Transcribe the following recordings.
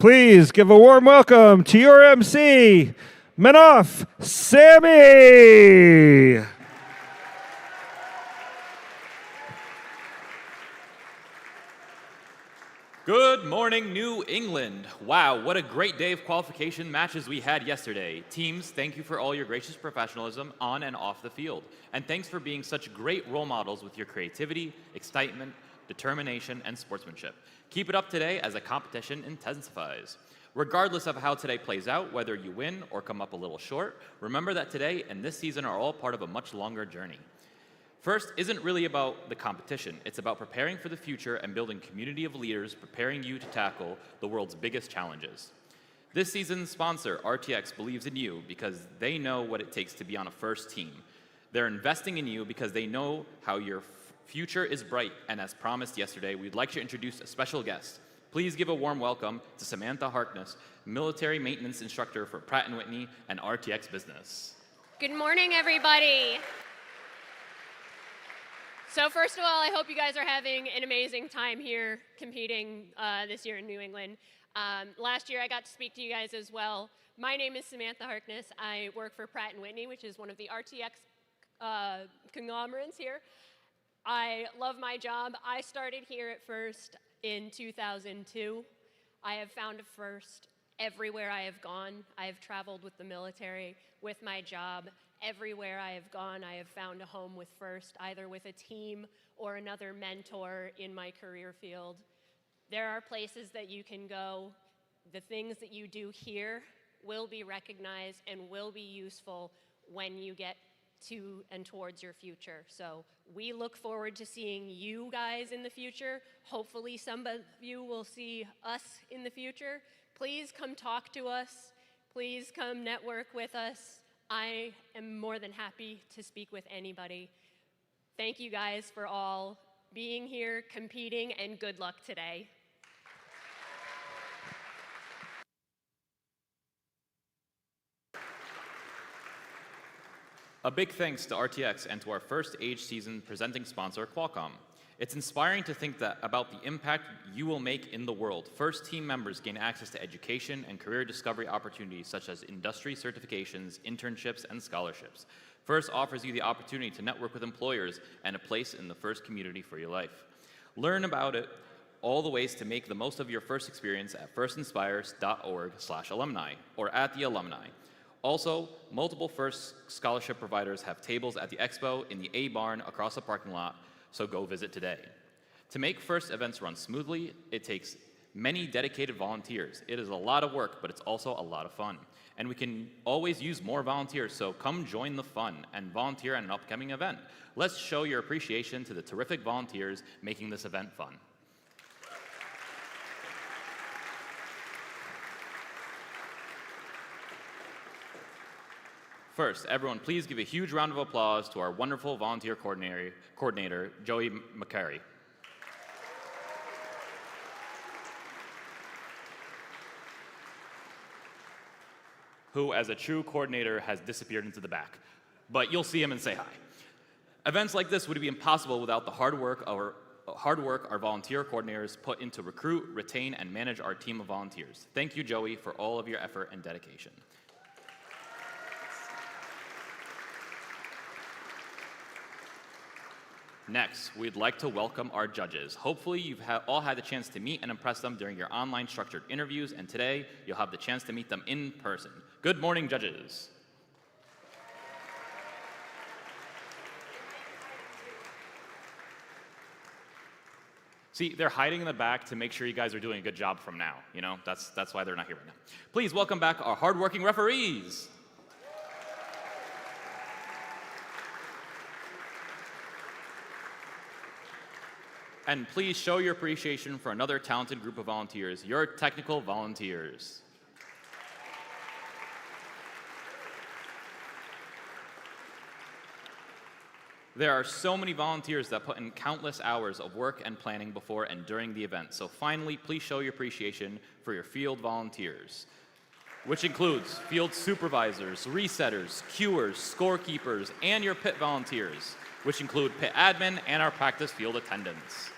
Please give a warm welcome to your MC, Manoff Sammy. Good morning, New England. Wow, what a great day of qualification matches we had yesterday. Teams, thank you for all your gracious professionalism on and off the field. And thanks for being such great role models with your creativity, excitement, determination, and sportsmanship. Keep it up today as the competition intensifies. Regardless of how today plays out, whether you win or come up a little short, remember that today and this season are all part of a much longer journey. First isn't really about the competition. It's about preparing for the future and building a community of leaders preparing you to tackle the world's biggest challenges. This season's sponsor, RTX, believes in you because they know what it takes to be on a first team. They're investing in you because they know how your future is bright, and as promised yesterday, we'd like to introduce a special guest. Please give a warm welcome to Samantha Harkness, military maintenance instructor for Pratt & Whitney and RTX Business. Good morning, everybody. So first of all, I hope you guys are having an amazing time here competing this year in New England. Last year, I got to speak to you guys as well. My name is Samantha Harkness. I work for Pratt & Whitney, which is one of the RTX conglomerates here. I love my job. I started here at First in 2002. I have found a first everywhere I have gone. I have traveled with the military, with my job. Everywhere I have gone, I have found a home with First, either with a team or another mentor in my career field. There are places that you can go. The things that you do here will be recognized and will be useful when you get to and towards your future. So we look forward to seeing you guys in the future. Hopefully some of you will see us in the future. Please come talk to us. Please come network with us. I am more than happy to speak with anybody. Thank you guys for all being here, competing, and good luck today. A big thanks to RTX and to our first age season presenting sponsor, Qualcomm. It's inspiring to think about the impact you will make in the world. First team members gain access to education and career discovery opportunities such as industry certifications, internships, and scholarships. First offers you the opportunity to network with employers and a place in the First community for your life. Learn about it, all the ways to make the most of your First experience at firstinspires.org/alumni or at the alumni. Also, multiple First scholarship providers have tables at the expo in the A barn across the parking lot, so go visit today. To make First events run smoothly, it takes many dedicated volunteers. It is a lot of work, but it's also a lot of fun. And we can always use more volunteers, so come join the fun and volunteer at an upcoming event. Let's show your appreciation to the terrific volunteers making this event fun. First, everyone, please give a huge round of applause to our wonderful volunteer coordinator, Joey McCary. Who, as a true coordinator, has disappeared into the back. But you'll see him and say hi. Events like this would be impossible without the hard work our volunteer coordinators put into recruit, retain, and manage our team of volunteers. Thank you, Joey, for all of your effort and dedication. Next, we'd like to welcome our judges. Hopefully, you've all had the chance to meet and impress them during your online structured interviews, and today, you'll have the chance to meet them in person. Good morning, judges. See, they're hiding in the back to make sure you guys are doing a good job from now. You know, that's why they're not here right now. Please welcome back our hardworking referees. And please show your appreciation for another talented group of volunteers, your technical volunteers. There are so many volunteers that put in countless hours of work and planning before and during the event. So finally, please show your appreciation for your field volunteers, which includes field supervisors, resetters, cuers, scorekeepers, and your pit volunteers, which include pit admin and our practice field attendants.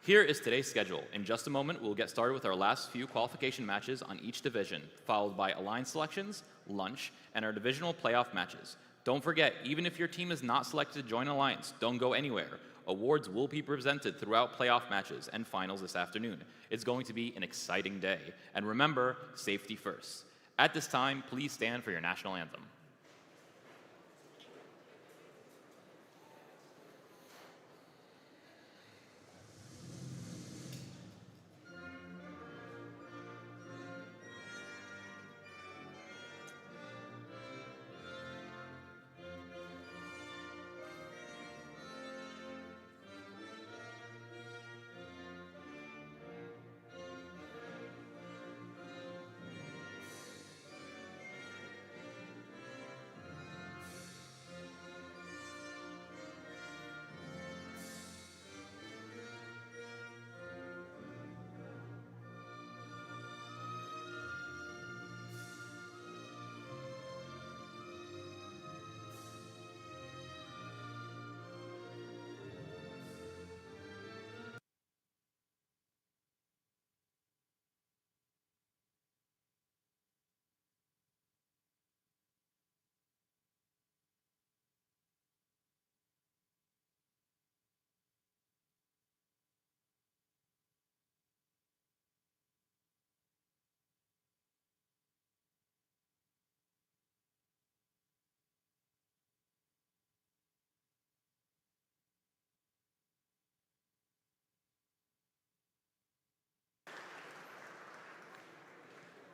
Here is today's schedule. In just a moment, we'll get started with our last few qualification matches on each division, followed by alliance selections, lunch, and our divisional playoff matches. Don't forget, even if your team is not selected to join Alliance, don't go anywhere. Awards will be presented throughout playoff matches and finals this afternoon. It's going to be an exciting day. And remember, safety first. At this time, please stand for your national anthem.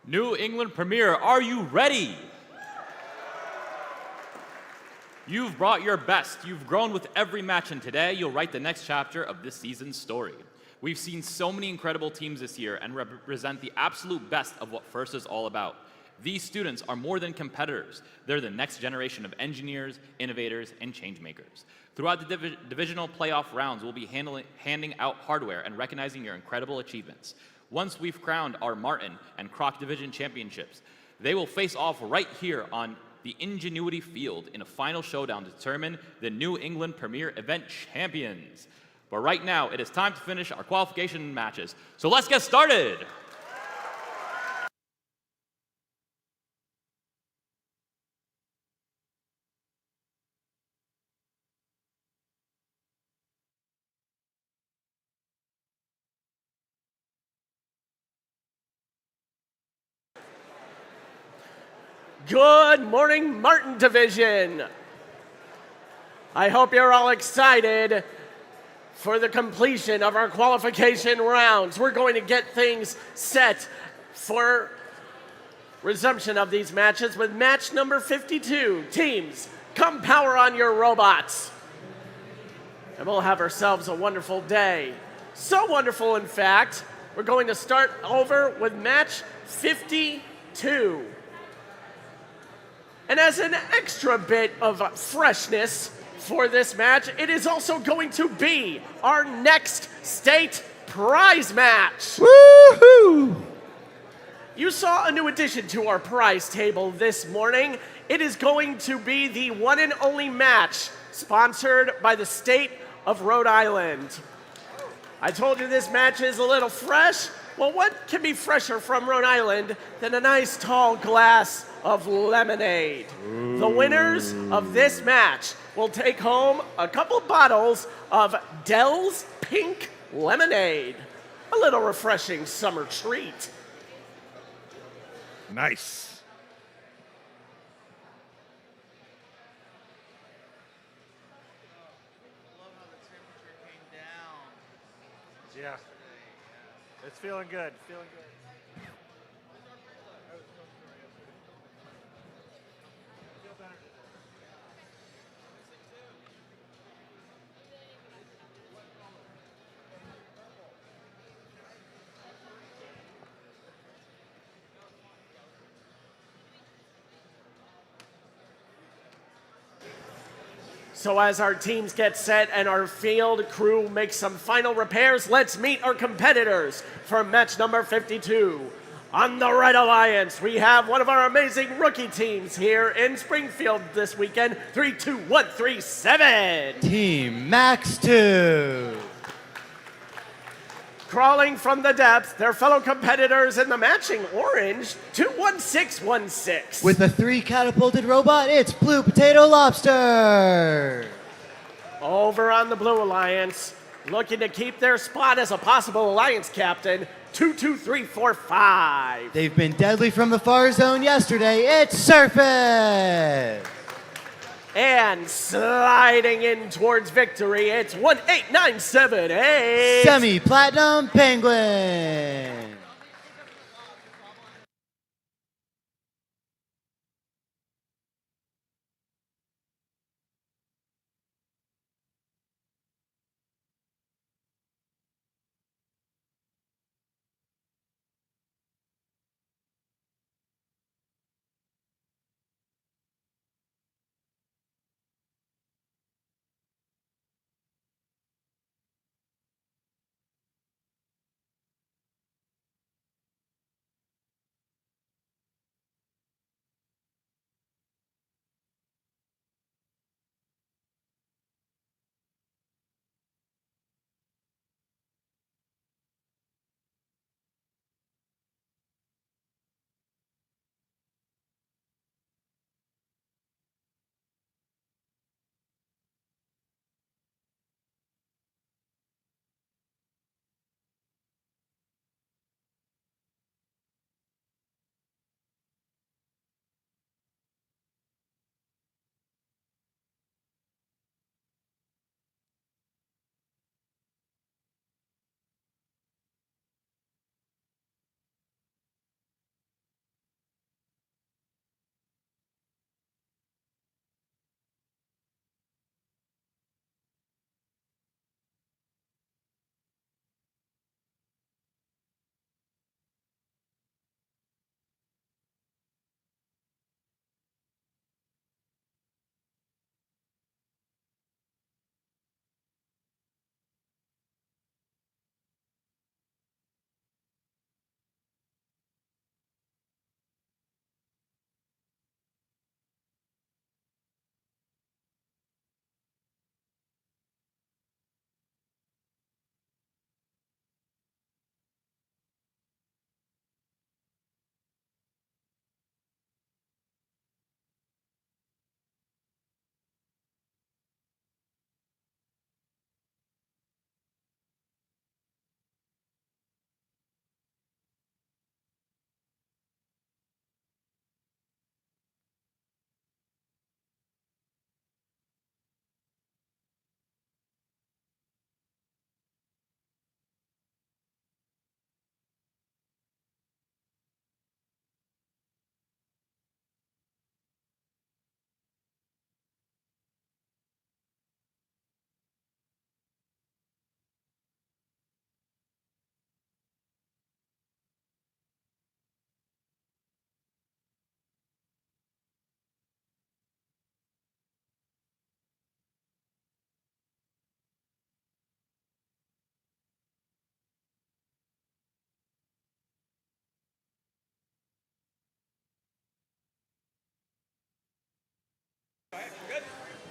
New England Premier, are you ready? You've brought your best. You've grown with every match, and today you'll write the next chapter of this season's story. We've seen so many incredible teams this year and represent the absolute best of what FIRST is all about. These students are more than competitors. They're the next generation of engineers, innovators, and change makers. Throughout the divisional playoff rounds, we'll be handing out hardware and recognizing your incredible achievements. Once we've crowned our Martin and Croc Division championships, they will face off right here on the Ingenuity Field in a final showdown to determine the New England Premier Event champions. But right now, it is time to finish our qualification matches. So let's get started! Good morning, Martin Division. I hope you're all excited for the completion of our qualification rounds. We're going to get things set for resumption of these matches with match number 52. Teams, come power on your robots. And we'll have ourselves a wonderful day. So wonderful, in fact, we're going to start over with match 52. And as an extra bit of freshness for this match, it is also going to be our next state prize match. Woohoo! You saw a new addition to our prize table this morning. It is going to be the one and only match sponsored by the state of Rhode Island. I told you this match is a little fresh. Well, what can be fresher from Rhode Island than a nice tall glass of lemonade? Ooh. The winners of this match will take home a couple bottles of Dell's Pink Lemonade. A little refreshing summer treat. Nice. I love how the temperature came down. Yeah. It's feeling good. Feeling good. So as our teams get set and our field crew makes some final repairs, let's meet our competitors for match number 52. On the Red Alliance, we have one of our amazing rookie teams here in Springfield this weekend, 32137. Team Max 2. Crawling from the depth, their fellow competitors in the matching orange, 21616. With the 3 catapulted robot, it's Blue Potato Lobster. Over on the Blue Alliance, looking to keep their spot as a possible Alliance captain, 22345. They've been deadly from the far zone yesterday. It's Surface. And sliding in towards victory, it's 18978. Semi-Platinum Penguin.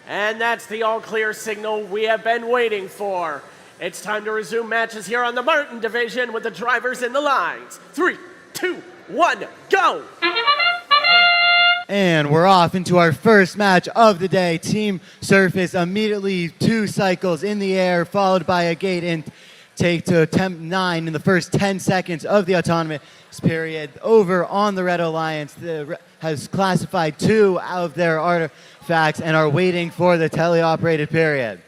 And that's the all clear signal we have been waiting for. It's time to resume matches here on the Martin division with the drivers in the lines. 3, 2, 1, go! And we're off into our first match of the day. Team Surface immediately 2 cycles in the air, followed by a gate in take to attempt 9 in the first 10 seconds of the autonomous period. Over on the Red Alliance, has classified 2 out of their artifacts and are waiting for the teleoperated period.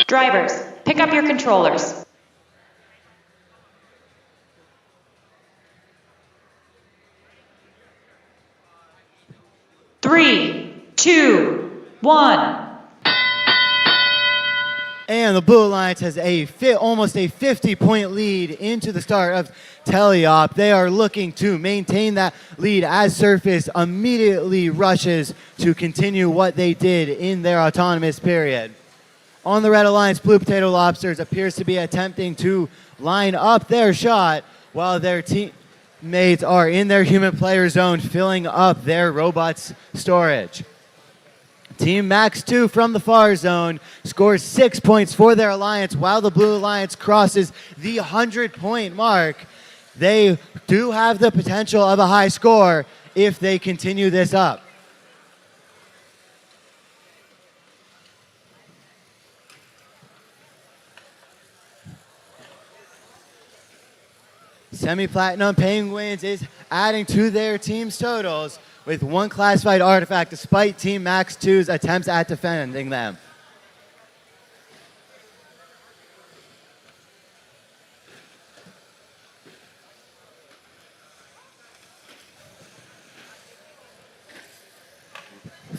Drivers, pick up your controllers. Three, 2, 1. And the Blue Alliance has almost a 50-point lead into the start of Teleop. They are looking to maintain that lead as Surface immediately rushes to continue what they did in their autonomous period. On the Red Alliance, Blue Potato Lobsters appears to be attempting to line up their shot while their team mates are in their human player zone filling up their robots' storage. Team Max 2 from the far zone scores 6 points for their alliance while the Blue Alliance crosses the 100-point mark. They do have the potential of a high score if they continue this up. Semi-Platinum Penguins is adding to their team's totals with 1 classified artifact despite Team Max 2's attempts at defending them.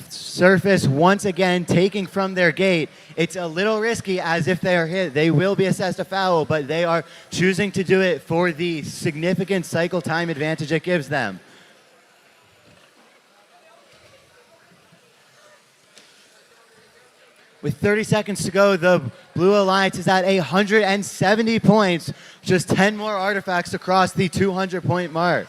Surface once again taking from their gate. It's a little risky, as if they are hit, they will be assessed a foul, but they are choosing to do it for the significant cycle time advantage it gives them. With 30 seconds to go, the Blue Alliance is at 170 points, just 10 more artifacts to cross the 200-point mark.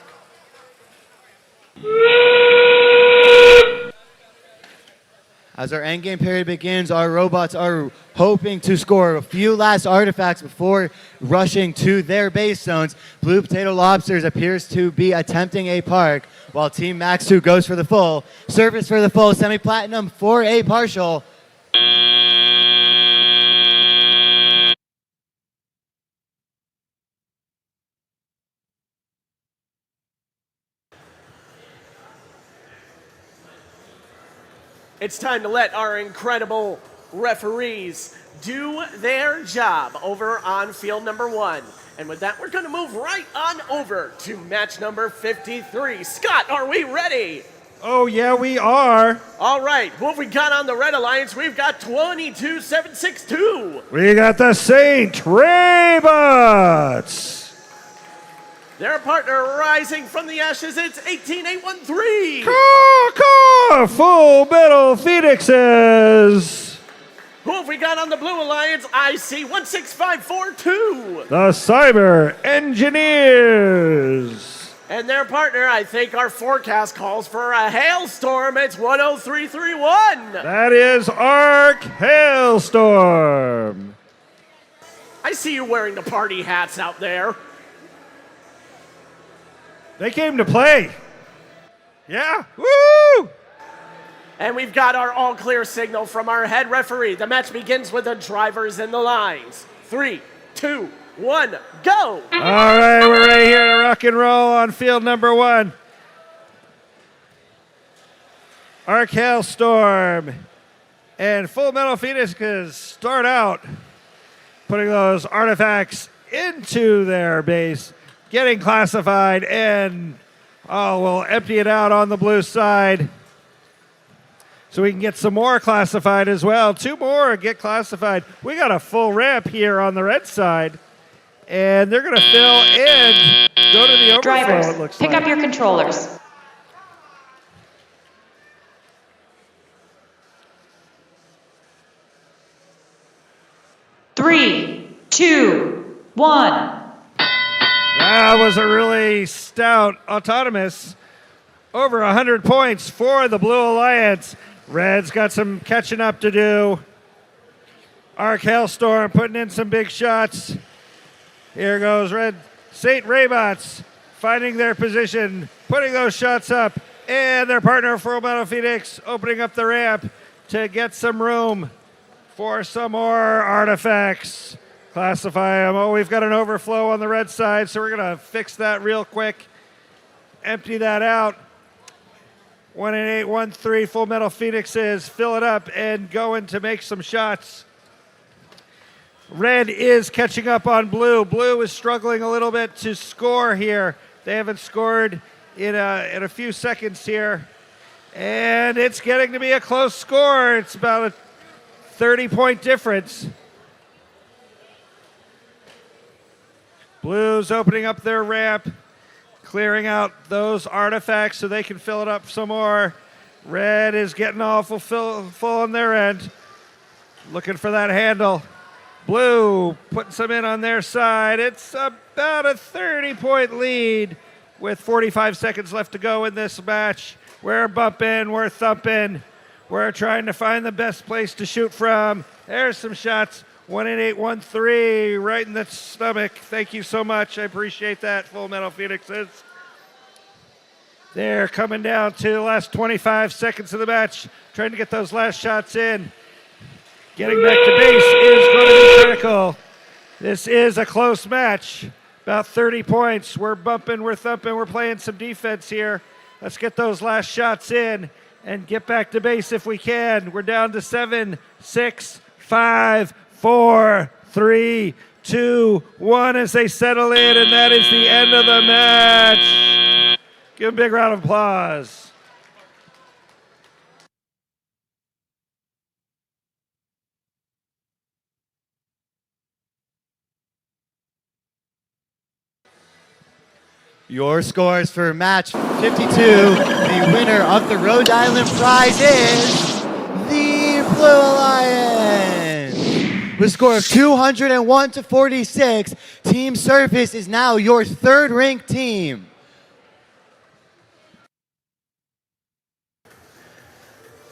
As our endgame period begins, our robots are hoping to score a few last artifacts before rushing to their base zones. Blue Potato Lobsters appears to be attempting a park, while Team Max 2 goes for the full. Surface for the full, Semi-Platinum for a partial. It's time to let our incredible referees do their job over on field number 1. And with that, we're going to move right on over to match number 53. Scott, are we ready? Oh, yeah, we are. All right, what we got on the Red Alliance, we've got 22762. We got the Saint Raybots. Their partner rising from the ashes, it's 18813. Caw, Full Metal Phoenixes. Who have we got on the Blue Alliance? I see 16542. The Cyber Engineers. And their partner, I think our forecast calls for a hailstorm. It's 10331. That is Arc Hailstorm. I see you wearing the party hats out there. They came to play. Yeah, woo! And we've got our all clear signal from our head referee. The match begins with the drivers in the lines. 3, 2, 1, go! All right, we're ready here to rock and roll on field number 1. Arc Hailstorm and Full Metal Phoenixes start out putting those artifacts into their base, getting classified, and we'll empty it out on the blue side so we can get some more classified as well. 2 more get classified. We got a full ramp here on the red side, and they're going to fill and go to the overflow, Drivers, it looks pick like. up your controllers. Three, 2, 1. That was a really stout autonomous. Over 100 points for the Blue Alliance. Red's got some catching up to do. Arc Hailstorm putting in some big shots. Here goes Red. Saint Raybots finding their position, putting those shots up, and their partner Full Metal Phoenix opening up the ramp to get some room for some more artifacts. Classify them. Oh, we've got an overflow on the red side, so we're going to fix that real quick. Empty that out. 18813 Full Metal Phoenixes, fill it up and going to make some shots. Red is catching up on blue. Blue is struggling a little bit to score here. They haven't scored in a few seconds here. And it's getting to be a close score. It's about a 30-point difference. Blue's opening up their ramp, clearing out those artifacts so they can fill it up some more. Red is getting all full on their end, looking for that handle. Blue putting some in on their side. It's about a 30-point lead with 45 seconds left to go in this match. We're bumping, we're thumping. We're trying to find the best place to shoot from. There's some shots. 18813 right in the stomach. Thank you so much. I appreciate that, Full Metal Phoenixes. They're coming down to the last 25 seconds of the match, trying to get those last shots in. Getting back to base is going to be critical. This is a close match. About 30 points. We're bumping, we're thumping, we're playing some defense here. Let's get those last shots in and get back to base if we can. We're down to 7, 6, 5, 4, 3, 2, 1 as they settle in, and that is the end of the match. Give them a big round of applause. Your scores for match 52. The winner of the Rhode Island prize is the Blue Alliance. With a score of 201 to 46, Team Surface is now your third-ranked team.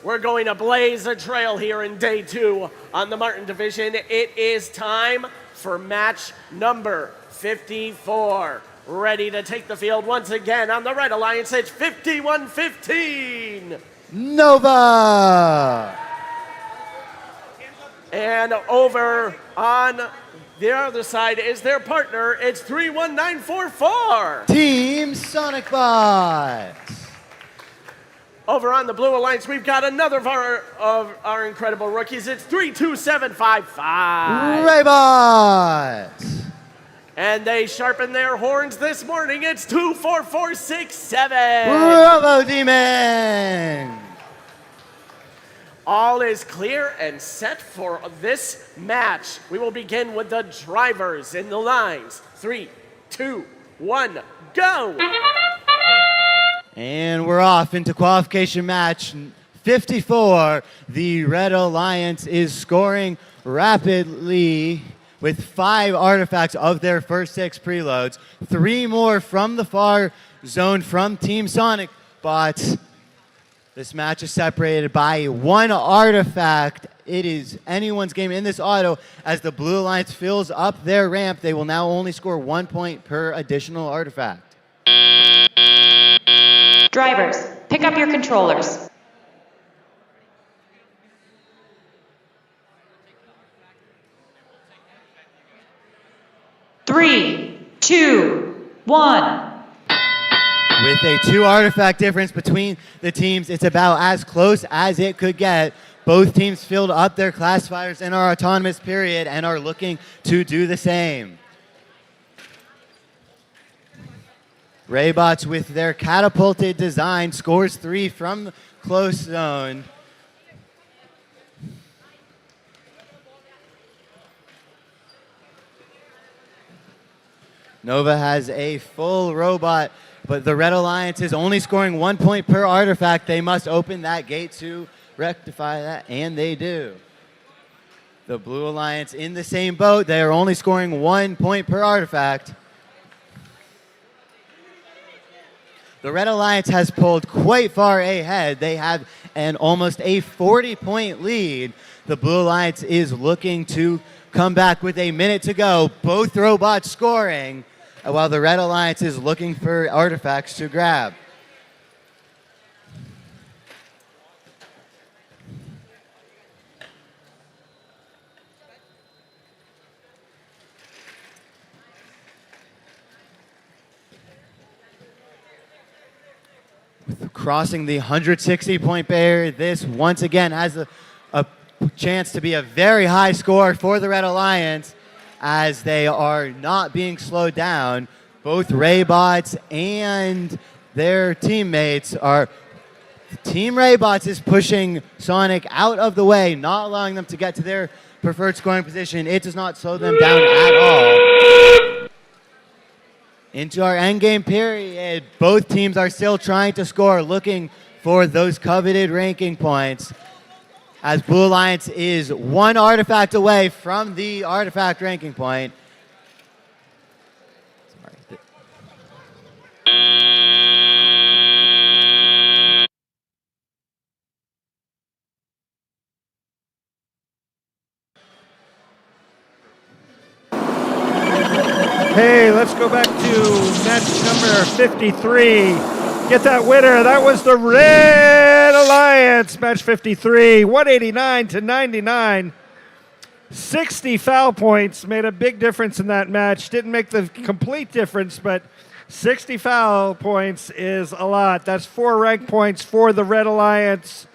We're going to blaze a trail here in day 2 on the Martin division. It is time for match number 54. Ready to take the field once again on the Red Alliance, it's 51-15. Nova. And over on the other side is their partner, it's 31944. Team Sonic Bots. Over on the Blue Alliance, we've got another of our incredible rookies. It's 32755. Raybots. And they sharpen their horns this morning. It's 24467. Robo Demon. All is clear and set for this match. We will begin with the drivers in the lines. 3, 2, 1, go! And we're off into qualification match 54. The Red Alliance is scoring rapidly with 5 artifacts of their first 6 preloads. 3 more from the far zone from Team Sonic Bots. This match is separated by 1 artifact. It is anyone's game in this auto. As the Blue Alliance fills up their ramp, they will now only score 1 point per additional artifact. Drivers, pick up your controllers. Three, 2, 1. With a 2 artifact difference between the teams, it's about as close as it could get. Both teams filled up their classifiers in our autonomous period and are looking to do the same. Raybots with their catapulted design scores 3 from close zone. Nova has a full robot, but the Red Alliance is only scoring 1 point per artifact. They must open that gate to rectify that, and they do. The Blue Alliance in the same boat. They are only scoring 1 point per artifact. The Red Alliance has pulled quite far ahead. They have an almost a 40-point lead. The Blue Alliance is looking to come back with a minute to go. Both robots scoring, while the Red Alliance is looking for artifacts to grab. Crossing the 160-point barrier, this once again has a chance to be a very high score for the Red Alliance as they are not being slowed down. Both Raybots and their teammates are... Team Raybots is pushing Sonic out of the way, not allowing them to get to their preferred scoring position. It does not slow them down at all. Into our endgame period, both teams are still trying to score, looking for those coveted ranking points, as Blue Alliance is 1 artifact away from the artifact ranking point. Hey, let's go back to match number 53. Get that winner. That was the Red Alliance, match 53, 189 to 99. 60 foul points made a big difference in that match. Didn't make the complete difference, but 60 foul points is a lot. That's 4 rank points for the Red Alliance,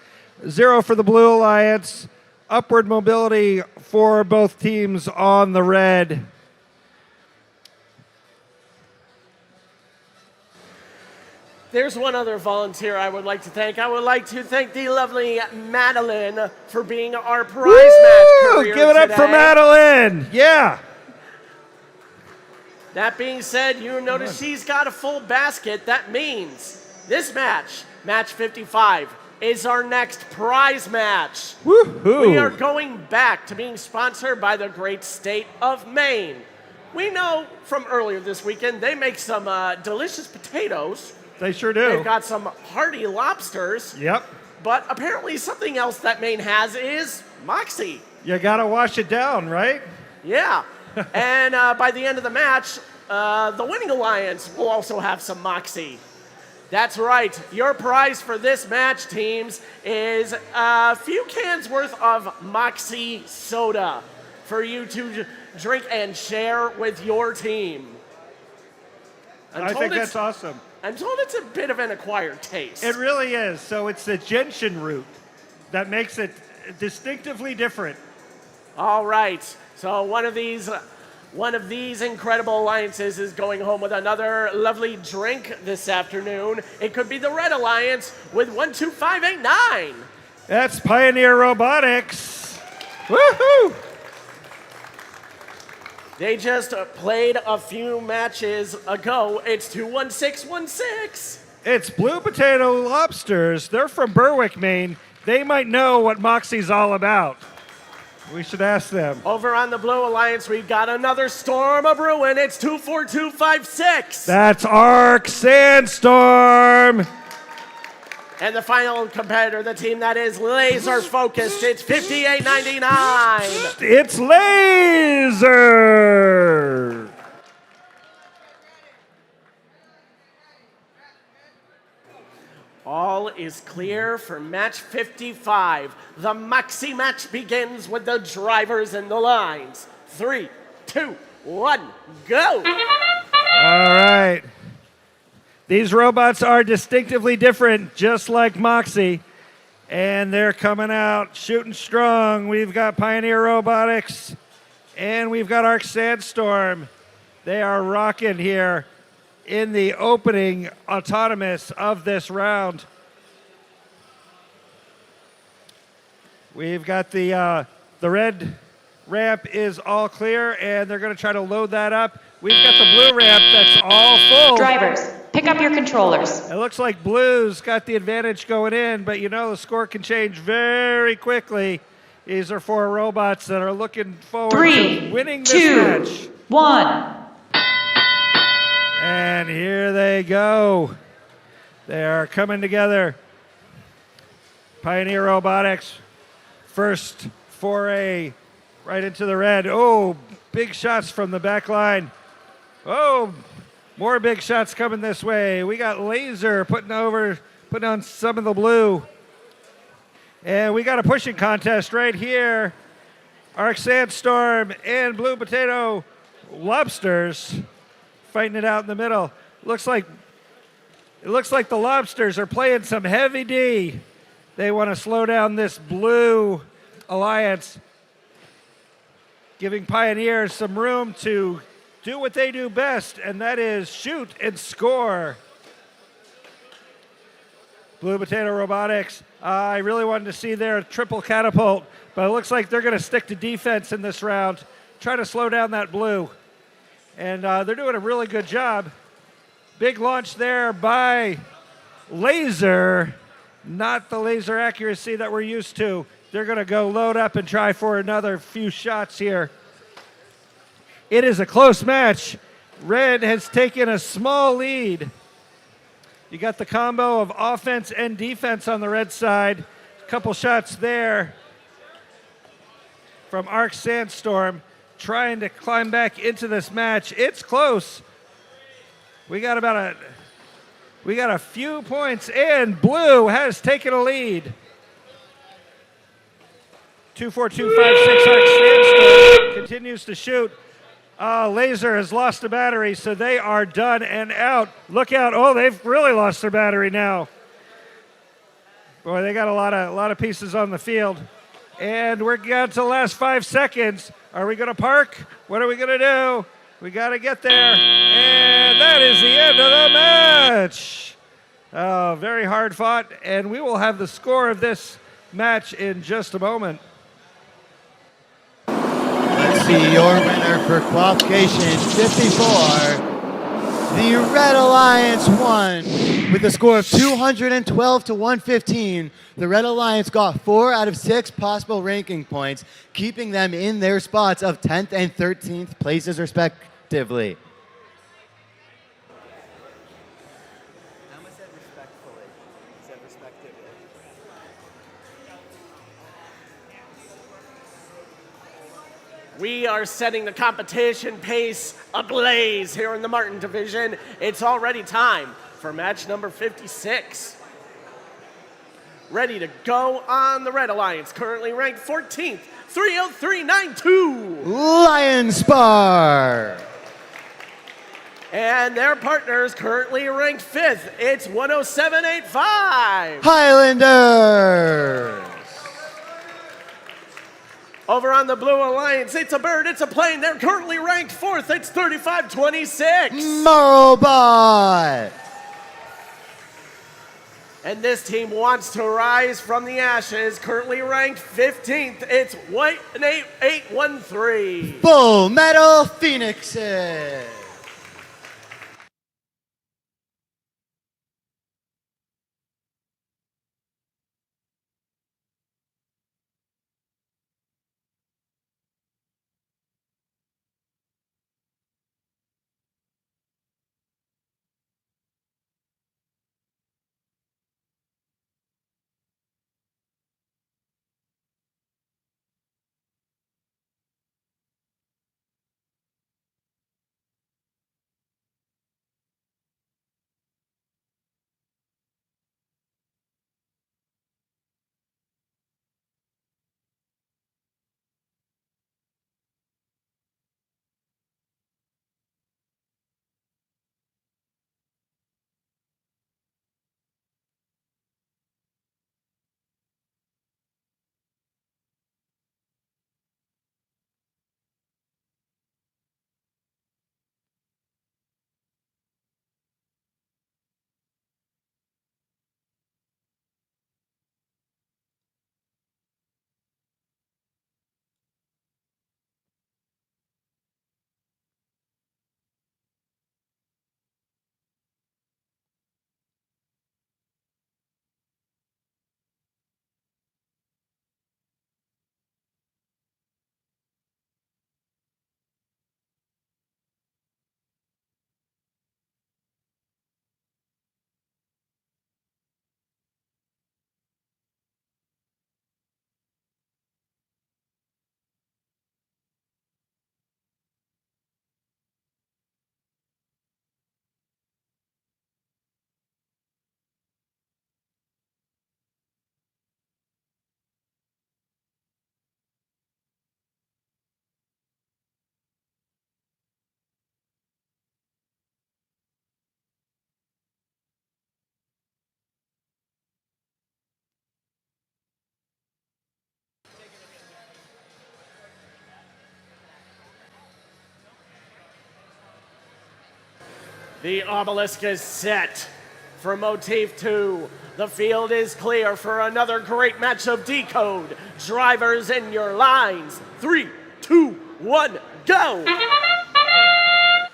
0 for the Blue Alliance. Upward mobility for both teams on the red. There's one other volunteer I would like to thank. I would like to thank the lovely Madeline for being our prize match courier Give it up for today. Madeline. Yeah. That being said, you notice she's got a full basket. That means this match, match 55, is our next prize match. Woohoo. We are going back to being sponsored by the great state of Maine. We know from earlier this weekend they make some delicious potatoes. They sure do. They've got some hearty lobsters. Yep. But apparently something else that Maine has is Moxie. You got to wash it down, right? Yeah. And by the end of the match, the winning alliance will also have some Moxie. That's right. Your prize for this match, teams, is a few cans worth of Moxie soda for you to drink and share with your team. I think that's awesome. I'm told it's a bit of an acquired taste. It really is. So it's the gentian root that makes it distinctively different. All right. So one of these incredible alliances is going home with another lovely drink this afternoon. It could be the Red Alliance with 12589. That's Pioneer Robotics. Woohoo! They just played a few matches ago. It's 21616. It's Blue Potato Lobsters. They're from Berwick, Maine. They might know what Moxie's all about. We should ask them. Over on the Blue Alliance, we've got another storm of ruin. It's 24256. That's Arc Sandstorm. And the final competitor, the team that is laser focused, it's 5899. It's Laser. All is clear for match 55. The Moxie match begins with the drivers in the lines. 3, 2, 1, go! All right. These robots are distinctively different, just like Moxie. And they're coming out shooting strong. We've got Pioneer Robotics and we've got Arc Sandstorm. They are rocking here in the opening autonomous of this round. We've got the red ramp is all clear, and they're going to try to load that up. We've got the blue ramp that's all full. Drivers, pick up your controllers. It looks like blue's got the advantage going in, but you know the score can change very quickly. These are 4 robots that are looking forward to winning this 3, 2, match. 1. And here they go. They are coming together. Pioneer Robotics, first foray right into the red. Oh, big shots from the back line. Oh, more big shots coming this way. We got Laser putting on some of the blue. And we got a pushing contest right here. Arc Sandstorm and Blue Potato Lobsters fighting it out in the middle. It looks like the Lobsters are playing some heavy D. They want to slow down this Blue Alliance, giving Pioneers some room to do what they do best, and that is shoot and score. Blue Potato Robotics, I really wanted to see their triple catapult, but it looks like they're going to stick to defense in this round, try to slow down that blue. And they're doing a really good job. Big launch there by Laser, not the laser accuracy that we're used to. They're going to go load up and try for another few shots here. It is a close match. Red has taken a small lead. You got the combo of offense and defense on the red side. A couple shots there from Arc Sandstorm. trying to climb back into this match. It's close. We got a few points, and blue has taken a lead. 2-4-2-5-6 arc standstill continues to shoot. Laser has lost a battery, so they are done and out. Look out! Oh, they've really lost their battery now. Boy, they got a lot of pieces on the field, and we're down to the last 5 seconds. Are we going to park? What are we going to do? We got to get there, and that is the end of the match. Very hard fought, and we will have the score of this match in just a moment. Let's see your winner for qualification 54. The Red Alliance won with a score of 212 to 115. The Red Alliance got 4 out of 6 possible ranking points, keeping them in their spots of 10th and 13th places respectively. We are setting the competition pace ablaze here in the Martin division. It's already time for match number 56. Ready to go on the Red Alliance, currently ranked 14th, 303.92. Lion Spar. And their partners currently ranked 5th. It's 107.85. Highlanders. Over on the Blue Alliance, it's a bird, it's a plane. They're currently ranked 4th. It's 35.26. Marlbot. And this team wants to rise from the ashes, currently ranked 15th. It's 813. Full Metal Phoenixes. The obelisk is set for Motif 2. The field is clear for another great match of DECODE. Drivers in your lines. 3, 2, 1, go!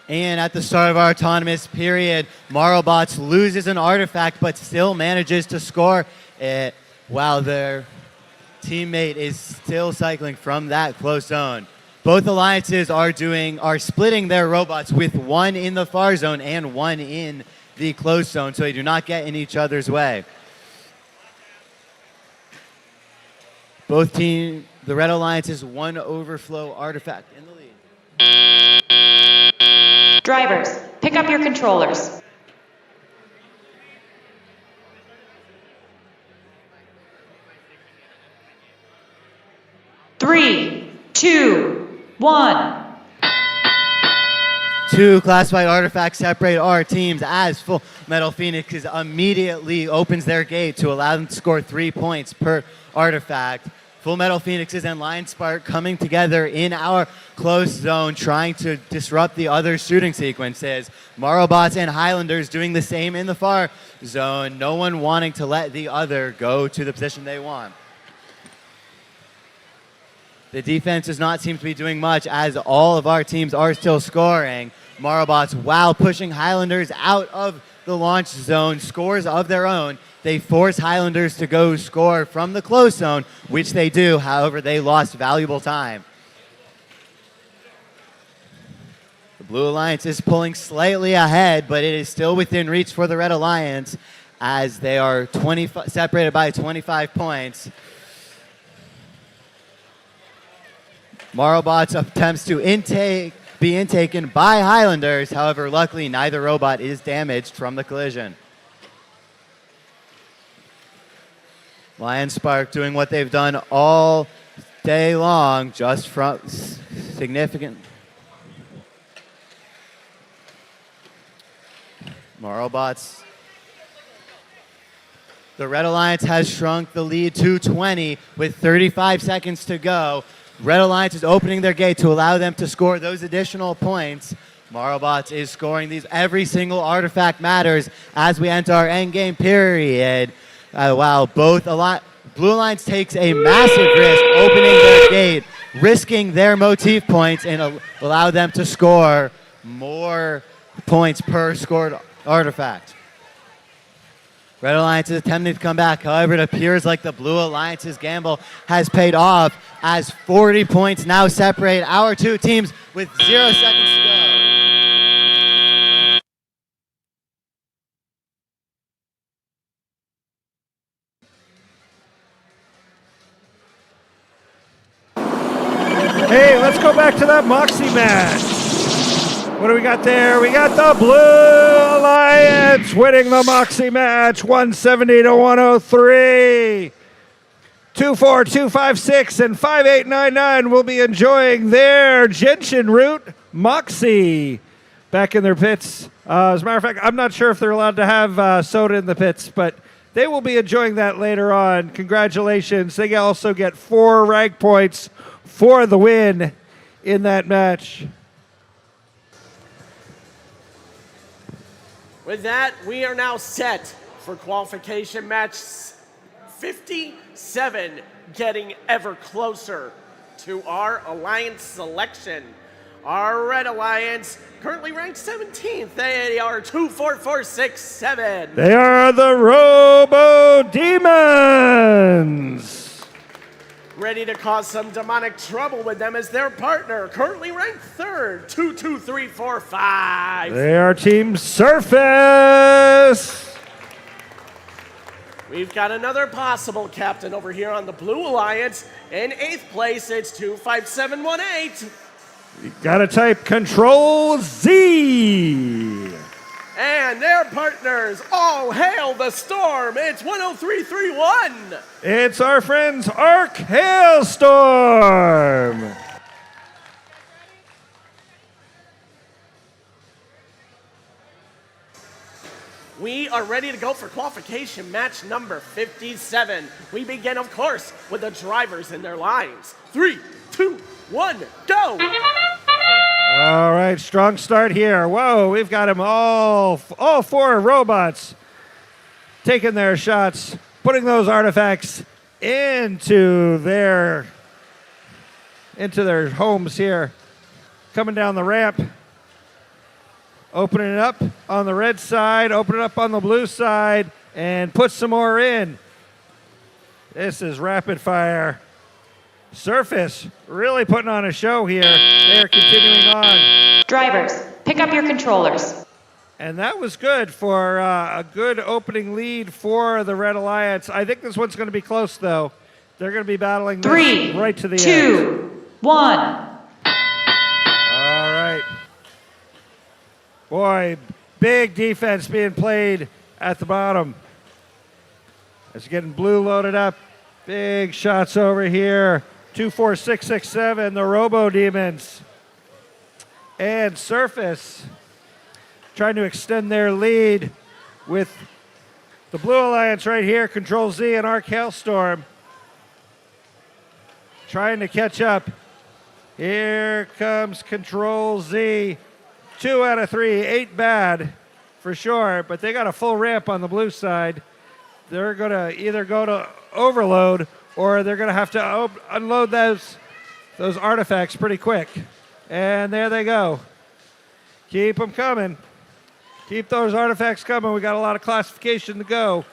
And at the start of our autonomous period, Marlbots loses an artifact but still manages to score it while their teammate is still cycling from that close zone. Both alliances are splitting their robots with one in the far zone and one in the close zone, so they do not get in each other's way. Both teams, the Red Alliance is one overflow artifact in the lead. Drivers, pick up your controllers. Three, two, one. Two classified artifacts separate our teams as Full Metal Phoenix immediately opens their gate to allow them to score 3 points per artifact. Full Metal Phoenixes and Lion Spark coming together in our close zone, trying to disrupt the other shooting sequences. Marobots and Highlanders doing the same in the far zone, no one wanting to let the other go to the position they want. The defense does not seem to be doing much as all of our teams are still scoring. Marobots, while pushing Highlanders out of the launch zone, scores of their own. They force Highlanders to go score from the close zone, which they do. However, they lost valuable time. The Blue Alliance is pulling slightly ahead, but it is still within reach for the Red Alliance as they are separated by 25 points. Marobots attempts to be intaken by Highlanders. However, luckily, neither robot is damaged from the collision. Lion Spark doing what they've done all day long, just from significant. Marobots. The Red Alliance has shrunk the lead to 20 with 35 seconds to go. Red Alliance is opening their gate to allow them to score those additional points. Marobots is scoring these. Every single artifact matters as we enter our endgame period. Wow, Blue Alliance takes a massive risk opening their gate, risking their motif points and allow them to score more points per scored artifact. Red Alliance is attempting to come back. However, it appears like the Blue Alliance's gamble has paid off as 40 points now separate our two teams with 0 seconds to go. Hey, let's go back to that Moxie match. What do we got there? We got the Blue Alliance winning the Moxie match, 170 to 103. 2-4, 2-5-6, and 5-8-9-9 will be enjoying their Genshin route, Moxie, back in their pits. As a matter of fact, I'm not sure if they're allowed to have soda in the pits, but they will be enjoying that later on. Congratulations. They also get 4 rank points for the win in that match. With that, we are now set for qualification match 57, getting ever closer to our alliance selection. Our Red Alliance currently ranked 17th. They are 2-4-4-6-7. They are the Robo Demons. Ready to cause some demonic trouble with them as their partner, currently ranked 3rd, 2-2-3-4-5. They are Team Surface. We've got another possible captain over here on the Blue Alliance. In 8th place, it's 25718. You gotta type Control Z. And their partners, all hail the storm. It's 10331. It's our friends Arc Hailstorm. We are ready to go for qualification match number 57. We begin, of course, with the drivers and their lines. 3, 2, 1, go! All right, strong start here. Whoa, we've got them all 4 robots taking their shots, putting those artifacts into their homes here. Coming down the ramp. Open it up on the red side, open it up on the blue side, and put some more in. This is rapid fire. Surface really putting on a show here. They're continuing on. Drivers, pick up your controllers. And that was good for a good opening lead for the Red Alliance. I think this one's going to be close, though. They're going to be battling this 3, right to the 2, end. 1. All right. Boy, big defense being played at the bottom. It's getting blue loaded up. Big shots over here. 2, 4, 6, 6, 7, the Robo Demons. And Surface trying to extend their lead with the Blue Alliance right here, Control Z and Arc Hailstorm. Trying to catch up. Here comes Control Z. 2 out of 3, 8 bad for sure, but they got a full ramp on the blue side. They're going to either go to overload or they're going to have to unload those artifacts pretty quick. And there they go. Keep them coming. Keep those artifacts coming. We got a lot of classification to go.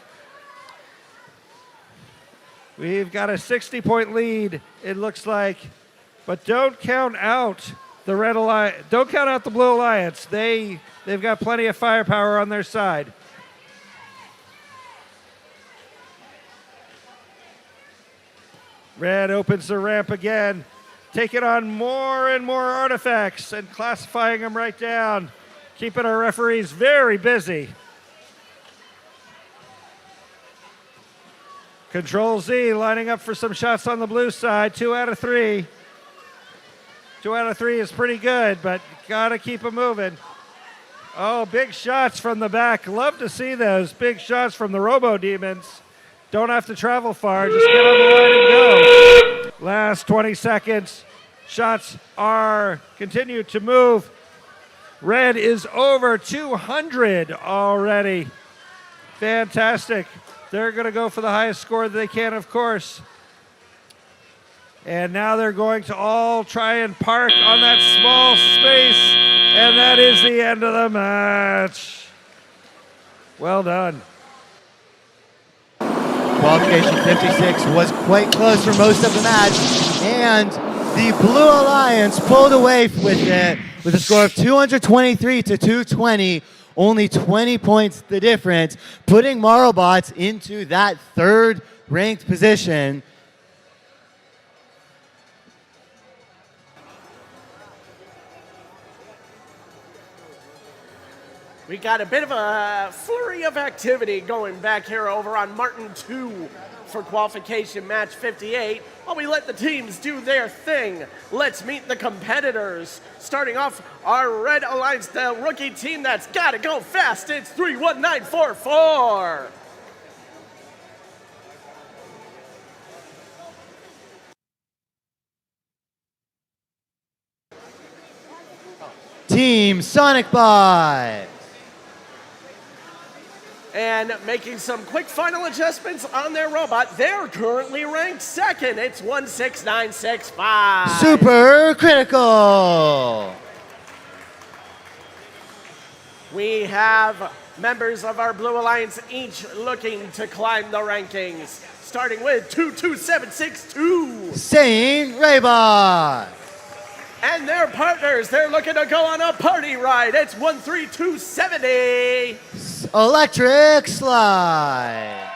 We've got a 60-point lead, it looks like. But don't count out the Red Alliance. Don't count out the Blue Alliance. They've got plenty of firepower on their side. Red opens the ramp again, taking on more and more artifacts and classifying them right down, keeping our referees very busy. Control Z lining up for some shots on the blue side, 2 out of 3. 2 out of 3 is pretty good, but gotta keep them moving. Oh, big shots from the back. Love to see those big shots from the Robo Demons. Don't have to travel far, just get on the line and go. Last 20 seconds. Shots are continue to move. Red is over 200 already. Fantastic. They're going to go for the highest score that they can, of course. And now they're going to all try and park on that small space. And that is the end of the match. Well done. Qualification 56 was quite close for most of the match, and the Blue Alliance pulled away with it with a score of 223 to 220, only 20 points the difference, putting Marlbots into that third ranked position. We got a bit of a flurry of activity going back here over on Martin 2 for qualification match 58. While we let the teams do their thing, let's meet the competitors. Starting off, our Red Alliance, the rookie team that's got to go fast. It's 31944. Team Sonic Bot. And making some quick final adjustments on their robot, they're currently ranked second. It's 16965. Super Critical. We have members of our Blue Alliance each looking to climb the rankings. Starting with 22762. Saint Raybot. And their partners, they're looking to go on a party ride. It's 13270. Electric Slide.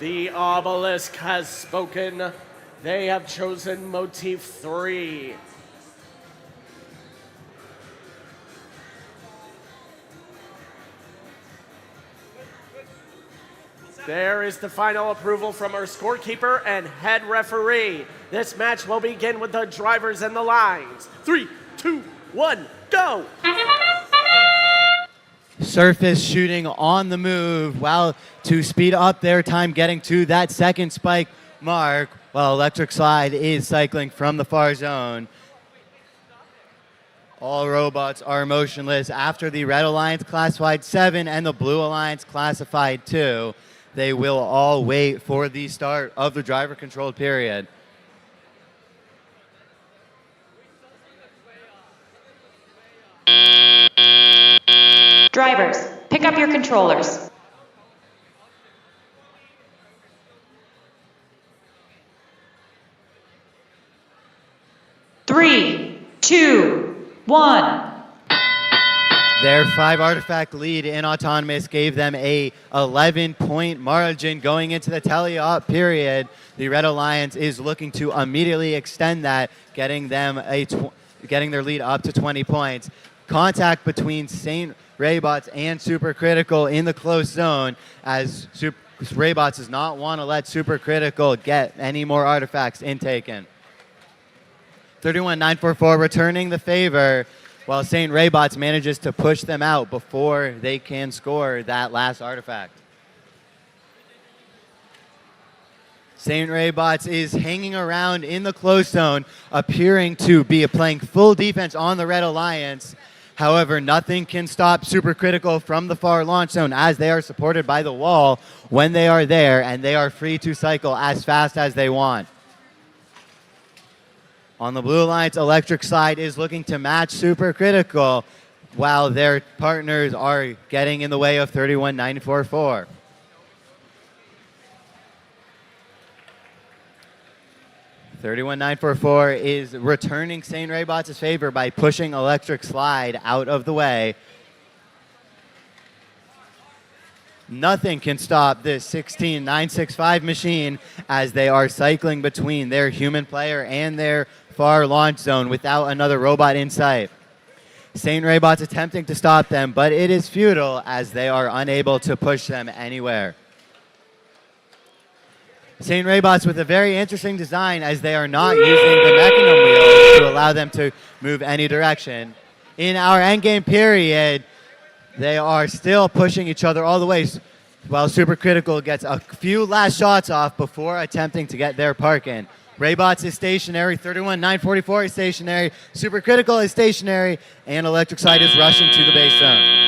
The obelisk has spoken. They have chosen motif 3. There is the final approval from our scorekeeper and head referee. This match will begin with the drivers and the lines. 3, 2, 1, go! Surface shooting on the move, while to speed up their time getting to that second spike mark, while Electric Slide is cycling from the far zone. All robots are motionless after the Red Alliance classified 7 and the Blue Alliance classified 2. They will all wait for the start of the driver-controlled period. Drivers, pick up your controllers. Three, two, one. Their 5 artifact lead in Autonomous gave them a 11-point margin going into the tele-op period. The Red Alliance is looking to immediately extend that, getting their lead up to 20 points. Contact between Saint Raybots and Supercritical in the close zone, as Raybots does not want to let Supercritical get any more artifacts intaken. 31-944 returning the favor, while Saint Raybots manages to push them out before they can score that last artifact. Saint Raybots is hanging around in the close zone, appearing to be playing full defense on the Red Alliance. However, nothing can stop Supercritical from the far launch zone, as they are supported by the wall when they are there, and they are free to cycle as fast as they want. On the Blue Alliance, Electric Slide is looking to match Supercritical, while their partners are getting in the way of 31-944. (31-944) is returning Saint Raybots' favor by pushing Electric Slide out of the way. Nothing can stop this 16-965 machine, as they are cycling between their human player and their far launch zone without another robot in sight. Saint Raybots attempting to stop them, but it is futile, as they are unable to push them anywhere. Saint Raybots with a very interesting design, as they are not using the mechanism wheels to allow them to move any direction. In our endgame period, they are still pushing each other all the way, while Supercritical gets a few last shots off before attempting to get their park in. Raybots is stationary, 31-944 is stationary, Supercritical is stationary, and Electric Slide is rushing to the base zone.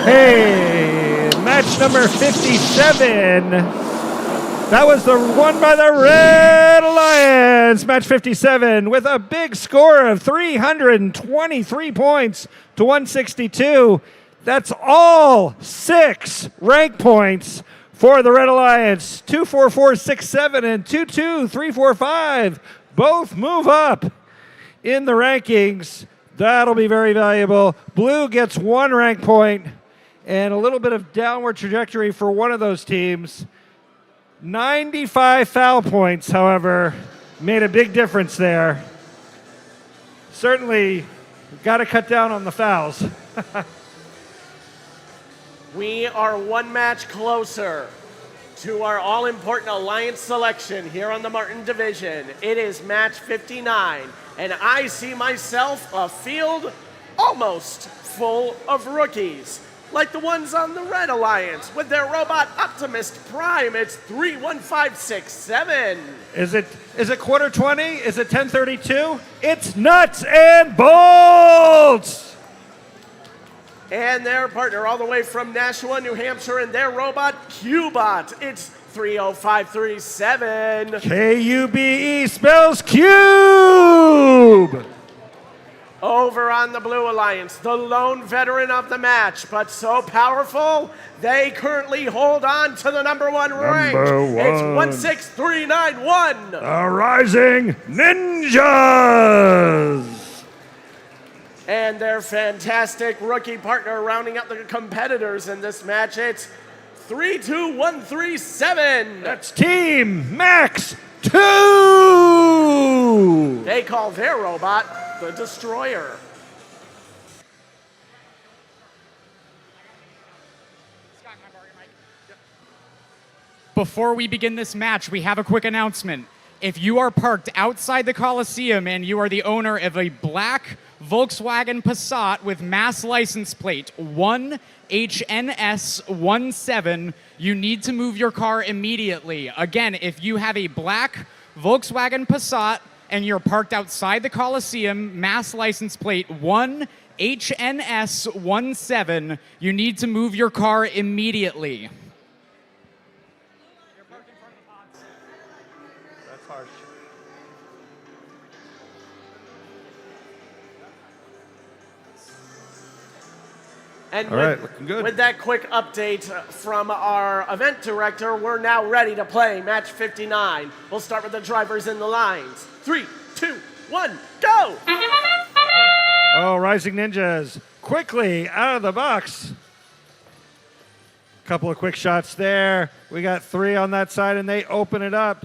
Hey, match number 57. That was the one by the Red Alliance. Match 57 with a big score of 323 points to 162. That's all 6 rank points for the Red Alliance. 24467 and 22345 both move up in the rankings. That'll be very valuable. Blue gets 1 rank point and a little bit of downward trajectory for one of those teams. 95 foul points, however, made a big difference there. Certainly, got to cut down on the fouls. We are 1 match closer to our all-important Alliance selection here on the Martin Division. It is match 59, and I see myself a field almost full of rookies, like the ones on the Red Alliance with their robot Optimist Prime. It's 31567. Is it quarter 20? Is it 10:32? It's nuts and bolts! And their partner all the way from Nashua, New Hampshire, and their robot Cubot. It's 30537. KUBE spells cube! Over on the Blue Alliance, the lone veteran of the match, but so powerful, they currently hold on to the number one rank. It's 16391. The Rising Ninjas! And their fantastic rookie partner rounding out the competitors in this match, it's 32137. That's Team Max 2! They call their robot the Destroyer. Before we begin this match, we have a quick announcement. If you are parked outside the Coliseum and you are the owner of a black Volkswagen Passat with mass license plate 1HNS17, you need to move your car immediately. Again, if you have a black Volkswagen Passat and you're parked outside the Coliseum, mass license plate 1HNS17, you need to move your car immediately. That's harsh. And All right, looking good. With that quick update from our event director, we're now ready to play match 59. We'll start with the drivers in the lines. 3, 2, 1, go! Oh, Rising Ninjas quickly out of the box. Couple of quick shots there. We got 3 on that side, and they open it up.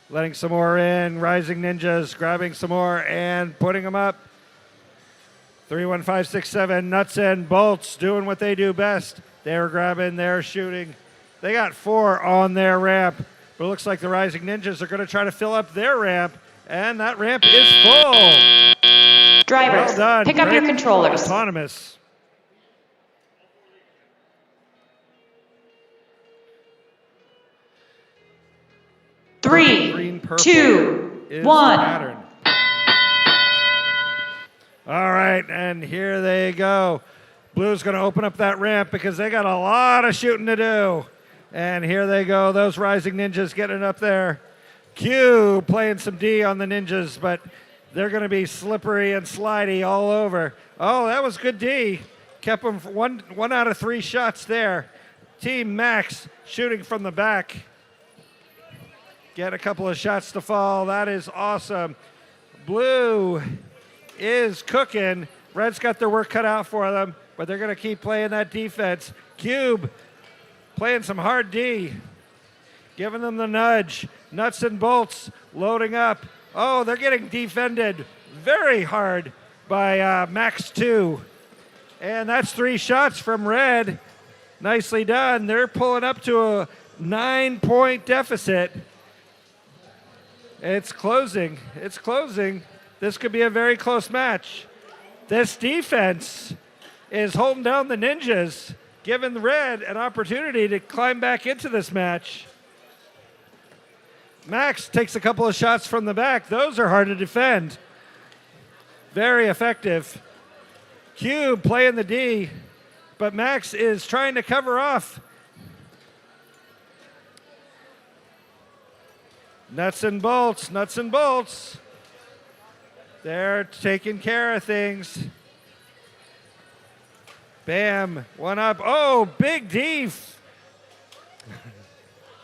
Letting some more in. Rising Ninjas grabbing some more and putting them up. 3, 1, 5, 6, 7. Nuts and bolts doing what they do best. They're grabbing, they're shooting. They got 4 on their ramp. But it looks like the Rising Ninjas are going to try to fill up their ramp. And that ramp is full. Drivers, Well done. pick up your Great controllers. Autonomous. Green, 3, purple 2, is 1. the pattern. All right, and here they go. Blue's going to open up that ramp because they got a lot of shooting to do. And here they go, those Rising Ninjas getting up there. Q playing some D on the Ninjas, but they're going to be slippery and slidey all over. Oh, that was good D. Kept them one out of 3 shots there. Team Max shooting from the back. Get a couple of shots to fall. That is awesome. Blue is cooking. Red's got their work cut out for them, but they're going to keep playing that defense. Cube playing some hard D, giving them the nudge. Nuts and bolts loading up. Oh, they're getting defended very hard by Max 2. And that's 3 shots from Red. Nicely done. They're pulling up to a 9-point deficit. It's closing. It's closing. This could be a very close match. This defense is holding down the Ninjas, giving the Red an opportunity to climb back into this match. Max takes a couple of shots from the back. Those are hard to defend. Very effective. Cube playing the D, but Max is trying to cover off. Nuts and bolts, nuts and bolts. They're taking care of things. Bam, one up. Oh, big D. Max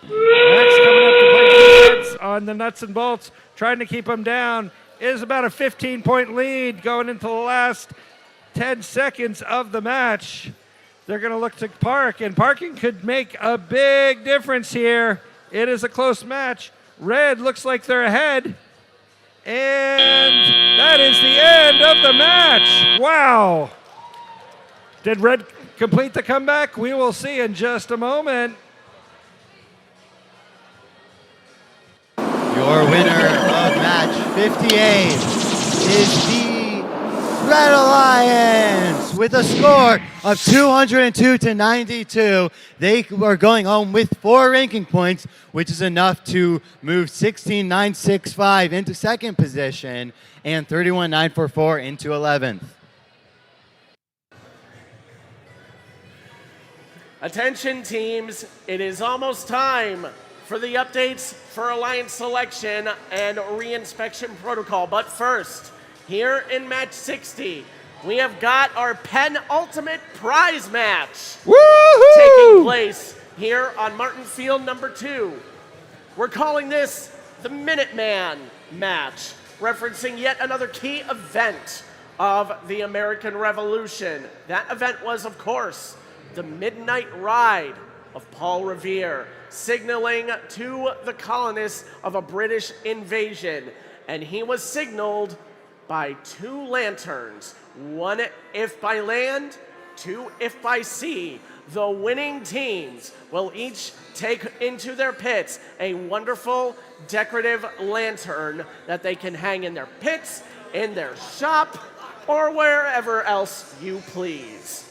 coming up to play defense on the nuts and bolts, trying to keep them down. It is about a 15-point lead going into the last 10 seconds of the match. They're going to look to park, and parking could make a big difference here. It is a close match. Red looks like they're ahead. And that is the end of the match. Wow. Did Red complete the comeback? We will see in just a moment. Your winner of match 58 is the Red Alliance with a score of 202 to 92. They are going home with 4 ranking points, which is enough to move 16,965 into second position and 31,944 into 11th. Attention teams, it is almost time for the updates for Alliance selection and reinspection protocol. But first, here in match 60, we have got our penultimate prize match taking place here on Martin Field number 2. We're calling this the Minuteman match, referencing yet another key event of the American Revolution. That event was, of course, the Midnight Ride of Paul Revere, signaling to the colonists of a British invasion. And he was signaled by 2 lanterns, one if by land, 2 if by sea. The winning teams will each take into their pits a wonderful decorative lantern that they can hang in their pits, in their shop, or wherever else you please.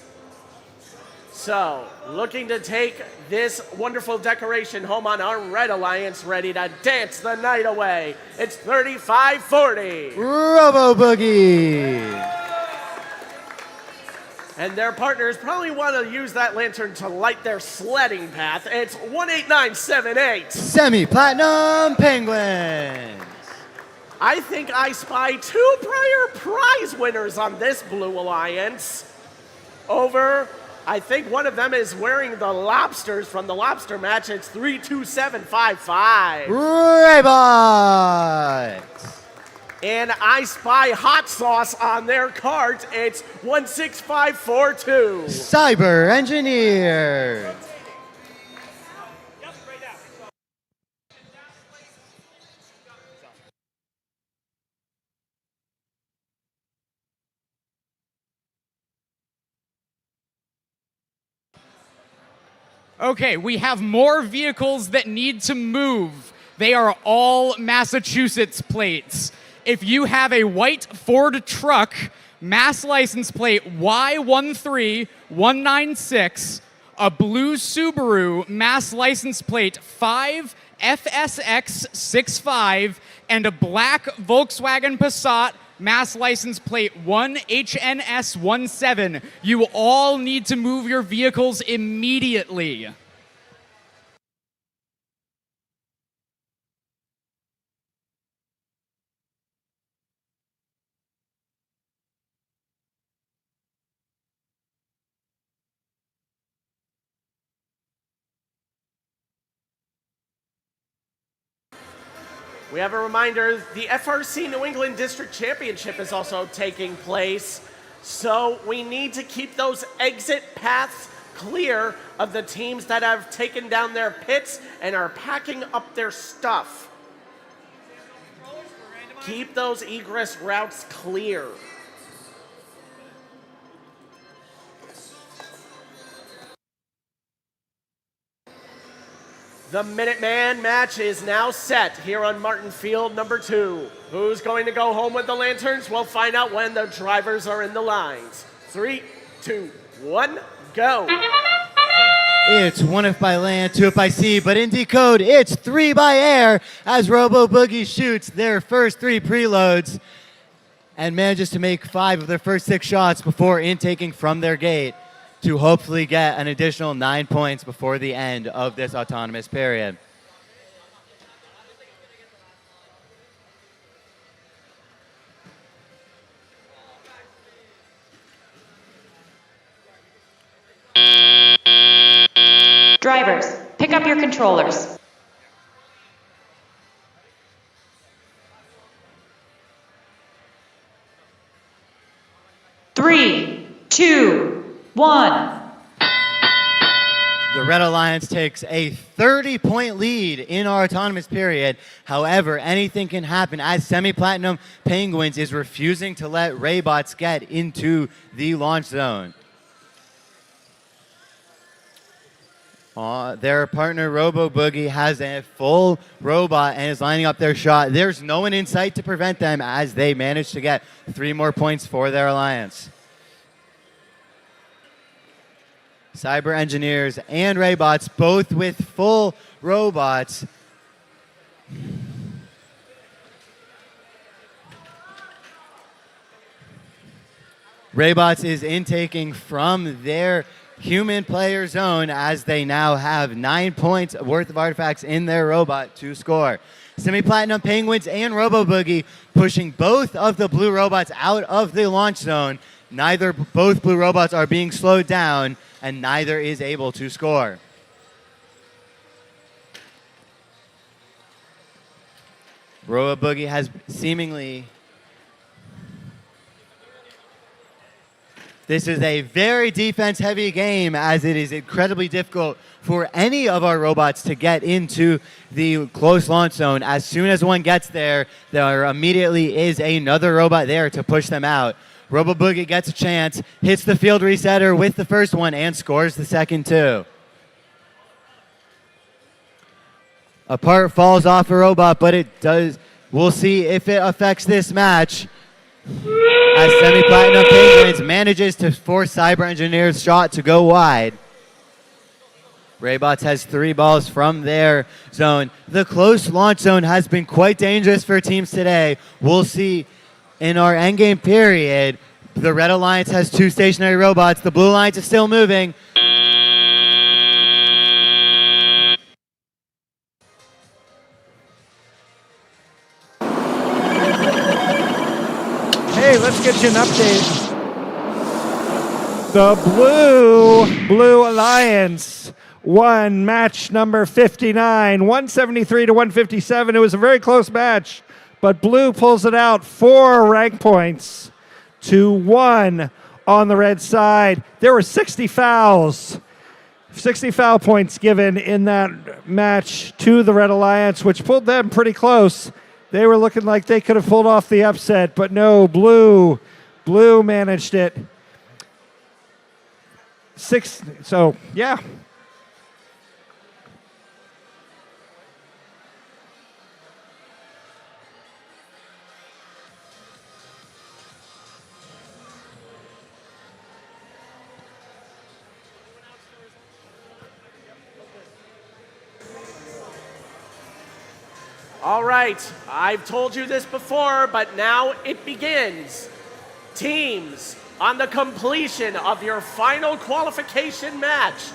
So, looking to take this wonderful decoration home on our Red Alliance, ready to dance the night away. It's 3540. Robo Boogie. And their partners probably want to use that lantern to light their sledding path. It's 18978. Semi-Platinum Penguins. I think I spy 2 prior prize winners on this Blue Alliance. I think one of them is wearing the lobsters from the lobster match. It's 32755. Raybot. And I spy hot sauce on their cards. It's 16542. Cyber Engineer. Okay, we have more vehicles that need to move. They are all Massachusetts plates. If you have a white Ford truck, Mass license plate Y13196, a blue Subaru, Mass license plate 5FSX65, and a black Volkswagen Passat, Mass license plate 1HNS17. You all need to move your vehicles immediately. We have a reminder, the FRC New England District Championship is also taking place, so we need to keep those exit paths clear of the teams that have taken down their pits and are packing up their stuff. Keep those egress routes clear. The Minuteman match is now set here on Martin Field number 2. Who's going to go home with the lanterns? We'll find out when the drivers are in the lines. 3, 2, 1, go. It's 1 if by land, 2 if by sea, but in DECODE, it's 3 by air as Robo Boogie shoots their first 3 preloads and manages to make 5 of their first 6 shots before intaking from their gate to hopefully get an additional 9 points before the end of this autonomous period. Drivers, pick up your controllers. Three, 2, 1. The Red Alliance takes a 30-point lead in our autonomous period. However, anything can happen as Semi-Platinum Penguins is refusing to let Raybots get into the launch zone. Their partner Robo Boogie has a full robot and is lining up their shot. There's no one in sight to prevent them as they manage to get 3 more points for their alliance. Cyber Engineers and Raybots, both with full robots. Raybots is intaking from their human player zone as they now have 9 points worth of artifacts in their robot to score. Semi-Platinum Penguins and Robo Boogie pushing both of the blue robots out of the launch zone. Both blue robots are being slowed down, and neither is able to score. Robo Boogie has seemingly... This is a very defense-heavy game, as it is incredibly difficult for any of our robots to get into the close launch zone. As soon as one gets there, there immediately is another robot there to push them out. Robo Boogie gets a chance, hits the field resetter with the first one, and scores the second two. A part falls off a robot, but it does. We'll see if it affects this match. As Semi-Platinum Penguins manages to force Cyber Engineer's shot to go wide. Raybots has 3 balls from their zone. The close launch zone has been quite dangerous for teams today. We'll see in our endgame period. The Red Alliance has 2 stationary robots. The Blue Alliance is still moving. Hey, let's get you an update. The Blue Alliance won match number 59, 173 to 157. It was a very close match, but Blue pulls it out 4 rank points to 1 on the red side. There were 60 fouls. 60 foul points given in that match to the Red Alliance, which pulled them pretty close. They were looking like they could have pulled off the upset, but no, Blue managed it. So, yeah. All right, I've told you this before, but now it begins. Teams, on the completion of your final qualification match,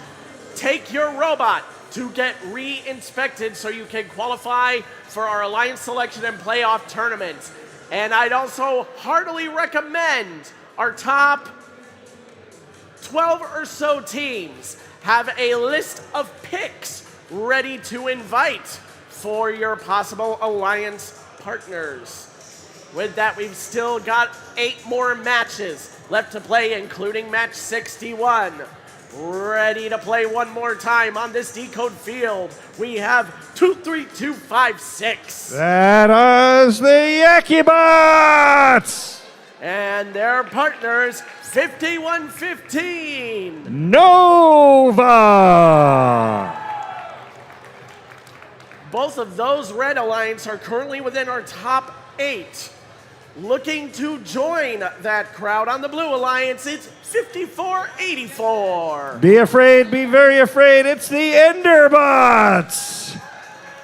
take your robot to get re-inspected so you can qualify for our Alliance Selection and Playoff tournament. And I'd also heartily recommend our top 12 or so teams have a list of picks ready to invite for your possible Alliance partners. With that, we've still got 8 more matches left to play, including match 61. Ready to play one more time on this DECODE field. We have 23256. That is the Yakibots! And their partners, 5115. Nova! Both of those Red Alliance are currently within our top 8. Looking to join that crowd on the Blue Alliance, it's 5484. Be afraid, be very afraid, it's the Enderbots!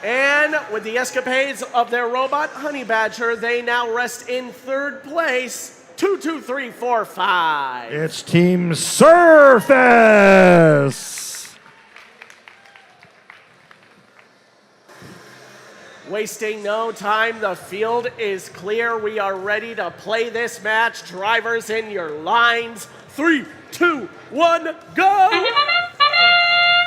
And with the escapades of their robot, Honey Badger, they now rest in 3rd place, 22345. It's Team Surface! Wasting no time, the field is clear. We are ready to play this match. Drivers in your lines. 3, 2, 1, go!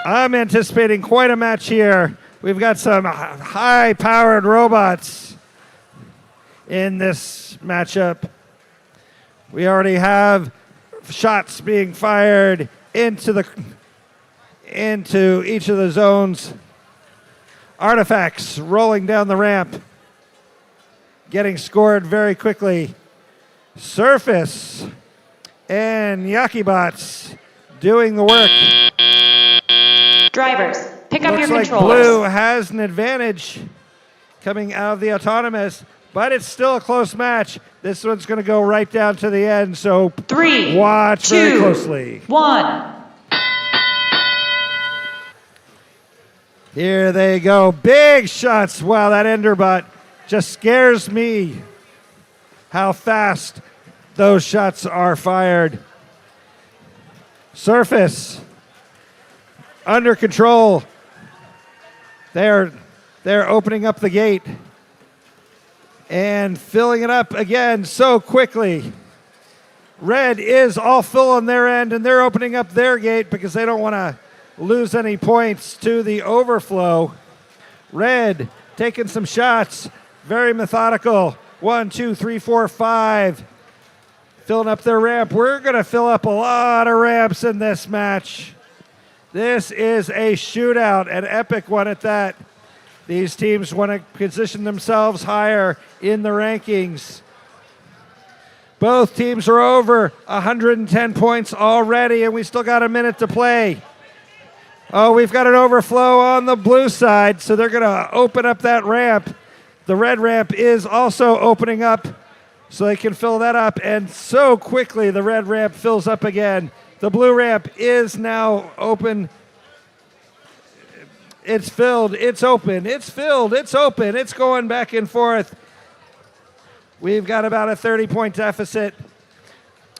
I'm anticipating quite a match here. We've got some high-powered robots in this matchup. We already have shots being fired into each of the zones. Artifacts rolling down the ramp, getting scored very quickly. Surface and Yakibots doing the work. Drivers, pick up your Looks like controllers. Blue has an advantage coming out of the autonomous, but it's still a close match. This one's going to go right down to the end, so 3, watch 2, very closely. 1. Here they go. Big shots. Wow, that Enderbot just scares me how fast those shots are fired. Surface under control. They're They're opening up the gate and filling it up again so quickly. Red is all full on their end, and they're opening up their gate because they don't want to lose any points to the overflow. Red taking some shots, very methodical. 1, 2, 3, 4, 5. Filling up their ramp. We're going to fill up a lot of ramps in this match. This is a shootout, an epic one at that. These teams want to position themselves higher in the rankings. Both teams are over 110 points already, and we still got a minute to play. Oh, we've got an overflow on the blue side, so they're going to open up that ramp. The red ramp is also opening up, so they can fill that up, and so quickly the red ramp fills up again. The blue ramp is now open. It's filled, it's open, it's filled, it's open, it's going back and forth. We've got about a 30-point deficit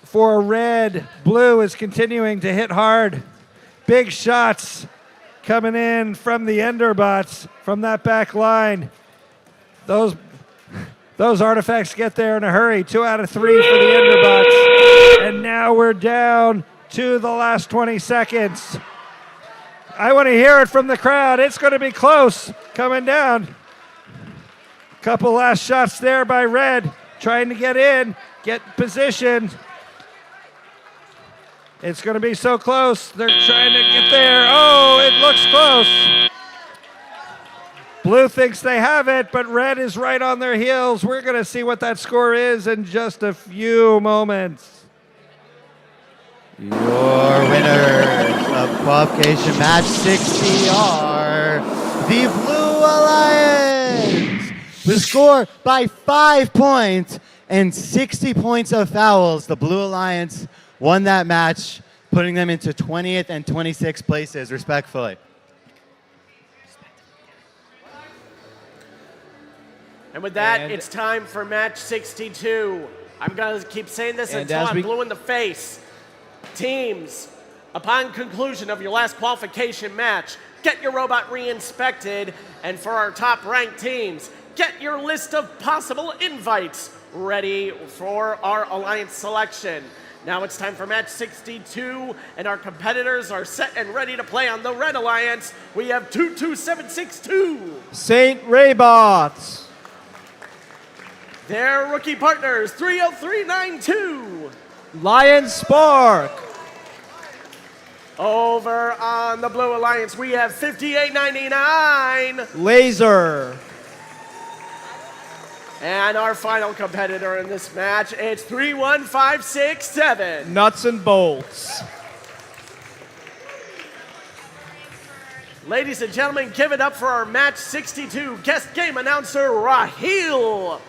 for red. Blue is continuing to hit hard. Big shots coming in from the Enderbots from that back line. Those artifacts get there in a hurry. 2 out of 3 for the Enderbots. And now we're down to the last 20 seconds. I want to hear it from the crowd. It's going to be close coming down. Couple last shots there by red, trying to get in, get positioned. It's going to be so close. They're trying to get there. Oh, it looks close. Blue thinks they have it, but red is right on their heels. We're going to see what that score is in just a few moments. Your winners of qualification match 60 are the Blue Alliance. With a score by 5 points and 60 points of fouls, the Blue Alliance won that match, putting them into 20th and 26th places, respectfully. And with that, it's time for match 62. I'm going to keep saying this until I'm blue in the face. Teams, upon conclusion of your last qualification match, get your robot re-inspected. And for our top-ranked teams, get your list of possible invites ready for our alliance selection. Now it's time for match 62, and our competitors are set and ready to play on the Red Alliance. We have 22762. St. Raybots. Their rookie partners, 30392. Lion Spark. Over on the Blue Alliance, we have 5899. Laser. And our final competitor in this match, it's 31567. Nuts and bolts. Ladies and gentlemen, give it up for our match 62 guest game announcer, Raheel.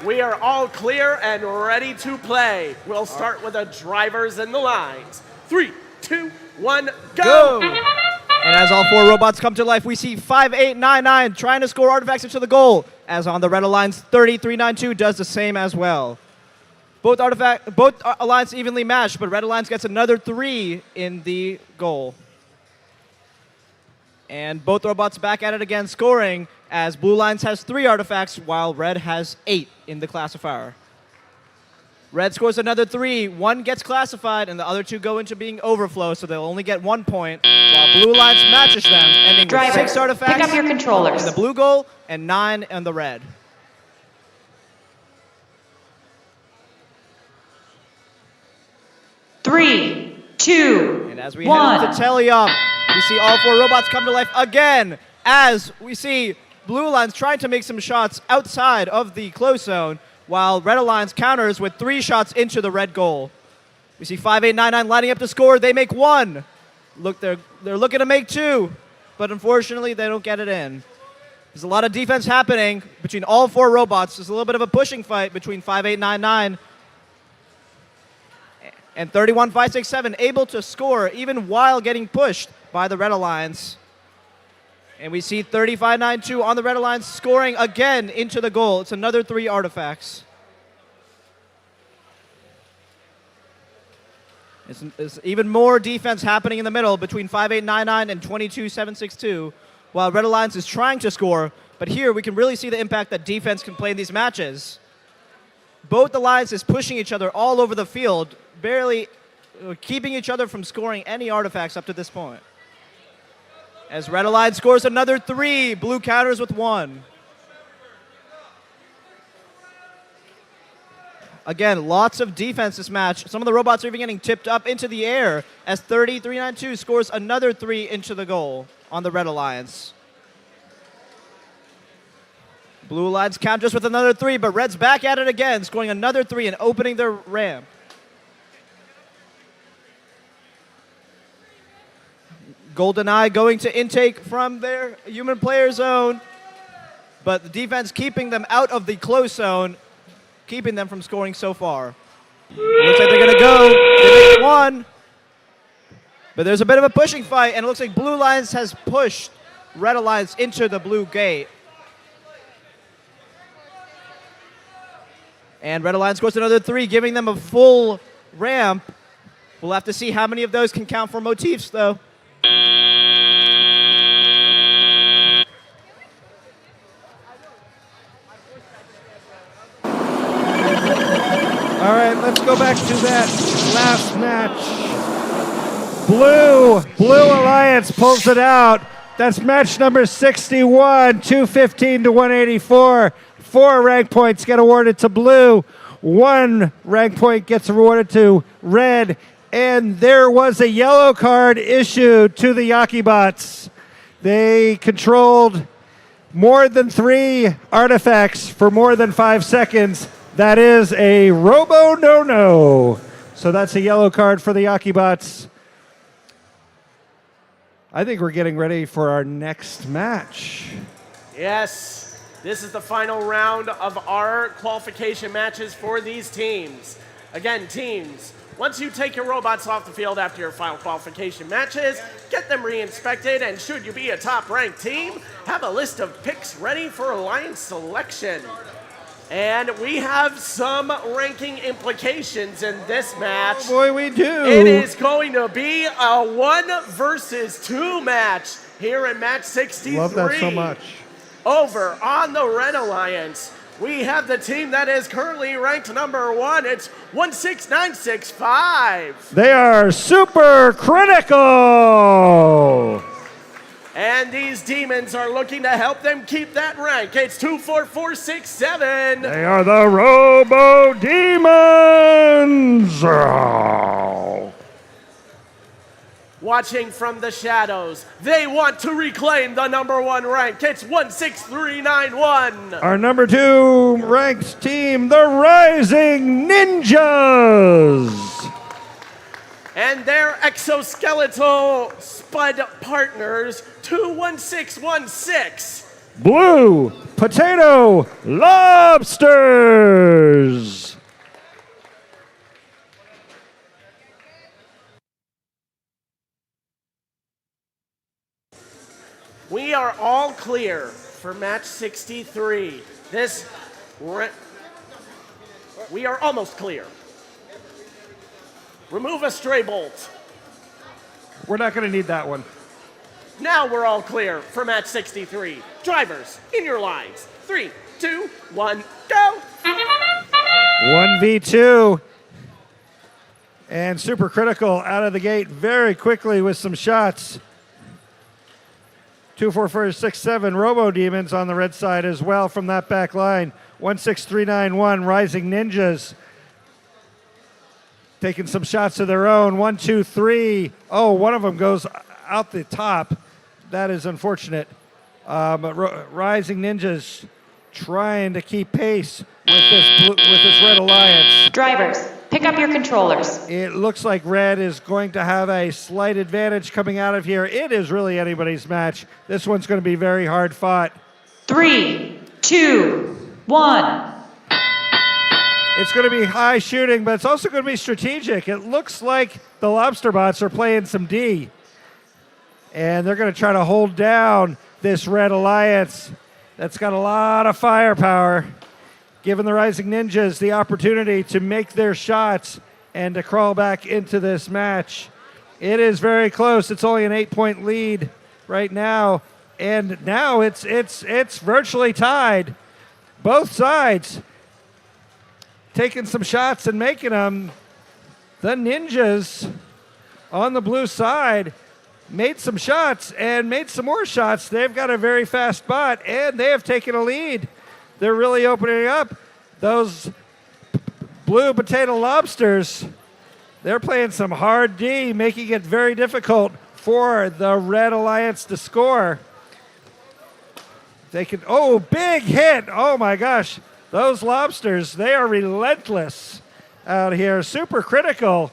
We are all clear and ready to play. We'll start with the drivers and the lines. 3, 2, 1, go! And as all 4 robots come to life, we see 5899 trying to score artifacts into the goal. As on the Red Alliance, 3392 does the same as well. Both Alliance evenly matched, but Red Alliance gets another 3 in the goal. And both robots back at it again, scoring, as Blue Alliance has 3 artifacts, while Red has 8 in the classifier. Red scores another 3, 1 gets classified, and the other 2 go into being overflow, so they'll only get 1 point, while Blue Alliance matches them, ending with 6 artifacts pick up your controllers. in the blue goal and 9 in the red. Three, two, And as we head to tally up, we see all 4 robots come to life again, as we see Blue Alliance trying to make some shots outside of the close zone, while Red Alliance counters with 3 shots into the red goal. We see 5899 lining up to score. They make 1. Look, they're looking to make 2, but unfortunately they don't get it in. There's a lot of defense happening between all 4 robots. There's a little bit of a pushing fight between 5899 and 31567, able to score even while getting pushed by the Red Alliance. And we see 3592 on the Red Alliance scoring again into the goal. It's another 3 artifacts. There's even more defense happening in the middle between 5899 and 22762. while Red Alliance is trying to score. But here we can really see the impact that defense can play in these matches. Both alliances pushing each other all over the field, barely keeping each other from scoring any artifacts up to this point. As Red Alliance scores another 3, Blue counters with 1. Again, lots of defense this match. Some of the robots are even getting tipped up into the air as 392 scores another 3 into the goal on the Red Alliance. Blue Alliance counters with another 3, but Red's back at it again, scoring another 3 and opening their ramp. GoldenEye going to intake from their human player zone, but the defense keeping them out of the close zone, keeping them from scoring so far. Looks like they're going to go. They make 1. But there's a bit of a pushing fight, and it looks like Blue Alliance has pushed Red Alliance into the blue gate. And Red Alliance scores another 3, giving them a full ramp. We'll have to see how many of those can count for motifs, though. All right, let's go back to that last match. Blue Alliance pulls it out. That's match number 61, 215 to 184. 4 rank points get awarded to Blue. 1 rank point gets awarded to Red. And there was a yellow card issued to the Yakibots. They controlled more than 3 artifacts for more than 5 seconds. That is a robo no-no. So that's a yellow card for the Yakibots. I think we're getting ready for our next match. Yes, this is the final round of our qualification matches for these teams. Again, teams, once you take your robots off the field after your final qualification matches, get them re-inspected, and should you be a top-ranked team, have a list of picks ready for alliance selection. And we have some ranking implications in this match. Oh boy, we do. It is going to be a 1 versus 2 match here in match 63. Love that so much. Over on the Red Alliance, we have the team that is currently ranked number 1. It's 16965. They are super critical. And these demons are looking to help them keep that rank. It's 24467. They are the Robo Demons. Oh. Watching from the shadows, they want to reclaim the number 1 rank. It's 16391. Our number 2 ranked team, the Rising Ninjas. And their exoskeletal spud partners, 21616. Blue Potato Lobsters. We are all clear for match 63. We are almost clear. Remove a stray bolt. We're not going to need that one. Now we're all clear for match 63. Drivers, in your lines. 3, 2, 1, go! 1v2. And Super Critical out of the gate very quickly with some shots. 24467 Robo Demons on the red side as well from that back line. 16391 Rising Ninjas taking some shots of their own. 1, 2, 3. Oh, one of them goes out the top. That is unfortunate. But Rising Ninjas trying to keep pace with this Red Alliance. Drivers, pick up your controllers. It looks like Red is going to have a slight advantage coming out of here. It is really anybody's match. This one's going to be very hard fought. 3, 2, 1. It's going to be high shooting, but it's also going to be strategic. It looks like the Lobster Bots are playing some D. And they're going to try to hold down this Red Alliance that's got a lot of firepower, giving the Rising Ninjas the opportunity to make their shots and to crawl back into this match. It is very close. It's only an 8-point lead right now And now it's virtually tied. Both sides taking some shots and making them. The Ninjas on the blue side made some shots and made some more shots. They've got a very fast bot, and they have taken a lead. They're really opening up. Those blue potato lobsters, they're playing some hard D, making it very difficult for the Red Alliance to score. They can, oh, big hit. Oh my gosh. Those lobsters, they are relentless out here. Super critical.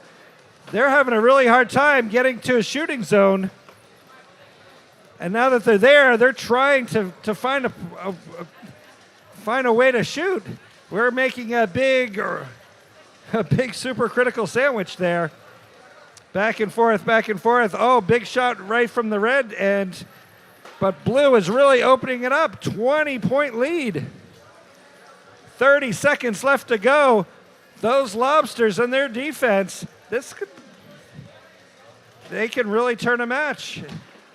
They're having a really hard time getting to a shooting zone. And now that they're there, they're trying to find a way to shoot. We're making a big super critical sandwich there. Back and forth, back and forth. Oh, big shot right from the red end. But blue is really opening it up. 20-point lead. 30 seconds left to go. Those lobsters and their defense, they can really turn a match.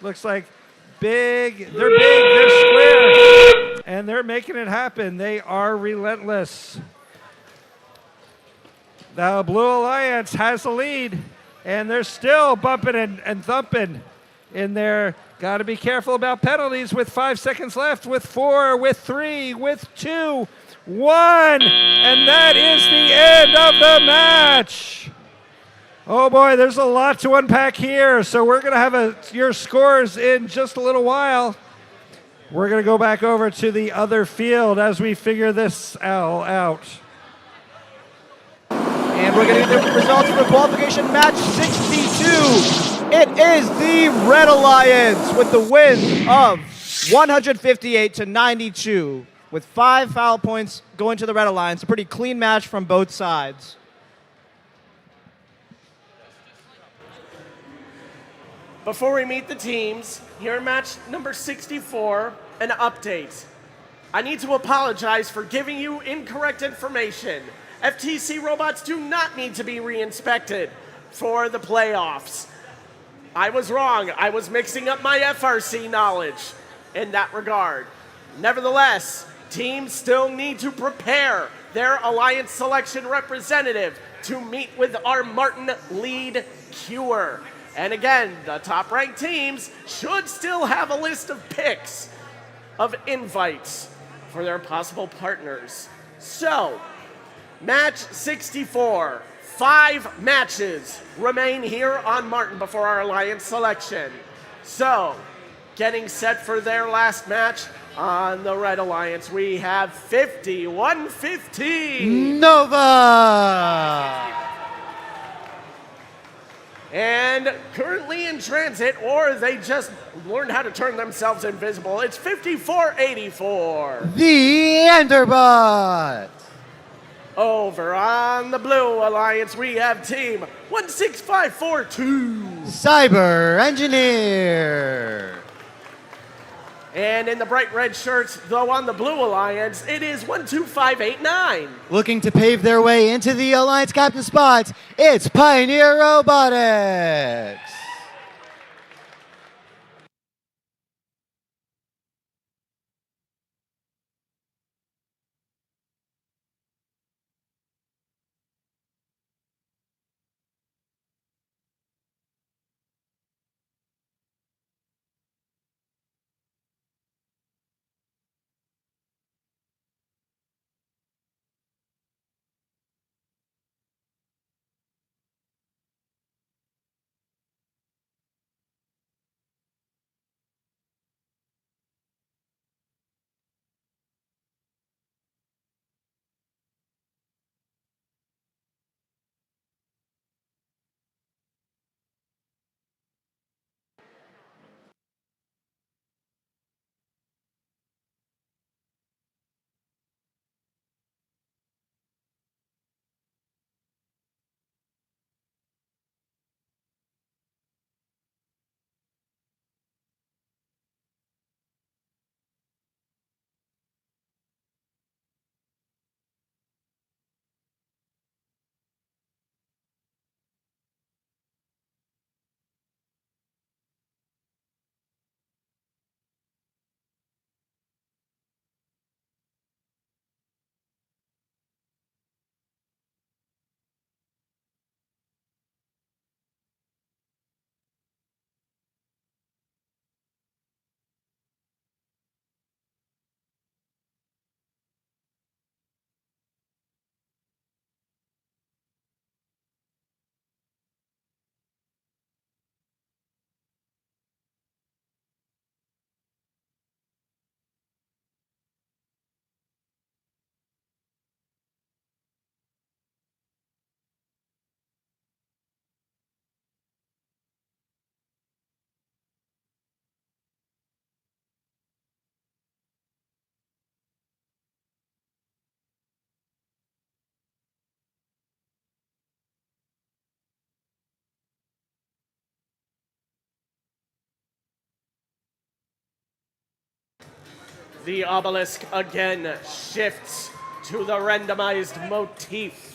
Looks like they're big, they're square, and they're making it happen. They are relentless. The Blue Alliance has the lead, and they're still bumping and thumping in there. Got to be careful about penalties with 5 seconds left, with 4, with 3, with 2, 1, and that is the end of the match. Oh boy, there's a lot to unpack here, so we're going to have your scores in just a little while. We're going to go back over to the other field as we figure this all out. And we're going to get the results for qualification match 62. It is the Red Alliance with the win of 158-92, with 5 foul points going to the Red Alliance. A pretty clean match from both sides. Before we meet the teams, here in match number 64, an update. I need to apologize for giving you incorrect information. FTC robots do not need to be re-inspected for the playoffs. I was wrong. I was mixing up my FRC knowledge in that regard. Nevertheless, teams still need to prepare their Alliance selection representative to meet with our Martin lead Cure. And again, the top-ranked teams should still have a list of picks of invites for their possible partners. So, match 64. 5 matches remain here on Martin before our Alliance selection. So, getting set for their last match on the Red Alliance, we have 5115. Nova! And currently in transit, or they just learned how to turn themselves invisible, it's 5484. The Enderbot! Over on the Blue Alliance, we have team 16542. Cyber Engineer! And in the bright red shirts, though on the Blue Alliance, it is 12589. Looking to pave their way into the Alliance captain spots, it's Pioneer Robotics! The obelisk again shifts to the randomized motif.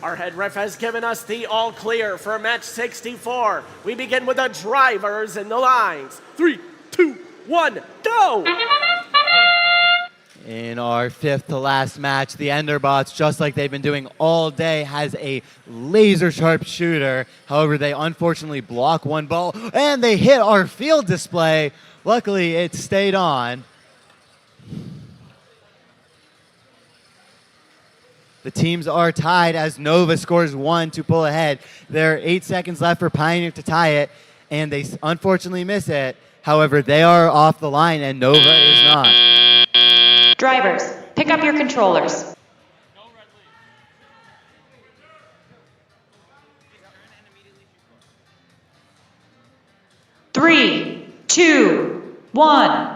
Our head ref has given us the all clear for match 64. We begin with the drivers in the lines. 3, 2, 1, go! In our fifth to last match, the Enderbots, just like they've been doing all day, has a laser sharp shooter. However, they unfortunately block one ball and they hit our field display. Luckily, it stayed on. The teams are tied as Nova scores 1 to pull ahead. There are 8 seconds left for Pioneer to tie it, and they unfortunately miss it. However, they are off the line, and Nova is not. Drivers, pick up your controllers. Three, two, one.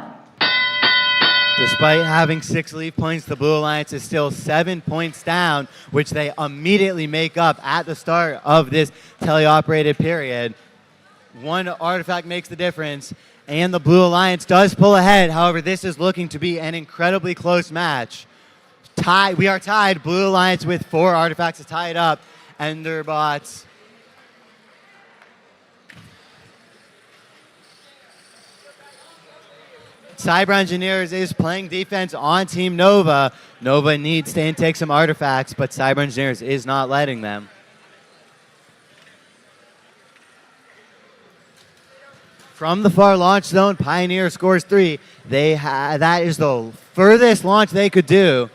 Despite having 6 lead points, the Blue Alliance is still 7 points down, which they immediately make up at the start of this teleoperated period. One artifact makes the difference, and the Blue Alliance does pull ahead. However, this is looking to be an incredibly close match. We are tied. Blue Alliance with 4 artifacts to tie it up. Enderbots. Cyber Engineers is playing defense on Team Nova. Nova needs to intake some artifacts, but Cyber Engineers is not letting them. From the far launch zone, Pioneer scores 3. That is the furthest launch they could do.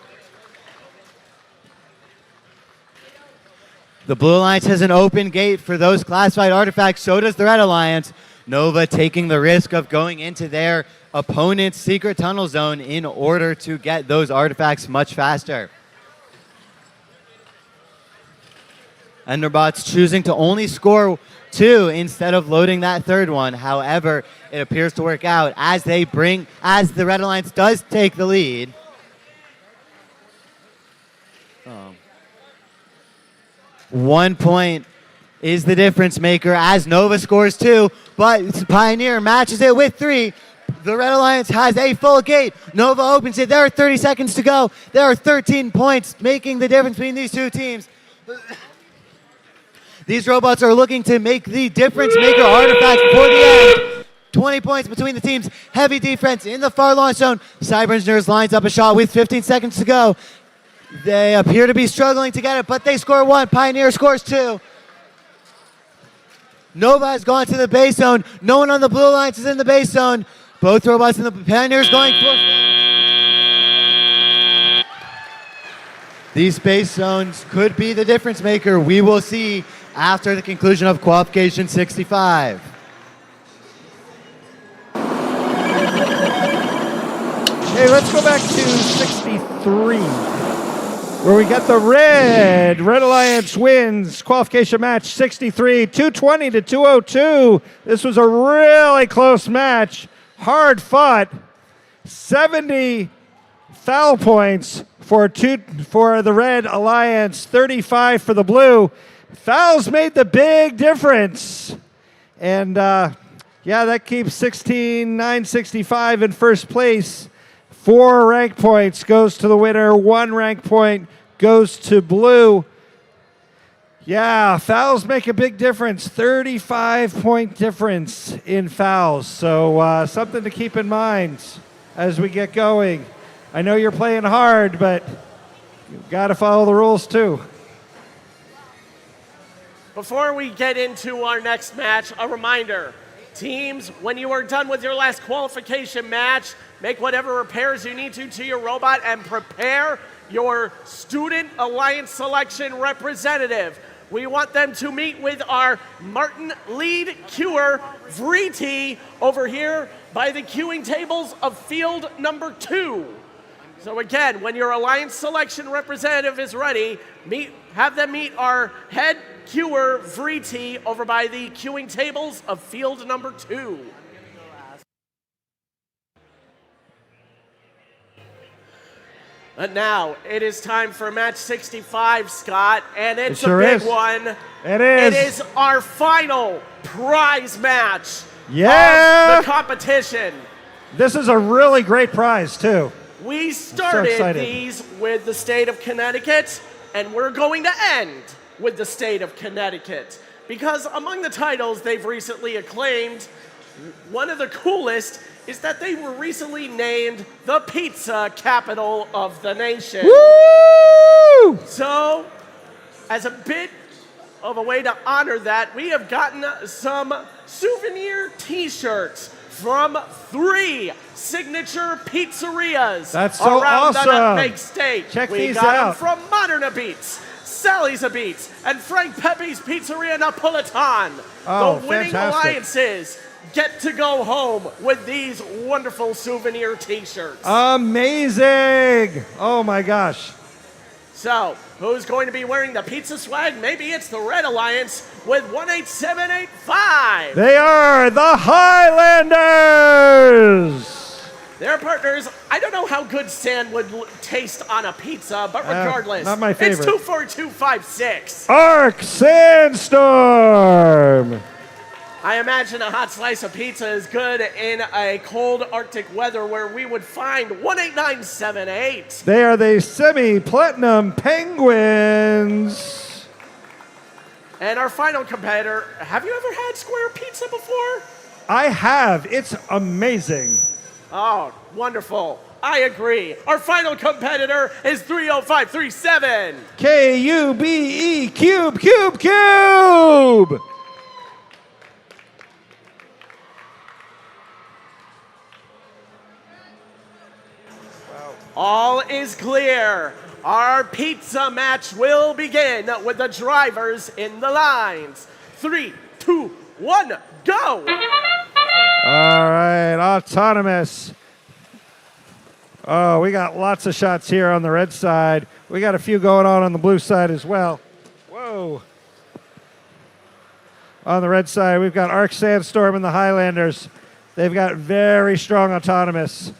The Blue Alliance has an open gate for those classified artifacts. So does the Red Alliance. Nova taking the risk of going into their opponent's secret tunnel zone in order to get those artifacts much faster. Enderbots choosing to only score 2 instead of loading that third one. However, it appears to work out as the Red Alliance does take the lead. 1 point is the difference maker as Nova scores 2, but Pioneer matches it with 3. The Red Alliance has a full gate. Nova opens it. There are 30 seconds to go. There are 13 points making the difference between these two teams. These robots are looking to make the difference maker artifacts before the end. 20 points between the teams. Heavy defense in the far launch zone. Cyber Engineers lines up a shot with 15 seconds to go. They appear to be struggling to get it, but they score 1. Pioneer scores 2. Nova has gone to the base zone. No one on the Blue Alliance is in the base zone. Both robots in the Pioneers going for. These base zones could be the difference maker. We will see after the conclusion of qualification 65. Hey, let's go back to 63, where we got the Red Alliance wins qualification match 63, 220 to 202. This was a really close match, hard fought. 70 foul points for the Red Alliance, 35 for the Blue. Fouls made the big difference. And that keeps 16,965 in first place. 4 rank points goes to the winner. 1 rank point goes to Blue. Yeah, fouls make a big difference. 35-point difference in fouls. So something to keep in mind as we get going. I know you're playing hard, but you've got to follow the rules too. Before we get into our next match, a reminder. Teams, when you are done with your last qualification match, make whatever repairs you need to your robot and prepare your Student Alliance Selection representative. We want them to meet with our Martin lead queuer, Vriti, over here by the queuing tables of field number 2. So again, when your Alliance Selection representative is ready, have them meet our head queuer, Vriti, over by the queuing tables of field number 2. And now, it is time for match 65, Scott, and it's sure a big is. one. It is. It is our final prize match of the competition. This is a really great prize, too. We started excited. these with the state of Connecticut, and we're going to end with the state of Connecticut. Because among the titles they've recently acclaimed, one of the coolest is that they were recently named the pizza capital of the nation. Woo! So, as a bit of a way to honor that, we have gotten some souvenir t-shirts from 3 signature pizzerias That's so around the awesome. Nutmeg State. Check we these got out. them from Modern Beats, Sally's a Beats, and Frank Pepe's Pizzeria Napolitan. Oh, the winning fantastic. alliances get to go home with these wonderful souvenir t-shirts. Amazing! Oh my gosh. So, who's going to be wearing the pizza swag? Maybe it's the Red Alliance with 18785. They are the Highlanders! Their partners, I don't know how good sand would taste on a pizza, but regardless, not my favorite. it's 24256. Arc Sandstorm! I imagine a hot slice of pizza is good in a cold Arctic weather where we would find 18978. They are the semi-platinum Penguins. And our final competitor, have you ever had square pizza before? I have. It's amazing. Oh, wonderful. I agree. Our final competitor is 30537. K-U-B-E, Cube, Cube, Cube! All is clear. Our pizza match will begin with the drivers in the lines. 3, 2, 1, go! All right, autonomous. Oh, we got lots of shots here on the red side. We got a few going on the blue side as well. Whoa. On the red side, we've got Arc Sandstorm and the Highlanders. They've got very strong autonomous.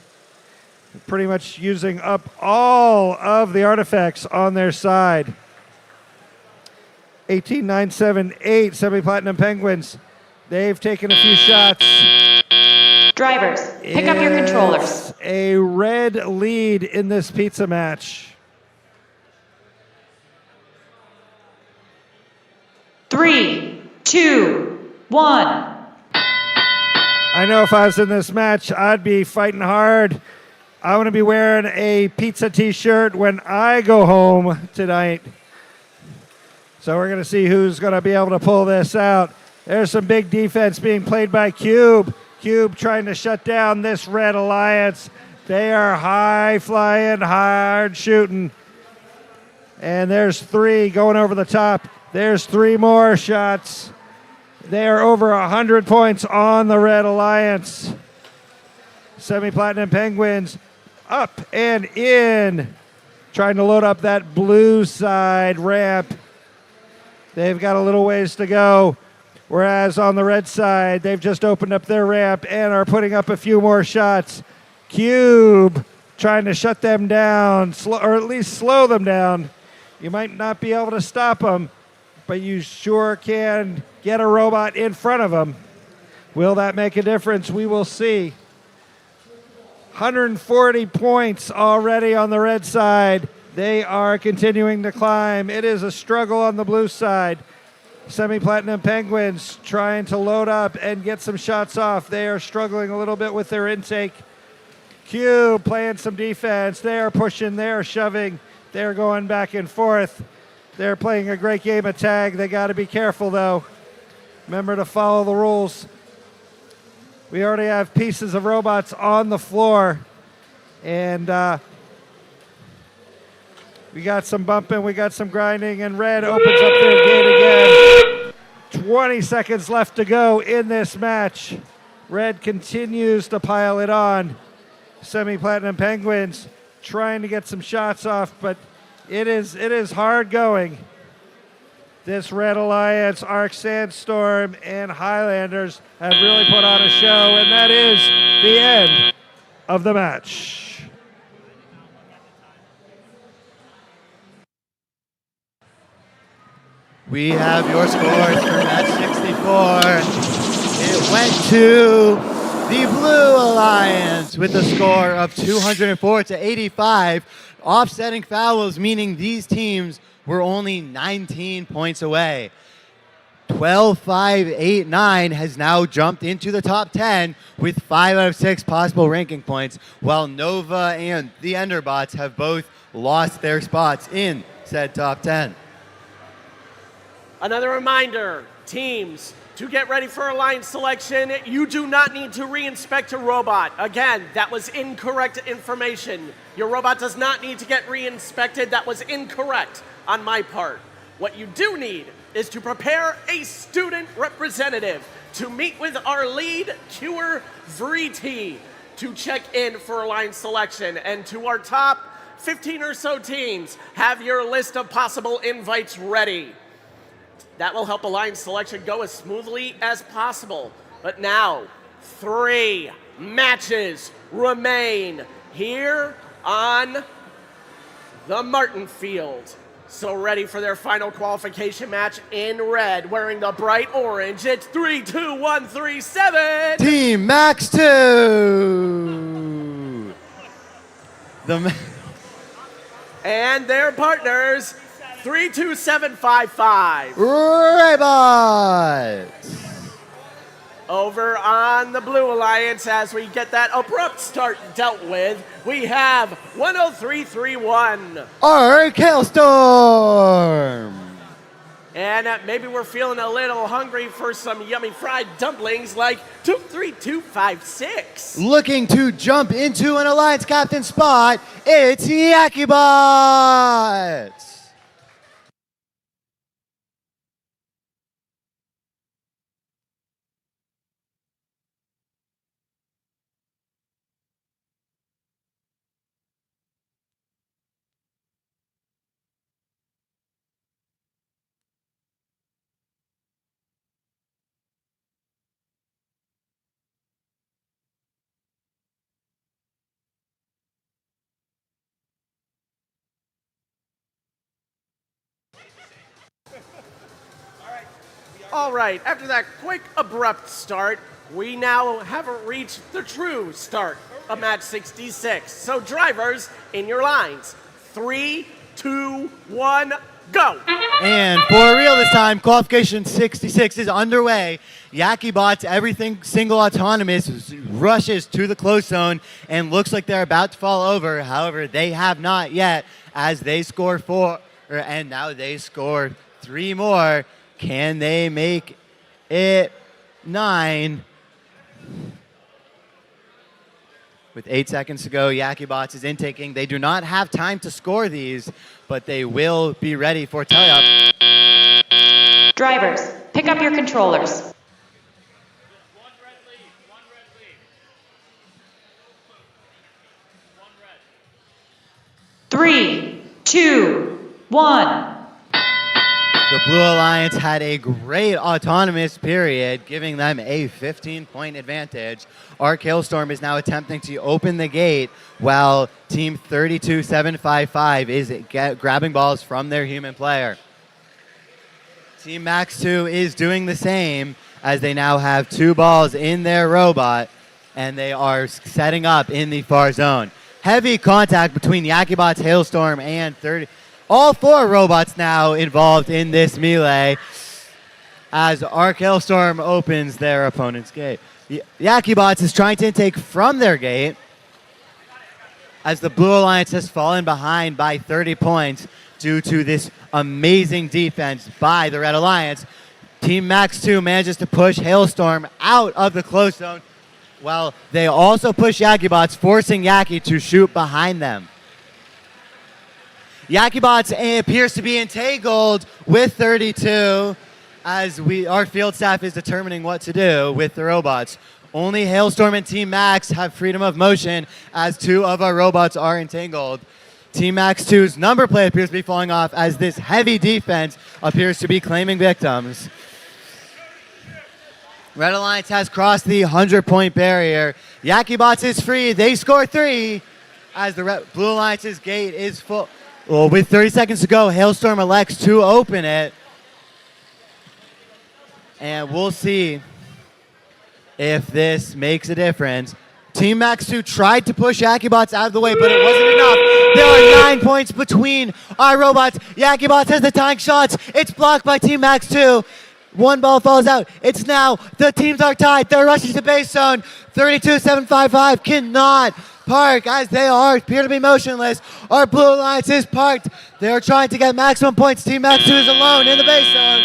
Pretty much using up all of the artifacts on their side. 18978 Semi-Platinum Penguins. They've taken a few shots. Drivers, pick up your controllers. It's a red lead in this pizza match. 3, 2, 1. I know if I was in this match, I'd be fighting hard. I want to be wearing a pizza t-shirt when I go home tonight. So we're going to see who's going to be able to pull this out. There's some big defense being played by Cube. Cube trying to shut down this Red Alliance. They are high flying, hard shooting. And there's 3 going over the top. There's 3 more shots. They are over 100 points on the Red Alliance. Semi-Platinum Penguins up and in, trying to load up that blue side ramp. They've got a little ways to go, whereas on the red side, they've just opened up their ramp and are putting up a few more shots. Cube trying to shut them down, or at least slow them down. You might not be able to stop them, but you sure can get a robot in front of them. Will that make a difference? We will see. 140 points already on the red side. They are continuing to climb. It is a struggle on the blue side. Semi-Platinum Penguins trying to load up and get some shots off. They are struggling a little bit with their intake. Q playing some defense. They are pushing, they are shoving, they're going back and forth. They're playing a great game of tag. They got to be careful, though. Remember to follow the rules. We already have pieces of robots on the floor. And we got some bumping, we got some grinding, and Red opens up their gate again. 20 seconds left to go in this match. Red continues to pile it on. Semi-Platinum Penguins trying to get some shots off, but it is hard going. This Red Alliance, Arc Sandstorm, and Highlanders have really put on a show, and that is the end of the match. We have your scores for match 64. It went to the Blue Alliance with a score of 204 to 85. Offsetting fouls, meaning these teams were only 19 points away. 12-5-8-9 has now jumped into the top 10 with 5 out of 6 possible ranking points, while Nova and the Enderbots have both lost their spots in said top 10. Another reminder, teams, to get ready for Alliance selection, you do not need to reinspect a robot. Again, that was incorrect information. Your robot does not need to get reinspected. That was incorrect on my part. What you do need is to prepare a student representative to meet with our lead Cure Vriti to check in for Alliance selection. And to our top 15 or so teams, have your list of possible invites ready. That will help Alliance selection go as smoothly as possible. But now, 3 matches remain here on the Martin Field. So ready for their final qualification match in red, wearing the bright orange. It's 3, 2, 1, 3, 7. Team Max 2. And their partners, 32755. Robots. Over on the Blue Alliance, as we get that abrupt start dealt with, we have 10331. Arc Hailstorm. And maybe we're feeling a little hungry for some yummy fried dumplings like 23256. Looking to jump into an Alliance captain spot, it's Yakibots. All right, after that quick, abrupt start, we now haven't reached the true start of match 66. So drivers, in your lines. 3, 2, 1, go. And for real this time, qualification 66 is underway. Yakibots, everything single autonomous, rushes to the close zone and looks like they're about to fall over. However, they have not yet, as they score 4, and now they score 3 more. Can they make it 9? With 8 seconds to go, Yakibots is intaking. They do not have time to score these, but they will be ready for tie-up. Drivers, pick up your controllers. One red lead. 3, 2, 1. The Blue Alliance had a great autonomous period, giving them a 15-point advantage. Arc Hailstorm is now attempting to open the gate, while Team 32755 is grabbing balls from their human player. Team Max 2 is doing the same, as they now have 2 balls in their robot, and they are setting up in the far zone. heavy contact between Yakibots, Hailstorm, and 30. All 4 robots now involved in this melee as Arc Hailstorm opens their opponent's gate. Yakibots is trying to intake from their gate as the Blue Alliance has fallen behind by 30 points due to this amazing defense by the Red Alliance. Team Max 2 manages to push Hailstorm out of the close zone, while they also push Yakibots, forcing Yaki to shoot behind them. Yakibots appears to be entangled with 32 as our field staff is determining what to do with the robots. Only Hailstorm and Team Max have freedom of motion as 2 of our robots are entangled. Team Max 2's number plate appears to be falling off as this heavy defense appears to be claiming victims. Red Alliance has crossed the 100-point barrier. Yakibots is free. They score 3 as the Blue Alliance's gate is full. Well, with 30 seconds to go, Hailstorm elects to open it. And we'll see if this makes a difference. Team Max 2 tried to push Yakibots out of the way, but it wasn't enough. There are 9 points between our robots. Yakibots has the tying shots. It's blocked by Team Max 2. 1 ball falls out. It's now, the teams are tied. They're rushing to base zone. 32-755 cannot park as they appear to be motionless. Our Blue Alliance is parked. They're trying to get maximum points. Team Max 2 is alone in the base zone.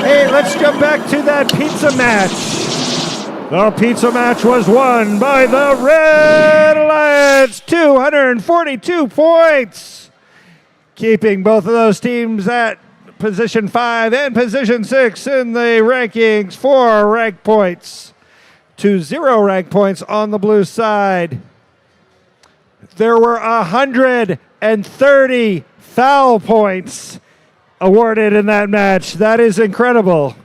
Hey, let's jump back to that pizza match. The pizza match was won by the Red Alliance, 242 points, keeping both of those teams at position 5 and position 6 in the rankings, 4 rank points to 0 rank points on the blue side. There were 130 foul points awarded in that match. That is incredible.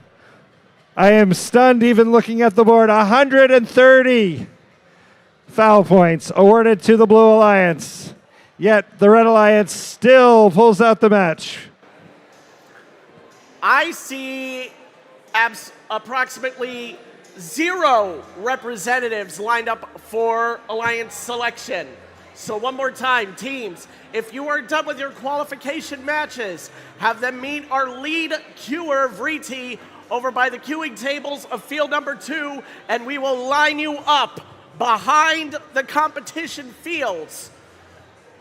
I am stunned even looking at the board. 130 foul points awarded to the Blue Alliance. Yet the Red Alliance still pulls out the match. I see approximately 0 representatives lined up for Alliance selection. So one more time, teams, if you are done with your qualification matches, have them meet our lead queuer, Vriti, over by the queuing tables of field number 2, and we will line you up behind the competition fields.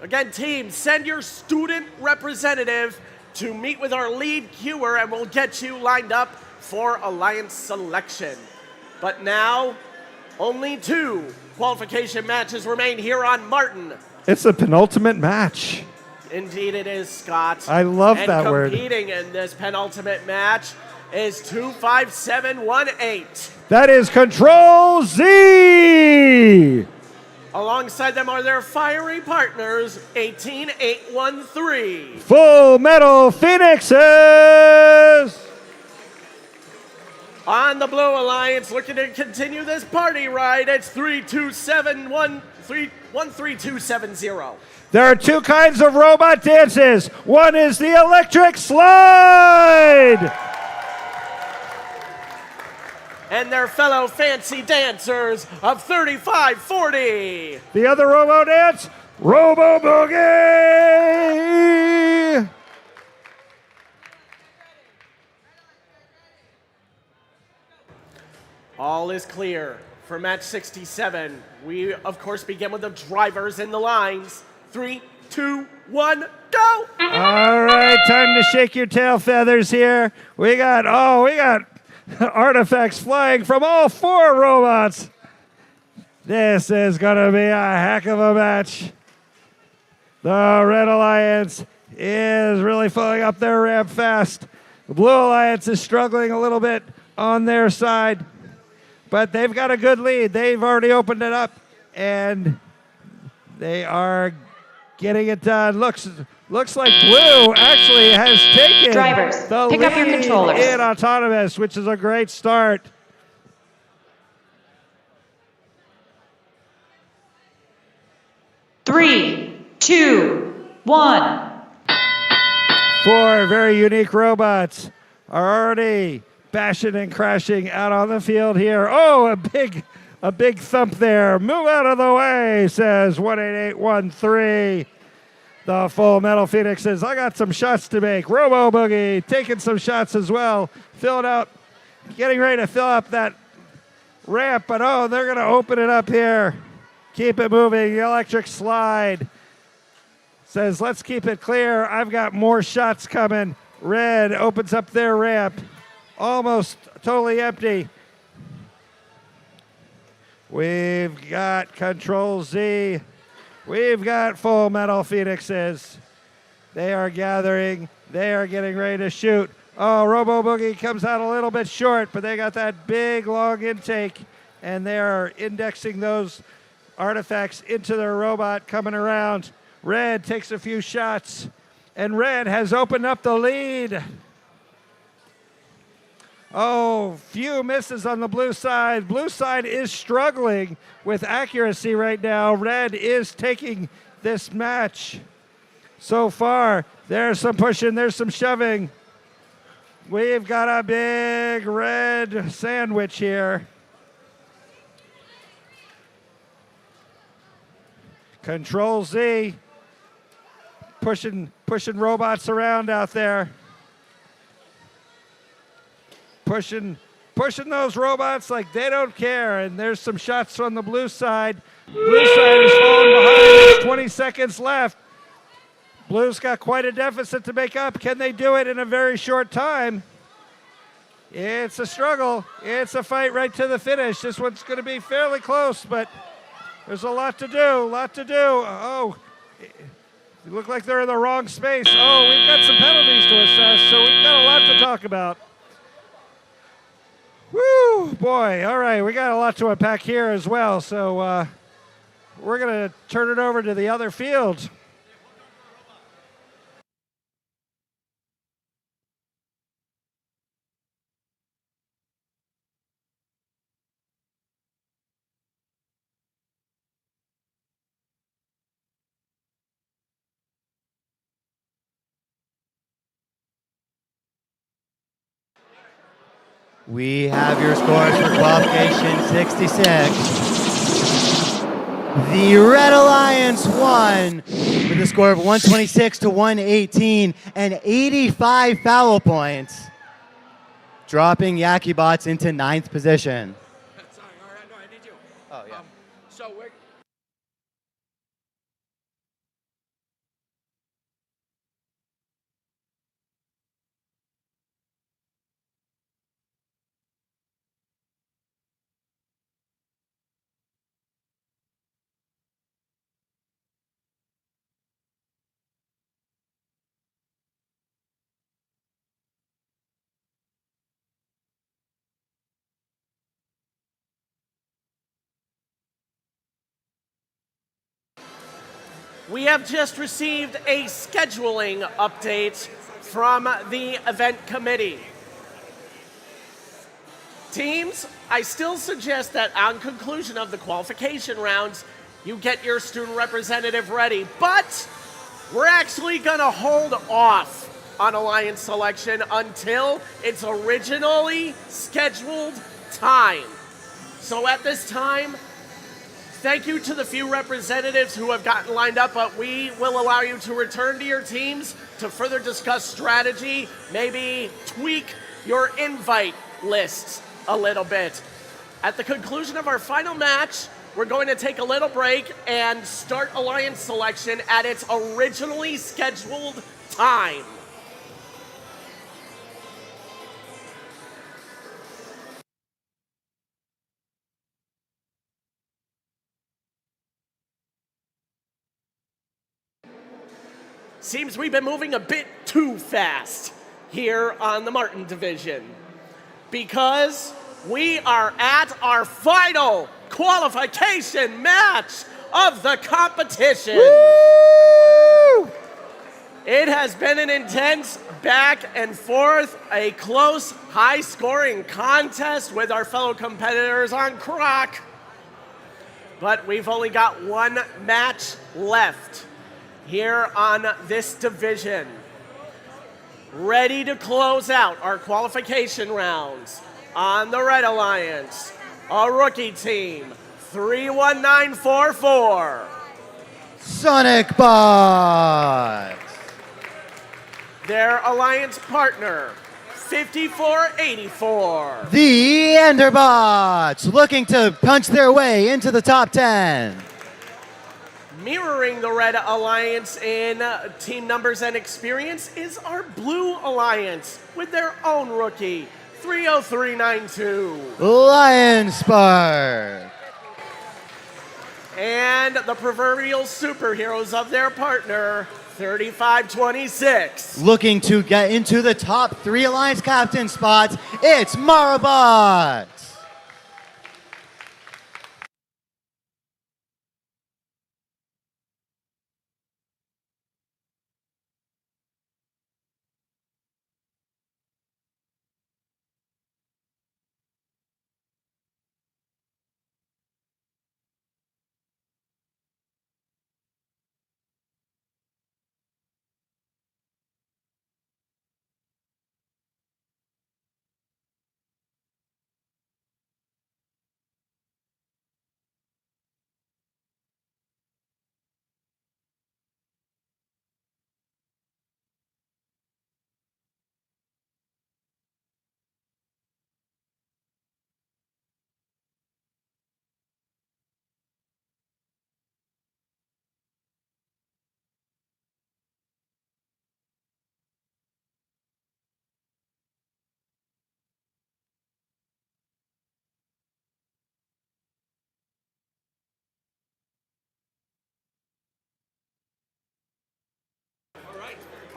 Again, teams, send your student representative to meet with our lead queuer, and we'll get you lined up for Alliance selection. But now, only 2 qualification matches remain here on Martin. It's the penultimate match. Indeed it is, Scott. I love that word. And competing in this penultimate match is 25718. That is Control Z. Alongside them are their fiery partners, 18813. Full Metal Phoenixes. On the Blue Alliance, looking to continue this party ride, it's 13270. There are 2 kinds of robot dances. One is the electric slide. And their fellow fancy dancers of 3540. The other robo dance, Robo Boogie. All is clear for match 67. We, of course, begin with the drivers in the lines. 3, 2, 1, go! All right, time to shake your tail feathers here. We got artifacts flying from all 4 robots. This is going to be a heck of a match. The Red Alliance is really filling up their ramp fast. The Blue Alliance is struggling a little bit on their side, but they've got a good lead. They've already opened it up, and they are getting it done. Looks like Blue actually has taken Drivers, the pick lead up your controllers. in autonomous, which is a great start. Three, 2, 1. Four very unique robots are already bashing and crashing out on the field here. Oh, a big thump there. Move out of the way, says 18813. The Full Metal Phoenixes. I got some shots to make. Robo Boogie taking some shots as well. Filling out, getting ready to fill up that ramp, but oh, they're going to open it up here. Keep it moving. The electric slide says, let's keep it clear. I've got more shots coming. Red opens up their ramp. Almost totally empty. We've got Control Z. We've got Full Metal Phoenixes. They are gathering. They are getting ready to shoot. Oh, Robo Boogie comes out a little bit short, but they got that big, long intake, and they are indexing those artifacts into their robot coming around. Red takes a few shots, and Red has opened up the lead. Oh, few misses on the blue side. Blue side is struggling with accuracy right now. Red is taking this match so far. There's some pushing, there's some shoving. We've got a big red sandwich here. Control Z pushing robots around out there. Pushing those robots like they don't care. And there's some shots on the blue side. Blue side is falling behind. There's 20 seconds left. Blue's got quite a deficit to make up. Can they do it in a very short time? It's a struggle. It's a fight right to the finish. This one's going to be fairly close, but there's a lot to do, Oh, they look like they're in the wrong space. Oh, we've got some penalties to assess, so we've got a lot to talk about. Woo, boy. All right, we got a lot to unpack here as well, so we're going to turn it over to the other field. We have your scores for qualification 66. The Red Alliance won with a score of 126 to 118 and 85 foul points, dropping Yakibots into 9th position. Sorry, all right, no, I need you. Oh, yeah. So we're... We have just received a scheduling update from the event committee. Teams, I still suggest that on conclusion of the qualification rounds, you get your student representative ready, but we're actually gonna hold off on Alliance selection until its originally scheduled time. So at this time, thank you to the few representatives who have gotten lined up, but we will allow you to return to your teams to further discuss strategy, maybe tweak your invite lists a little bit. At the conclusion of our final match, we're going to take a little break and start Alliance selection at its originally scheduled time. Seems we've been moving a bit too fast here on the Martin division because we are at our final qualification match of the competition. Woo! It has been an intense back and forth, a close, high-scoring contest with our fellow competitors on Croc, but we've only got one match left here on this division. Ready to close out our qualification rounds. On the Red Alliance, a rookie team, 31944. Sonic Bots. Their alliance partner, 5484. The Enderbots looking to punch their way into the top 10. Mirroring the Red Alliance in team numbers and experience is our Blue Alliance with their own rookie, 30392. Lion Spark. And the proverbial superheroes of their partner, 3526. Looking to get into the top 3 Alliance captain spots, it's Marabots.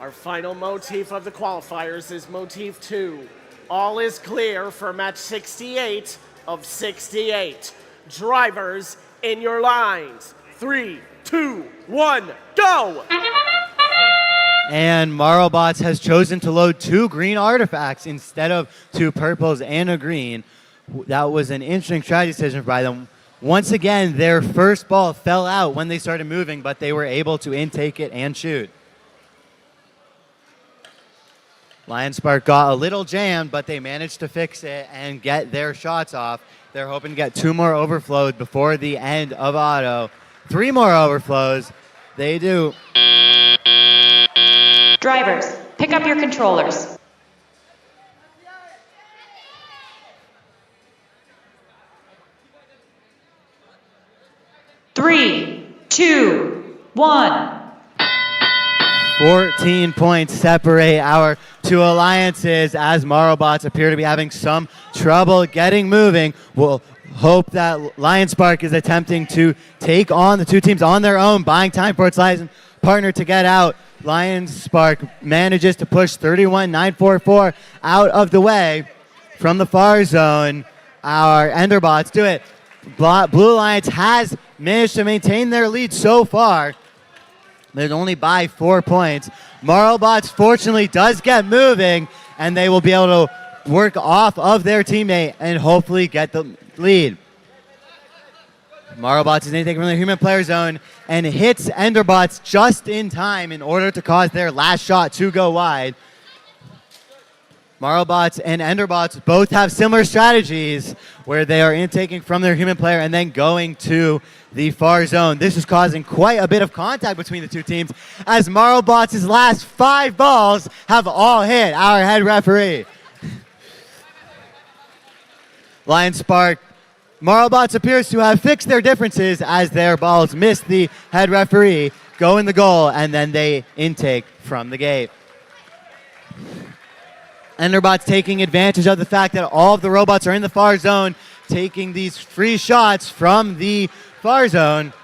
Our final motif of the qualifiers is motif 2. All is clear for match 68 of 68. Drivers in your lines. 3, 2, 1, go! And Marabots has chosen to load 2 green artifacts instead of 2 purples and a green. That was an interesting strategy decision by them. Once again, their first ball fell out when they started moving, but they were able to intake it and shoot. Lion Spark got a little jammed, but they managed to fix it and get their shots off. They're hoping to get 2 more overflows before the end of auto. 3 more overflows. They do. Drivers, pick up your controllers. Three, 2, 1. 14 points separate our 2 alliances as Marabots appear to be having some trouble getting moving. We'll hope that Lion Spark is attempting to take on the 2 teams on their own, buying time for its license partner to get out. Lion Spark manages to push 31-944 out of the way from the far zone. Our Enderbots do it. Blue Alliance has managed to maintain their lead so far. They're only by 4 points. Marabots fortunately does get moving, and they will be able to work off of their teammate and hopefully get the lead. Marabots is taken from the human player zone and hits Enderbots just in time in order to cause their last shot to go wide. Marabots and Enderbots both have similar strategies where they are intaking from their human player and then going to the far zone. This is causing quite a bit of contact between the 2 teams as Marabots' last 5 balls have all hit our head referee. Lion Spark. Marabots appears to have fixed their differences as their balls miss the head referee, go in the goal, and then they intake from the gate. Enderbots taking advantage of the fact that all of the robots are in the far zone, taking these free shots from the far zone.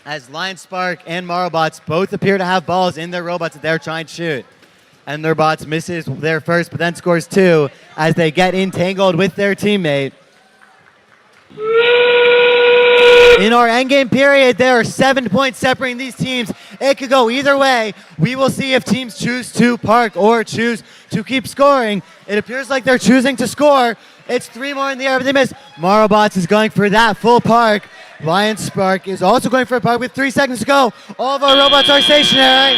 As Lion Spark and Marabots both appear to have balls in their robots that they're trying to shoot. Enderbots misses their first, but then scores 2 as they get entangled with their teammate. In our endgame period, there are 7 points separating these teams. It could go either way. We will see if teams choose to park or choose to keep scoring. It appears like they're choosing to score. It's 3 more in the air, but they miss. Marabots is going for that full park. Lion Spark is also going for a park with 3 seconds to go. All of our robots are stationary.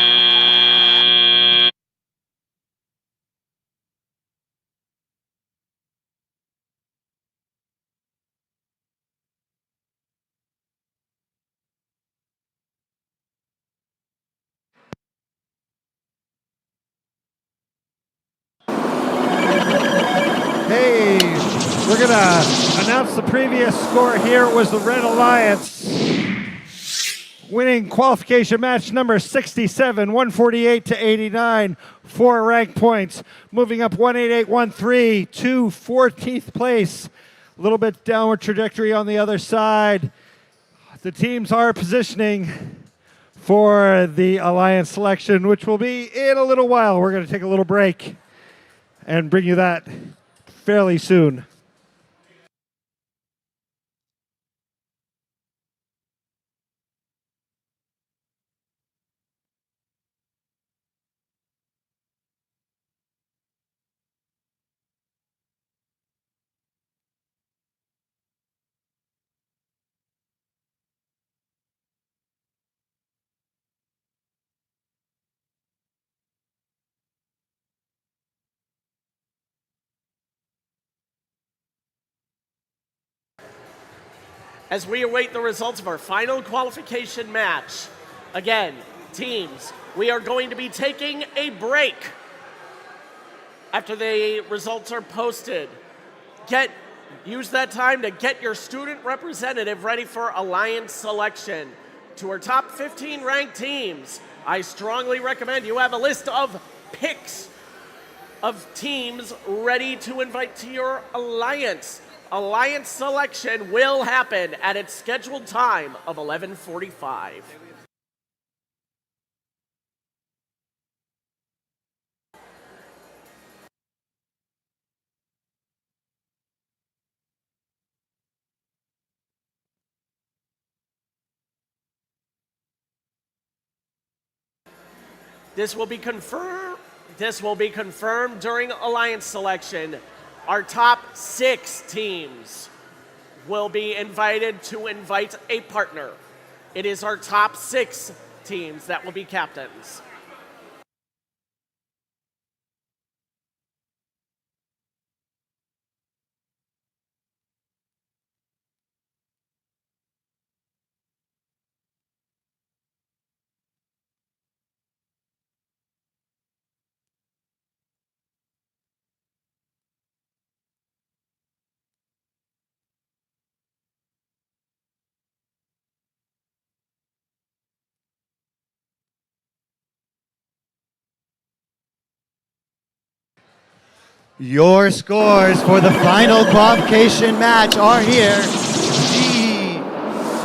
We're going to announce the previous score here. It was the Red Alliance winning qualification match number 67, 148 to 89, 4 rank points, moving up 18813 to 14th place. A little bit downward trajectory on the other side. The teams are positioning for the Alliance selection, which will be in a little while. We're going to take a little break and bring you that fairly soon. As we await the results of our final qualification match, again, teams, we are going to be taking a break after the results are posted. Use that time to get your student representative ready for Alliance selection. To our top 15 ranked teams, I strongly recommend you have a list of picks of teams ready to invite to your Alliance. Alliance selection will happen at its scheduled time of 11:45. This will be confirmed during Alliance selection. Our top 6 teams will be invited to invite a partner. It is our top 6 teams that will be captains. Your scores for the final qualification match are here. The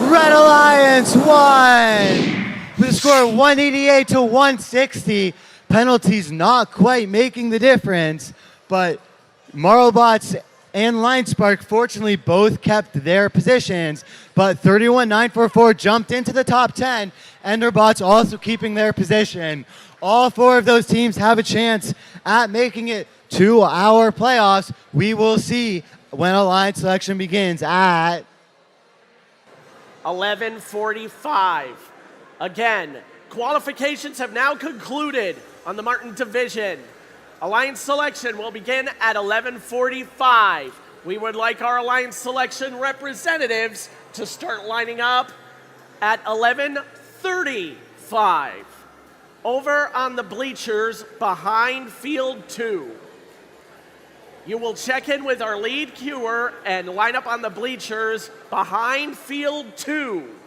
Red Alliance won with a score of 188 to 160. Penalties not quite making the difference, but Marlbots and Linespark fortunately both kept their positions, but 31944 jumped into the top 10, Enderbots also keeping their position. All 4 of those teams have a chance at making it to our playoffs. We will see when Alliance selection begins at 11:45. Again, qualifications have now concluded on the Martin Division. Alliance selection will begin at 11:45. We would like our Alliance selection representatives to start lining up at 11:35 over on the bleachers behind field 2. You will check in with our lead queuer and line up on the bleachers behind field 2.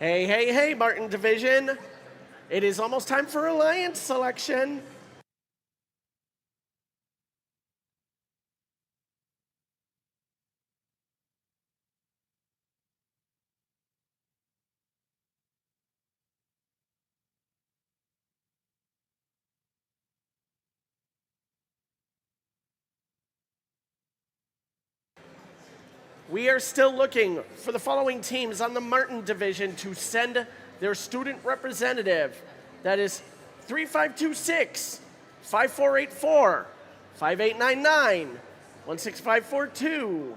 Hey, hey, hey, Martin Division. It is almost time for Alliance selection. We are still looking for the following teams on the Martin Division to send their student representative. That is 3526, 5484, 5899, 16542,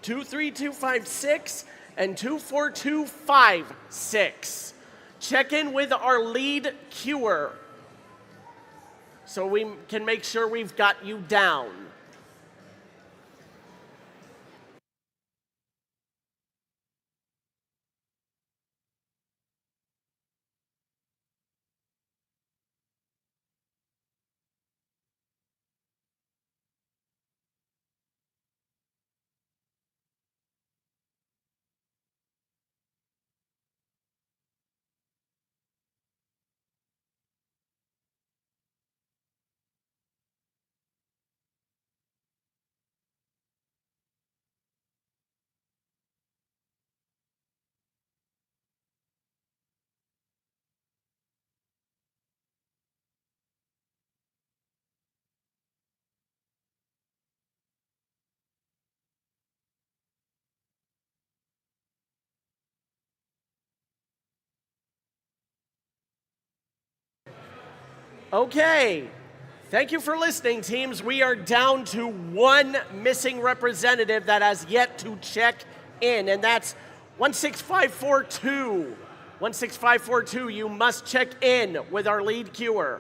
23256, and 24256. Check in with our lead queuer so we can make sure we've got you down. Okay, thank you for listening, teams. We are down to one missing representative that has yet to check in, and that's 16542. 16542, you must check in with our lead queuer.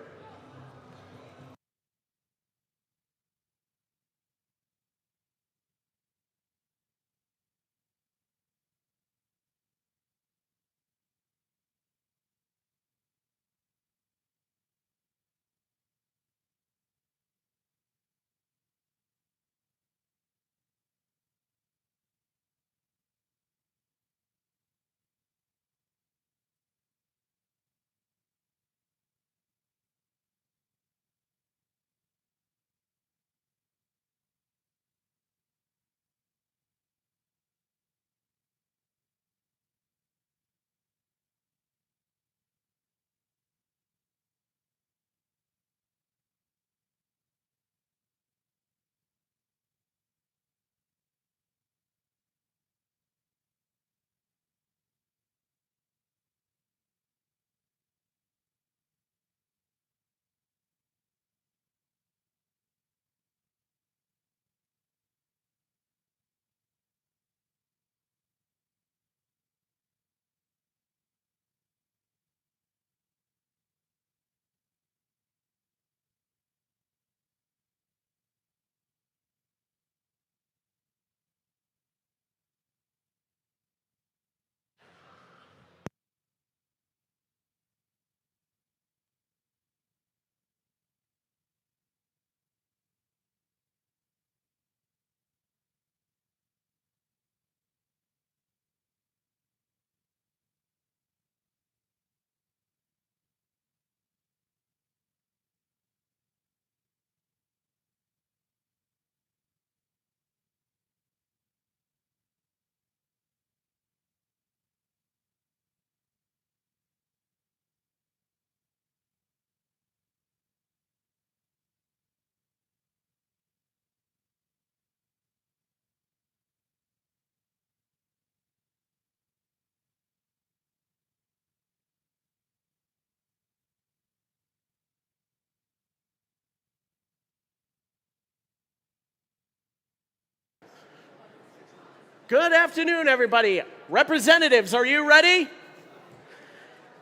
Good afternoon, everybody. Representatives, are you ready?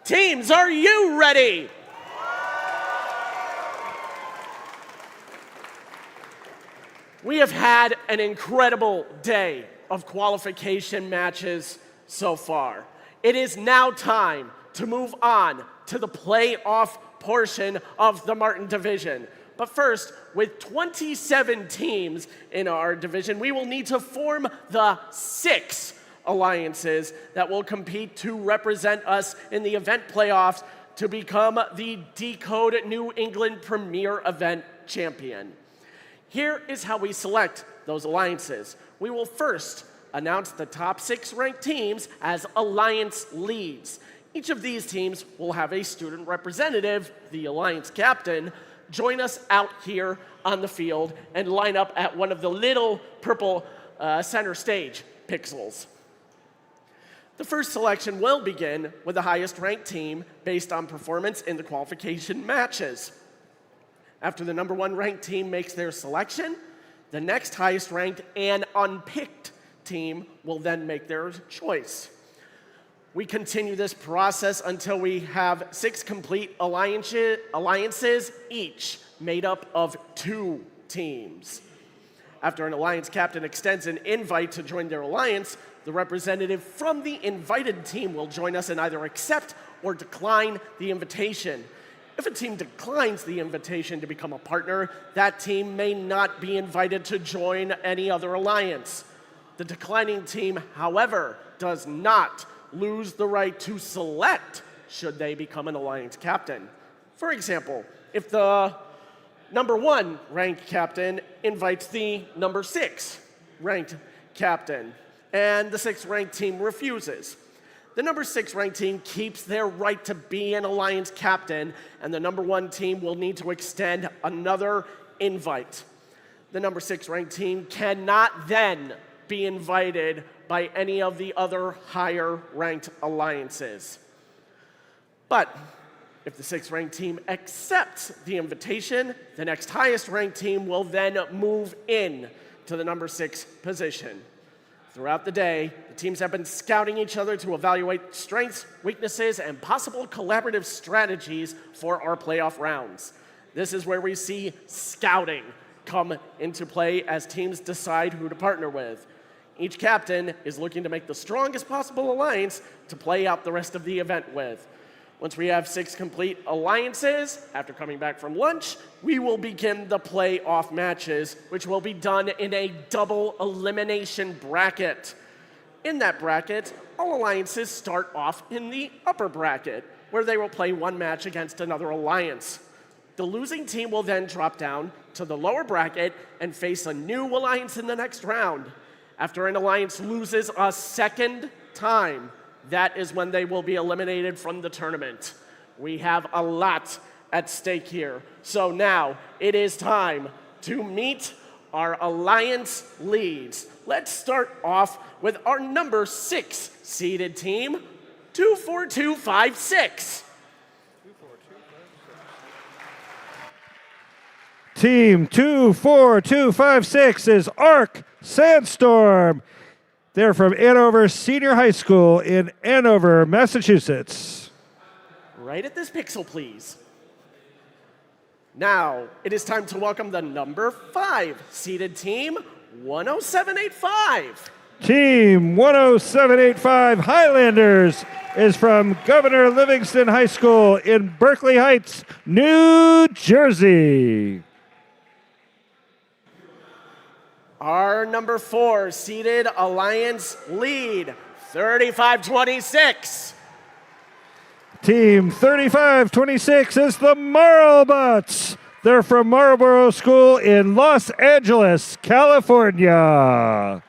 Teams, are you ready? We have had an incredible day of qualification matches so far. It is now time to move on to the playoff portion of the Martin Division. But first, with 27 teams in our division, we will need to form the 6 alliances that will compete to represent us in the event playoffs to become the DECODE New England Premier Event Champion. Here is how we select those alliances. We will first announce the top 6 ranked teams as alliance leads. Each of these teams will have a student representative, the alliance captain, join us out here on the field and line up at one of the little purple center stage pixels. The first selection will begin with the highest ranked team based on performance in the qualification matches. After the number 1 ranked team makes their selection, the next highest ranked and unpicked team will then make their choice. We continue this process until we have 6 complete alliances each, made up of 2 teams. After an alliance captain extends an invite to join their alliance, the representative from the invited team will join us and either accept or decline the invitation. If a team declines the invitation to become a partner, that team may not be invited to join any other alliance. The declining team, however, does not lose the right to select should they become an alliance captain. For example, if the number 1 ranked captain invites the number 6 ranked captain and the 6th ranked team refuses, the number 6 ranked team keeps their right to be an alliance captain, and the number 1 team will need to extend another invite. The number 6 ranked team cannot then be invited by any of the other higher ranked alliances. But if the 6th ranked team accepts the invitation, the next highest ranked team will then move in to the number 6 position. Throughout the day, the teams have been scouting each other to evaluate strengths, weaknesses, and possible collaborative strategies for our playoff rounds. This is where we see scouting come into play as teams decide who to partner with. Each captain is looking to make the strongest possible alliance to play out the rest of the event with. Once we have 6 complete alliances, after coming back from lunch, we will begin the playoff matches, which will be done in a double elimination bracket. In that bracket, all alliances start off in the upper bracket, where they will play 1 match against another alliance. The losing team will then drop down to the lower bracket and face a new alliance in the next round. After an alliance loses a second time, that is when they will be eliminated from the tournament. We have a lot at stake here. So now it is time to meet our alliance leads. Let's start off with our number 6 seeded team, 24256. Team 24256 is Arc Sandstorm. They're from Andover Senior High School in Andover, Massachusetts. Right at this pixel, please. Now, it is time to welcome the number 5 seeded team, 10785. Team 10785 Highlanders is from Governor Livingston High School in Berkeley Heights, New Jersey. Our number 4 seeded alliance lead, 3526. Team 3526 is the Marlbutts. They're from Marlboro School in Los Angeles, California.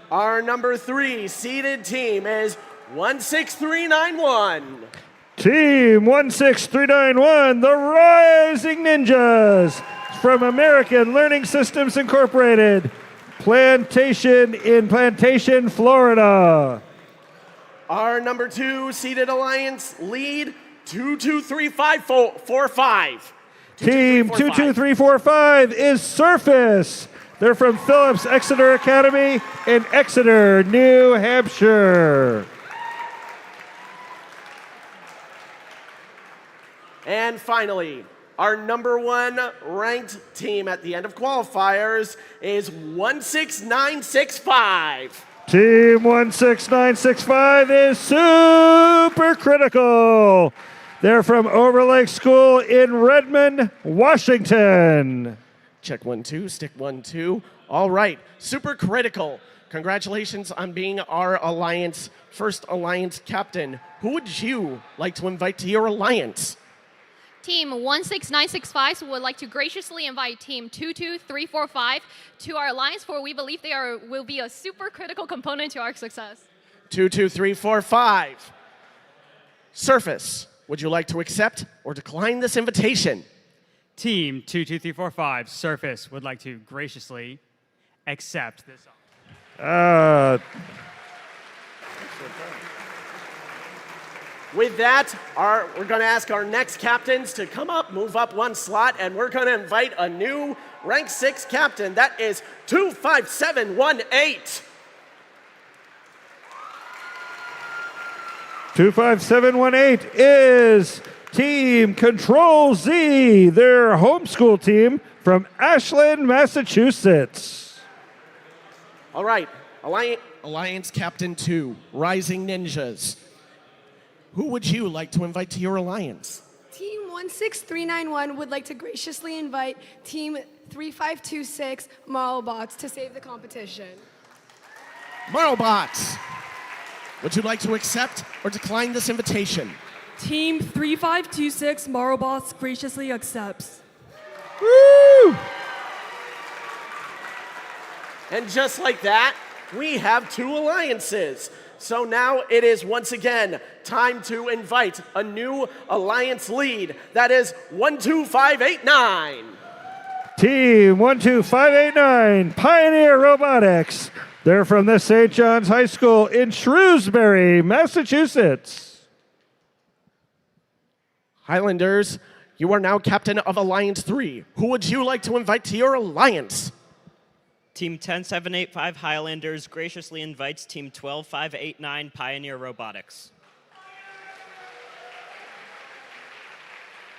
Our number 3 seeded team is 16391. Team 16391, the Rising Ninjas from American Learning Systems Incorporated, Plantation in Plantation, Florida. Our number 2 seeded alliance lead, 22345. Team 22345 is Surface. They're from Phillips Exeter Academy in Exeter, New Hampshire. And finally, our number 1 ranked team at the end of qualifiers is 16965. Team 16965 is Super Critical. They're from Overlake School in Redmond, Washington. Check 1 2, stick 1 2. All right, Super Critical. Congratulations on being our Alliance, first Alliance captain. Who would you like to invite to your Alliance? Team 16965 would like to graciously invite Team 22345 to our alliance, for we believe they will be a super critical component to our success. 22345. Surface, would you like to accept or decline this invitation? Team 22345 Surface would like to graciously accept this offer. With that, we're going to ask our next captains to come up, move up one slot, and we're going to invite a new rank 6 captain. That is 25718. 25718 is Team Control Z, their homeschool team from Ashland, Massachusetts. All right, Alliance Captain 2, Rising Ninjas. Who would you like to invite to your alliance? Team 16391 would like to graciously invite Team 3526 Marlbots to save the competition. Marlbots, would you like to accept or decline this invitation? Team 3526 Marlbots graciously accepts. Woo! And just like that, we have 2 alliances. So now it is once again time to invite a new alliance lead. That is 12589. Team 12589, Pioneer Robotics. They're from the St. John's High School in Shrewsbury, Massachusetts. Highlanders, you are now captain of Alliance 3. Who would you like to invite to your alliance? Team 10785 Highlanders graciously invites Team 12589 Pioneer Robotics.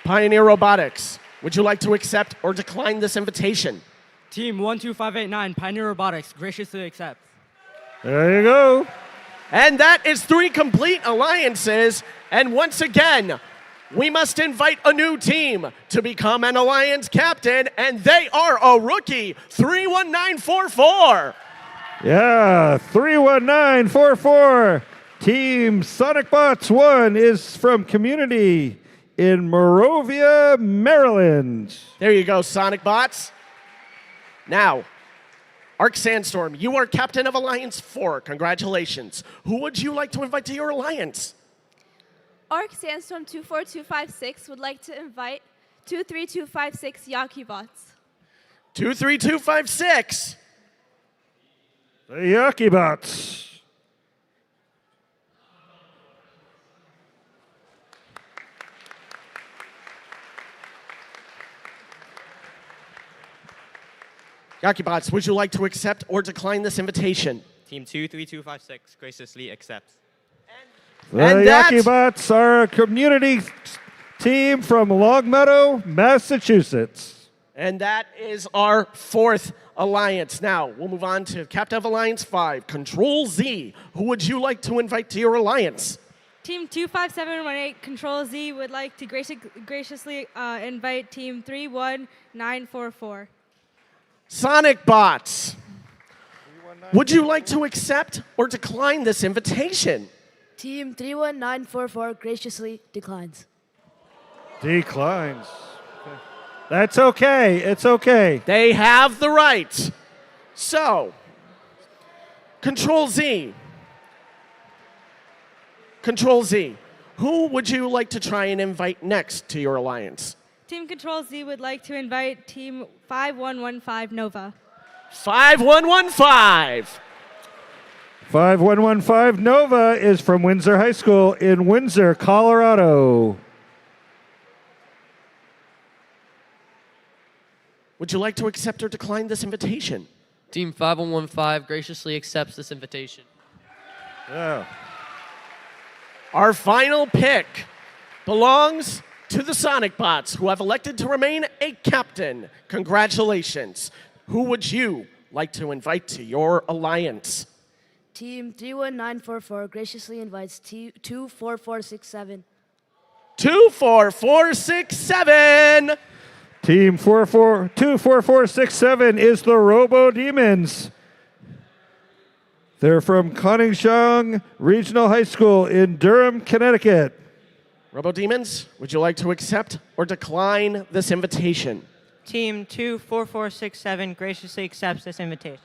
Pioneer Robotics, would you like to accept or decline this invitation? Team 12589 Pioneer Robotics graciously accepts. There you go. And that is 3 complete alliances. And once again, we must invite a new team to become an alliance captain, and they are a rookie, 31944. Yeah, 31944. Team SonicBots 1 is from Community in Morovia, Maryland. There you go, SonicBots. Now, Arc Sandstorm, you are captain of Alliance 4. Congratulations. Who would you like to invite to your alliance? Arc Sandstorm 24256 would like to invite 23256 Yakibots. 23256. The Yakibots. Yakibots, would you like to accept or decline this invitation? Team 23256 graciously accepts. The Yakibots are a community team from Longmeadow, Massachusetts. And that is our 4th alliance. Now, we'll move on to Captain of Alliance 5, Control Z. Who would you like to invite to your alliance? Team 25718 Control Z would like to graciously invite Team 31944. SonicBots, would you like to accept or decline this invitation? Team 31944 graciously declines. Declines. That's okay. It's okay. They have the right. So, Control Z. Control Z, who would you like to try and invite next to your alliance? Team Control Z would like to invite Team 5115 Nova. 5115. 5115 Nova is from Windsor High School in Windsor, Colorado. Would you like to accept or decline this invitation? Team 5115 graciously accepts this invitation. Yeah. Our final pick belongs to the SonicBots, who have elected to remain a captain. Congratulations. Who would you like to invite to your alliance? Team 31944 graciously invites 24467. 24467. Team 24467 is the Robo Demons. They're from Conningshawn Regional High School in Durham, Connecticut. Robo Demons, would you like to accept or decline this invitation? Team 24467 graciously accepts this invitation.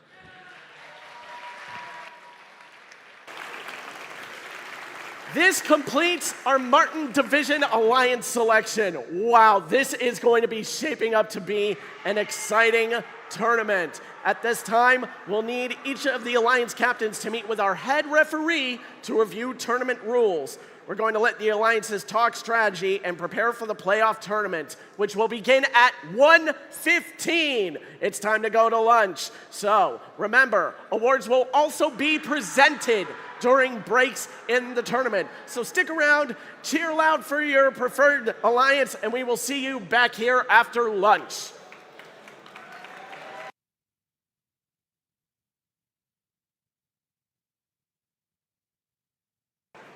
This completes our Martin Division Alliance selection. Wow, this is going to be shaping up to be an exciting tournament. At this time, we'll need each of the Alliance captains to meet with our head referee to review tournament rules. We're going to let the Alliances talk strategy and prepare for the playoff tournament, which will begin at 1:15. It's time to go to lunch. So remember, awards will also be presented during breaks in the tournament. So stick around, cheer loud for your preferred alliance, and we will see you back here after lunch.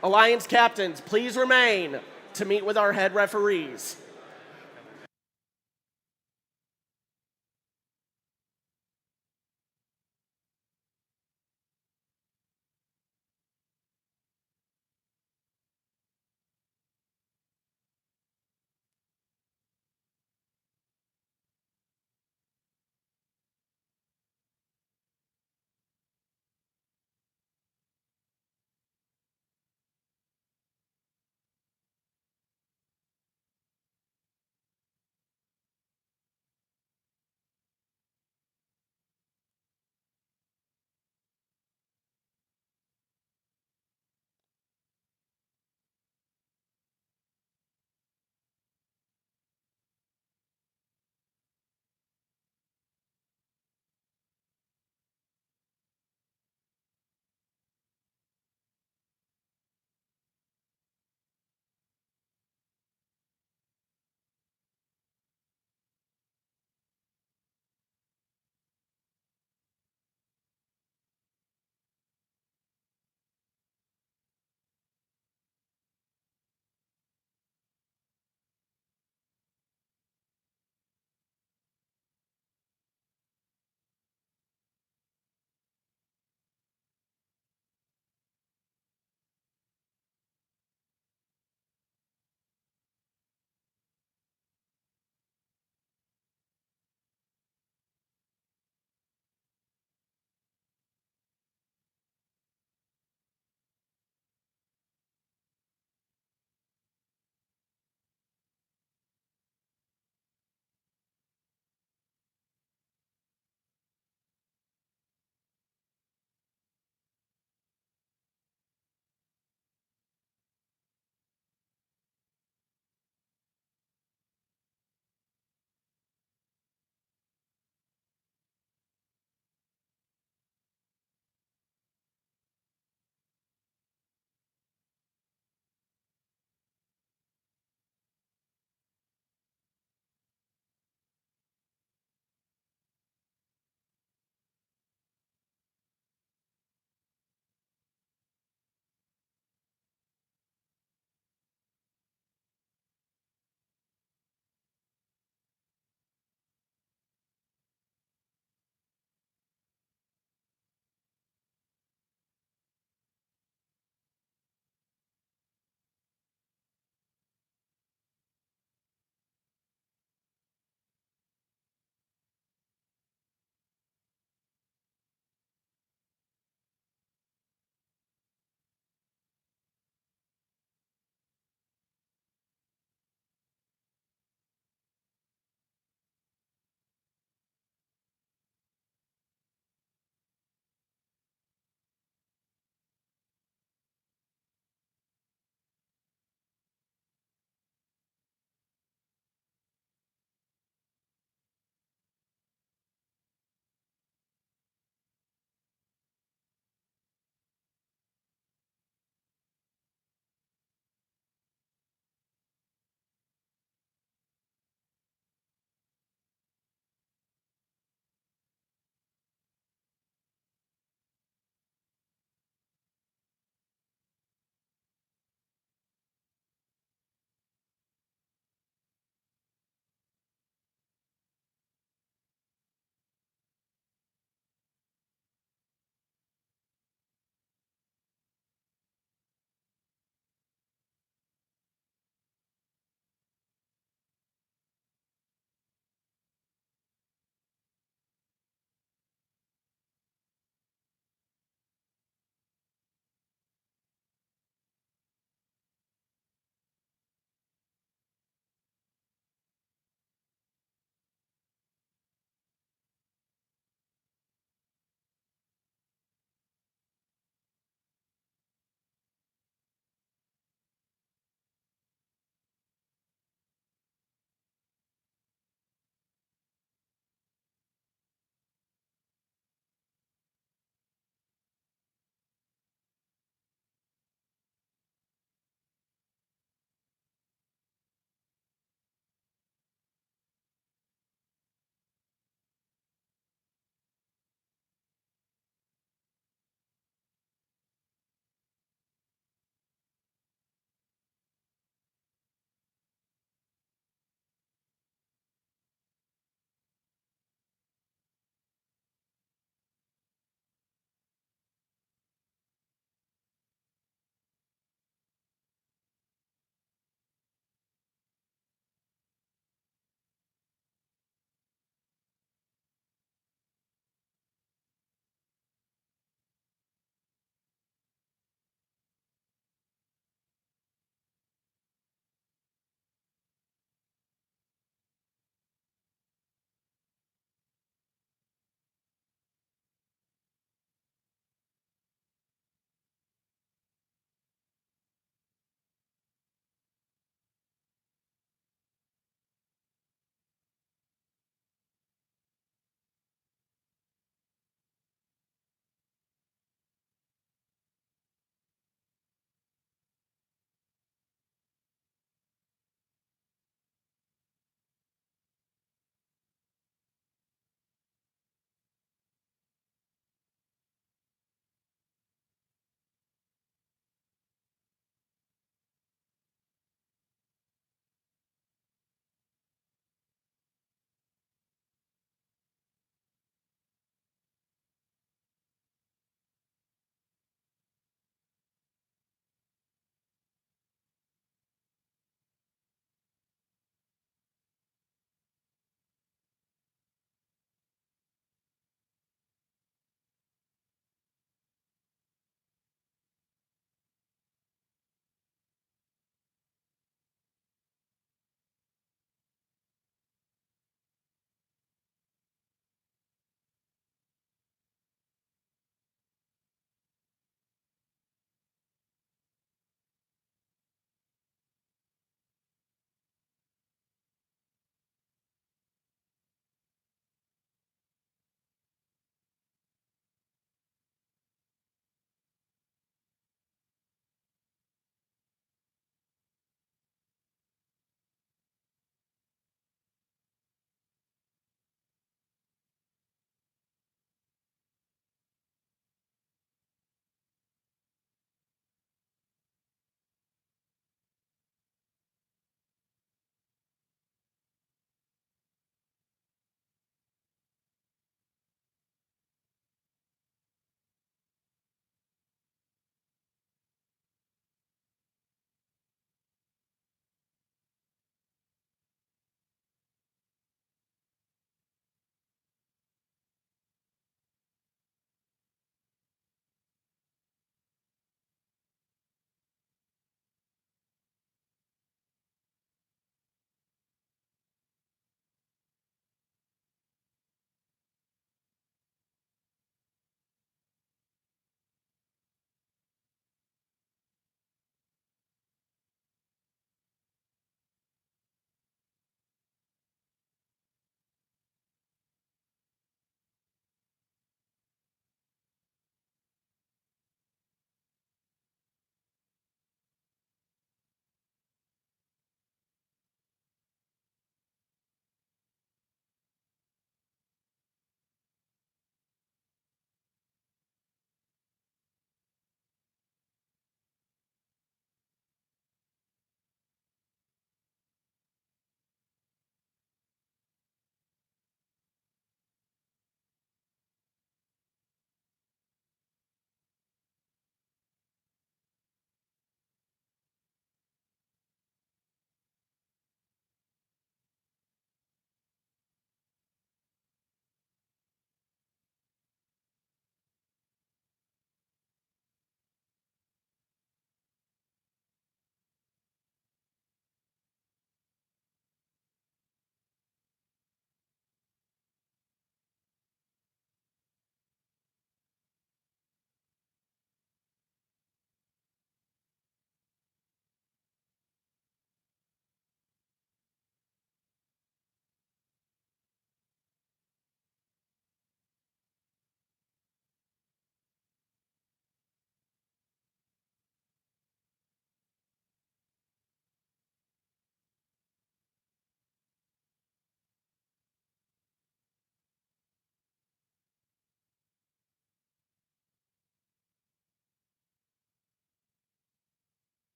Alliance captains, please remain to meet with our head referees.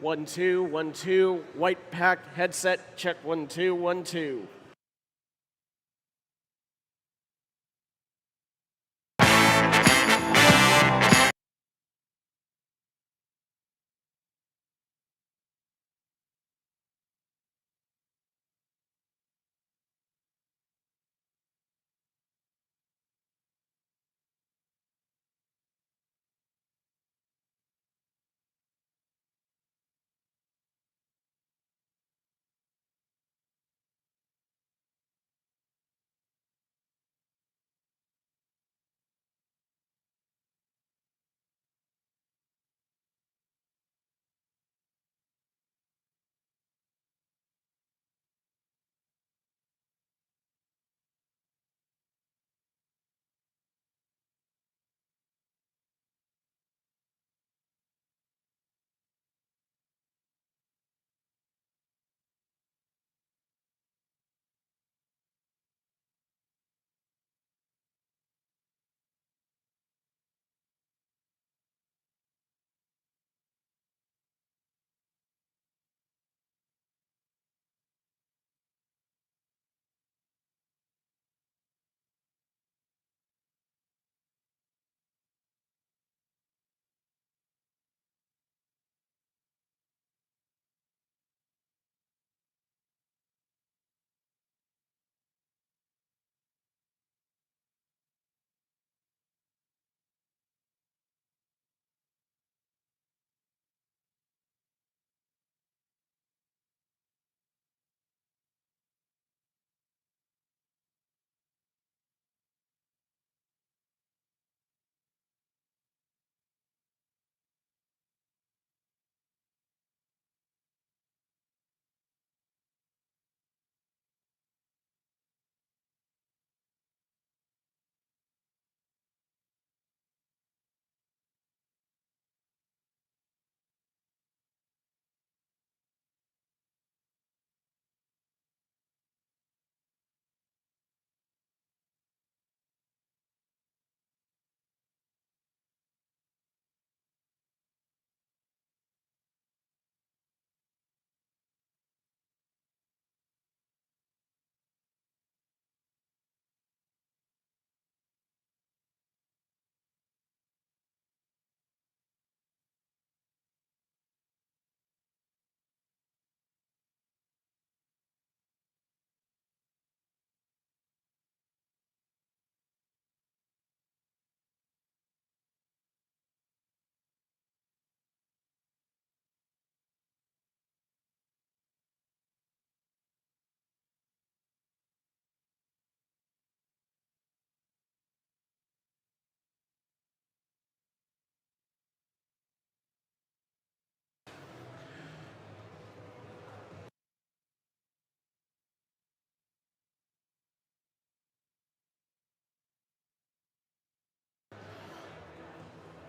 1 2 1 2. White pack headset check 1 2 1 2.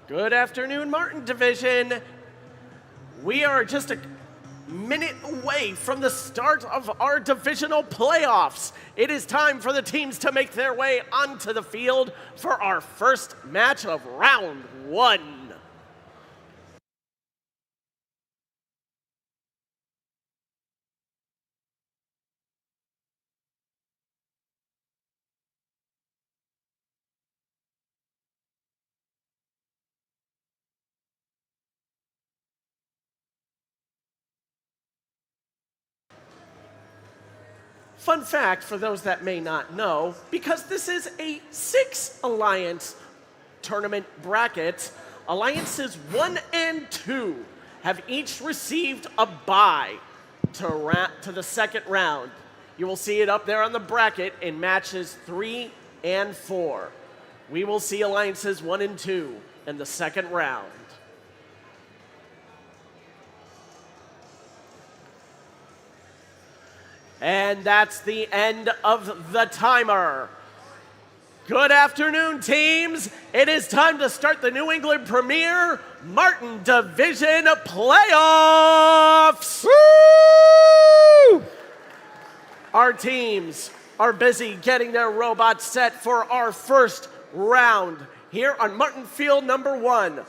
Good afternoon, Martin Division. We are just a minute away from the start of our divisional playoffs. It is time for the teams to make their way onto the field for our first match of round 1. Fun fact for those that may not know, because this is a 6-alliance tournament bracket, alliances 1 and 2 have each received a bye to the second round. You will see it up there on the bracket in matches 3 and 4. We will see alliances 1 and 2 in the second round. And that's the end of the timer. Good afternoon, teams. It is time to start the New England Premier Martin Division playoffs. Woo! Our teams are busy getting their robots set for our first round here on Martin Field number 1.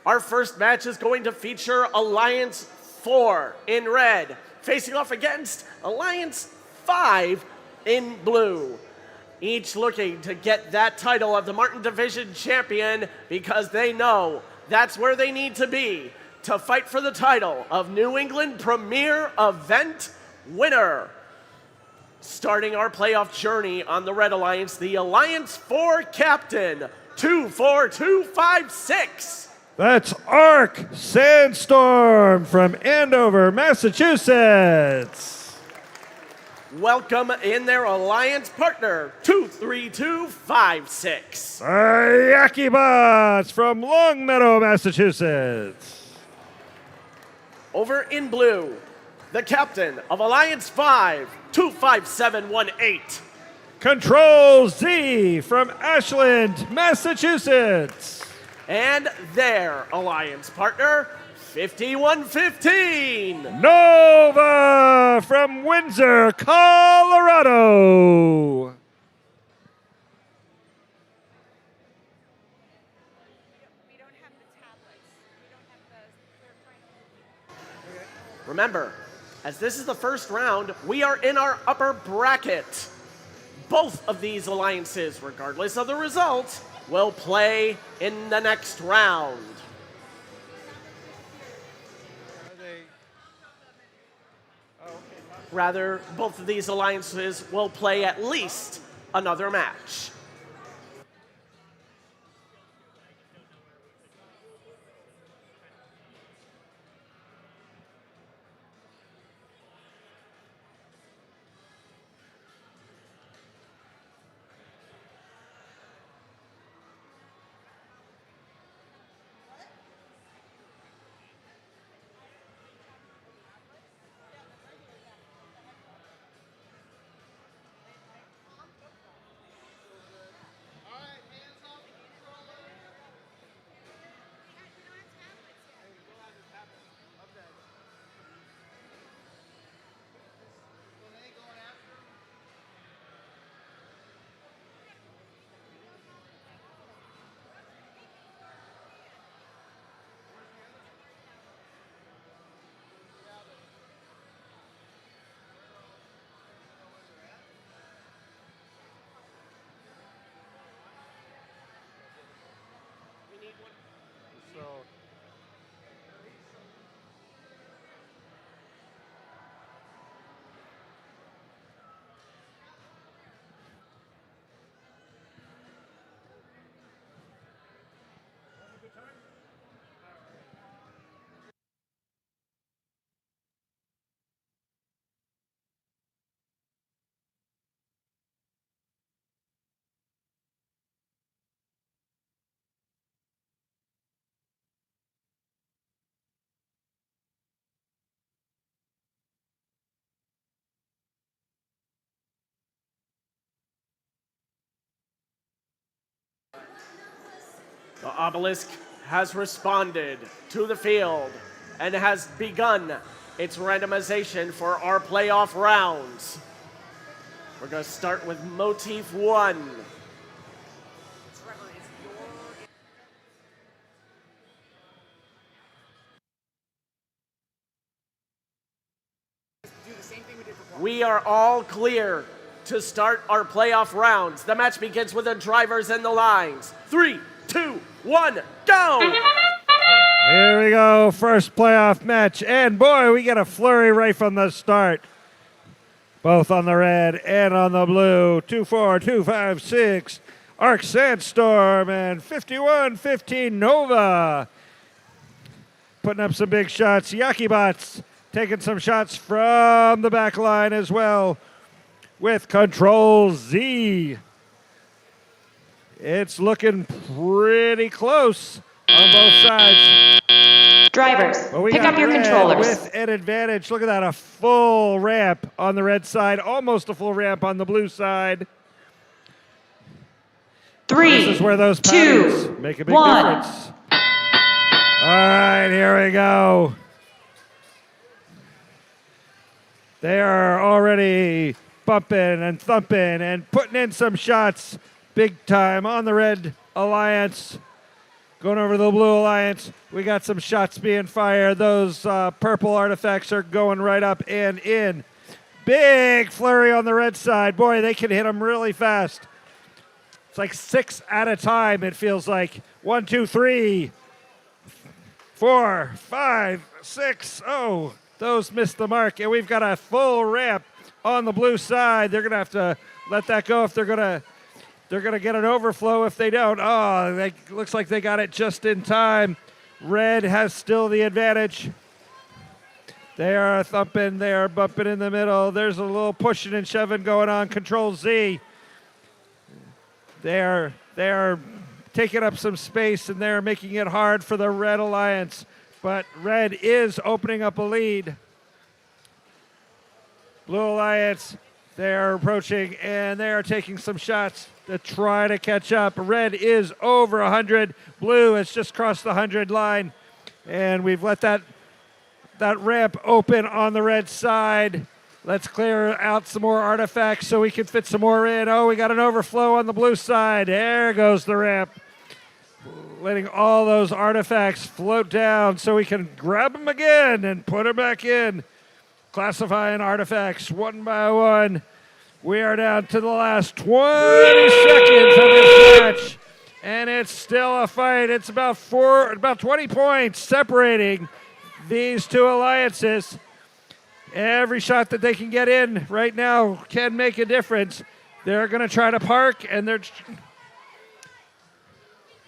Our first match is going to feature Alliance 4 in red, facing off against Alliance 5 in blue. Each looking to get that title of the Martin Division champion because they know that's where they need to be to fight for the title of New England Premier Event winner. Starting our playoff journey on the Red Alliance, the Alliance 4 captain, 24256. That's Arc Sandstorm from Andover, Massachusetts. Welcome in their alliance partner, 23256. Yakibots from Longmeadow, Massachusetts. Over in blue, the captain of Alliance 5, 25718. Control Z from Ashland, Massachusetts. And their alliance partner, 5115. Nova from Windsor, Colorado. Remember, as this is the first round, we are in our upper bracket. Both of these alliances, regardless of the result, will play in the next round. Rather, both of these alliances will play at least another match. The obelisk has responded to the field and has begun its randomization for our playoff rounds. We're going to start with Motif 1. We are all clear to start our playoff rounds. The match begins with the drivers and the lines. 3, 2, 1, go! Here we go, first playoff match. And boy, we get a flurry right from the start. Both on the red and on the blue. 24256, Arc Sandstorm and 5115 Nova. Putting up some big shots. Yakibots taking some shots from the back line as well with Control Z. It's looking pretty close on both sides. Drivers, pick up your controllers. With an advantage. Look at that, a full ramp on the red side, almost a full ramp on the blue side. 3, this is where those patterns 2, make a big 1. difference. All right, here we go. They are already bumping and thumping and putting in some shots big time on the Red Alliance. going over the Blue Alliance. We got some shots being fired. Those purple artifacts are going right up and in. Big flurry on the red side. Boy, they can hit them really fast. It's like 6 at a time, it feels like. 1, 2, 3, 4, 5, 6. Oh, those missed the mark. And we've got a full ramp on the blue side. They're going to have to let that go if they're going to get an overflow if they don't. Oh, looks like they got it just in time. Red has still the advantage. They are thumping. They are bumping in the middle. There's a little pushing and shoving going on. Control Z. They are taking up some space, and they're making it hard for the Red Alliance. But Red is opening up a lead. Blue Alliance, they are approaching, and they are taking some shots to try to catch up. Red is over 100. Blue has just crossed the 100 line, and we've let that ramp open on the red side. Let's clear out some more artifacts so we can fit some more in. Oh, we got an overflow on the blue side. There goes the ramp. Letting all those artifacts float down so we can grab them again and put them back in. Classifying artifacts one by one. We are down to the last 20 seconds of this match, and it's still a fight. It's about 20 points separating these two alliances. Every shot that they can get in right now can make a difference. They're going to try to park, and they're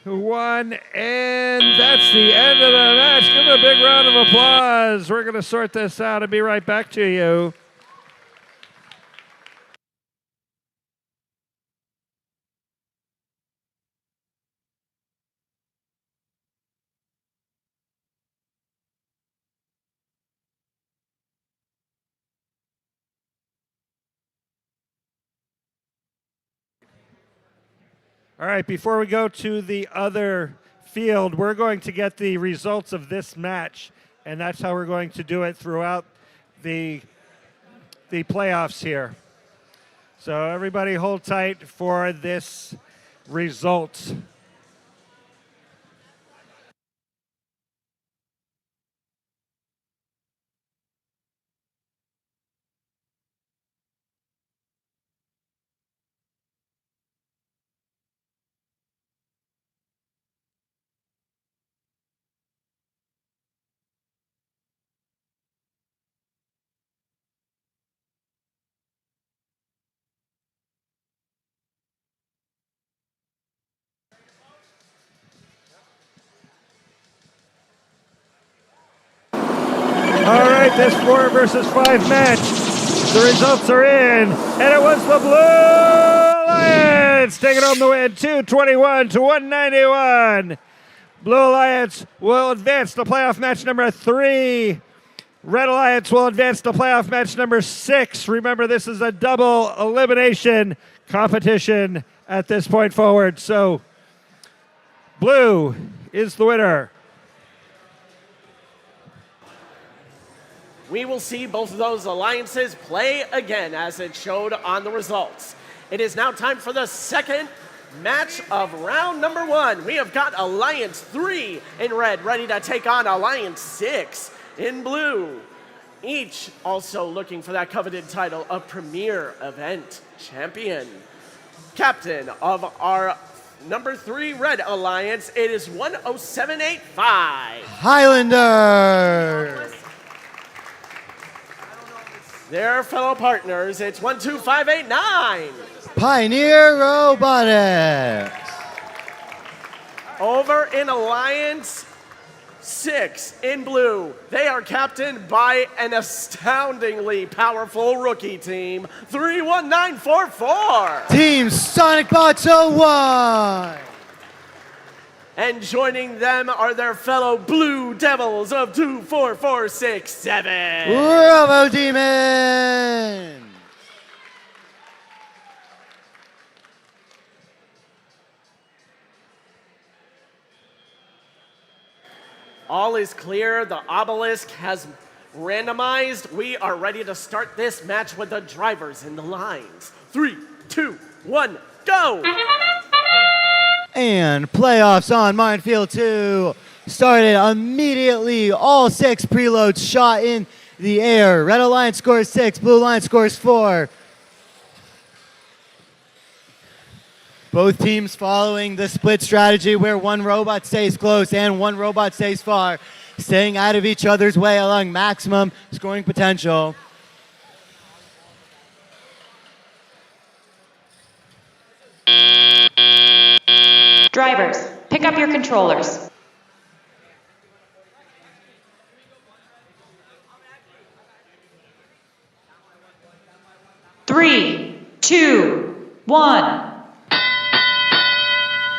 one, and that's the end of the match. Give them a big round of applause. We're going to sort this out and be right back to you. All right, before we go to the other field, we're going to get the results of this match, and that's how we're going to do it throughout the playoffs here. So everybody hold tight for this result. All right, this 4 versus 5 match. The results are in, and it was the Blue Alliance taking home the win, 221 to 191. Blue Alliance will advance to playoff match number 3. Red Alliance will advance to playoff match number 6. Remember, this is a double elimination competition at this point forward. So, Blue is the winner. We will see both of those alliances play again as it showed on the results. It is now time for the second match of round number 1. We have got Alliance 3 in red ready to take on Alliance 6 in blue. Each also looking for that coveted title of Premier Event Champion. Captain of our number 3 Red Alliance, it is 10785. Highlander. Their fellow partners, it's 12589. Pioneer Robotics. Over in Alliance 6 in blue, they are captained by an astoundingly powerful rookie team, 31944. Team SonicBots 01. And joining them are their fellow Blue Devils of 24467. Robo Demon. All is clear. The obelisk has randomized. We are ready to start this match with the drivers in the lines. 3, 2, 1, go! And playoffs on Minefield 2 started immediately. All 6 preloads shot in the air. Red Alliance scores 6, Blue Alliance scores 4. Both teams following the split strategy where one robot stays close and one robot stays far, staying out of each other's way, allowing maximum scoring potential. Drivers, pick up your controllers. Three, two, one.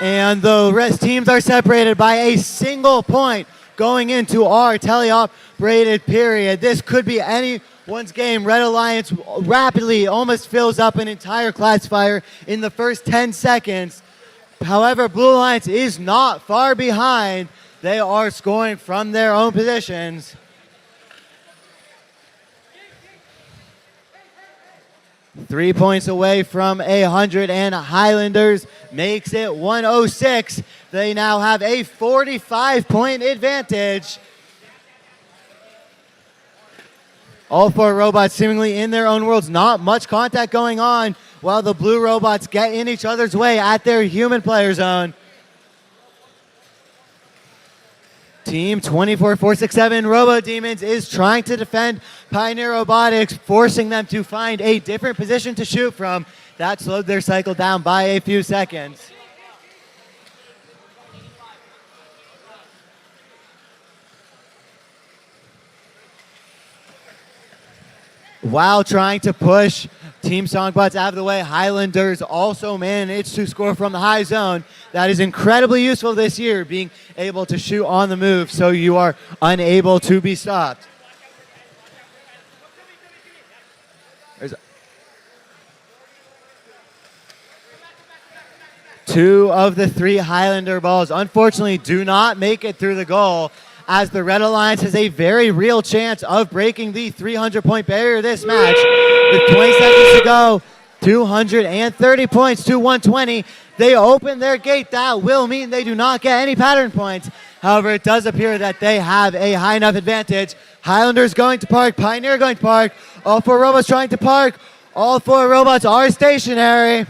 And the rest teams are separated by a single point going into our teleoperated period. This could be anyone's game. Red Alliance rapidly almost fills up an entire classifier in the first 10 seconds. However, Blue Alliance is not far behind. They are scoring from their own positions. Three points away from 100, and Highlanders makes it 106. They now have a 45-point advantage. All 4 robots seemingly in their own worlds. Not much contact going on while the blue robots get in each other's way at their human player zone. Team 24467 Robo Demons is trying to defend Pioneer Robotics, forcing them to find a different position to shoot from. That slowed their cycle down by a few seconds. While trying to push Team Songbots out of the way, Highlanders also managed to score from the high zone. That is incredibly useful this year, being able to shoot on the move so you are unable to be stopped. Two of the 3 Highlander balls, unfortunately, do not make it through the goal, as the Red Alliance has a very real chance of breaking the 300-point barrier this match. With 20 seconds to go, 230 points to 120. They open their gate. That will mean they do not get any pattern points. However, it does appear that they have a high enough advantage. Highlanders going to park, Pioneer going to park, all 4 robots trying to park. All 4 robots are stationary.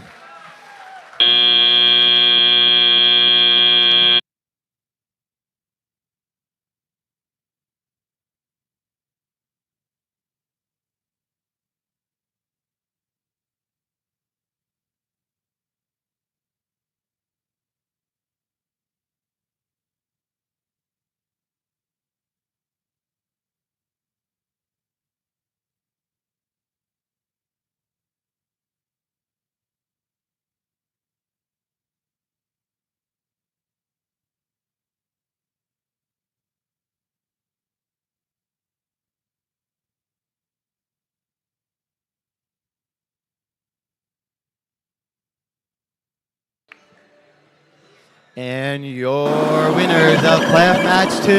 And your winners of playoff match 2,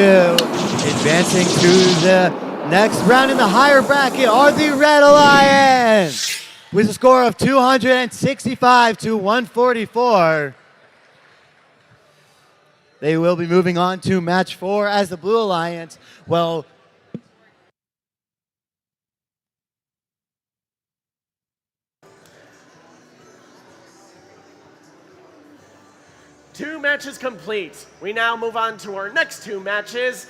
advancing to the next round in the higher bracket, are the Red Alliance with a score of 265 to 144. They will be moving on to match 4 as the Blue Alliance. Well, Two matches complete. We now move on to our next 2 matches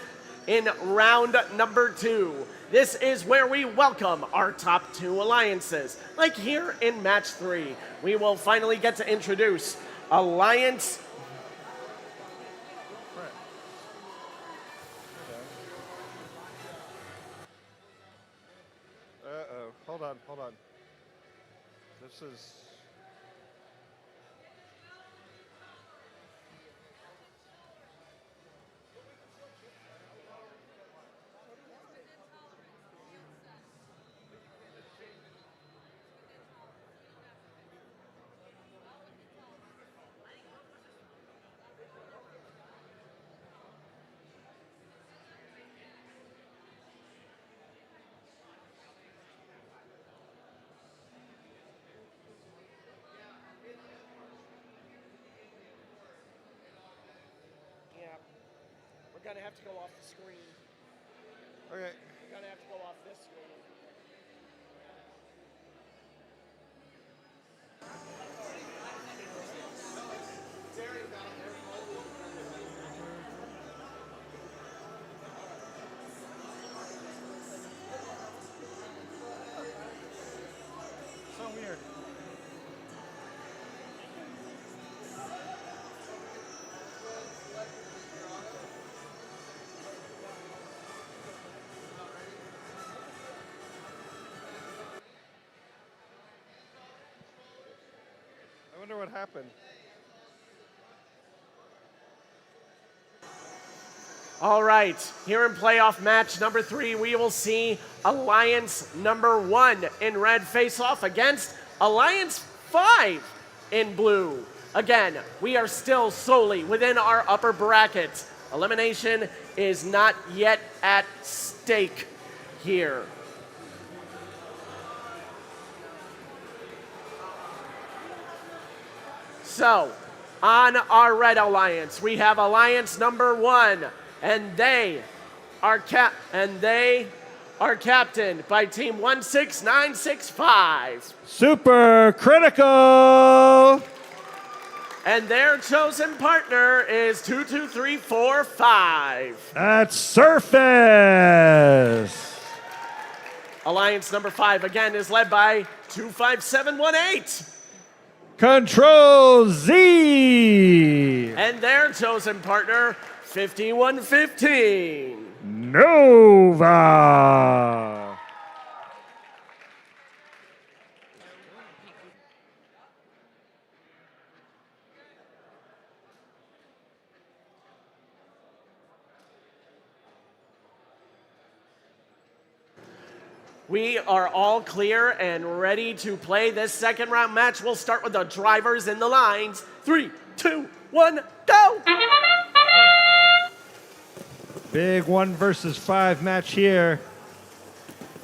in round number 2. This is where we welcome our top 2 alliances. Like here in match 3, we will finally get to introduce Alliance. Uh-oh, hold on. This is... gonna have to go off the screen. Okay. You're gonna have to go off this screen. So weird. I wonder what happened. All right, here in playoff match number 3, we will see Alliance number 1 in red face off against Alliance 5 in blue. Again, we are still solely within our upper bracket. Elimination is not yet at stake here. So, on our red alliance, we have Alliance number 1, and they are captained by team 16965. Super critical. And their chosen partner is 22345. That's Surface. Alliance number 5 again is led by 25718. Control Z. And their chosen partner, 5115. Nova. We are all clear and ready to play this second round match. We'll start with the drivers in the lines. 3, 2, 1, go! Big 1 versus 5 match here.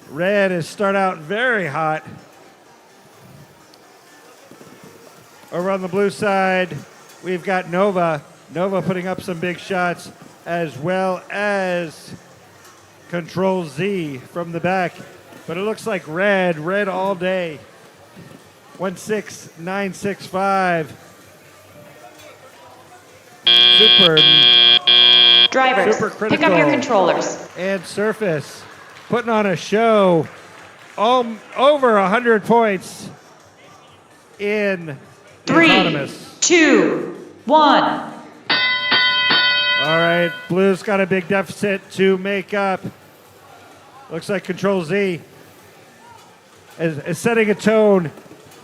Red is start out very hot. Over on the blue side, we've got Nova. Nova putting up some big shots, as well as Control Z from the back. But it looks like red all day. 16965. Super Drivers, critical. pick up your controllers. And Surface putting on a show. Over 100 points in 3, Autonomous. 2, 1. All right, Blue's got a big deficit to make up. Looks like Control Z is setting a tone.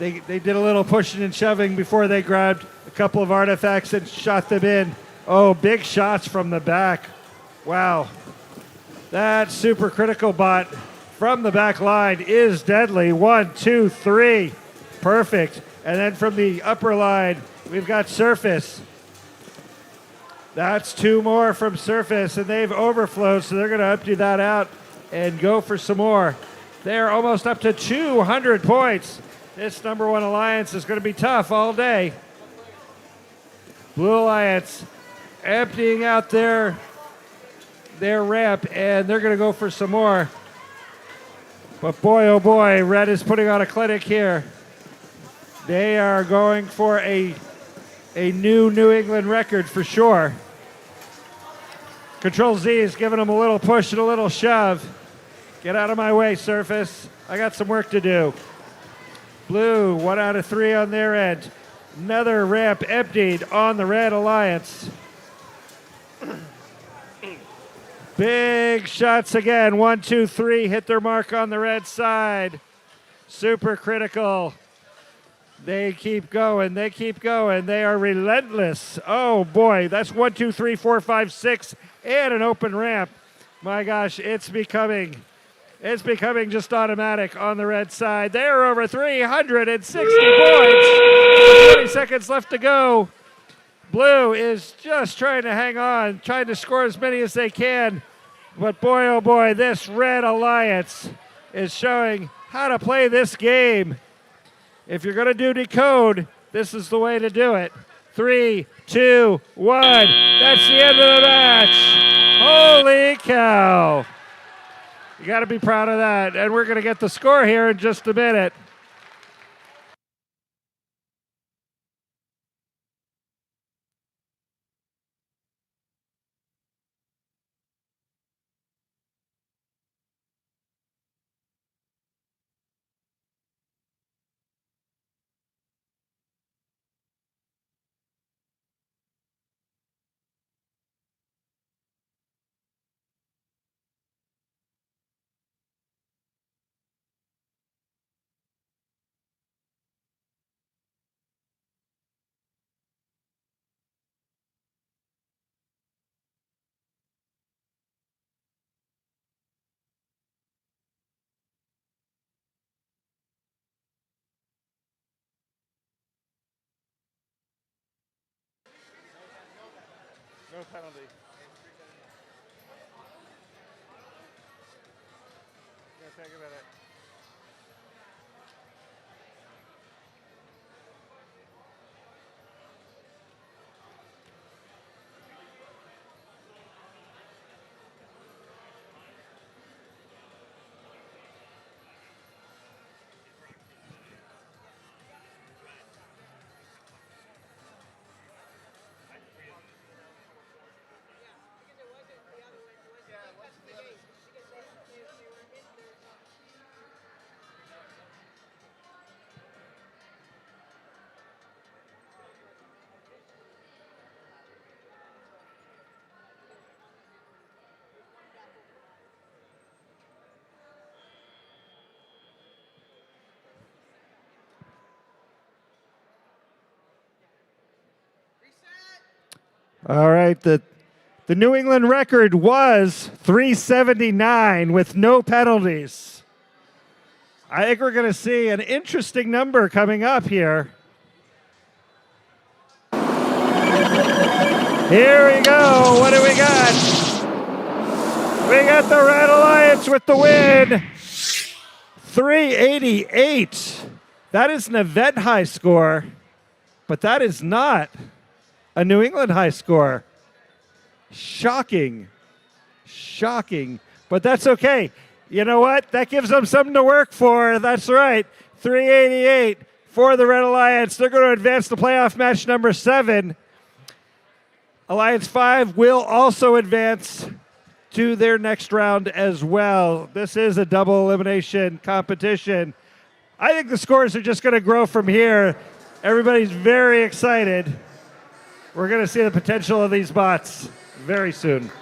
They did a little pushing and shoving before they grabbed a couple of artifacts and shot them in. Oh, big shots from the back. Wow. That super critical bot from the back line is deadly. 1, 2, 3. Perfect. And then from the upper line, we've got Surface. That's 2 more from Surface, and they've overflowed, so they're going to empty that out and go for some more. They're almost up to 200 points. This number 1 alliance is going to be tough all day. Blue Alliance emptying out their ramp, and they're going to go for some more. But boy, oh boy, Red is putting on a clinic here. They are going for a new New England record for sure. Control Z is giving them a little push and a little shove. Get out of my way, Surface. I got some work to do. Blue, 1 out of 3 on their end. Another ramp emptied on the Red Alliance. Big shots again. 1, 2, 3 hit their mark on the red side. Super critical. They keep going. They keep going. They are relentless. Oh boy, that's 1, 2, 3, 4, 5, 6, and an open ramp. My gosh, it's becoming just automatic on the red side. They're over 360 points. 20 seconds left to go. Blue is just trying to hang on, trying to score as many as they can. But boy, oh boy, this Red Alliance is showing how to play this game. If you're going to do decode, this is the way to do it. 3, 2, 1. That's the end of the match. Holy cow. You got to be proud of that. And we're going to get the score here in just a minute. No penalty. Take a minute. All right, the New England record was 379 with no penalties. I think we're going to see an interesting number coming up here. Here we go. What do we got? We got the Red Alliance with the win. 388. That is an event high score, but that is not a New England high score. Shocking. Shocking. But that's okay. You know what? That gives them something to work for. That's right. 388 for the Red Alliance. They're going to advance to playoff match number 7. Alliance 5 will also advance to their next round as well. This is a double elimination competition. I think the scores are just going to grow from here. Everybody's very excited. We're going to see the potential of these bots very soon.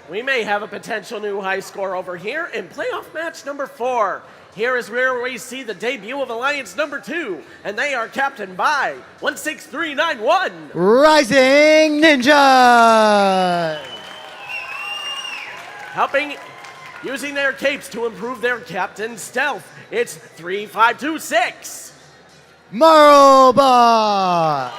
We may have a potential new high score over here in playoff match number 4. Here is where we see the debut of Alliance number 2, and they are captained by 16391. Rising Ninja! Helping, using their capes to improve their captain's stealth, it's 3526. Marlbot!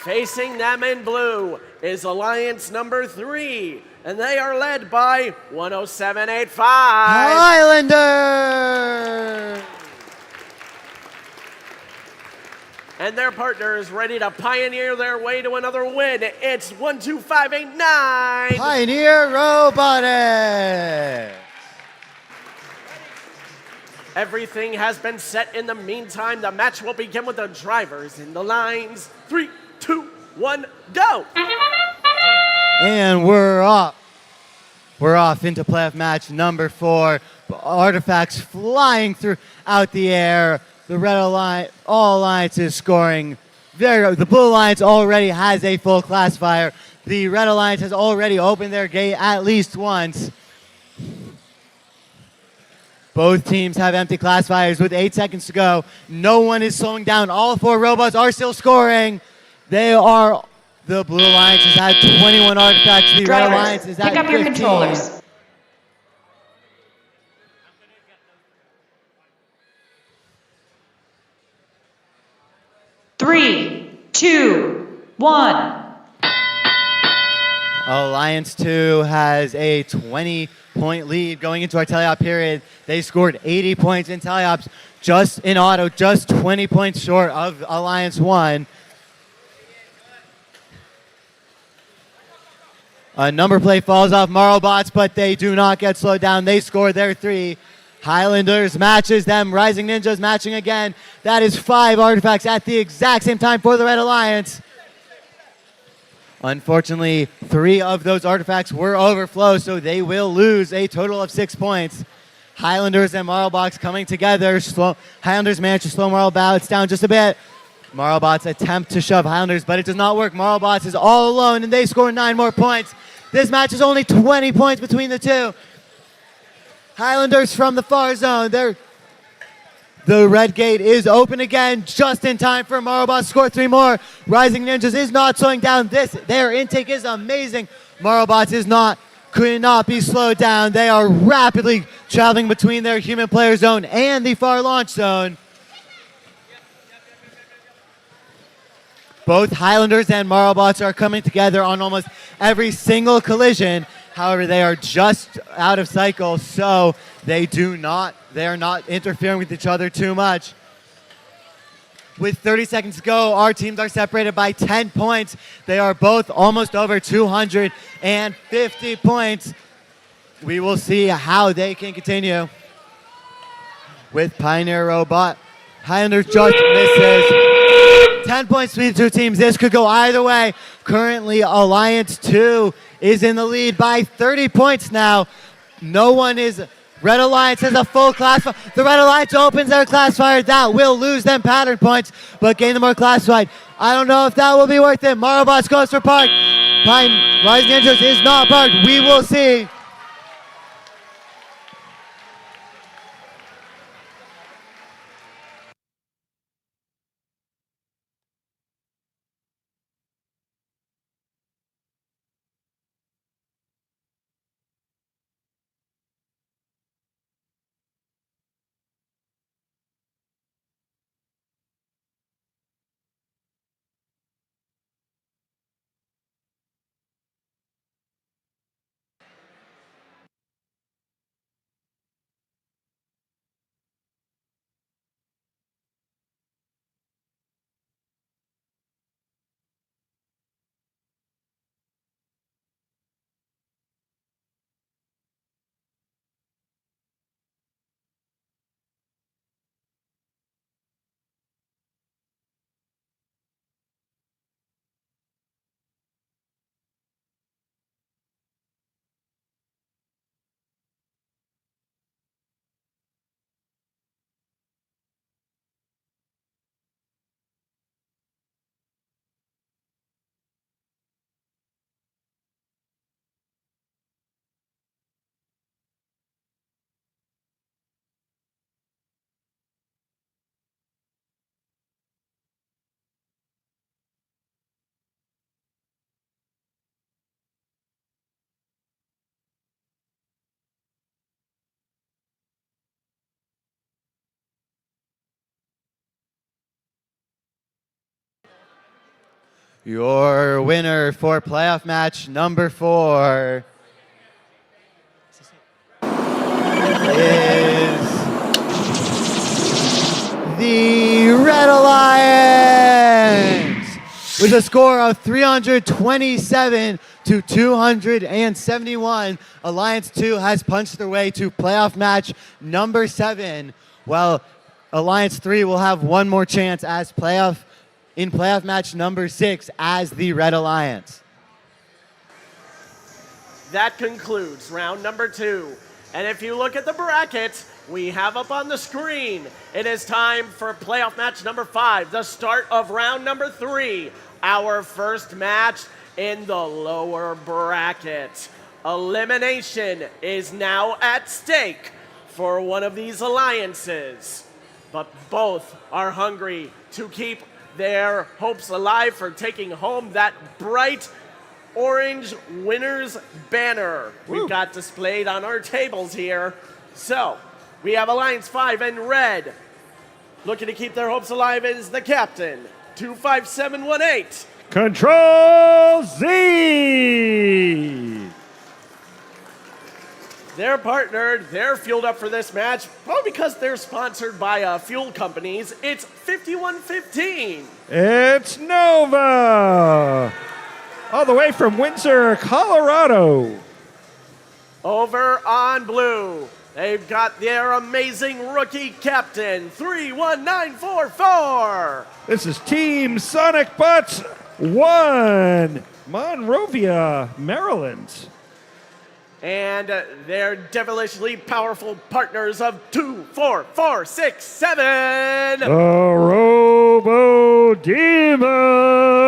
Facing them in blue is Alliance number 3, and they are led by 10785. Highlander! And their partner is ready to pioneer their way to another win. It's 12589. Pioneer Robotics! Everything has been set in the meantime. The match will begin with the drivers in the lines. 3, 2, 1, go! And we're off. We're off into playoff match number 4. Artifacts flying throughout the air. The Red Alliance, all alliances scoring. The Blue Alliance already has a full classifier. The Red Alliance has already opened their gate at least once. Both teams have empty classifiers with 8 seconds to go. No one is slowing down. All 4 robots are still scoring. The Blue Alliance is at 21 artifacts. The Red Alliance is at 15. Pick up your controllers. Three, 2, 1. Alliance 2 has a 20-point lead going into our teleop period. They scored 80 points in teleops, just in auto, just 20 points short of Alliance 1. A number plate falls off Marlbots, but they do not get slowed down. They score their 3. Highlanders matches them. Rising Ninjas matching again. That is 5 artifacts at the exact same time for the Red Alliance. Unfortunately, 3 of those artifacts were overflow, so they will lose a total of 6 points. Highlanders and Marlbots coming together. Highlanders manage to slow Marlbots down just a bit. Marlbots attempt to shove Highlanders, but it does not work. Marlbots is all alone, and they score 9 more points. This match is only 20 points between the two. Highlanders from the far zone. The red gate is open again, just in time for Marlbots to score 3 more. Rising Ninjas is not slowing down. Their intake is amazing. Marlbots could not be slowed down. They are rapidly traveling between their human player zone and the far launch zone. Both Highlanders and Marlbots are coming together on almost every single collision. However, they are just out of cycle, so they are not interfering with each other too much. With 30 seconds to go, our teams are separated by 10 points. They are both almost over 250 points. We will see how they can continue. With Pioneer Robot, Highlanders just misses. 10 points between the two teams. This could go either way. Currently, Alliance 2 is in the lead by 30 points now. Red Alliance has a full classifier. The Red Alliance opens their classifier. That will lose them pattern points, but gain them more classified. I don't know if that will be worth it. Marlbots goes for park. Rising Ninjas is not parked. We will see. Your winner for playoff match number 4 is the Red Alliance with a score of 327 to 271. Alliance 2 has punched their way to playoff match number 7, while Alliance 3 will have one more chance as playoff match number 6 as the Red Alliance. That concludes round number 2. And if you look at the brackets we have up on the screen, it is time for playoff match number 5, the start of round number 3, our first match in the lower bracket. Elimination is now at stake for one of these alliances, but both are hungry to keep their hopes alive for taking home that bright orange winner's banner we've got displayed on our tables here. So we have Alliance 5 in red. Looking to keep their hopes alive is the captain, 25718. Control Z! They're partnered, they're fueled up for this match, probably because they're sponsored by fuel companies. It's 5115. It's Nova! all the way from Windsor, Colorado. Over on blue, they've got their amazing rookie captain, 31944. This is Team Sonic Bots 1, Monrovia, Maryland. And they're devilishly powerful partners of 24467. The Robo Demons.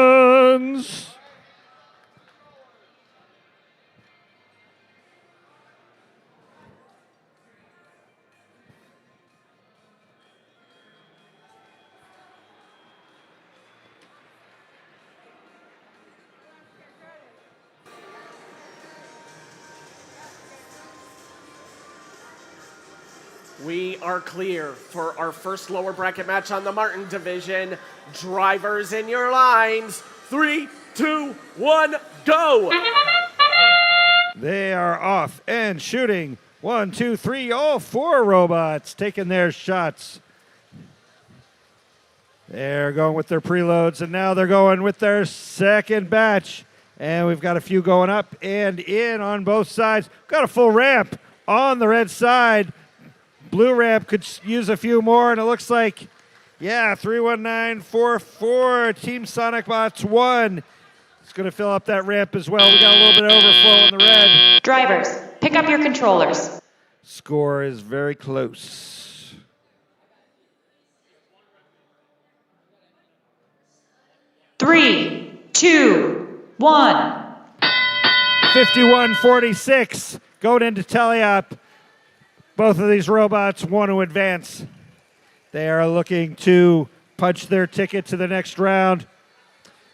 We are clear for our first lower bracket match on the Martin division. Drivers in your lines. 3, 2, 1, go! They are off and shooting. 1, 2, 3, all 4 robots taking their shots. They're going with their preloads, and now they're going with their second batch. And we've got a few going up and in on both sides. Got a full ramp on the red side. Blue ramp could use a few more, and it looks like, yeah, 31944, Team Sonic Bots 1. It's going to fill up that ramp as well. We got a little bit of overflow on the red. Drivers, pick up your controllers. Score is very close. Three, two, 1. 51-46 going into tally-up. Both of these robots want to advance. They are looking to punch their ticket to the next round.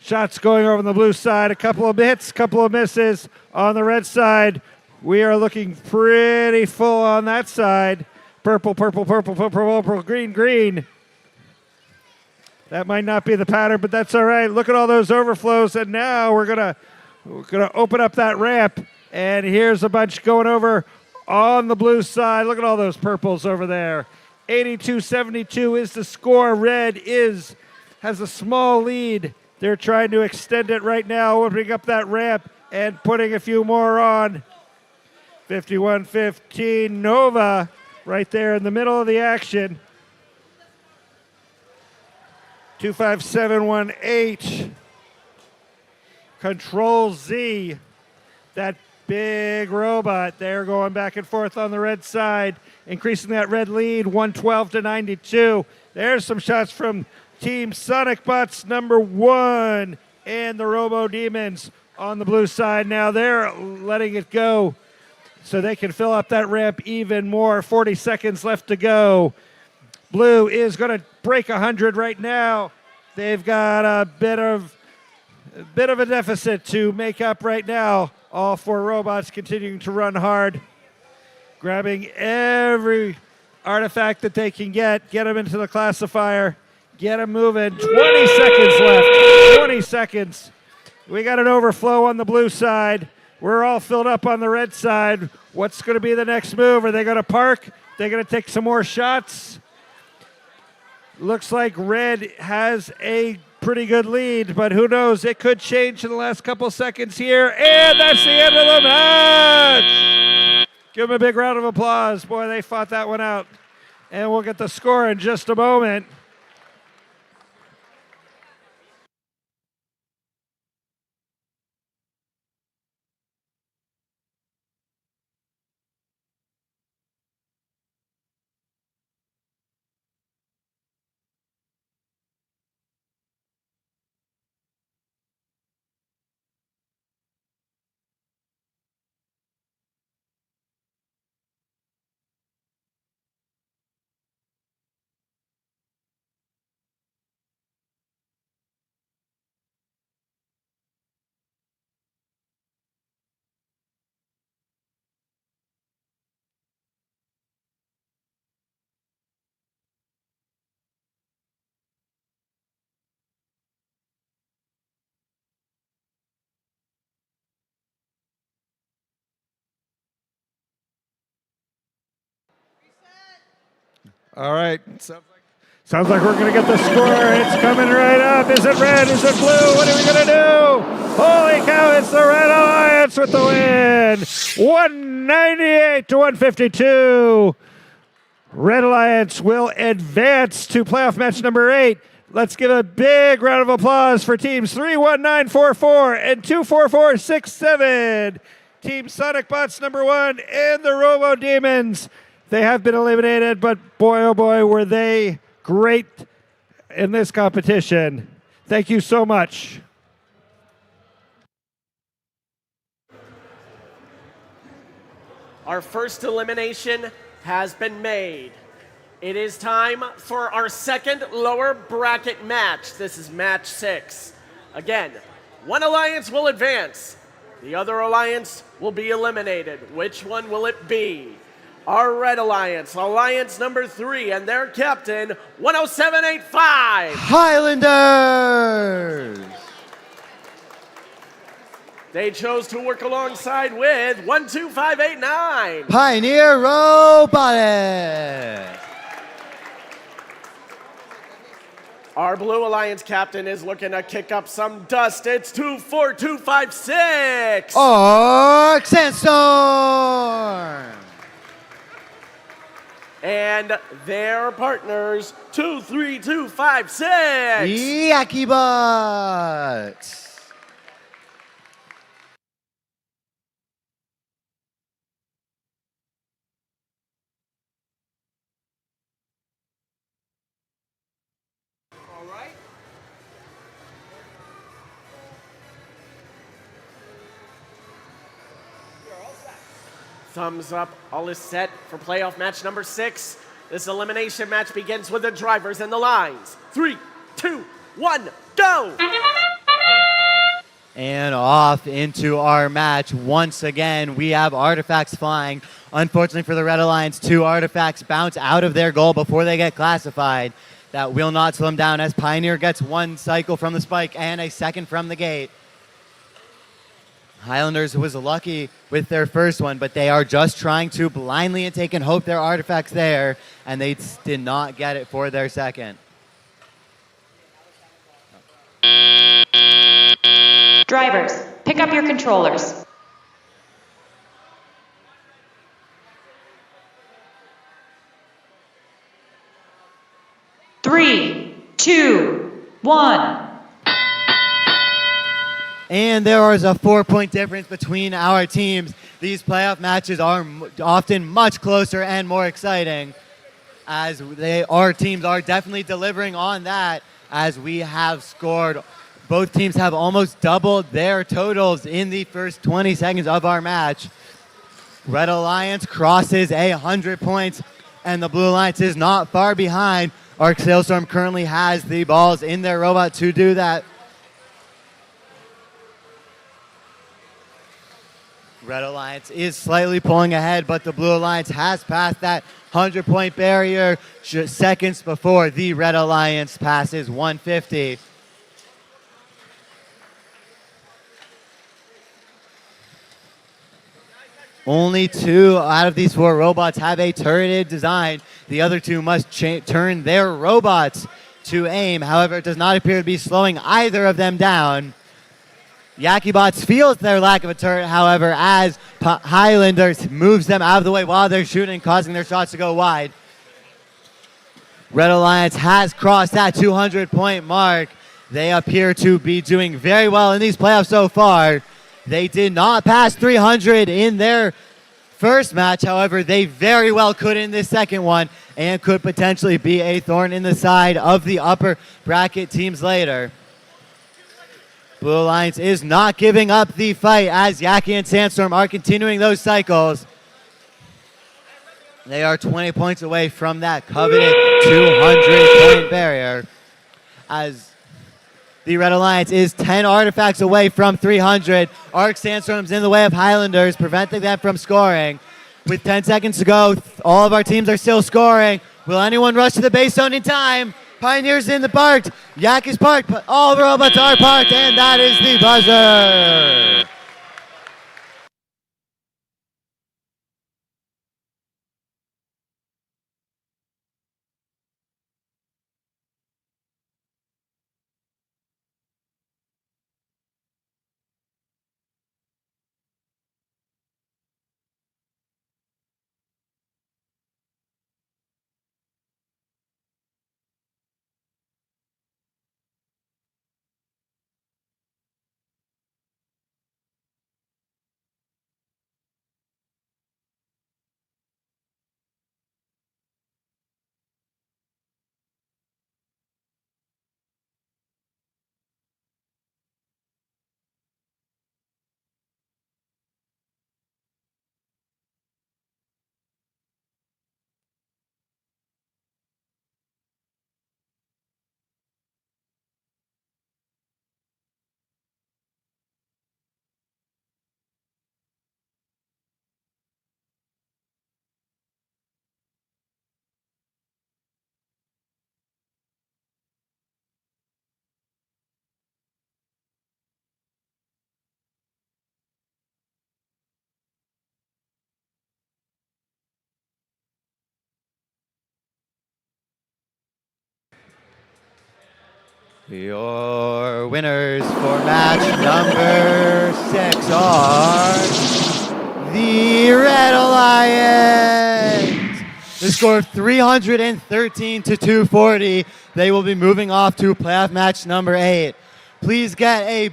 Shots going over on the blue side. A couple of hits, couple of misses. On the red side, we are looking pretty full on that side. Purple, purple, purple, purple, purple, green, green. That might not be the pattern, but that's all right. Look at all those overflows, and now we're gonna open up that ramp. And here's a bunch going over on the blue side. Look at all those purples over there. 82-72 is the score. Red has a small lead. They're trying to extend it right now, opening up that ramp and putting a few more on. 51-15, Nova right there in the middle of the action. 25718. Control Z, that big robot. They're going back and forth on the red side, increasing that red lead, 112-92. There's some shots from Team Sonic Bots number 1 and the Robo Demons on the blue side. Now they're letting it go so they can fill up that ramp even more. 40 seconds left to go. Blue is going to break 100 right now. They've got a bit of a deficit to make up right now. All 4 robots continuing to run hard, grabbing every artifact that they can get them into the classifier, get them moving. 20 seconds left, 20 seconds. We got an overflow on the blue side. We're all filled up on the red side. What's going to be the next move? Are they going to park? They're going to take some more shots? Looks like red has a pretty good lead, but who knows? It could change in the last couple seconds here, and that's the end of the match! Give them a big round of applause. Boy, they fought that one out. And we'll get the score in just a moment. All right. Sounds like we're going to get the score. It's coming right up. Is it red? Is it blue? What are we going to do? Holy cow, it's the Red Alliance with the win. 198 to 152. Red Alliance will advance to playoff match number 8. Let's give a big round of applause for teams 31944 and 24467. Team Sonic Bots number 1 and the Robo Demons. They have been eliminated, but boy, oh boy, were they great in this competition. Thank you so much. Our first elimination has been made. It is time for our second lower bracket match. This is match 6. Again, one alliance will advance. The other alliance will be eliminated. Which one will it be? Our Red Alliance, Alliance number 3, and their captain, 10785. Highlanders! They chose to work alongside with 12589. Pioneer Robotics! Our Blue Alliance captain is looking to kick up some dust. It's 24256. Arc Sandstorm! And their partners, 23256. Yaki Bucks! Thumbs up. All is set for playoff match number 6. This elimination match begins with the drivers and the lines. 3, 2, 1, go! And off into our match. Once again, we have artifacts flying. Unfortunately for the Red Alliance, 2 artifacts bounce out of their goal before they get classified. That will not slow them down as Pioneer gets 1 cycle from the spike and a second from the gate. Highlanders was lucky with their first one, but they are just trying to blindly and take and hope their artifact's there, and they did not get it for their second. Drivers, pick up your controllers. Three, two, one. And there is a 4-point difference between our teams. These playoff matches are often much closer and more exciting, as our teams are definitely delivering on that, as we have scored. Both teams have almost doubled their totals in the first 20 seconds of our match. Red Alliance crosses 100 points, and the Blue Alliance is not far behind. Arc Sailstorm currently has the balls in their robot to do that. Red Alliance is slightly pulling ahead, but the Blue Alliance has passed that 100-point barrier just seconds before the Red Alliance passes 150. Only 2 out of these 4 robots have a turreted design. The other 2 must turn their robots to aim. However, it does not appear to be slowing either of them down. YakiBots feels their lack of a turret, however, as Highlanders moves them out of the way while they're shooting, causing their shots to go wide. Red Alliance has crossed that 200-point mark. They appear to be doing very well in these playoffs so far. They did not pass 300 in their first match. However, they very well could in this second one and could potentially be a thorn in the side of the upper bracket teams later. Blue Alliance is not giving up the fight as Yaki and Sandstorm are continuing those cycles. They are 20 points away from that coveted 200-point barrier, as the Red Alliance is 10 artifacts away from 300. Arc Sandstorm's in the way of Highlanders, preventing them from scoring. With 10 seconds to go, all of our teams are still scoring. Will anyone rush to the base zone in time? Pioneer's in the parked. Yak is parked, but all the robots are parked, and that is the buzzer. Your winners for match number 6 are the Red Alliance. The score of 313 to 240. They will be moving off to playoff match number 8. Please get a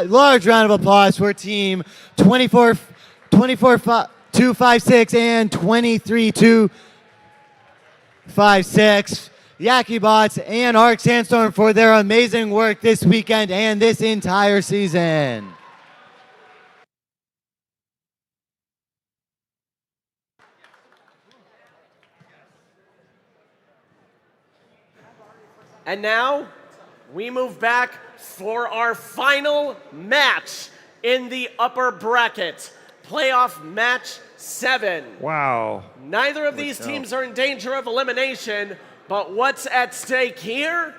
large round of applause for team 24-256 and 23-256. YakiBots and Arc Sandstorm for their amazing work this weekend and this entire season. And now we move back for our final match in the upper bracket, playoff match 7. Wow. Neither of these teams are in danger of elimination, but what's at stake here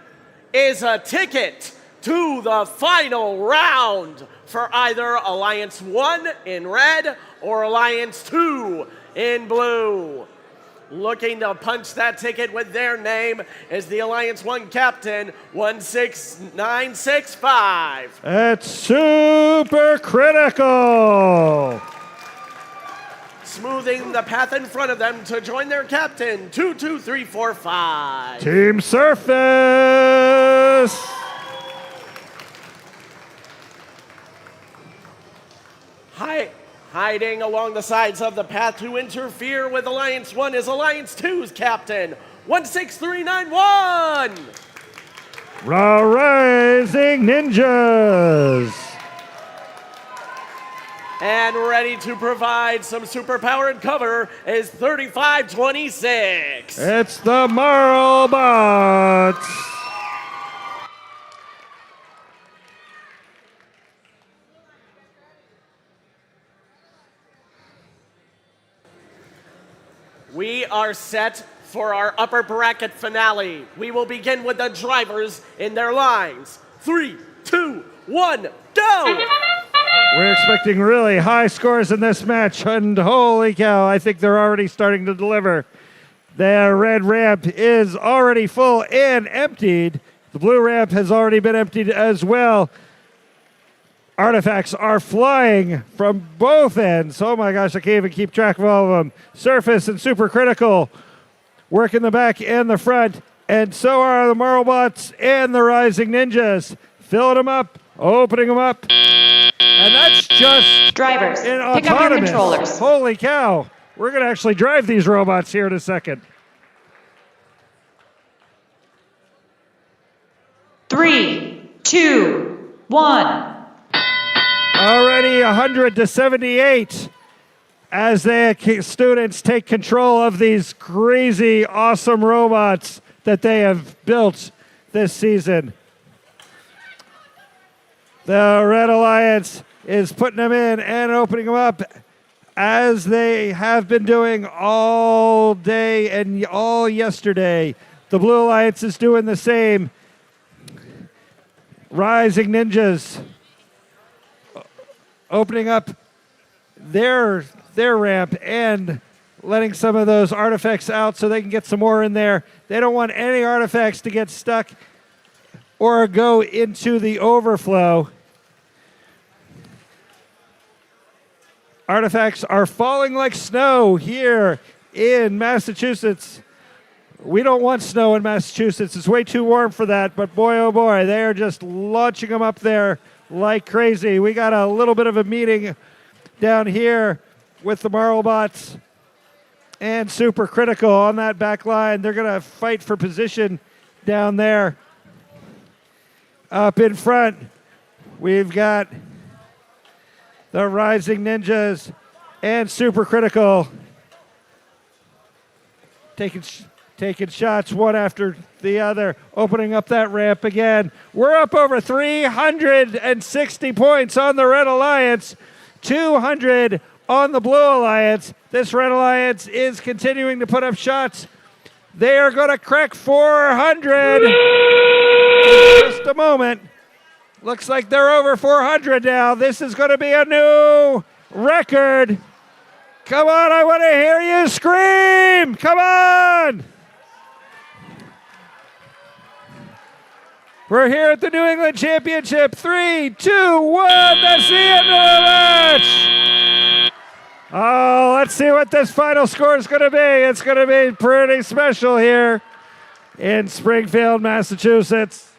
is a ticket to the final round for either Alliance 1 in red or Alliance 2 in blue. Looking to punch that ticket with their name is the Alliance 1 captain, 16965. It's super critical. Smoothing the path in front of them to join their captain, 22345. Team Surface. Hiding along the sides of the path to interfere with Alliance 1 is Alliance 2's captain, 16391. Rising Ninjas. And ready to provide some superpowered cover is 3526. It's the Marlbots. We are set for our upper bracket finale. We will begin with the drivers in their lines. 3, 2, 1, go! We're expecting really high scores in this match, and holy cow, I think they're already starting to deliver. The red ramp is already full and emptied. The blue ramp has already been emptied as well. Artifacts are flying from both ends. Oh my gosh, I can't even keep track of all of them. Surface and Super Critical work in the back and the front, and so are the Marlbots and the Rising Ninjas. Filling them up, opening them up, and that's just drivers. In Pick up your autonomous. controllers. Holy cow, we're going to actually drive these robots here in a second. 3, 2, 1. Already 100 to 78 as the students take control of these crazy, awesome robots that they have built this season. The Red Alliance is putting them in and opening them up as they have been doing all day and all yesterday. The Blue Alliance is doing the same. Rising Ninjas opening up their ramp and letting some of those artifacts out so they can get some more in there. They don't want any artifacts to get stuck or go into the overflow. Artifacts are falling like snow here in Massachusetts. We don't want snow in Massachusetts. It's way too warm for that, but boy, oh boy, they are just launching them up there like crazy. We got a little bit of a meeting down here with the Marlbots and Super Critical on that back line. They're going to fight for position down there. Up in front, we've got the Rising Ninjas and Super Critical taking shots one after the other, opening up that ramp again. We're up over 360 points on the Red Alliance, 200 on the Blue Alliance. This Red Alliance is continuing to put up shots. They are going to crack 400 in just a moment. Looks like they're over 400 now. This is going to be a new record. Come on, I want to hear you scream. Come on. We're here at the New England Championship. 3, 2, 1. That's the end of the match. Oh, let's see what this final score is going to be. It's going to be pretty special here in Springfield, Massachusetts.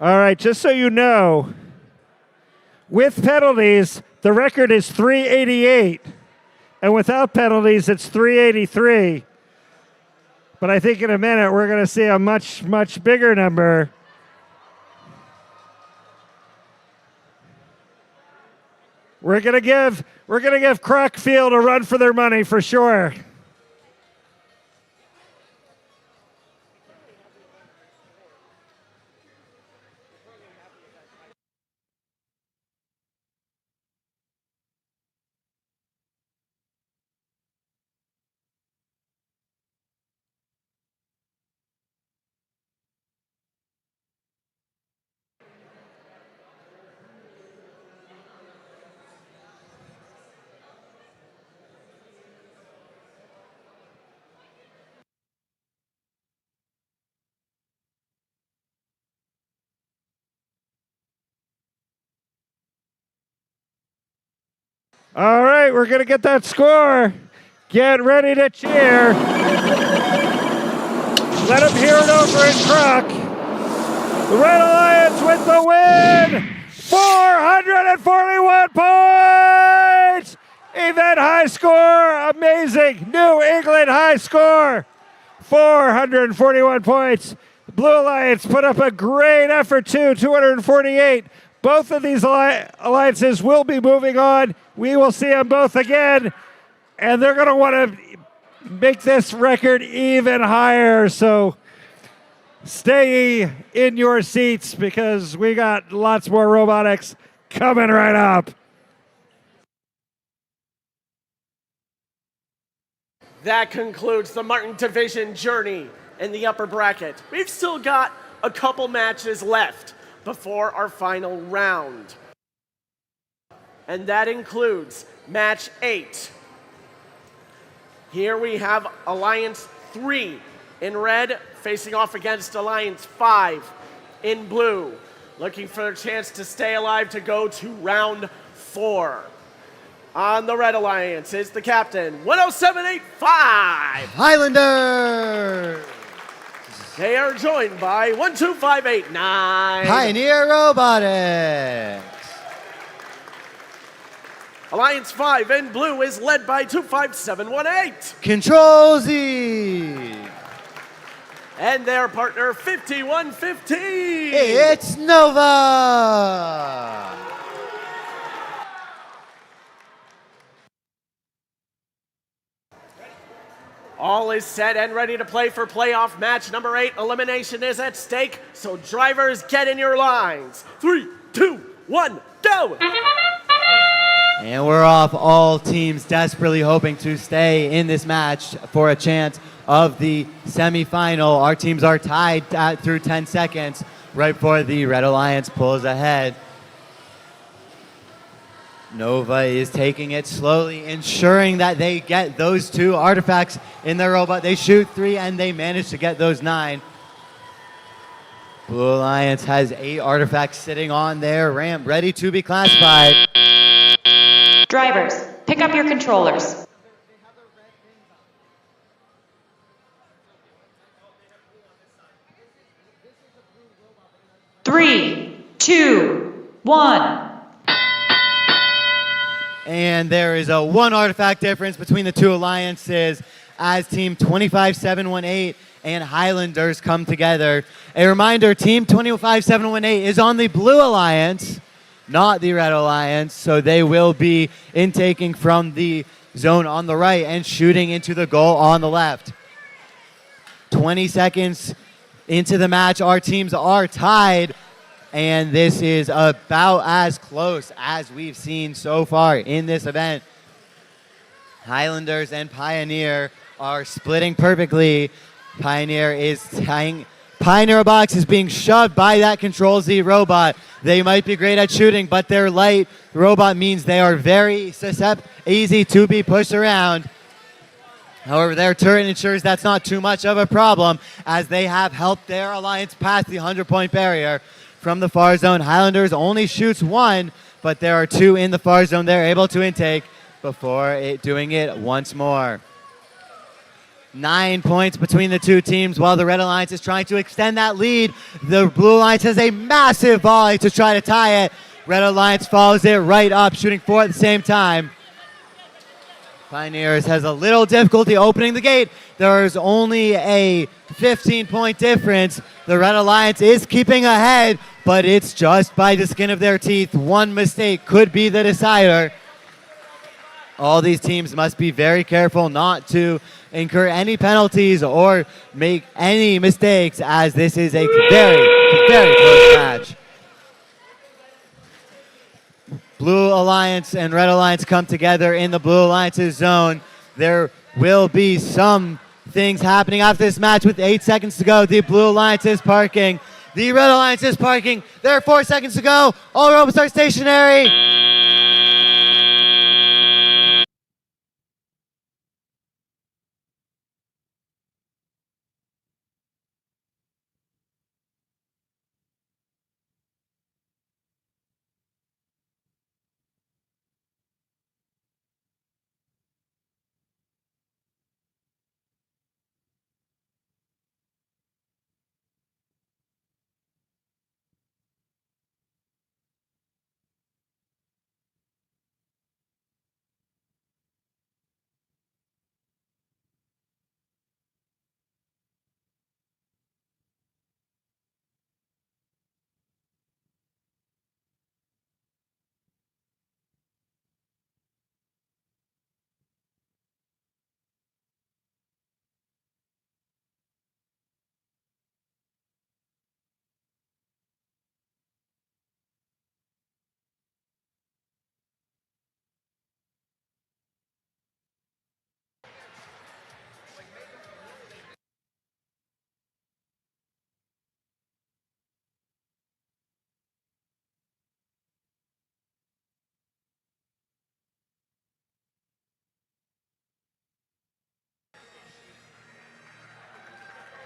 All right, just so you know, with penalties, the record is 388. And without penalties, it's 383. But I think in a minute, we're going to see a much, much bigger number. We're going to give Crockfield a run for their money for sure. All right, we're going to get that score. Get ready to cheer. Let them hear it over in Croc. The Red Alliance with the win. 441 points. Event high score. Amazing. New England high score. 441 points. Blue Alliance put up a great effort too. 248. Both of these alliances will be moving on. We will see them both again. And they're going to want to make this record even higher. So stay in your seats because we got lots more robotics coming right up. That concludes the Martin Division journey in the upper bracket. We've still got a couple matches left before our final round. And that includes match 8. Here we have Alliance 3 in red facing off against Alliance 5 in blue, looking for a chance to stay alive to go to round 4. On the Red Alliance is the captain, 10785 Highlander. They are joined by 12589 Pioneer Robotics. Alliance 5 in blue is led by 25718 Control Z. And their partner 5115. It's Nova. All is set and ready to play for playoff match number 8. Elimination is at stake, so drivers, get in your lines. 3, 2, 1, go! And we're off. All teams desperately hoping to stay in this match for a chance of the semifinal. Our teams are tied through 10 seconds right before the Red Alliance pulls ahead. Nova is taking it slowly, ensuring that they get those 2 artifacts in their robot. They shoot 3 and they manage to get those 9. Blue Alliance has 8 artifacts sitting on their ramp, ready to be classified. Drivers, pick up your controllers. Three, two, one. And there is a 1 artifact difference between the 2 alliances as Team 25718 and Highlanders come together. A reminder, Team 25718 is on the Blue Alliance, not the Red Alliance, so they will be intaking from the zone on the right and shooting into the goal on the left. 20 seconds into the match, our teams are tied, and this is about as close as we've seen so far in this event. Highlanders and Pioneer are splitting perfectly. Pioneer is tying. Pioneer box is being shoved by that Control Z robot. They might be great at shooting, but their light robot means they are very easy to be pushed around. However, their turret ensures that's not too much of a problem, as they have helped their alliance pass the 100-point barrier. From the far zone, Highlanders only shoots 1, but there are 2 in the far zone they're able to intake before doing it once more. 9 points between the 2 teams while the Red Alliance is trying to extend that lead. The Blue Alliance has a massive volley to try to tie it. Red Alliance follows it right up, shooting 4 at the same time. Pioneers has a little difficulty opening the gate. There is only a 15-point difference. The Red Alliance is keeping ahead, but it's just by the skin of their teeth. 1 mistake could be the decider. All these teams must be very careful not to incur any penalties or make any mistakes, as this is a very, very close match. Blue Alliance and Red Alliance come together in the Blue Alliance's zone. There will be some things happening after this match with 8 seconds to go. The Blue Alliance is parking. The Red Alliance is parking. There are 4 seconds to go. All robots are stationary.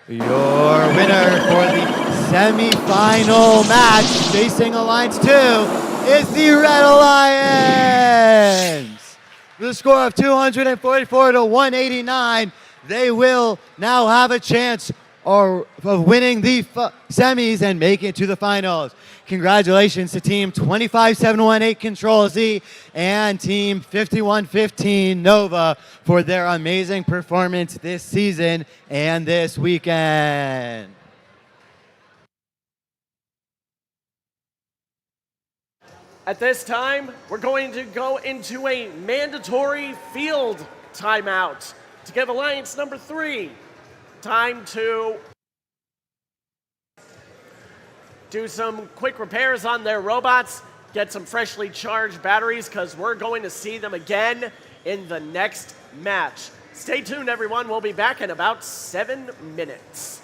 Your winner for the semi-final match facing Alliance 2 is the Red Alliance. With a score of 244 to 189, they will now have a chance of winning the semis and making it to the finals. Congratulations to Team 25718 Control Z and Team 5115 Nova for their amazing performance this season and this weekend. At this time, we're going to go into a mandatory field timeout to give Alliance number 3 time to do some quick repairs on their robots, get some freshly charged batteries, because we're going to see them again in the next match. Stay tuned, everyone. We'll be back in about 7 minutes.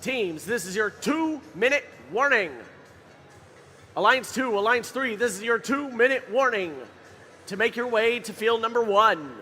Teams, this is your 2-minute warning. Alliance 2, Alliance 3, this is your 2-minute warning to make your way to field number 1.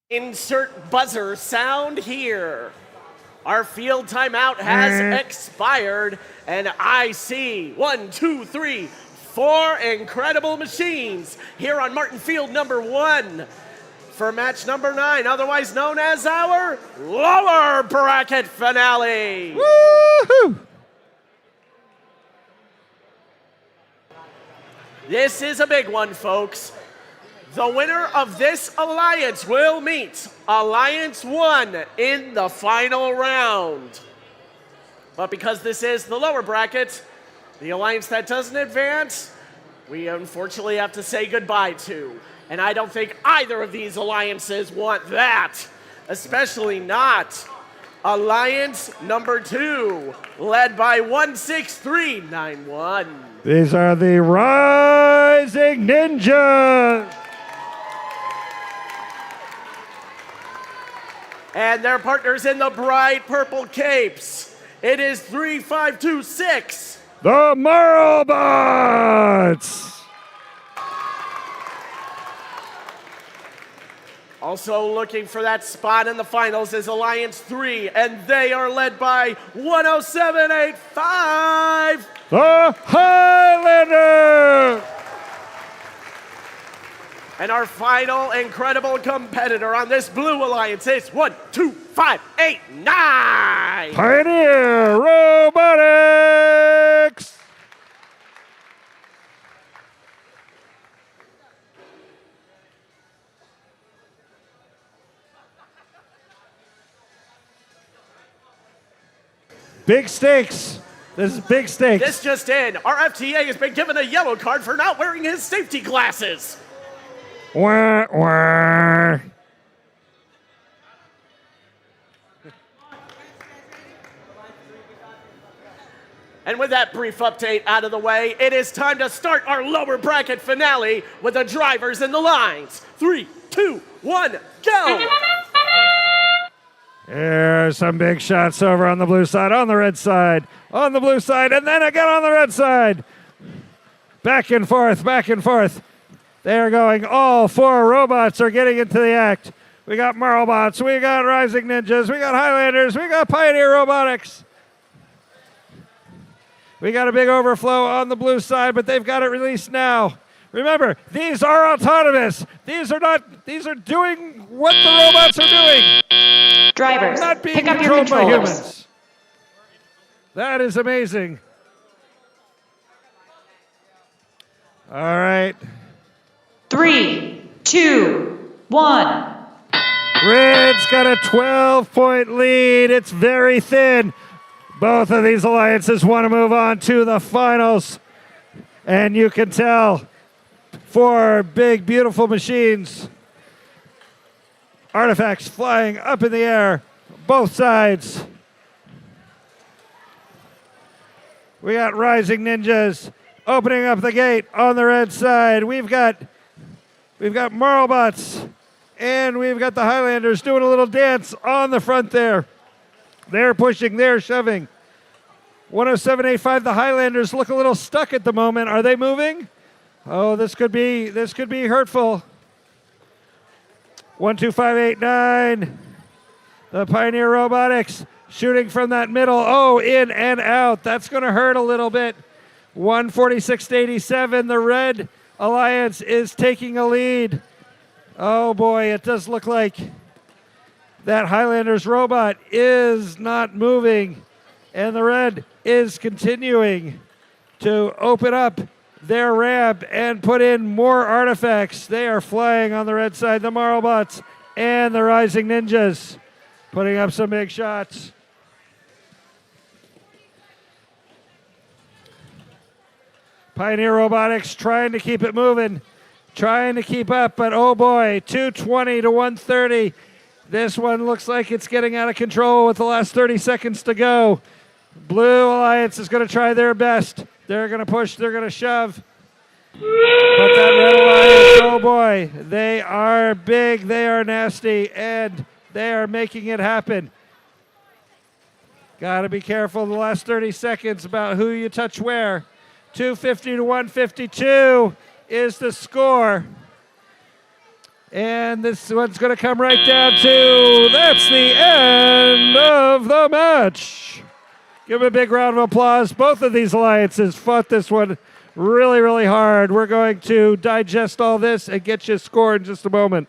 Insert buzzer sound here. Our field timeout has expired, and I see 1, 2, 3, 4 incredible machines here on Martin Field number 1 for match number 9, otherwise known as our lower bracket finale. Woohoo! This is a big one, folks. The winner of this alliance will meet Alliance 1 in the final round. But because this is the lower bracket, the alliance that doesn't advance, we unfortunately have to say goodbye to. And I don't think either of these alliances want that, especially not Alliance number 2, led by 16391. These are the Rising Ninjas. And their partners in the bright purple capes. It is 3526. The Marlbots. Also looking for that spot in the finals is Alliance 3, and they are led by 10785. The Highlander. And our final incredible competitor on this blue alliance is 12589. Pioneer Robotics. Big stakes. This is big stakes. This just in. Our FTA has been given a yellow card for not wearing his safety glasses. Wah, wah. And with that brief update out of the way, it is time to start our lower bracket finale with the drivers and the lines. 3, 2, 1, go! Here's some big shots over on the blue side, on the red side, on the blue side, and then again on the red side. Back and forth, back and forth. They're going, all 4 robots are getting into the act. We got Marlbots, we got Rising Ninjas, we got Highlanders, we got Pioneer Robotics. We got a big overflow on the blue side, but they've got it released now. Remember, these are autonomous. These are doing what the robots are doing. Drivers, not being pick up your controlled by controllers. humans. That is amazing. All right. 3, 2, 1. Red's got a 12-point lead. It's very thin. Both of these alliances want to move on to the finals. And you can tell, 4 big, beautiful machines. Artifacts flying up in the air, both sides. We got Rising Ninjas opening up the gate on the red side. We've got Marlbots, and we've got the Highlanders doing a little dance on the front there. They're pushing, they're shoving. 107.85, the Highlanders look a little stuck at the moment. Are they moving? Oh, this could be hurtful. 125.89. The Pioneer Robotics shooting from that middle. Oh, in and out. That's going to hurt a little bit. 146.87. The Red Alliance is taking a lead. Oh boy, it does look like that Highlanders robot is not moving, and the Red is continuing to open up their ramp and put in more artifacts. They are flying on the red side, the Marlbots and the Rising Ninjas, putting up some big shots. Pioneer Robotics trying to keep it moving, trying to keep up, but oh boy, 220 to 130. This one looks like it's getting out of control with the last 30 seconds to go. Blue Alliance is going to try their best. They're going to push, they're going to shove. But that Red Alliance, oh boy, they are big, they are nasty, and they are making it happen. Got to be careful the last 30 seconds about who you touch where. 250 to 152 is the score. And this one's going to come right down to, that's the end of the match. Give them a big round of applause. Both of these alliances fought this one really, really hard. We're going to digest all this and get you a score in just a moment.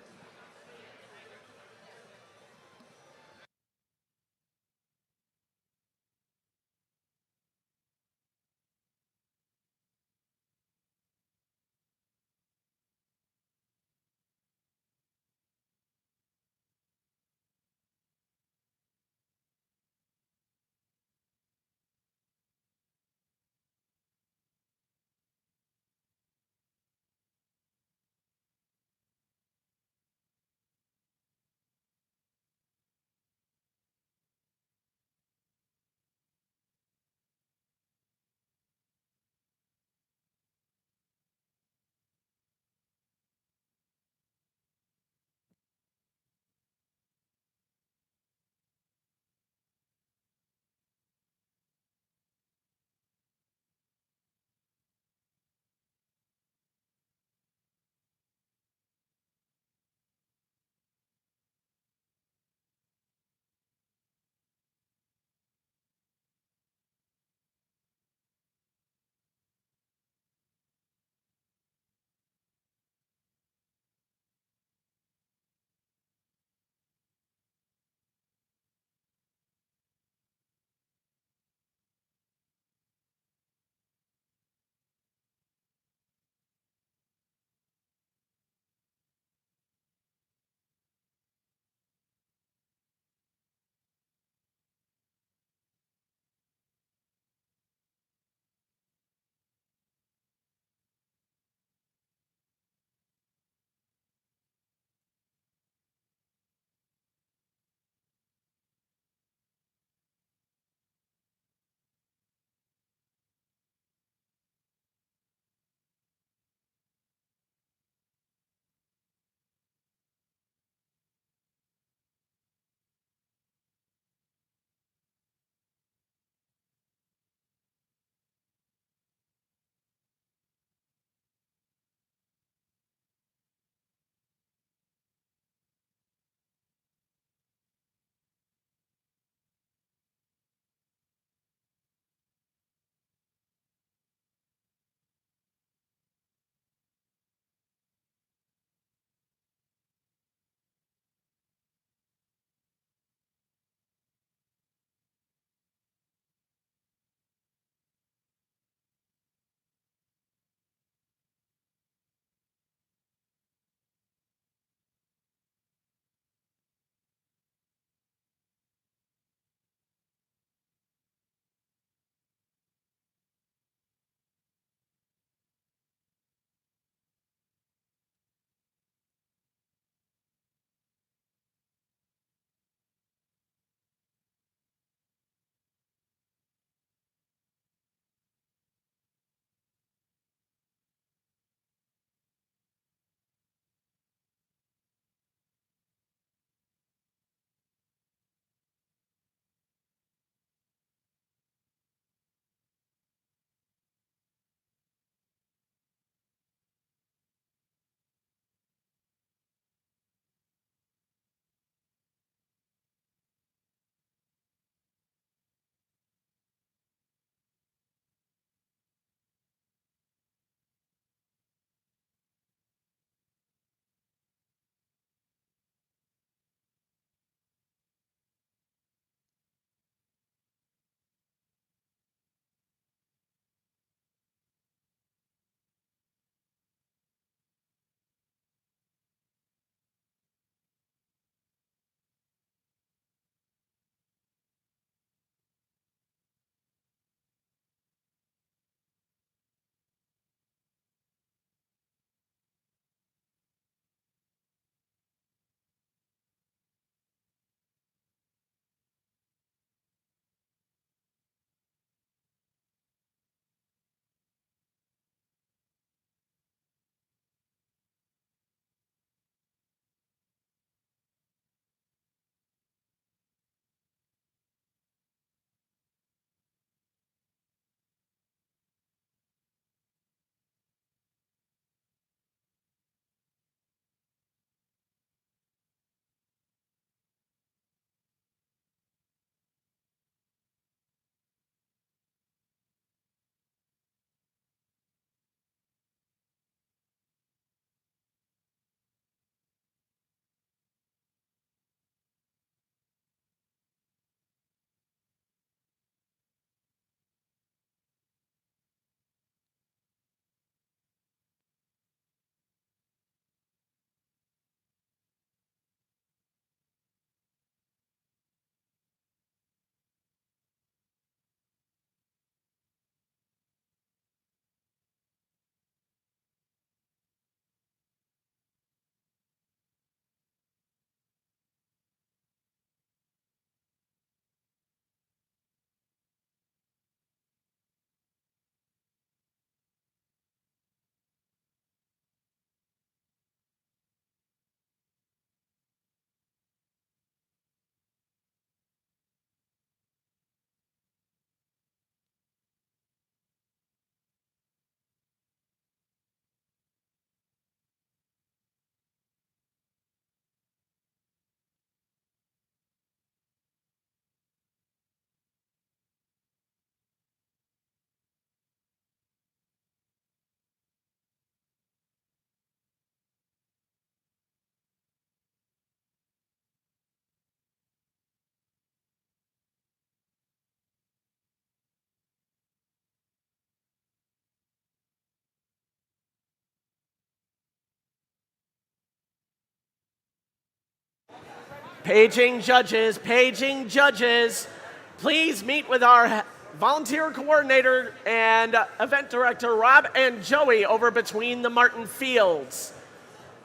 Paging judges, paging judges. Please meet with our volunteer coordinator and event director, Rob and Joey, over between the Martin fields.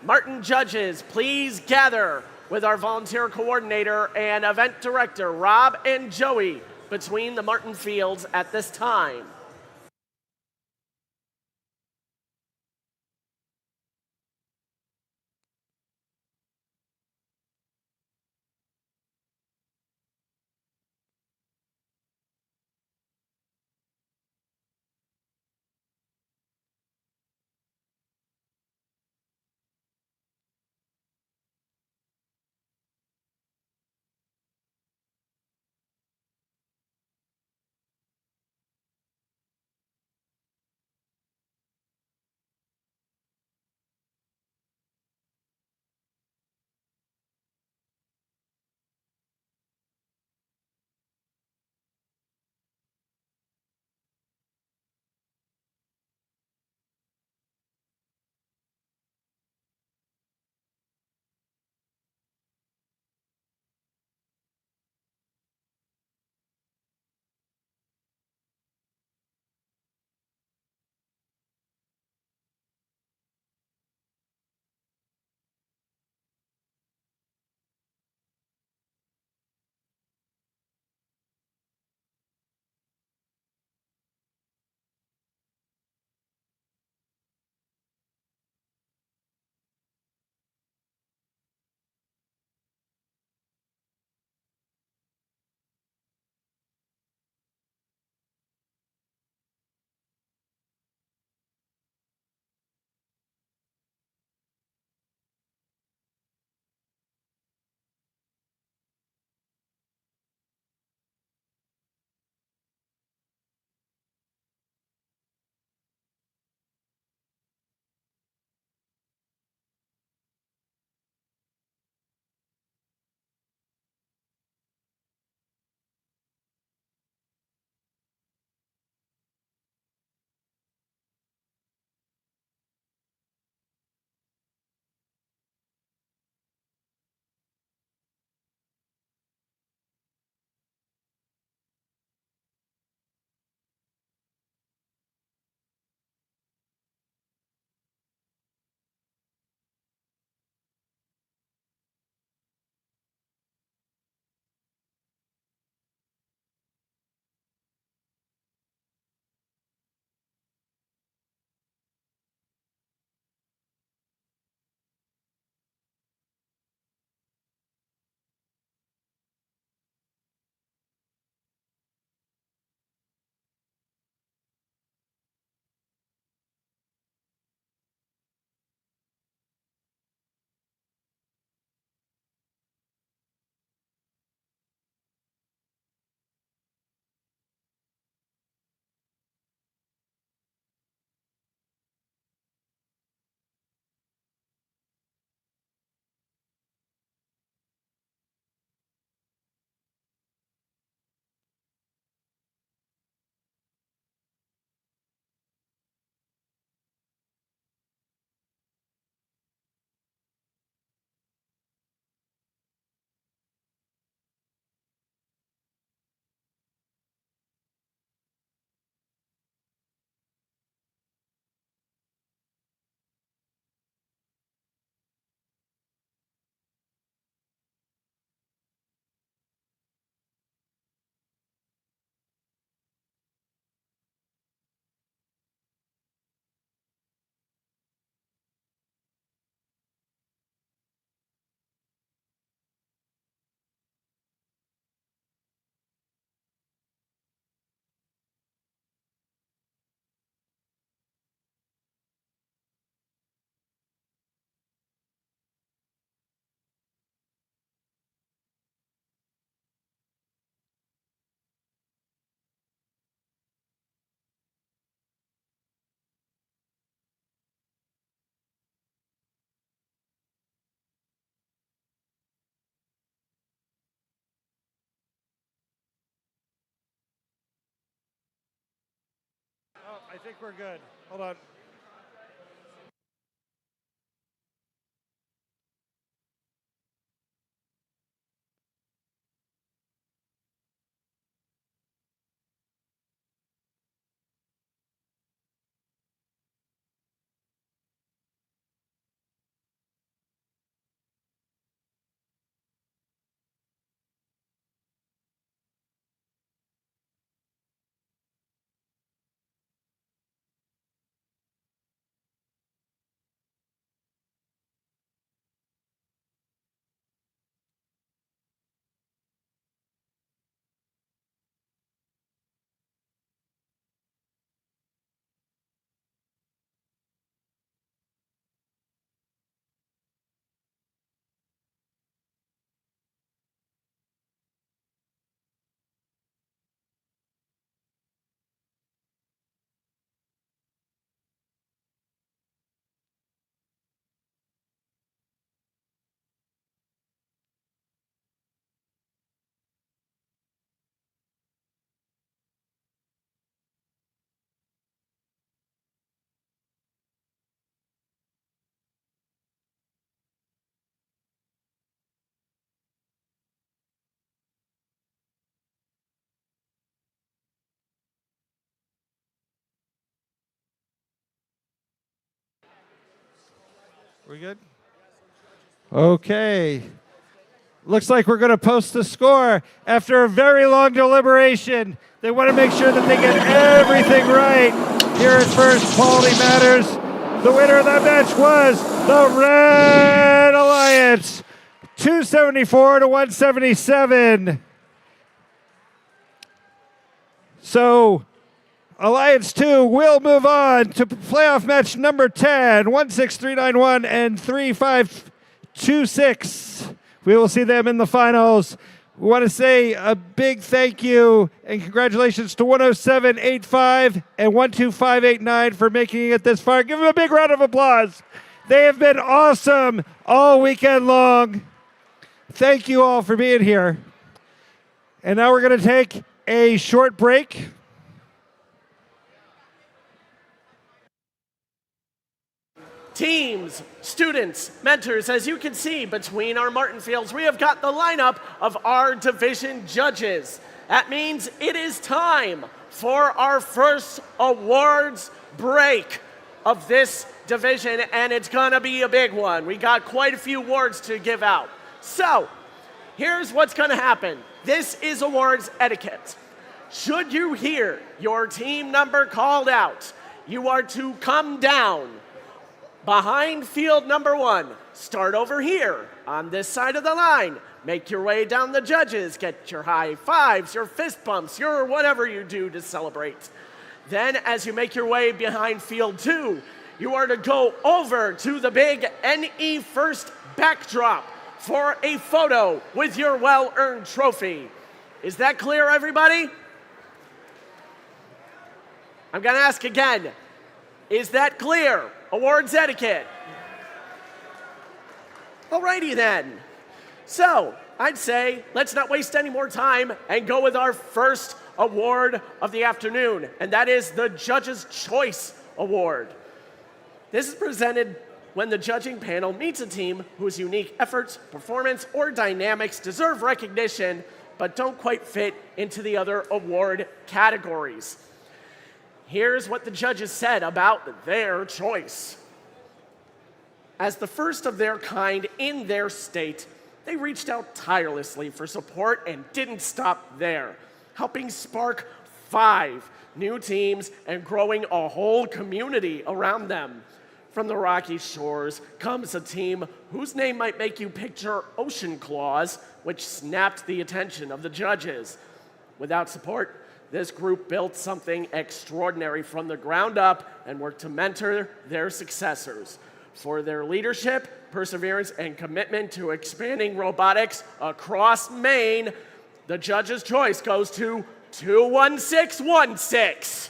Martin judges, please gather with our volunteer coordinator and event director, Rob and Joey, between the Martin fields at this time. Oh, I think we're good. Hold on. We good? Okay. Looks like we're going to post the score after a very long deliberation. They want to make sure that they get everything right. Here at First Quality Matters, the winner of that match was the Red Alliance, 274 to 177. So Alliance 2 will move on to playoff match number 10, 16391 and 3526. We will see them in the finals. We want to say a big thank you and congratulations to 10785 and 12589 for making it this far. Give them a big round of applause. They have been awesome all weekend long. Thank you all for being here. And now we're going to take a short break. Teams, students, mentors, as you can see between our Martin Fields, we have got the lineup of our division judges. That means it is time for our first awards break of this division, and it's gonna be a big one. We got quite a few awards to give out. So, here's what's gonna happen. This is awards etiquette. Should you hear your team number called out, you are to come down behind field number 1. Start over here on this side of the line. Make your way down the judges. Get your high fives, your fist bumps, your whatever you do to celebrate. Then as you make your way behind field 2, you are to go over to the big NE First backdrop for a photo with your well-earned trophy. Is that clear, everybody? I'm gonna ask again. Is that clear? Awards etiquette. Alrighty then. So, I'd say let's not waste any more time and go with our first award of the afternoon, and that is the Judge's Choice Award. This is presented when the judging panel meets a team whose unique efforts, performance, or dynamics deserve recognition, but don't quite fit into the other award categories. Here's what the judges said about their choice. As the first of their kind in their state, they reached out tirelessly for support and didn't stop there, helping spark 5 new teams and growing a whole community around them. From the Rocky Shores comes a team whose name might make you picture Ocean Claws, which snapped the attention of the judges. Without support, this group built something extraordinary from the ground up and worked to mentor their successors. For their leadership, perseverance, and commitment to expanding robotics across Maine, the judge's choice goes to 21616.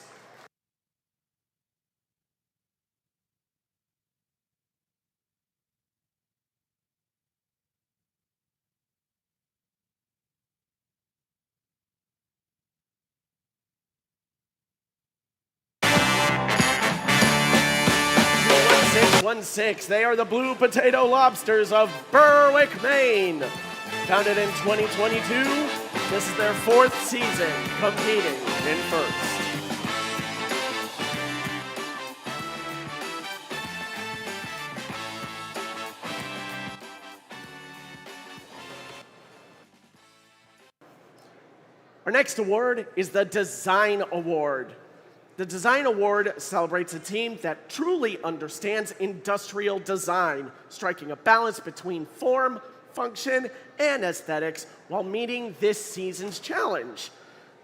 They are the Blue Potato Lobsters of Berwick, Maine. Founded in 2022, this is their 4th season competing in First. Our next award is the Design Award. The Design Award celebrates a team that truly understands industrial design, striking a balance between form, function, and aesthetics while meeting this season's challenge.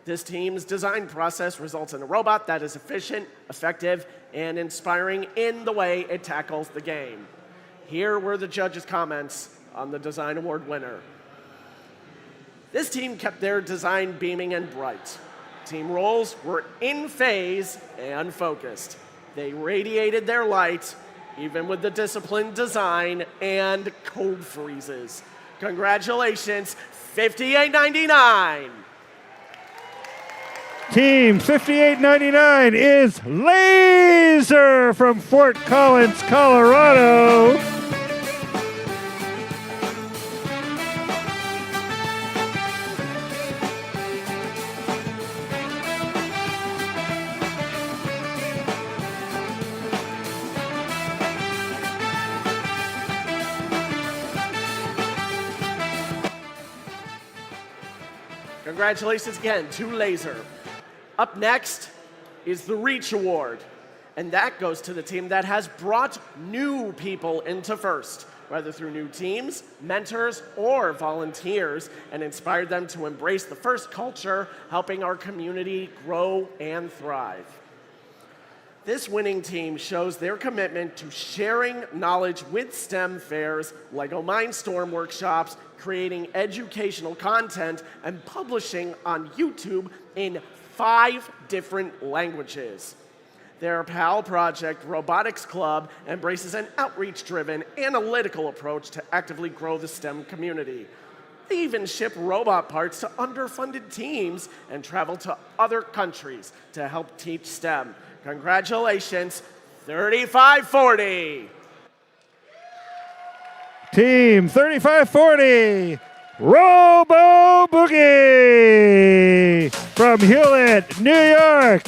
This team's design process results in a robot that is efficient, effective, and inspiring in the way it tackles the game. Here were the judges' comments on the Design Award winner. This team kept their design beaming and bright. Team roles were in phase and focused. They radiated their light, even with the disciplined design and code freezes. Congratulations, 5899. Team 5899 is Laser from Fort Collins, Colorado. Congratulations again to Laser. Up next is the Reach Award, and that goes to the team that has brought new people into first, whether through new teams, mentors, or volunteers, and inspired them to embrace the first culture, helping our community grow and thrive. This winning team shows their commitment to sharing knowledge with STEM fairs, LEGO Mindstorm workshops, creating educational content, and publishing on YouTube in 5 different languages. Their PAL project, Robotics Club, embraces an outreach-driven, analytical approach to actively grow the STEM community. They even ship robot parts to underfunded teams and travel to other countries to help teach STEM. Congratulations, 3540. Team 3540, Robo Boogie from Hewlett, New York.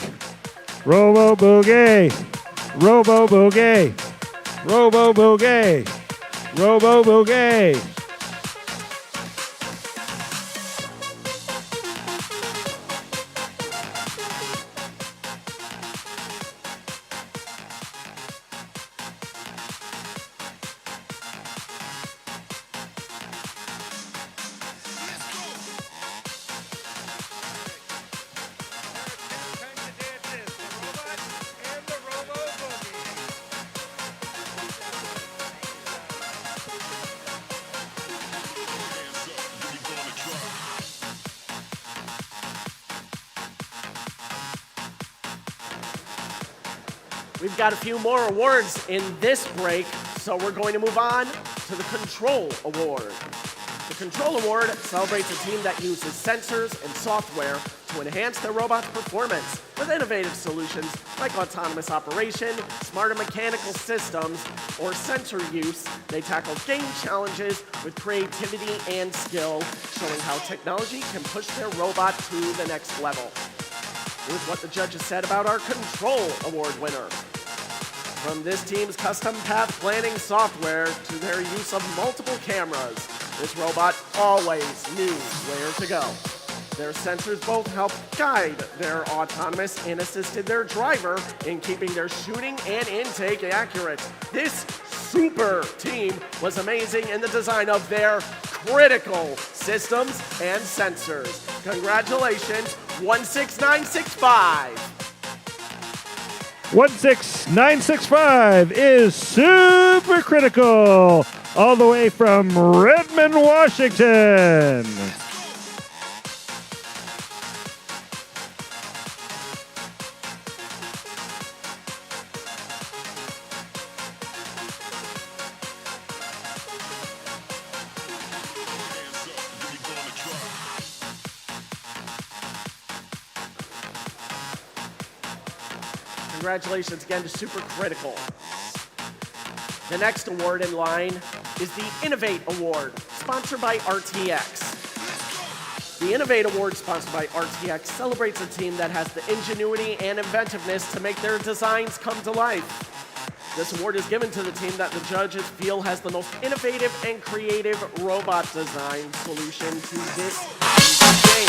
Robo Boogie, Robo Boogie, Robo Boogie, Robo Boogie. We've got a few more awards in this break, so we're going to move on to the Control Award. The Control Award celebrates a team that uses sensors and software to enhance their robot's performance with innovative solutions like autonomous operation, smarter mechanical systems, or sensor use. They tackle game challenges with creativity and skill, showing how technology can push their robot to the next level. Here's what the judges said about our Control Award winner. From this team's custom path planning software to their use of multiple cameras, this robot always knew where to go. Their sensors both helped guide their autonomous and assisted their driver in keeping their shooting and intake accurate. This super team was amazing in the design of their critical systems and sensors. Congratulations, 16965. 16965 is super critical, all the way from Redmond, Washington. Congratulations again to Super Critical. The next award in line is the Innovate Award, sponsored by RTX. The Innovate Award, sponsored by RTX, celebrates a team that has the ingenuity and inventiveness to make their designs come to life. This award is given to the team that the judges feel has the most innovative and creative robot design solution to this game.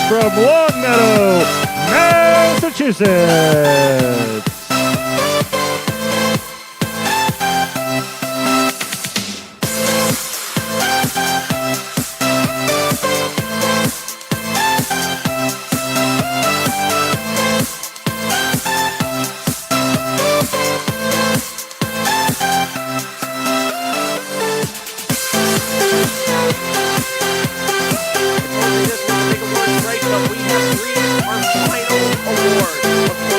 From Long Meadow, Massachusetts. But we have reached our final award.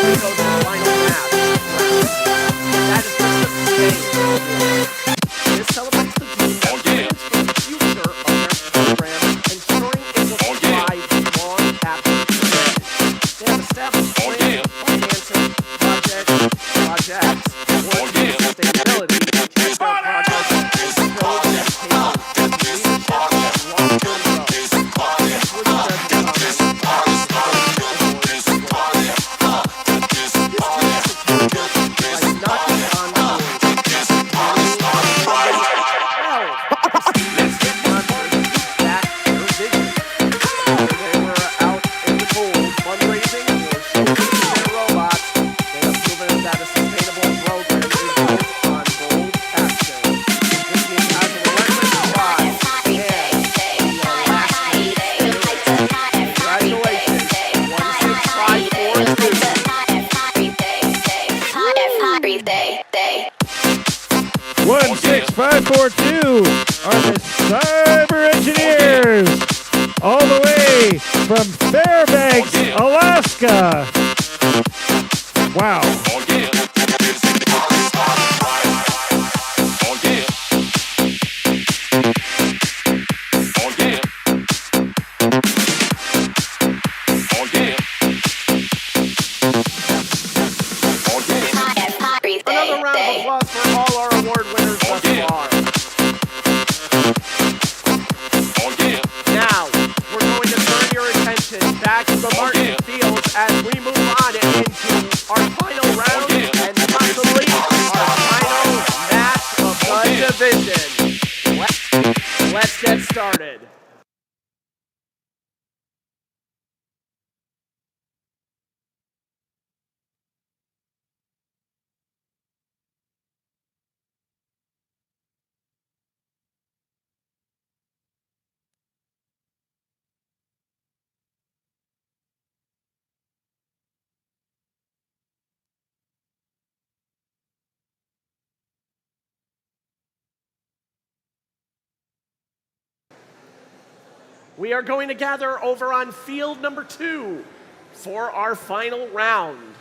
projects towards sustainability, check their progress and build and table leadership and long-term growth. This was President Obama's by knocking on doors. Let's get on back their vision. They were out in the cold fundraising or showcasing their robots. They have proven that a sustainable program is built on bold action. This team has an electric drive and the last week. Congratulations, 16542 are the Cyber Engineers, all the way from Fairbanks, Alaska. Wow. Another round of applause for all our award winners thus far. Now, we're going to turn your attention back to the Martin Fields as we move on into our final round and possibly our final match of the division. Let's get started. We are going to gather over on field number 2 for our final round.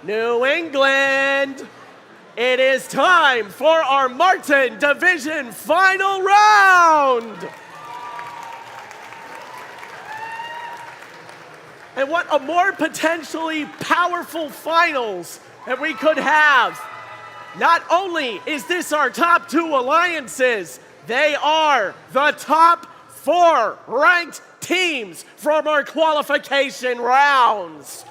New England. It is time for our Martin Division final round. And what a more potentially powerful finals that we could have. Not only is this our top 2 alliances, they are the top 4 ranked teams from our qualification rounds.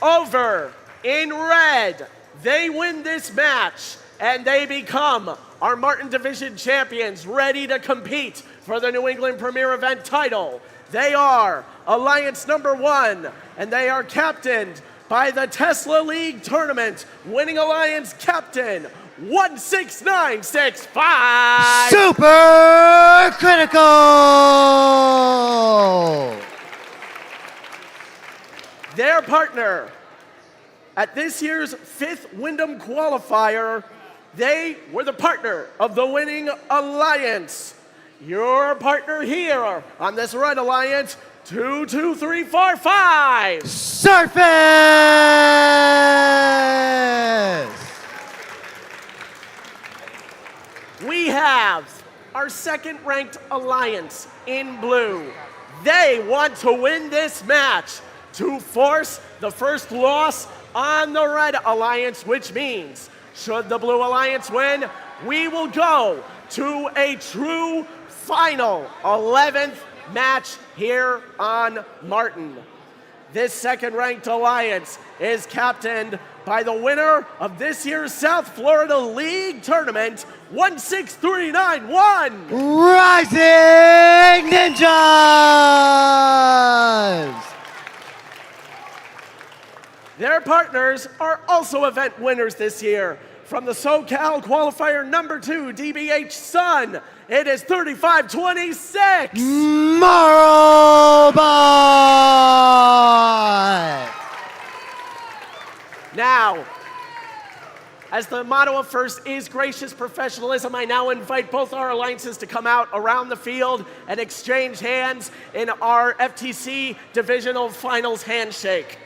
Over in red, they win this match and they become our Martin Division champions, ready to compete for the New England Premier Event title. They are Alliance number 1, and they are captained by the Tesla League Tournament winning Alliance captain, 16965. Super Critical! Their partner at this year's 5th Wyndham qualifier, they were the partner of the winning Alliance. Your partner here on this red Alliance, 22345. Surface! We have our 2nd ranked Alliance in blue. They want to win this match to force the first loss on the red Alliance, which means should the blue Alliance win, we will go to a true final 11th match here on Martin. This 2nd ranked Alliance is captained by the winner of this year's South Florida League Tournament, 16391. Rising Ninjas! Their partners are also event winners this year. From the SoCal qualifier number 2, DBH Sun, it is 3526. Marlbot! Now, as the motto of first is gracious professionalism, I now invite both our alliances to come out around the field and exchange hands in our FTC Divisional Finals handshake.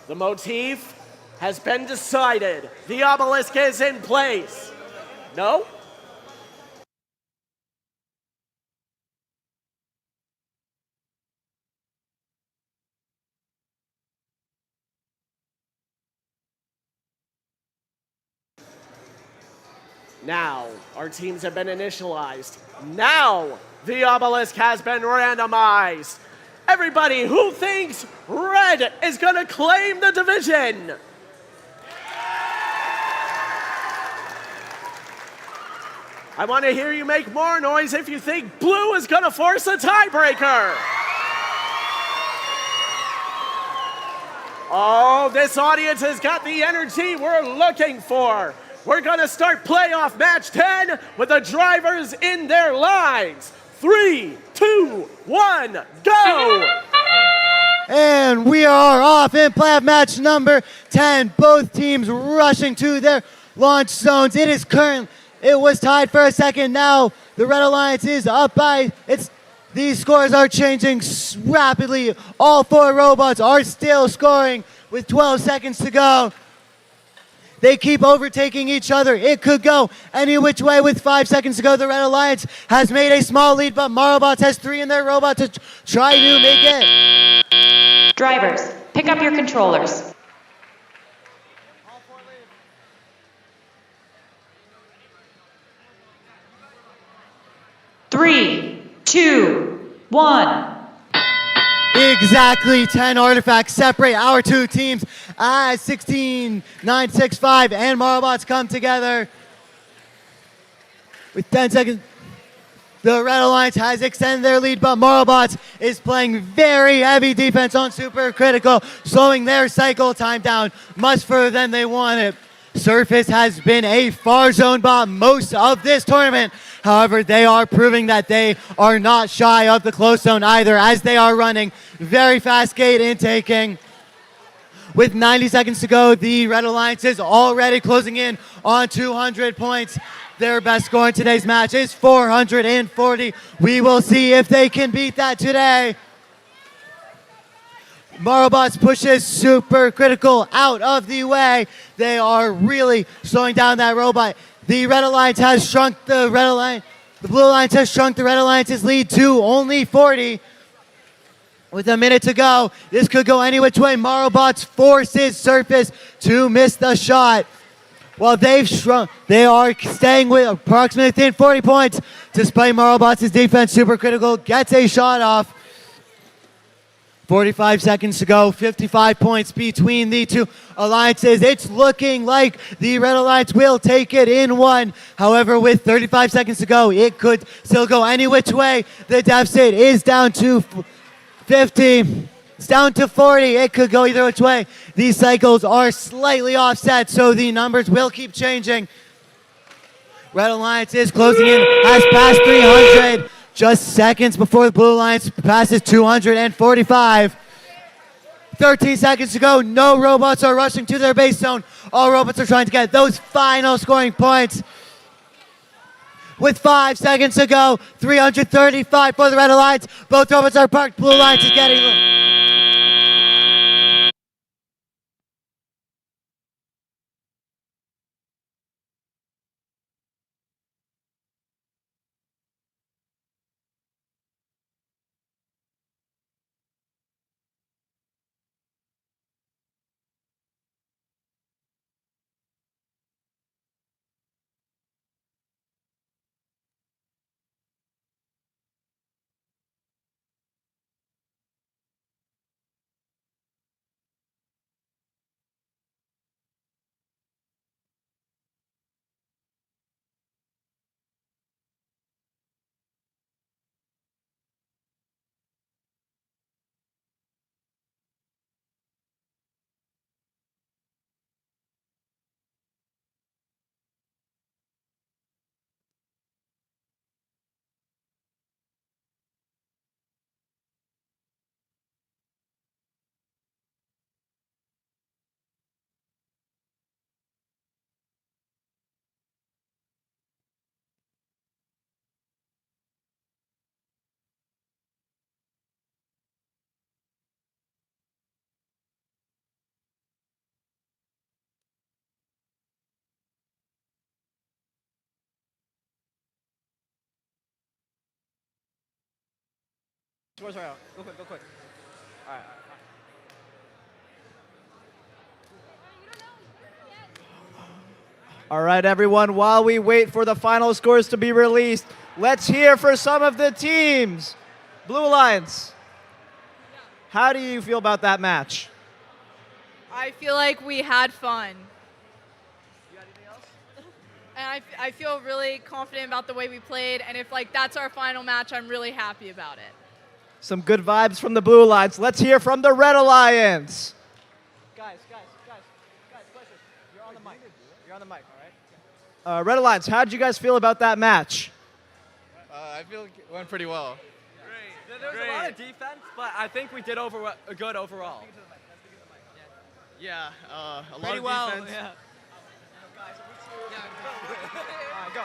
The motif has been decided. The obelisk is in place. No? Now, our teams have been initialized. Now, the obelisk has been randomized. Everybody who thinks red is going to claim the division. I want to hear you make more noise if you think blue is going to force a tiebreaker. Oh, this audience has got the energy we're looking for. We're going to start playoff match 10 with the drivers in their lines. 3, 2, 1, go! And we are off in playoff match number 10. Both teams rushing to their launch zones. It was tied for a second. Now the Red Alliance is up by these scores are changing rapidly. All 4 robots are still scoring with 12 seconds to go. They keep overtaking each other. It could go any which way with 5 seconds to go. The Red Alliance has made a small lead, but Marlbots has 3 in their robot to try to make it. Drivers, pick up your controllers. Three, 2, 1. Exactly 10 artifacts separate our 2 teams as 16,965 and Marlbots come together. With 10 seconds, the Red Alliance has extended their lead, but Marlbots is playing very heavy defense on Super Critical, slowing their cycle time down much further than they wanted. Surface has been a far zone bot most of this tournament. However, they are proving that they are not shy of the close zone either, as they are running very fast gate intaking. With 90 seconds to go, the Red Alliance is already closing in on 200 points. Their best score in today's match is 440. We will see if they can beat that today. Marobots pushes Super Critical out of the way. They are really slowing down that robot. The Red Alliance has shrunk the Red Alliance. The Blue Alliance has shrunk the Red Alliance's lead to only 40. With a minute to go, this could go any which way. Marobots forces Surface to miss the shot. While they've shrunk, they are staying with approximately within 40 points. Despite Marobots' defense, Super Critical gets a shot off. 45 seconds to go, 55 points between the two alliances. It's looking like the Red Alliance will take it in one. However, with 35 seconds to go, it could still go any which way. The deficit is down to 50. It's down to 40. It could go either which way. These cycles are slightly offset, so the numbers will keep changing. Red Alliance is closing in, has passed 300. Just seconds before the Blue Alliance passes 245. 13 seconds to go. No robots are rushing to their base zone. All robots are trying to get those final scoring points. With 5 seconds to go, 335 for the Red Alliance. Both robots are parked. Blue Alliance is getting... Scores right out. Go quick, go quick. All right. All right, everyone, while we wait for the final scores to be released, let's hear for some of the teams. Blue Alliance, how do you feel about that match? I feel like we had fun. And I feel really confident about the way we played, and if that's our final match, I'm really happy about it. Some good vibes from the Blue Alliance. Let's hear from the Red Alliance. Guys, question. You're on the mic. You're on the mic, all right? Red Alliance, how did you guys feel about that match? I feel it went pretty well. Great. There was a lot of defense, but I think we did good overall. Yeah, a lot Pretty of well, defense. yeah. All right, go.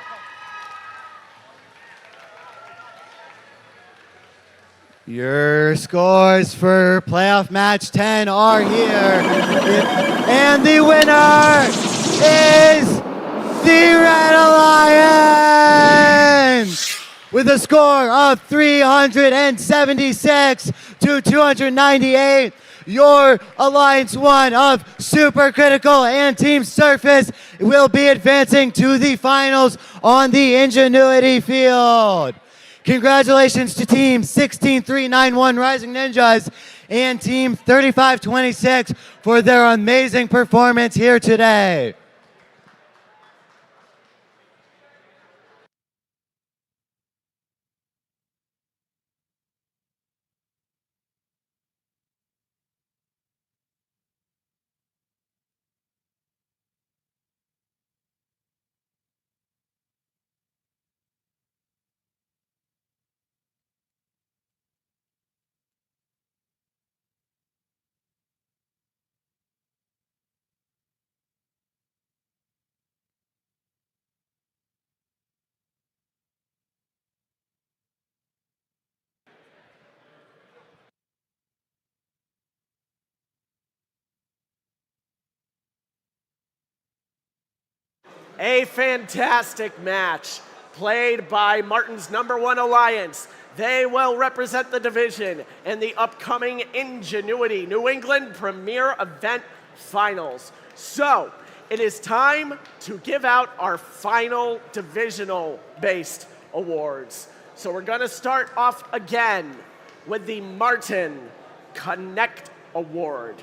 Your scores for playoff match 10 are here. And the winner is the Red Alliance with a score of 376 to 298. Your Alliance 1 of Super Critical and Team Surface will be advancing to the finals on the Ingenuity field. Congratulations to Team 16391 Rising Ninjas and Team 3526 for their amazing performance here today. A fantastic match played by Martin's #1 Alliance. They will represent the division in the upcoming Ingenuity New England Premier Event Finals. So, it is time to give out our final divisional-based awards. So we're gonna start off again with the Martin Connect Award.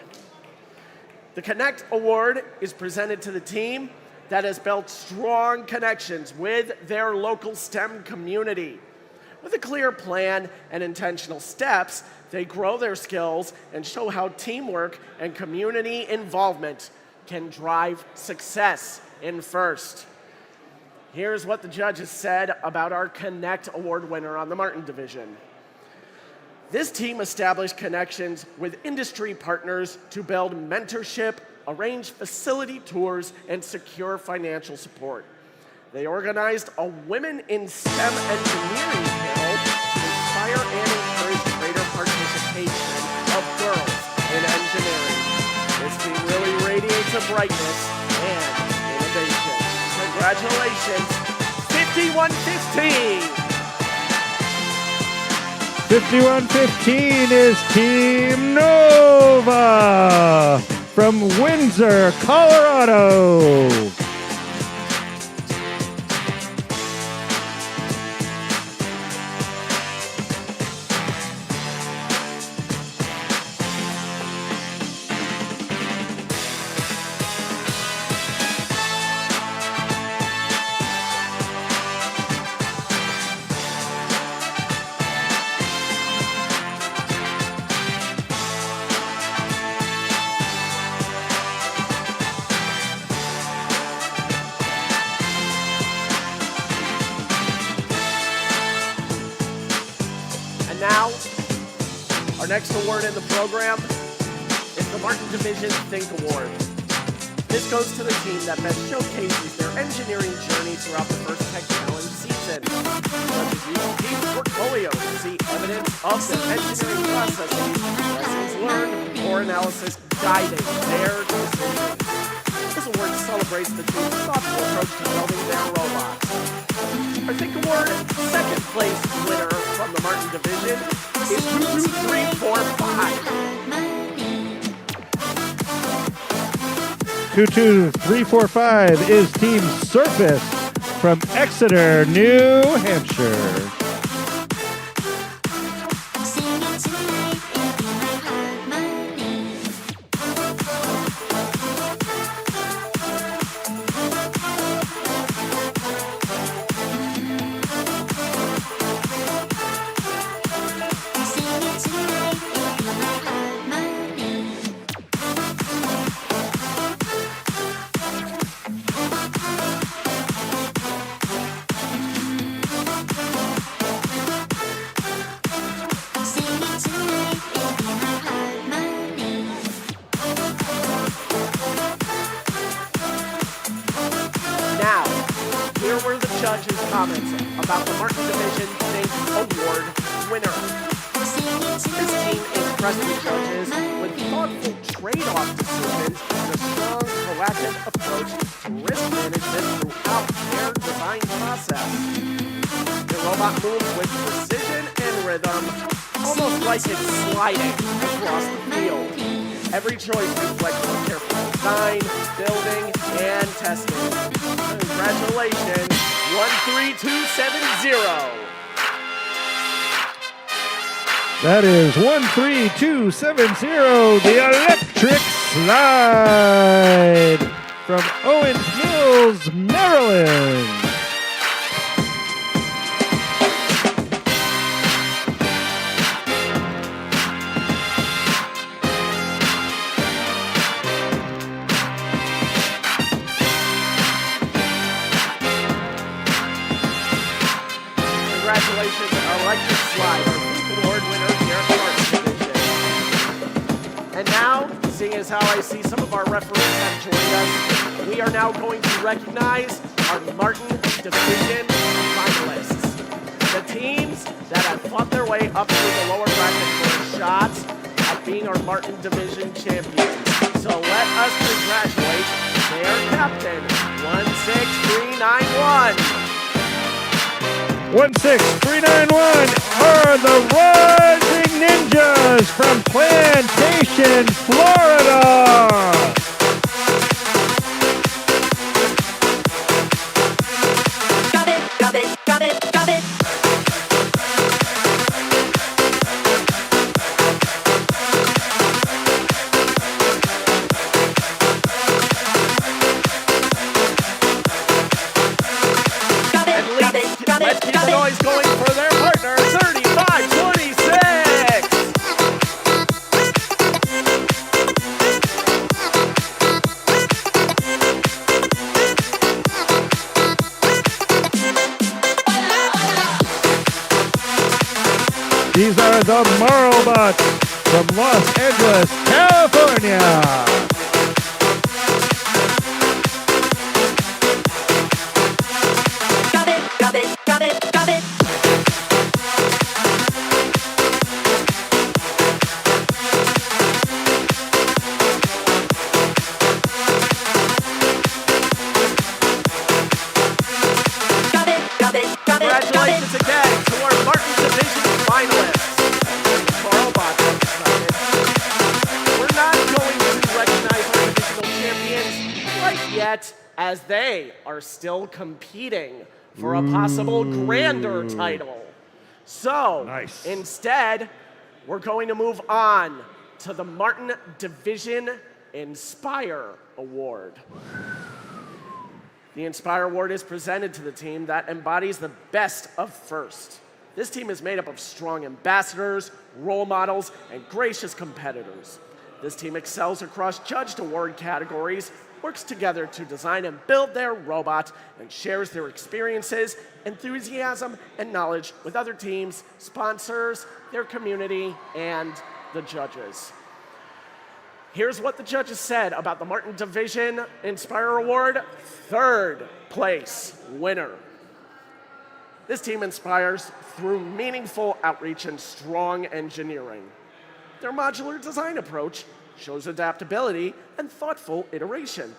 The Connect Award is presented to the team that has built strong connections with their local STEM community. With a clear plan and intentional steps, they grow their skills and show how teamwork and community involvement can drive success in FIRST. Here's what the judges said about our Connect Award winner on the Martin division. This team established connections with industry partners to build mentorship, arrange facility tours, and secure financial support. They organized a Women in STEM Engineering panel to inspire and encourage greater participation of girls in engineering. This team really radiates a brightness and innovation. Congratulations, 51-15. 51-15 is Team Nova from Windsor, Colorado. And now, our next award in the program is the Martin Division Think Award. This goes to the team that best showcases their engineering journey throughout the First Tech Challenge season. Judges use team portfolio to see evidence of their engineering processes, lessons learned, or analysis guiding their decisions. This award celebrates the team's thoughtful approach to building their robots. Our Think Award second place winner from the Martin Division is 22345. 22345 is Team Surface from Exeter, New Hampshire. Now, here were the judges' comments about the Martin Division Think Award winner. This team impressed the judges with thoughtful trade-off decisions and a strong, proactive approach to risk management throughout their design process. The robot moves with precision and rhythm, almost like it's sliding across the field. Every choice reflects on careful design, building, and testing. Congratulations, 13270. That is 13270, the Electric Slide from Owens Mills, Maryland. Congratulations, Electric Slide, our Think Award winner here at the Martin Division. And now, seeing as how I see some of our referees have joined us, we are now going to recognize our Martin Division finalists. The teams that have fought their way up through the lower bracket for shots at being our Martin Division champions. So let us congratulate their captain, 16391. 16391 are the Rising Ninjas from Plantation, Florida. Let's keep the noise going for their partner, 3526. These are the Marlbots from Los Angeles, California. Congratulations again to our Martin Division finalists. Marlbots are excited. We're not going to recognize our divisional champions quite yet, as they are still competing for a possible grander title. So, instead, we're going to move on to the Martin Division Inspire Award. The Inspire Award is presented to the team that embodies the best of first. This team is made up of strong ambassadors, role models, and gracious competitors. This team excels across judged award categories, works together to design and build their robot, and shares their experiences, enthusiasm, and knowledge with other teams, sponsors, their community, and the judges. Here's what the judges said about the Martin Division Inspire Award third place winner. This team inspires through meaningful outreach and strong engineering. Their modular design approach shows adaptability and thoughtful iteration.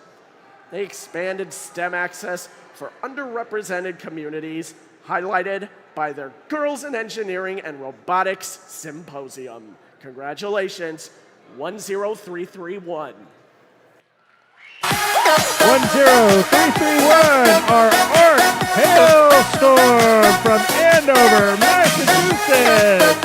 They expanded STEM access for underrepresented communities, highlighted by their Girls in Engineering and Robotics Symposium. Congratulations, 10331. 10331 are Art Hailstorm from Andover, Massachusetts.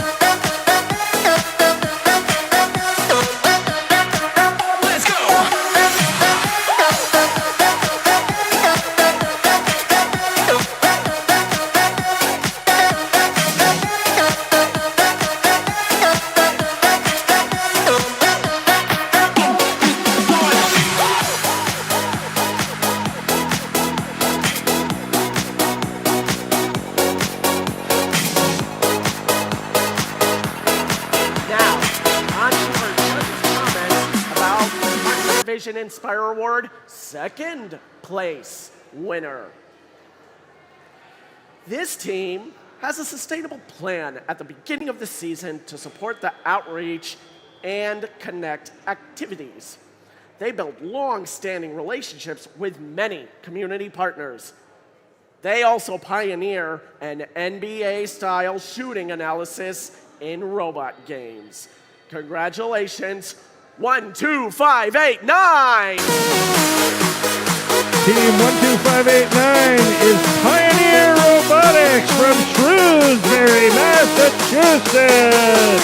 Division Inspire Award second place winner. This team has a sustainable plan at the beginning of the season to support the outreach and connect activities. They build long-standing relationships with many community partners. They also pioneer an NBA-style shooting analysis in robot games. Congratulations, 12589! Team 12589 is Pioneer Robotics from Shrewsbury, Massachusetts.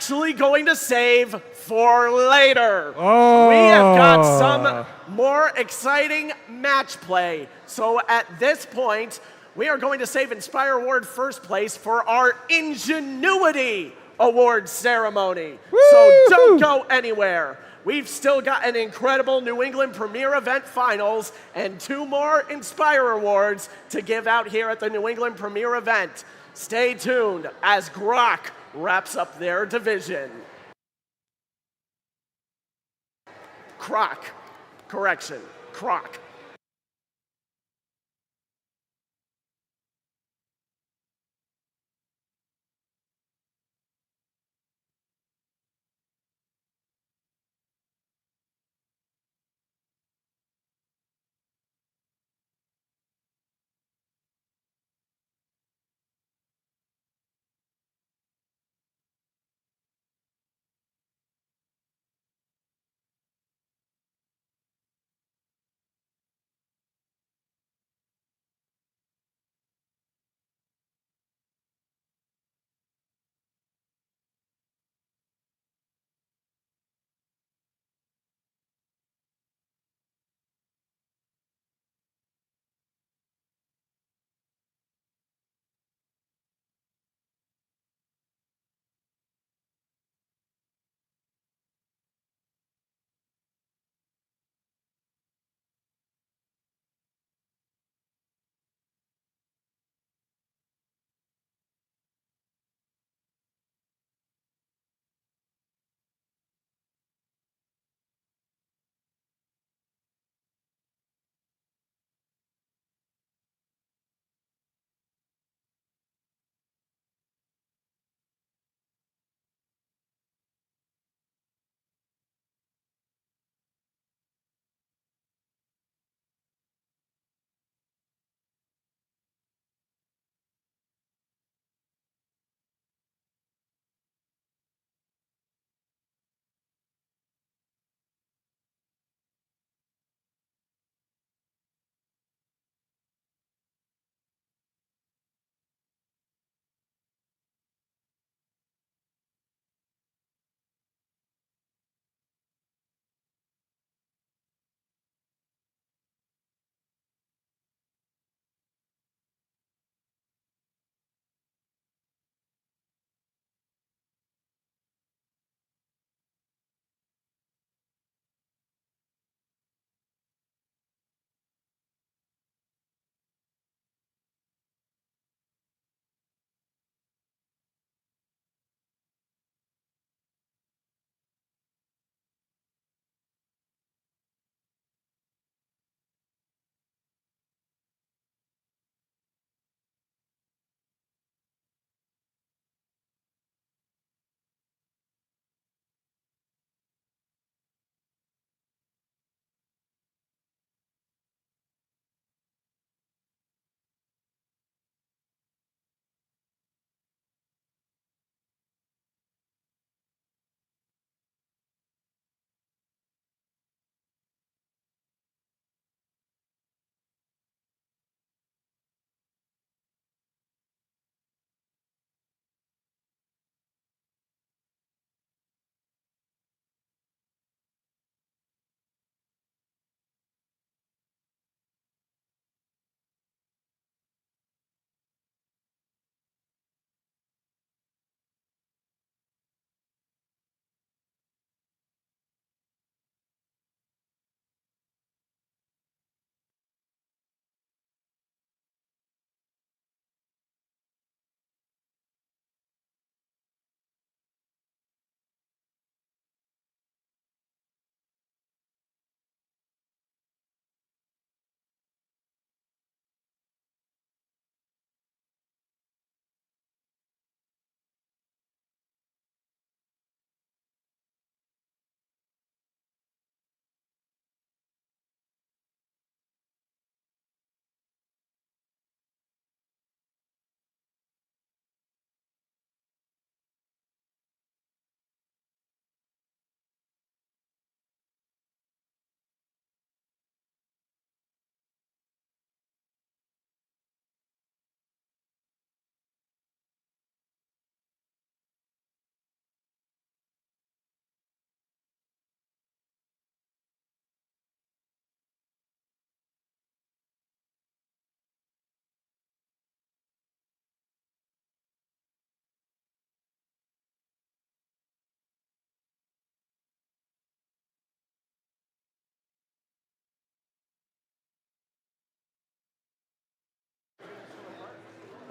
actually going to save for later. Oh. We have got some more exciting match play. So at this point, we are going to save Inspire Award first place for our Ingenuity Award ceremony. So don't go anywhere. We've still got an incredible New England Premier Event Finals and 2 more Inspire Awards to give out here at the New England Premier Event. Stay tuned as Grok wraps up their division. Croc. Correction. Croc.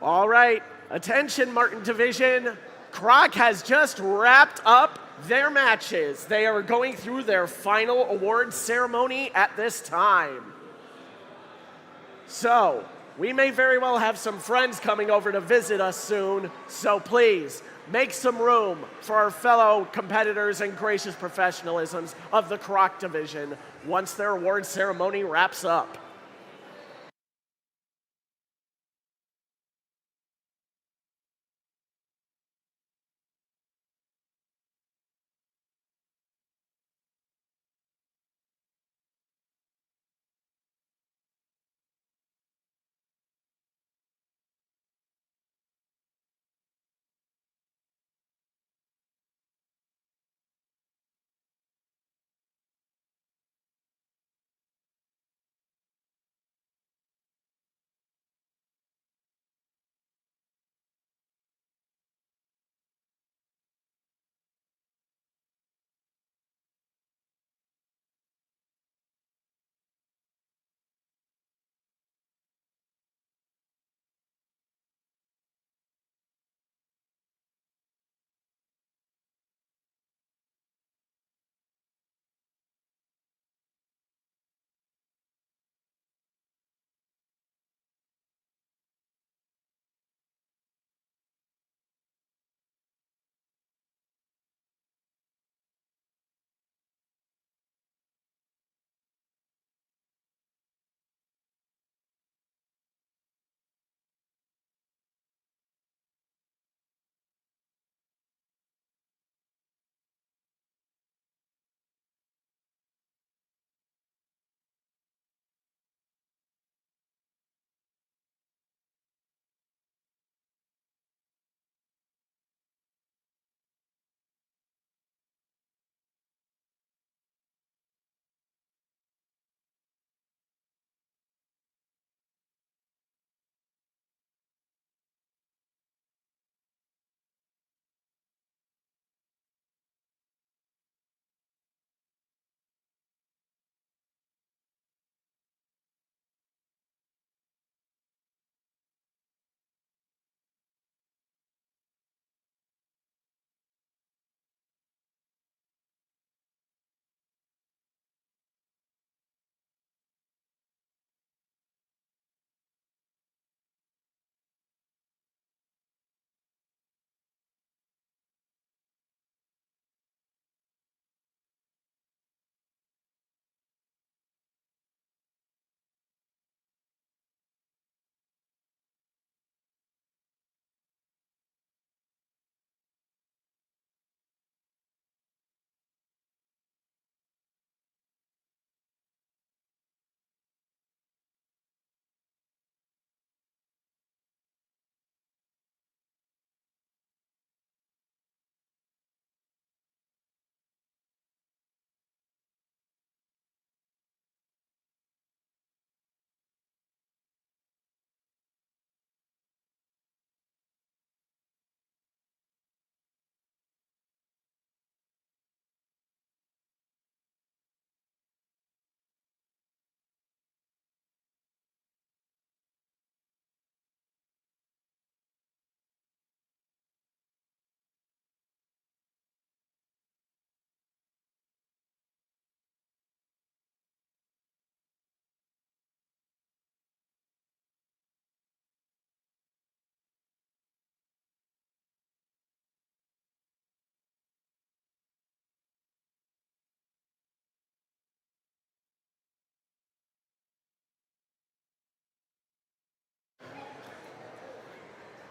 All right, attention, Martin Division. Croc has just wrapped up their matches. They are going through their final award ceremony at this time. So, we may very well have some friends coming over to visit us soon, so please make some room for our fellow competitors and gracious professionalisms of the Croc Division once their award ceremony wraps up.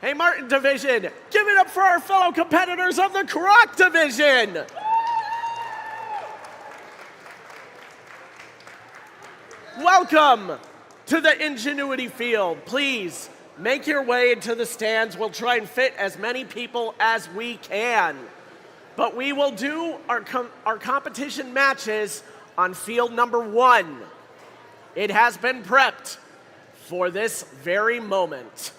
Hey, Martin Division, give it up for our fellow competitors of the Croc Division. Welcome to the Ingenuity Field. Please make your way into the stands. We'll try and fit as many people as we can. But we will do our competition matches on field number 1. It has been prepped for this very moment.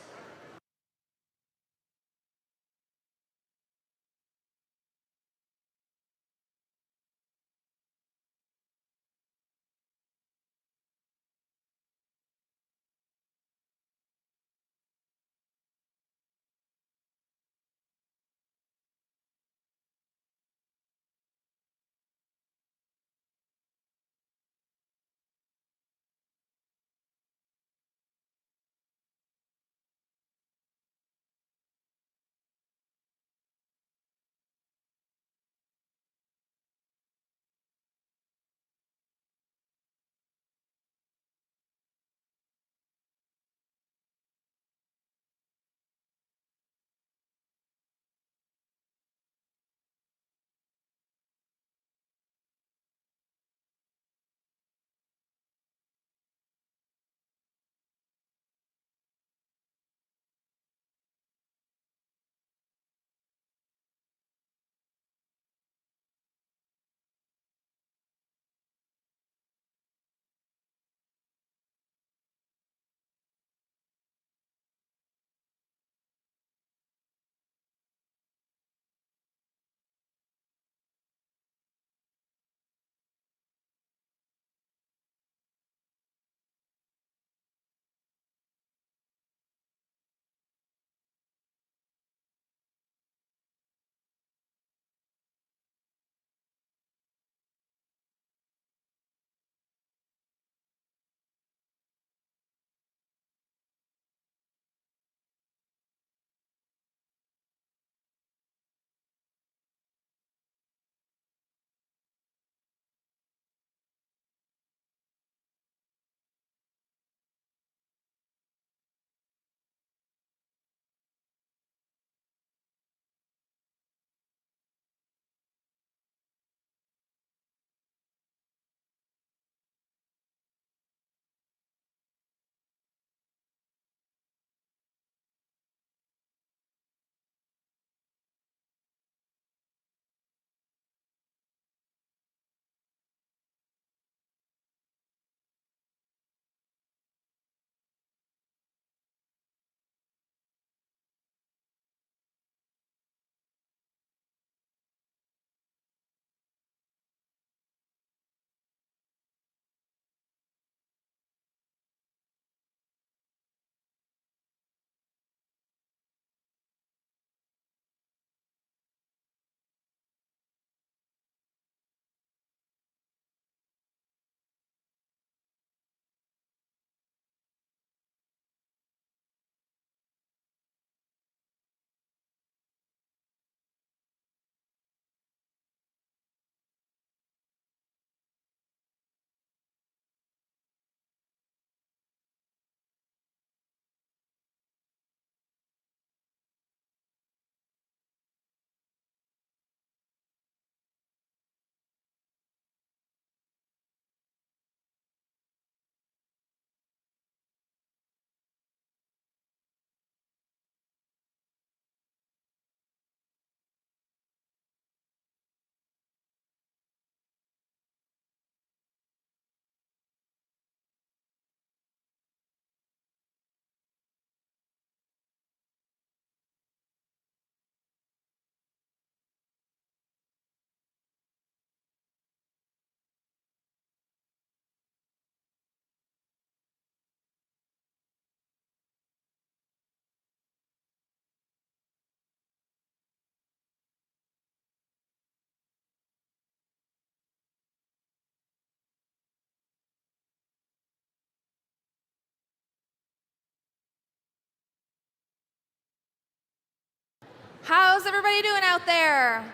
How's everybody doing out there?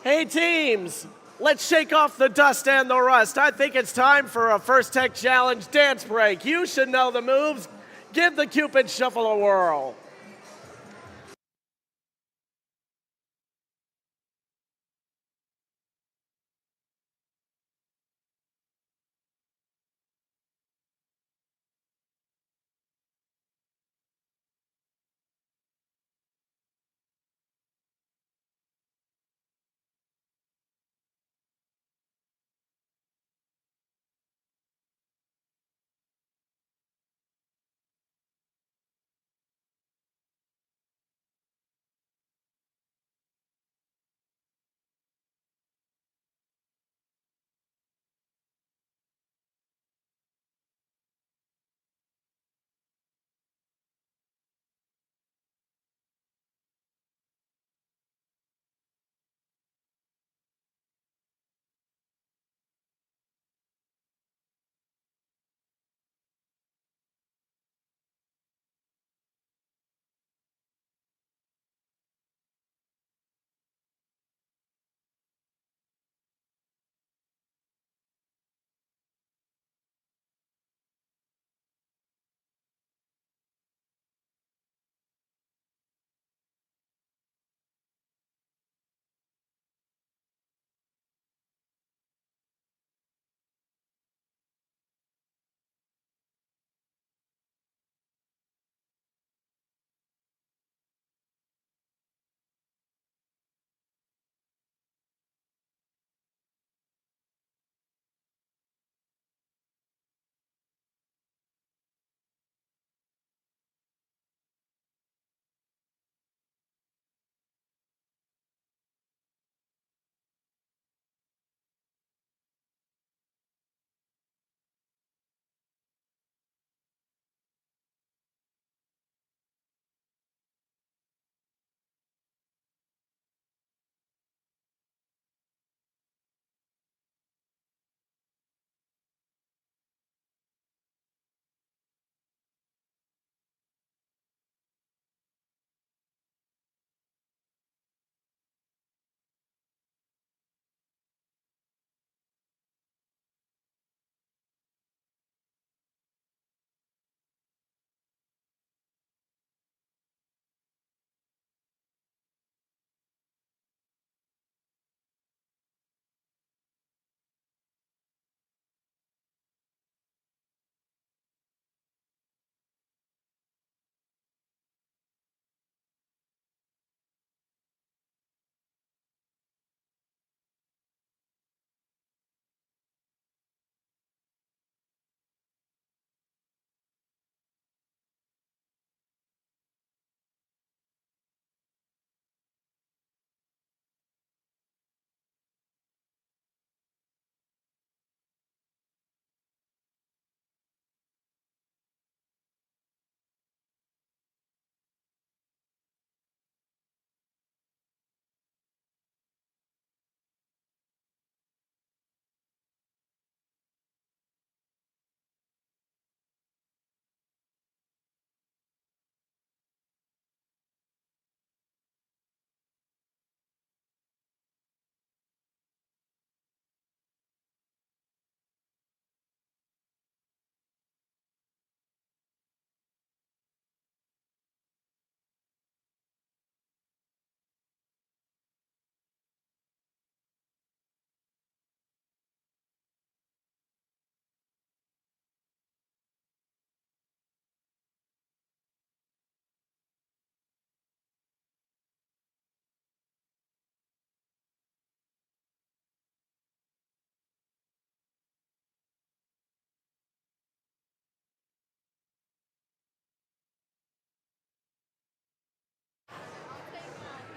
Hey teams, let's shake off the dust and the rust. I think it's time for a First Tech Challenge dance break. You should know the moves. Give the Cupid Shuffle a whirl.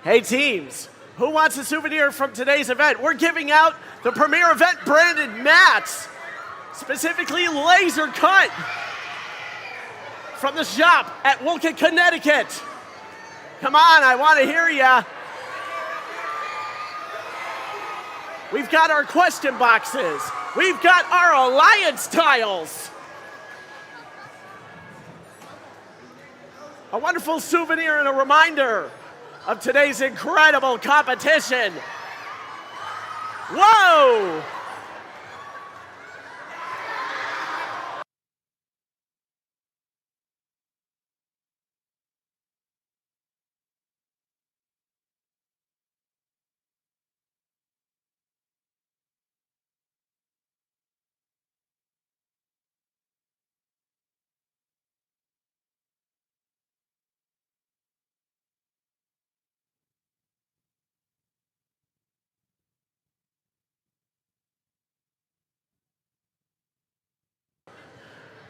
Hey teams, who wants a souvenir from today's event? We're giving out the premier event branded mats, specifically laser cut from the shop at Wolcott, Connecticut. Come on, I want to hear ya. We've got our question boxes. We've got our alliance tiles. A wonderful souvenir and a reminder of today's incredible competition. Whoa!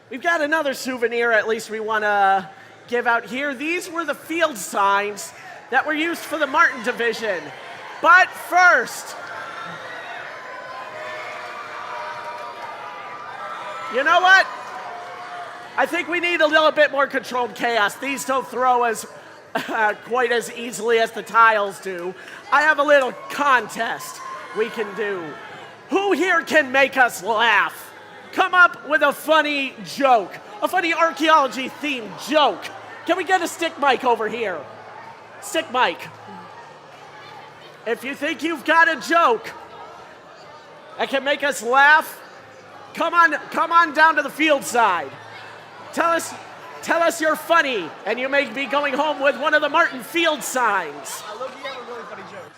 We've got another souvenir, at least we want to give out here. These were the field signs that were used for the Martin division. But first, you know what? I think we need a little bit more controlled chaos. These don't throw as quite as easily as the tiles do. I have a little contest we can do. Who here can make us laugh? Come up with a funny joke, a funny archaeology-themed joke. Can we get a stick mic over here? Stick mic. If you think you've got a joke that can make us laugh, come on down to the field side. Tell us you're funny, and you may be going home with one of the Martin Field signs. I love you have a really funny joke.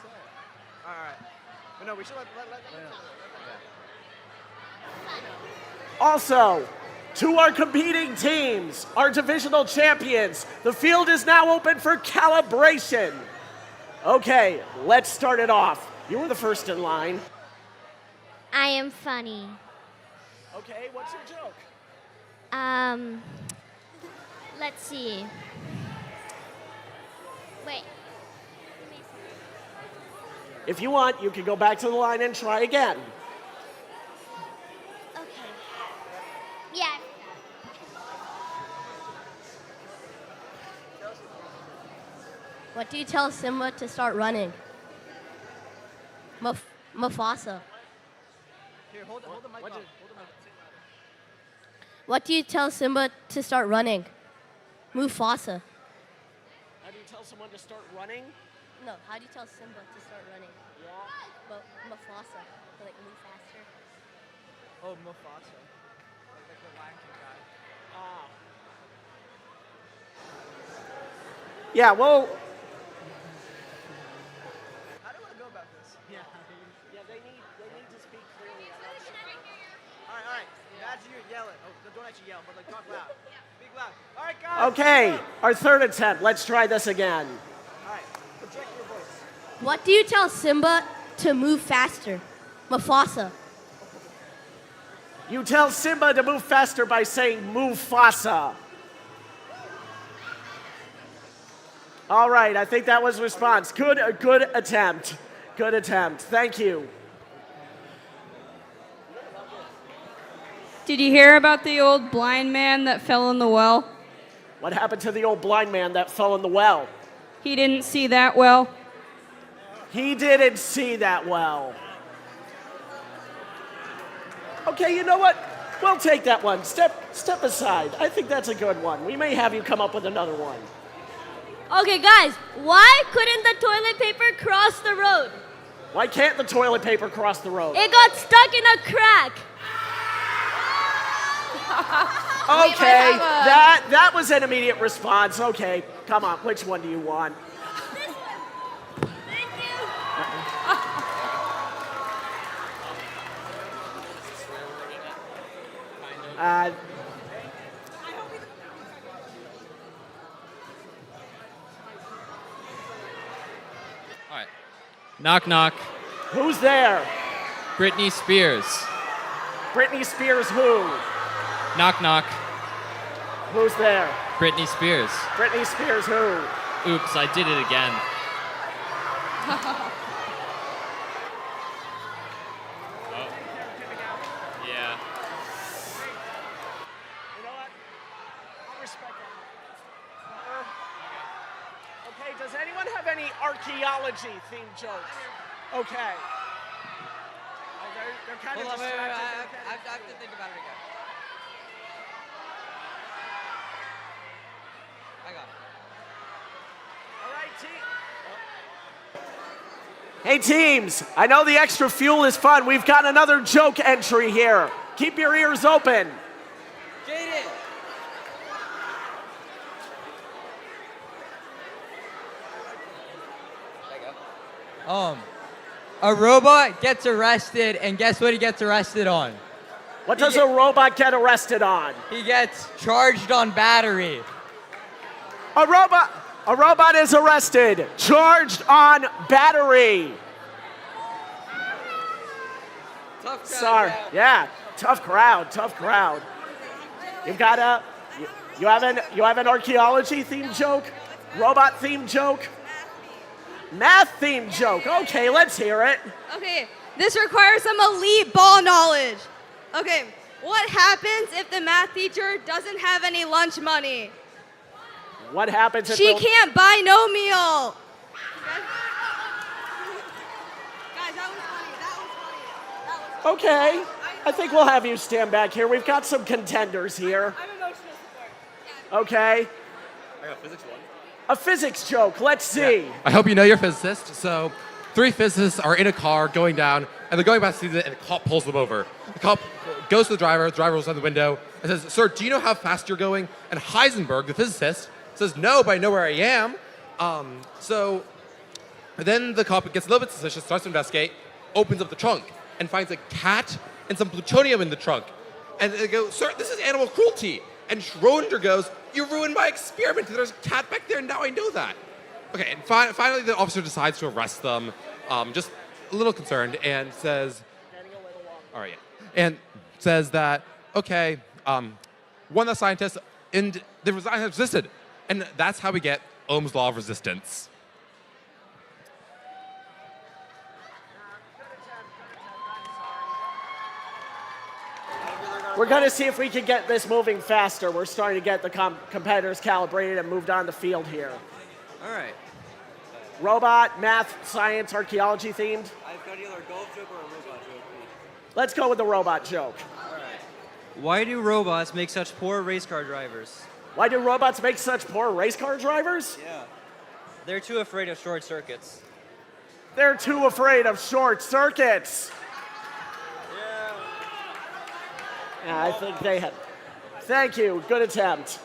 All right. But no, we should let Also, to our competing teams, our divisional champions, the field is now open for calibration. Okay, let's start it off. You were the first in line. I am funny. Okay, what's your joke? Let's see. Wait. If you want, you can go back to the line and try again. Okay. Yeah. What do you tell Simba to start running? Mufasa. Here, hold the mic up. Hold the mic. What do you tell Simba to start running? Mufasa. How do you tell someone to start running? No, how do you tell Simba to start running? Yeah. But Mufasa, to like move faster. Oh, Mufasa. Like the Lion King guy. Ah. Yeah, well. How do I go about this? Yeah, they need to speak clearly. All right. Imagine you're yelling. Oh, don't actually yell, but like talk loud. Speak loud. All right, guys. Okay, our third attempt. Let's try this again. All right, project your voice. What do you tell Simba to move faster? Mufasa. You tell Simba to move faster by saying Mufasa. All right, I think that was a response. Good attempt. Good attempt. Thank you. Did you hear about the old blind man that fell in the well? What happened to the old blind man that fell in the well? He didn't see that well. He didn't see that well. Okay, you know what? We'll take that one. Step aside. I think that's a good one. We may have you come up with another one. Okay, guys, why couldn't the toilet paper cross the road? Why can't the toilet paper cross the road? It got stuck in a crack. Okay, that was an immediate response. Okay, come on, which one do you want? All right. Knock, knock. Who's there? Britney Spears. Britney Spears who? Knock, knock. Who's there? Britney Spears. Britney Spears who? Oops, I did it again. Oh. Yeah. You know what? I'll respect that. Okay, does anyone have any archaeology-themed jokes? Okay. They're kind of distracted. I have to think about it again. I got it. All right, team. Hey teams, I know the extra fuel is fun. We've got another joke entry here. Keep your ears open. Jaden. A robot gets arrested, and guess what he gets arrested on? What does a robot get arrested on? He gets charged on battery. A robot is arrested, charged on battery. Tough crowd. Sorry. Yeah, tough crowd. You've got you have an archaeology themed joke, robot themed joke, math themed joke. Okay, let's hear it. Okay, this requires some elite ball knowledge. Okay, what happens if the math teacher doesn't have any lunch money? What happens if She can't buy no meal. Okay, I think we'll have you stand back here. We've got some contenders here. I'm emotional support. Okay. I got physics one. A physics joke. Let's see. I hope you know you're a physicist. So, 3 physicists are in a car going down, and they're going back to see it, and the cop pulls them over. The cop goes to the driver rolls down the window, and says, "Sir, do you know how fast you're going?" And Heisenberg, the physicist, says, "No, but I know where I am." So then the cop gets a little bit suspicious, starts to investigate, opens up the trunk, and finds a cat and some plutonium in the trunk. And they go, "Sir, this is animal cruelty." And Schrodinger goes, "You ruined my experiment. There's a cat back there, and now I know that." Okay, and finally the officer decides to arrest them, just a little concerned, and says, all right, yeah, and says that, okay, one of the scientists, and the scientists resisted. And that's how we get Ohm's law of resistance. We're going to see if we can get this moving faster. We're starting to get the competitors calibrated and moved on the field here. All right. Robot, math, science, archaeology themed. I've got either a golf joke or a robot joke. Let's go with the robot joke. All right. Why do robots make such poor race car drivers? Why do robots make such poor race car drivers? Yeah. They're too afraid of short circuits. They're too afraid of short circuits. Yeah, I think they have. Thank you. Good attempt.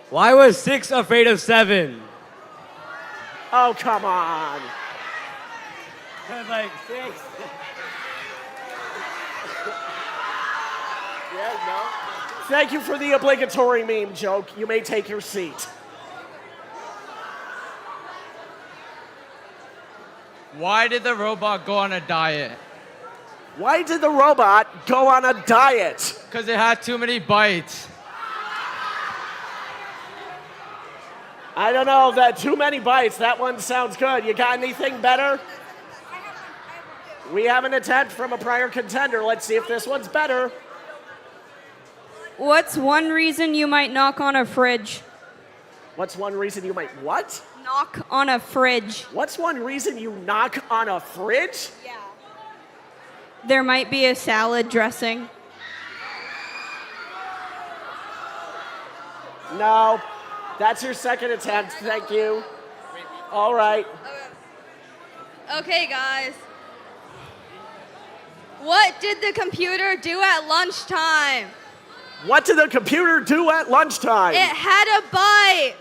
Why was 6 afraid of 7? Oh, come on. Like 6. Yeah, no. Thank you for the obligatory meme joke. You may take your seat. Why did the robot go on a diet? Why did the robot go on a diet? Because it had too many bites. I don't know, that too many bites. That one sounds good. You got anything better? We have an attempt from a prior contender. Let's see if this one's better. What's one reason you might knock on a fridge? What's one reason you might what? Knock on a fridge. What's one reason you knock on a fridge? Yeah. There might be a salad dressing. No. That's your second attempt. Thank you. All right. Okay, guys. What did the computer do at lunchtime? What did the computer do at lunchtime? It had a bite.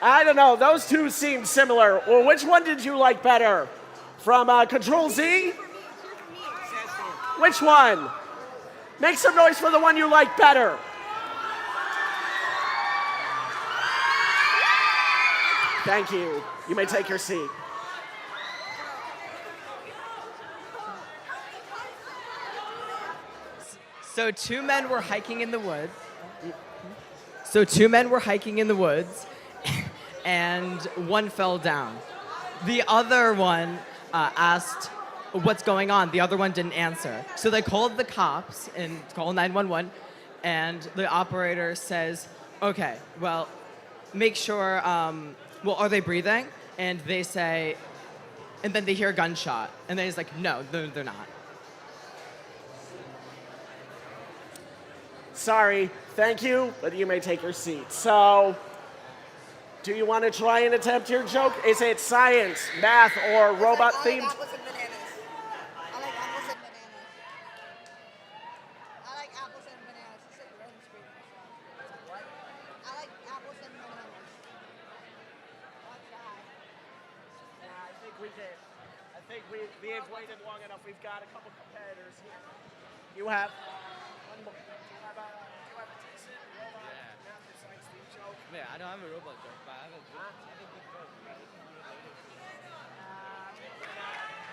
I don't know. Those two seem similar. Well, which one did you like better? From Control Z? Which one? Make some noise for the one you like better. Thank you. You may take your seat. So two men were hiking in the woods. And one fell down. The other one asked, "What's going on?" The other one didn't answer. So they called the cops and called 911, and the operator says, "Okay, well, make sure, are they breathing?" And they say, and then they hear a gunshot, and then he's like, "No, they're not." Sorry, thank you, but you may take your seat. So, do you want to try and attempt your joke? Is it science, math, or robot themed? Apples and bananas. I like apples and bananas. I like apples and bananas. It's like random screen. What? I like apples and bananas. I'll try. Yeah, I think we did. I think we have waited long enough. We've got a couple competitors here. You have one more. Do you have a decent robot math or science themed joke? Yeah, I don't have a robot joke, but I have a good joke.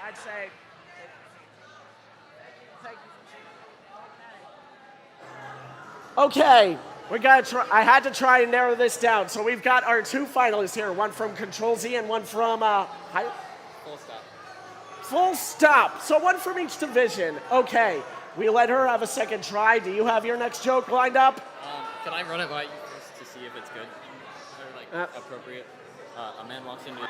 I'd say. Thank you. Okay, we got to try. I had to try and narrow this down. So we've got our two finalists here, one from Control Z and one from Full stop. Full Stop. So one from each division. Okay, we let her have a second try. Do you have your next joke lined up? Can I run it by you first to see if it's good or like appropriate? A man walks into.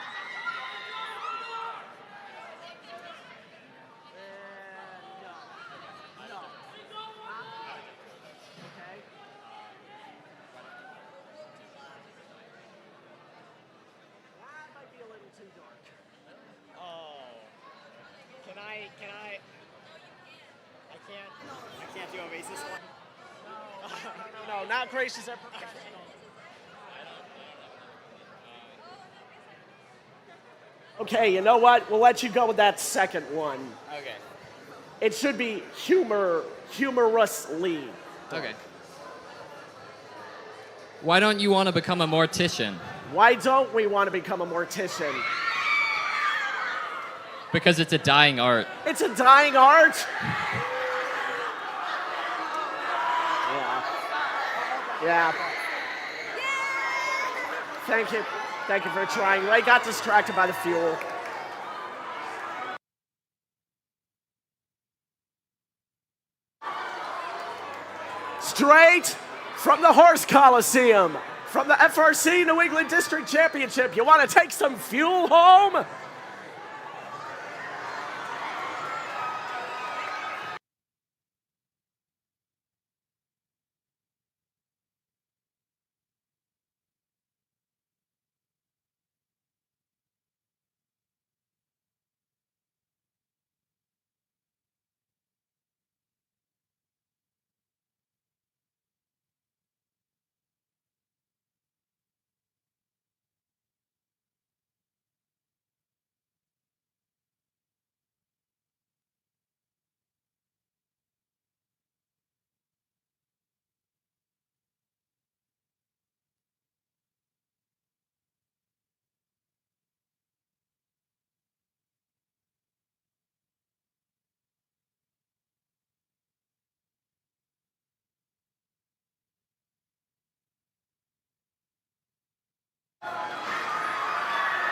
I can't do Oasis one. No, not gracious and professional. Okay, you know what? We'll let you go with that second one. Okay. It should be humorously. Okay. Why don't you want to become a mortician? Why don't we want to become a mortician? Because it's a dying art. It's a dying art? Yeah. Thank you. Thank you for trying. Ray got distracted by the fuel. Straight from the Horse Coliseum, from the FRC New England District Championship. You want to take some fuel home?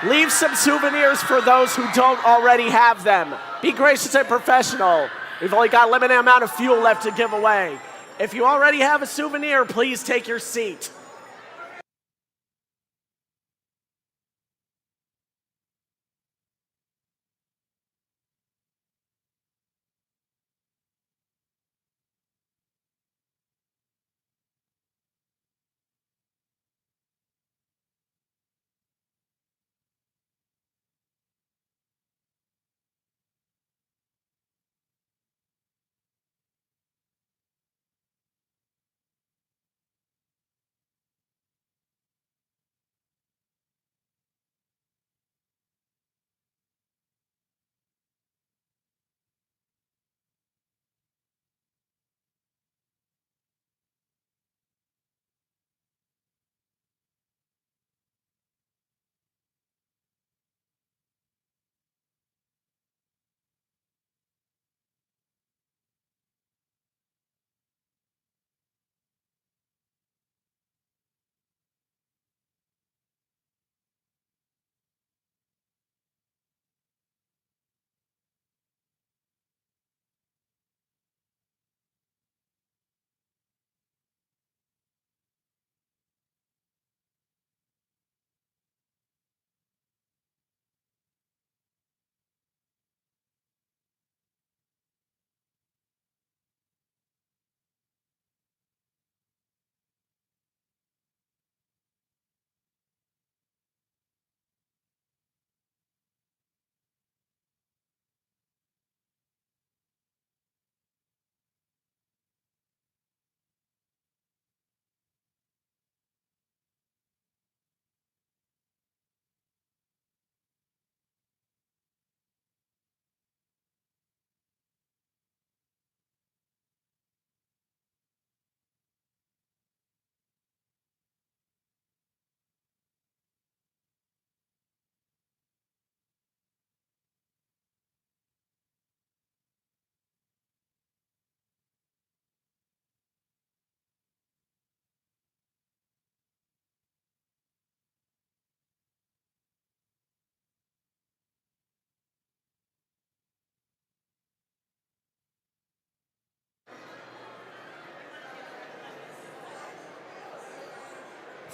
Leave some souvenirs for those who don't already have them. Be gracious and professional. We've only got a limited amount of fuel left to give away. If you already have a souvenir, please take your seat.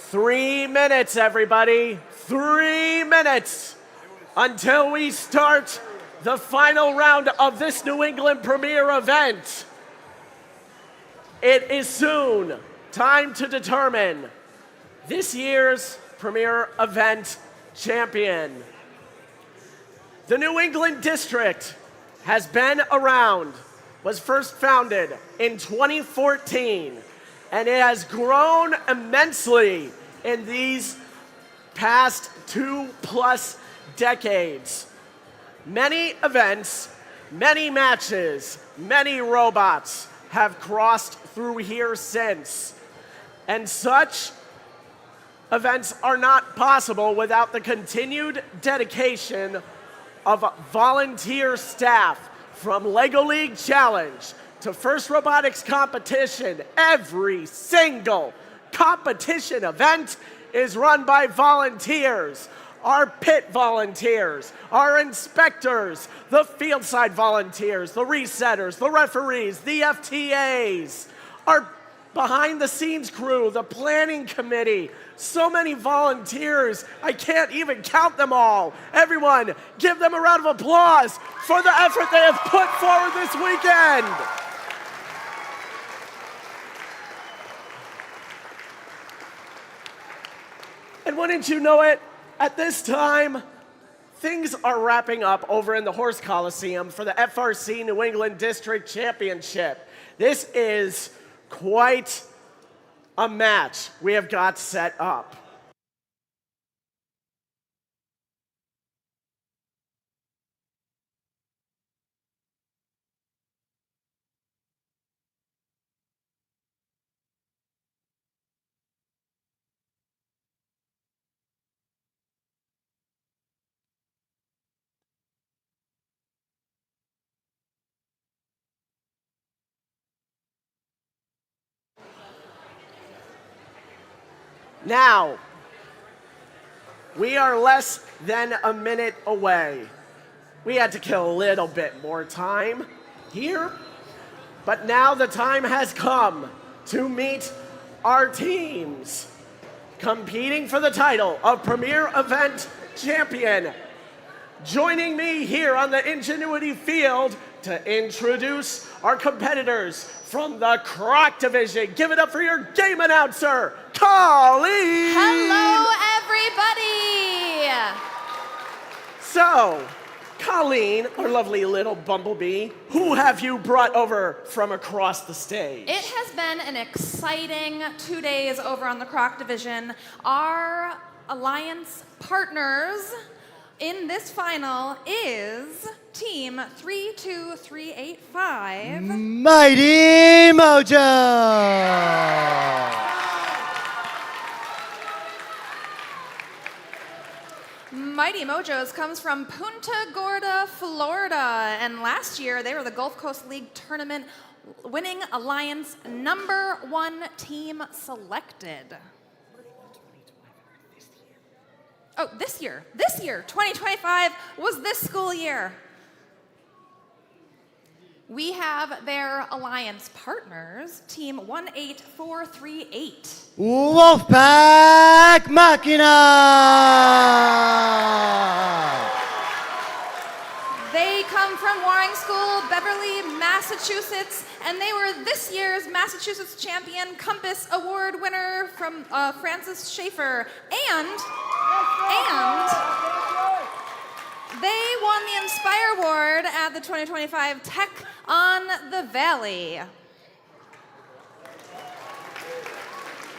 3 minutes, everybody. 3 minutes until we start the final round of this New England Premier event. It is soon time to determine this year's Premier event champion. The New England District has been around, was first founded in 2014, and it has grown immensely in these past 2+ decades. Many events, many matches, many robots have crossed through here since. And such events are not possible without the continued dedication of volunteer staff. From LEGO League Challenge to First Robotics Competition, every single competition event is run by volunteers. Our pit volunteers, our inspectors, the field side volunteers, the resetters, the referees, the FTAs, our behind the scenes crew, the planning committee. So many volunteers, I can't even count them all. Everyone, give them a round of applause for the effort they have put forward this weekend. And wouldn't you know it, at this time, things are wrapping up over in the Horse Coliseum for the FRC New England District Championship. This is quite a match we have got set up. Now, we are less than a minute away. We had to kill a little bit more time here, but now the time has come to meet our teams competing for the title of Premier Event Champion. Joining me here on the Ingenuity field to introduce our competitors from the Croc Division. Give it up for your game announcer, Colleen! Hello, everybody! So, Colleen, our lovely little bumblebee, who have you brought over from across the stage? It has been an exciting 2 days over on the Croc Division. Our alliance partners in this final is Team 32385. Mighty Mojo! Mighty Mojos comes from Punta Gorda, Florida, and last year they were the Gulf Coast League Tournament winning alliance #1 team selected. Oh, this year, 2025 was this school year. We have their alliance partners, Team 18438. Wolfpack Machina! They come from Waring School, Beverly, Massachusetts, and they were this year's Massachusetts Champion Compass Award winner from Francis Schaefer. And they won the Inspire Award at the 2025 Tech on the Valley.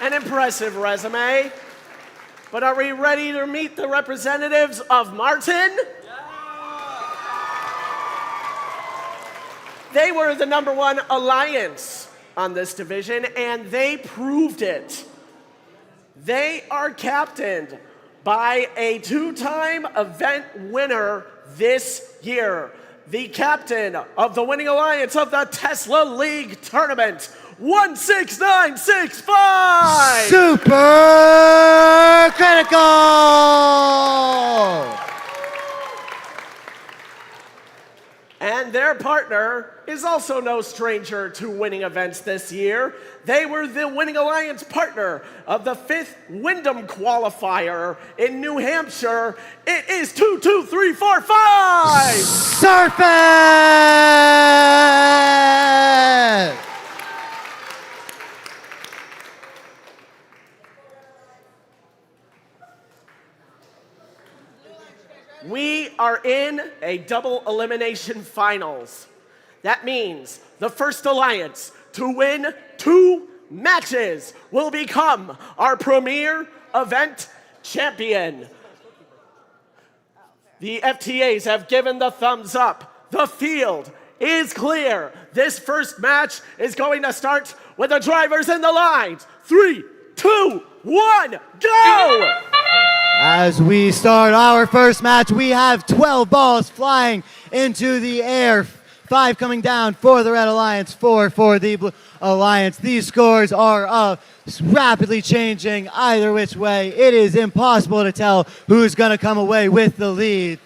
An impressive resume. But are we ready to meet the representatives of Martin? They were the #1 alliance on this division, and they proved it. They are captained by a 2-time event winner this year, the captain of the winning alliance of the Tesla League Tournament, 16965! Super Critical! And their partner is also no stranger to winning events this year. They were the Winning Alliance partner of the 5th Wyndham qualifier in New Hampshire. It is 2, 2, 3, 4, 5! Surface! We are in a double elimination finals. That means the first alliance to win 2 matches will become our premier event champion. The FTAs have given the thumbs up. The field is clear. This first match is going to start with the drivers in the lines. 3, 2, 1, go! As we start our first match, we have 12 balls flying into the air. 5 coming down for the Red Alliance, 4 for the Blue Alliance. These scores are rapidly changing either which way. It is impossible to tell who's going to come away with the lead.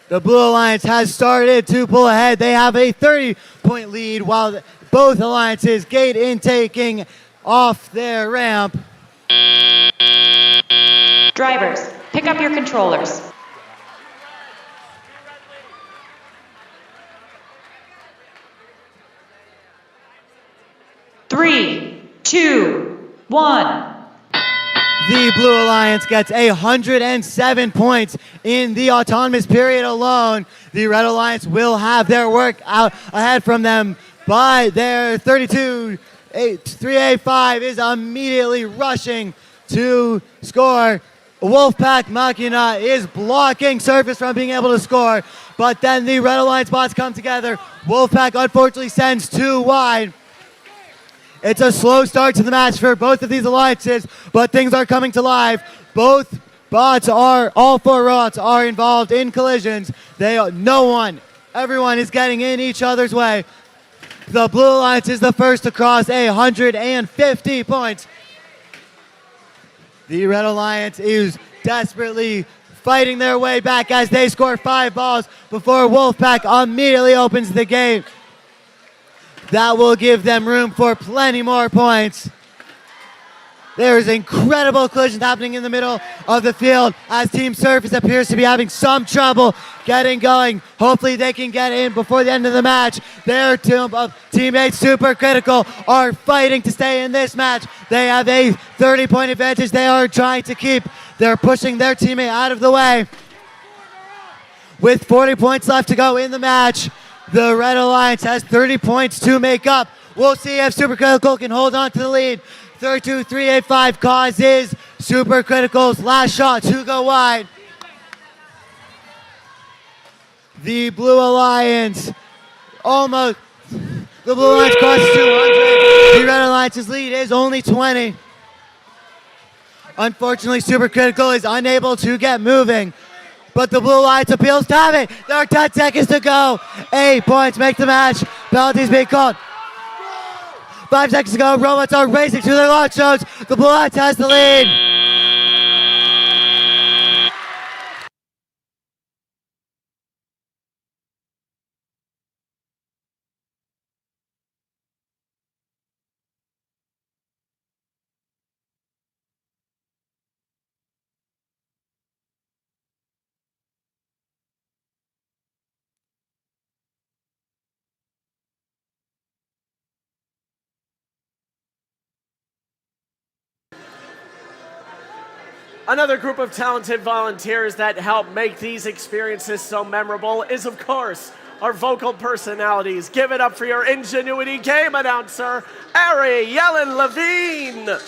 The Blue Alliance has started to pull ahead. They have a 30-point lead while both alliances gate intaking off their ramp. Drivers, pick up your controllers. Three, 2, 1. The Blue Alliance gets 107 points in the autonomous period alone. The Red Alliance will have their work out ahead from them, but their 385 is immediately rushing to score. Wolfpack Machina is blocking Surface from being able to score, but then the Red Alliance bots come together. Wolfpack unfortunately sends 2 wide. It's a slow start to the match for both of these alliances, but things are coming to life. Both bots all 4 robots are involved in collisions. Everyone is getting in each other's way. The Blue Alliance is the first to cross 150 points. The Red Alliance is desperately fighting their way back as they score 5 balls before Wolfpack immediately opens the gate. That will give them room for plenty more points. There's incredible collisions happening in the middle of the field as Team Surface appears to be having some trouble getting going. Hopefully they can get in before the end of the match. Their team of teammates, Super Critical, are fighting to stay in this match. They have a 30-point advantage they are trying to keep. They're pushing their teammate out of the way. With 40 points left to go in the match, the Red Alliance has 30 points to make up. We'll see if Super Critical can hold on to the lead. 32385 causes Super Critical's last shot to go wide. The Blue Alliance crosses 200. The Red Alliance's lead is only 20. Unfortunately, Super Critical is unable to get moving, but the Blue Alliance appeals to have it. There are 10 seconds to go. 8 points make the match. Penalties being called. 5 seconds to go. Robots are racing to their launch zones. The Blue Alliance has the lead. Another group of talented volunteers that help make these experiences so memorable is, of course, our vocal personalities. Give it up for your Ingenuity game announcer, Ari Yellen Levine.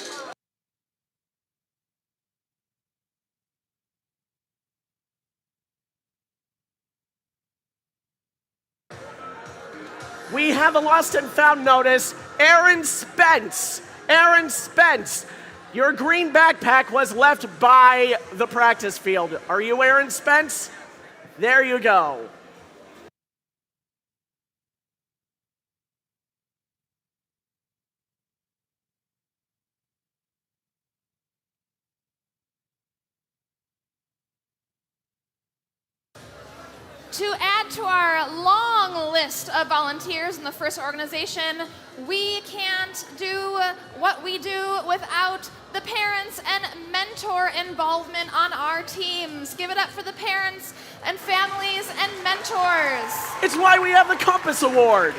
We have a lost and found notice, Aaron Spence. Aaron Spence. Your green backpack was left by the practice field. Are you Aaron Spence? There you go. To add to our long list of volunteers in the first organization, we can't do what we do without the parents and mentor involvement on our teams. Give it up for the parents and families and mentors. It's why we have the Compass Award.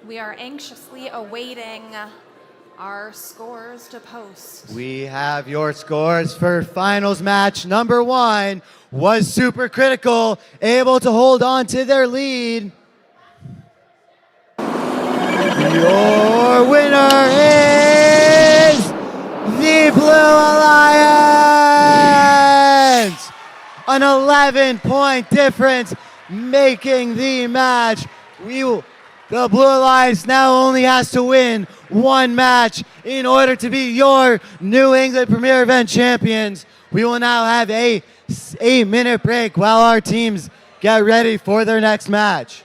We are anxiously awaiting our scores to post. We have your scores for finals match number 1 was super critical, able to hold on to their lead. Your winner is the Blue Alliance! An 11-point difference making the match. The Blue Alliance now only has to win one match in order to be your New England Premier Event champions. We will now have a 8-minute break while our teams get ready for their next match.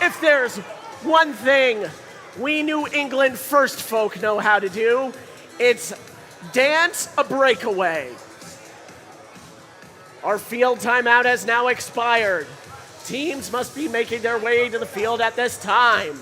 If there's one thing we New England first folk know how to do, it's dance a breakaway. Our field timeout has now expired. Teams must be making their way to the field at this time.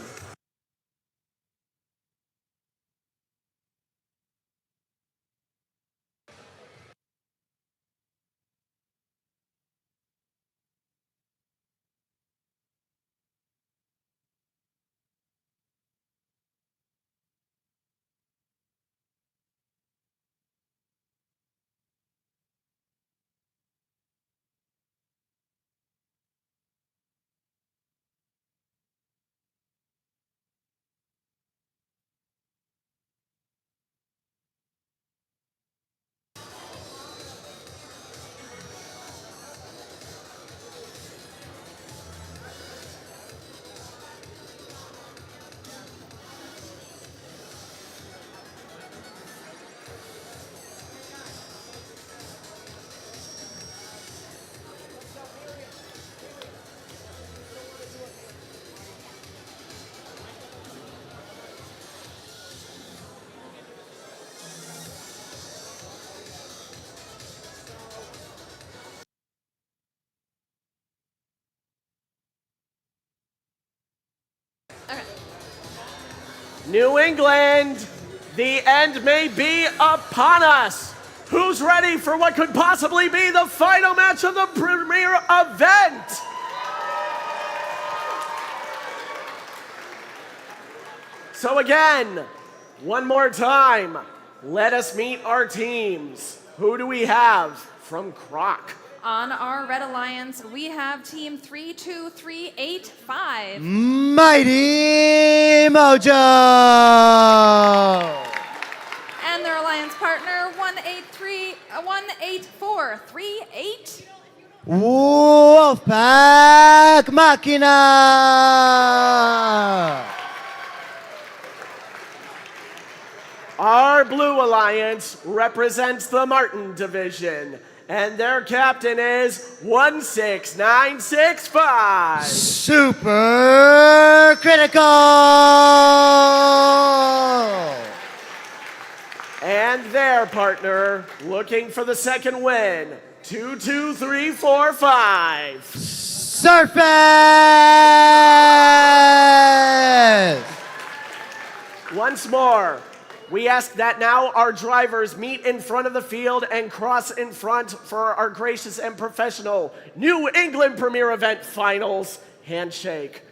New England, the end may be upon us. Who's ready for what could possibly be the final match of the premier event? So again, one more time, let us meet our teams. Who do we have from Croc? On our Red Alliance, we have team 32385. Mighty Mojo! And their alliance partner, 18438. Wolfpack Machina! Our Blue Alliance represents the Martin Division, and their captain is 16965. Super Critical! And their partner, looking for the second win, 22345. Surface! Once more, we ask that now our drivers meet in front of the field and cross in front for our gracious and professional New England Premier Event Finals handshake.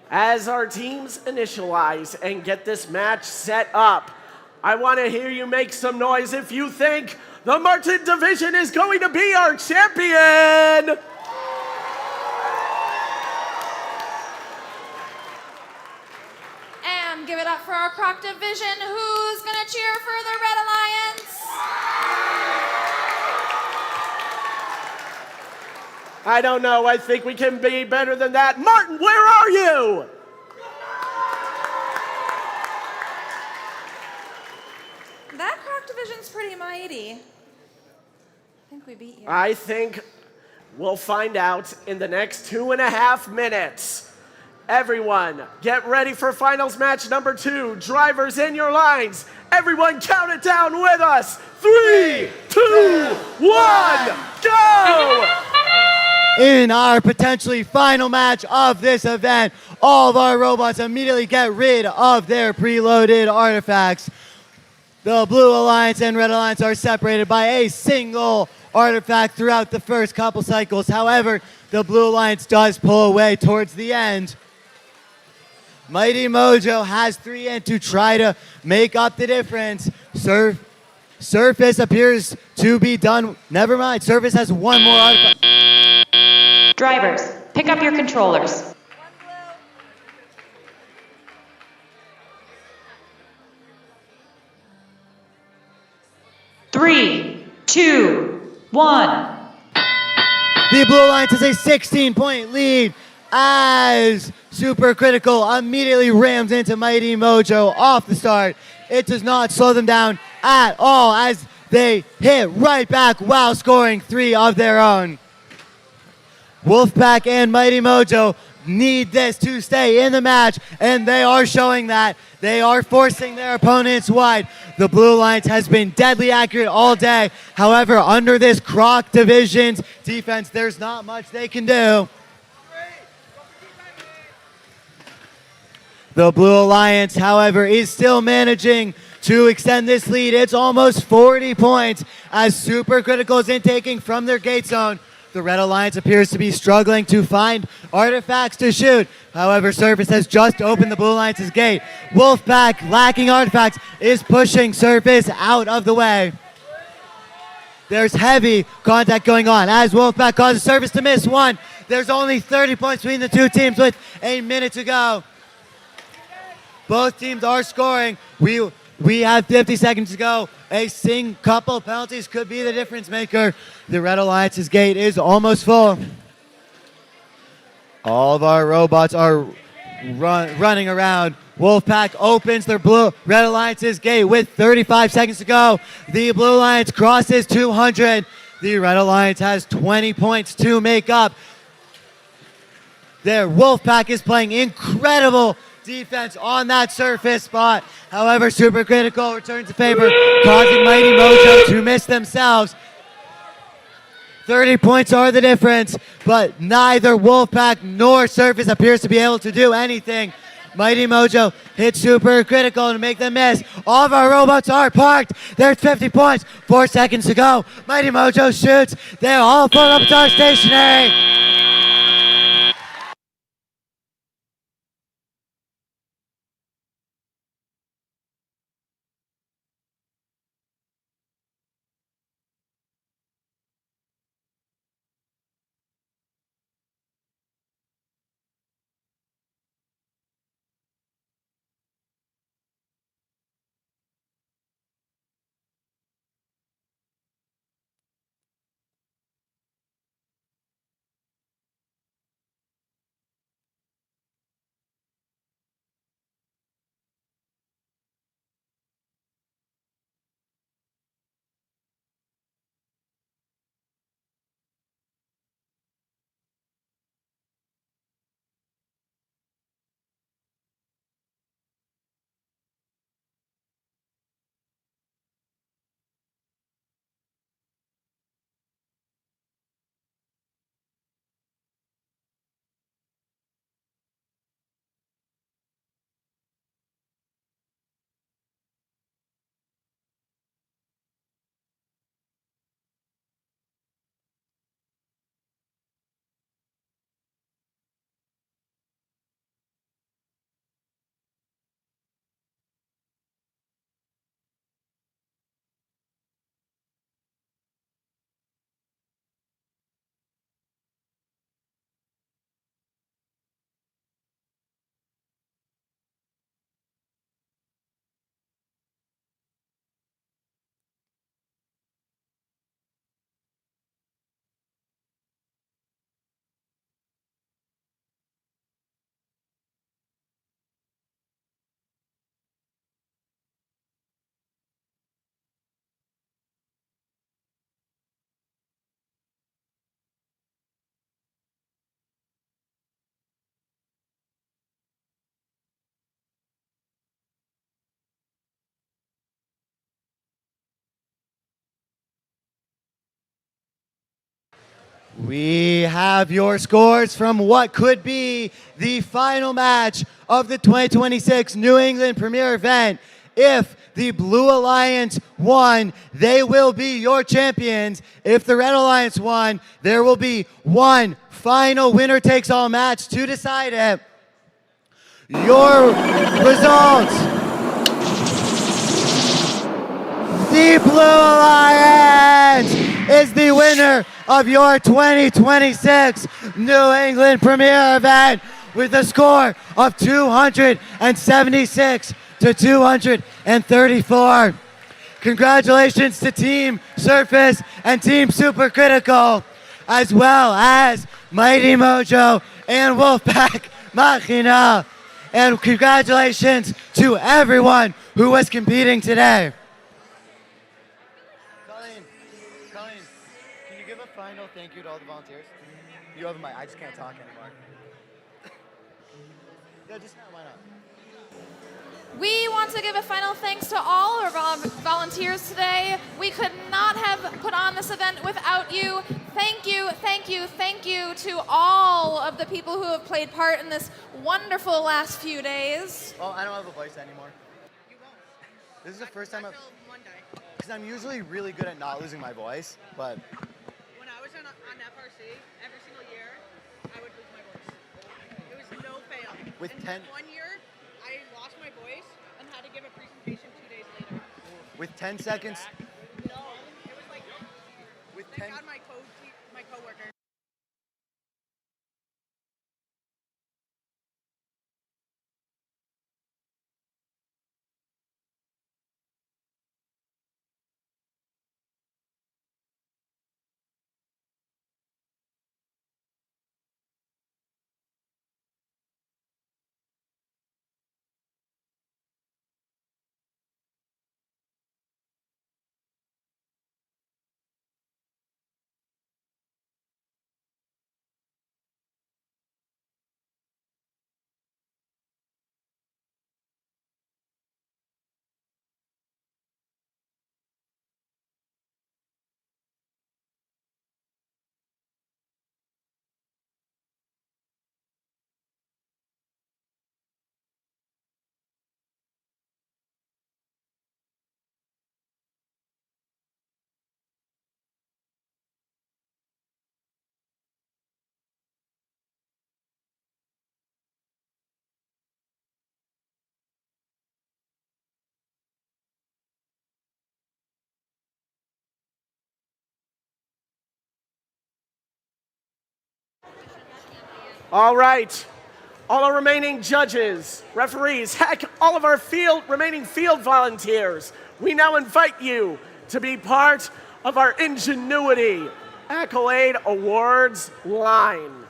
As our teams initialize and get this match set up, I want to hear you make some noise if you think the Martin Division is going to be our champion! And give it up for our Croc Division. Who's going to cheer for the Red Alliance? I don't know. I think we can be better than that. Martin, where are you? That Croc Division's pretty mighty. I think we beat you. I think we'll find out in the next 2.5 minutes. Everyone, get ready for finals match number 2. Drivers in your lines. Everyone count it down with us. 3, 2, 1, go! In our potentially final match of this event, all of our robots immediately get rid of their preloaded artifacts. The Blue Alliance and Red Alliance are separated by a single artifact throughout the first couple cycles. However, the Blue Alliance does pull away towards the end. Mighty Mojo has 3 in to try to make up the difference. Surface appears to be done. Never mind, Surface has one more artifact. Drivers, pick up your controllers. 3, 2, 1. The Blue Alliance has a 16-point lead as Supercritical immediately rams into Mighty Mojo off the start. It does not slow them down at all as they hit right back while scoring 3 of their own. Wolfpack and Mighty Mojo need this to stay in the match, and they are showing that. They are forcing their opponents wide. The Blue Alliance has been deadly accurate all day. However, under this Croc Division's defense, there's not much they can do. The Blue Alliance, however, is still managing to extend this lead. It's almost 40 points as Supercritical is intaking from their gate zone. The Red Alliance appears to be struggling to find artifacts to shoot. However, Surface has just opened the Blue Alliance's gate. Wolfpack, lacking artifacts, is pushing Surface out of the way. There's heavy contact going on as Wolfpack causes Surface to miss one. There's only 30 points between the two teams with a minute to go. Both teams are scoring. We have 50 seconds to go. A couple penalties could be the difference maker. The Red Alliance's gate is almost full. All of our robots are running around. Wolfpack opens their Red Alliance's gate with 35 seconds to go. The Blue Alliance crosses 200. The Red Alliance has 20 points to make up. Their Wolfpack is playing incredible defense on that Surface spot. However, Supercritical returns the favor, causing Mighty Mojo to miss themselves. 30 points are the difference, but neither Wolfpack nor Surface appears to be able to do anything. Mighty Mojo hits Supercritical to make them miss. All of our robots are parked. There's 50 points. 4 seconds to go. Mighty Mojo shoots. They're all 4 robots are stationary. We have your scores from what could be the final match of the 2026 New England Premier event. If the Blue Alliance won, they will be your champions. If the Red Alliance won, there will be one final winner-takes-all match to decide it. Your results. The Blue Alliance is the winner of your 2026 New England Premier event with a score of 276 to 234. Congratulations to Team Surface and Team Supercritical, as well as Mighty Mojo and Wolfpack Machina. And congratulations to everyone who was competing today. Colleen, can you give a final thank you to all the volunteers? You have a mic. I just can't talk anymore. Yeah, just why not? We want to give a final thanks to all our volunteers today. We could not have put on this event without you. Thank you, thank you, thank you to all of the people who have played part in this wonderful last few days. Oh, I don't have a voice anymore. You won't. This is the first time because I'm usually really good at not losing my voice, but When I was on FRC, every single year, I would lose my voice. It was no fail. With and 10 one year, I lost my voice and had to give a presentation 2 days later. with 10 seconds, No, it was like, with thank 10 God my coworker. All right. All our remaining judges, referees, heck, all of our remaining field volunteers, we now invite you to be part of our Ingenuity Accolade Awards line.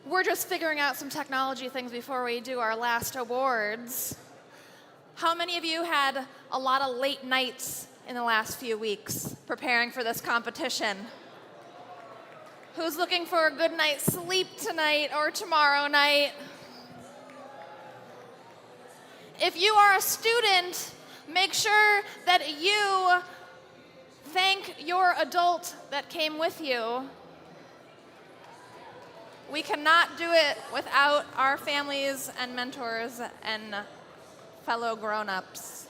We're just figuring out some technology things before we do our last awards. How many of you had a lot of late nights in the last few weeks preparing for this competition? Who's looking for a good night's sleep tonight or tomorrow night? If you are a student, make sure that you thank your adult that came with you. We cannot do it without our families and mentors and fellow grown-ups.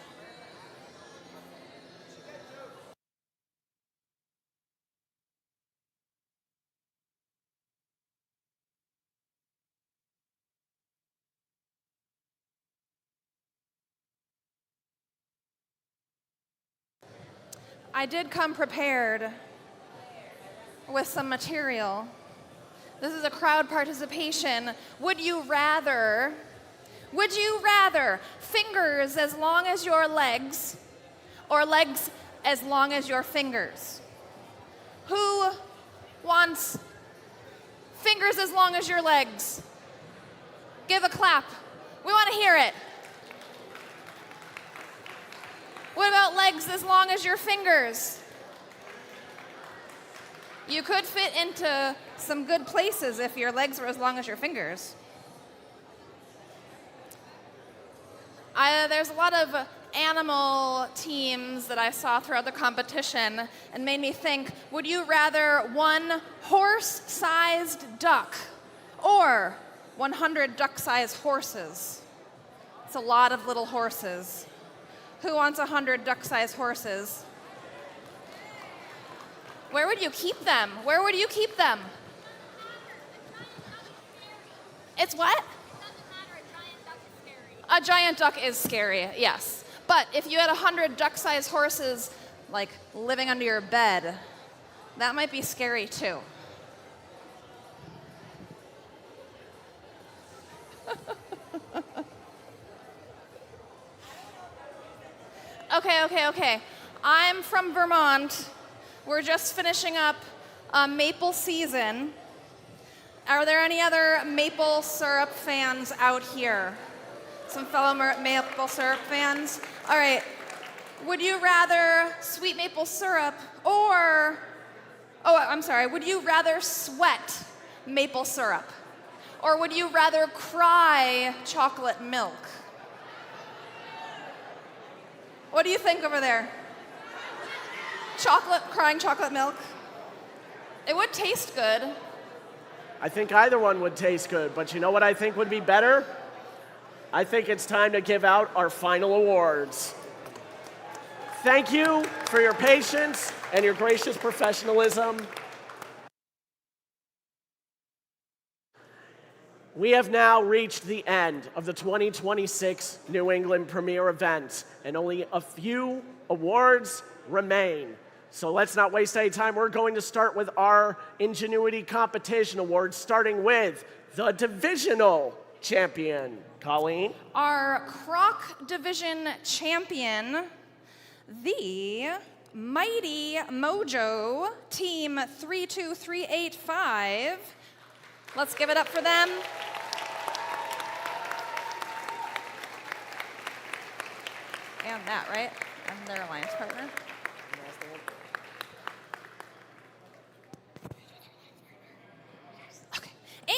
I did come prepared with some material. This is a crowd participation. Would you rather fingers as long as your legs or legs as long as your fingers? Who wants fingers as long as your legs? Give a clap. We want to hear it. What about legs as long as your fingers? You could fit into some good places if your legs were as long as your fingers. There's a lot of animal teams that I saw throughout the competition and made me think, would you rather one horse-sized duck or 100 duck-sized horses? It's a lot of little horses. Who wants 100 duck-sized horses? Where would you keep them? Where would you keep them? It's what? A giant duck is scary, yes. But if you had 100 duck-sized horses, like, living under your bed, that might be scary too. Okay. I'm from Vermont. We're just finishing up maple season. Are there any other maple syrup fans out here? Some fellow maple syrup fans? All right. Would you rather sweet maple syrup or, would you rather sweat maple syrup? Or would you rather cry chocolate milk? What do you think over there? Crying chocolate milk? It would taste good. I think either one would taste good, but you know what I think would be better? I think it's time to give out our final awards. Thank you for your patience and your gracious professionalism. We have now reached the end of the 2026 New England Premier event, and only a few awards remain. So let's not waste any time. We're going to start with our Ingenuity Competition Awards, starting with the Divisional Champion. Colleen? Our Croc Division Champion, the Mighty Mojo Team 32385. Let's give it up for them. And that, right? And their alliance partner. Okay.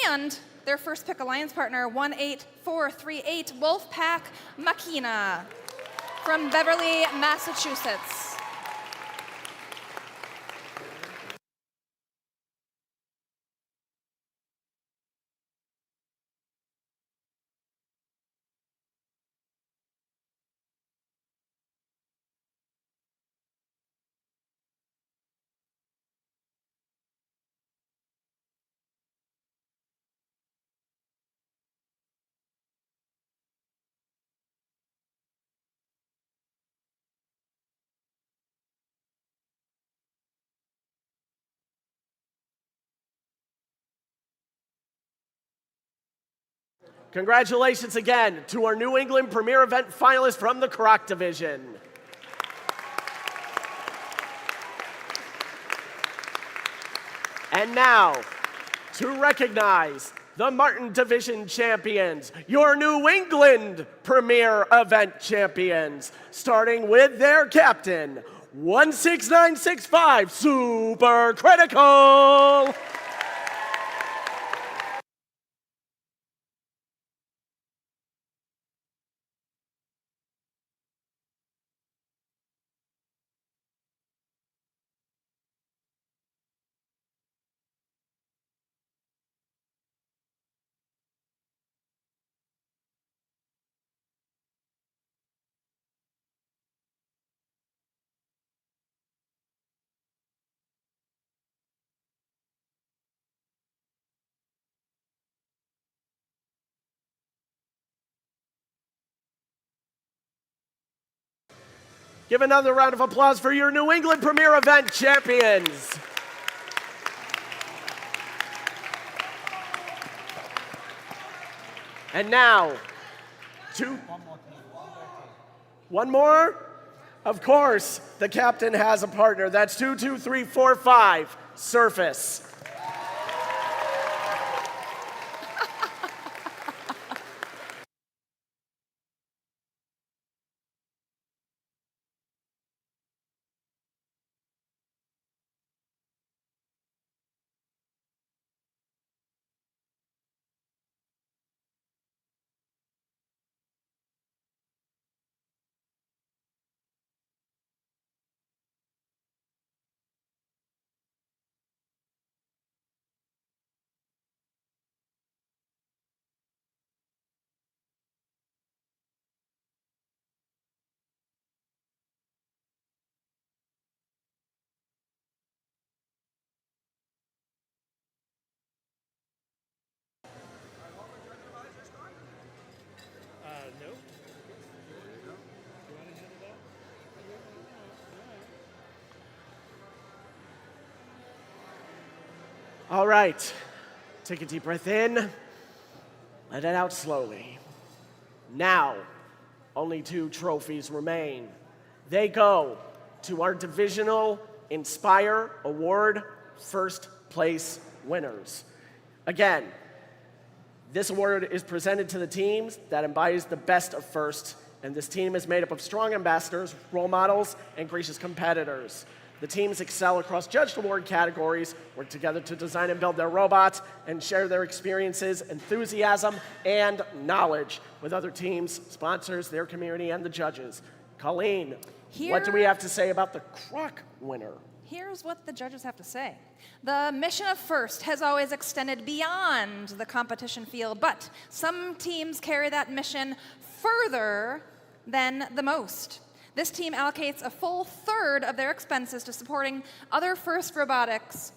And their first pick alliance partner, 18438 Wolfpack Machina from Beverly, Massachusetts. Congratulations again to our New England Premier Event finalists from the Croc Division. And now, to recognize the Martin Division champions, your New England Premier Event champions, starting with their captain, 16965 Super Critical. Give another round of applause for your New England Premier Event champions. And now, one more? Of course, the captain has a partner. That's 22345 Surface. All right, take a deep breath in, let it out slowly. Now, only 2 trophies remain. They go to our Divisional Inspire Award first place winners. Again, this award is presented to the teams that embodies the best of first, and this team is made up of strong ambassadors, role models, and gracious competitors. The teams excel across judged award categories, work together to design and build their robots, and share their experiences, enthusiasm, and knowledge with other teams, sponsors, their community, and the judges. Colleen, what do we have to say about the Croc winner? Here's what the judges have to say. The mission of FIRST has always extended beyond the competition field, but some teams carry that mission further than the most. This team allocates a full third of their expenses to supporting other FIRST robotics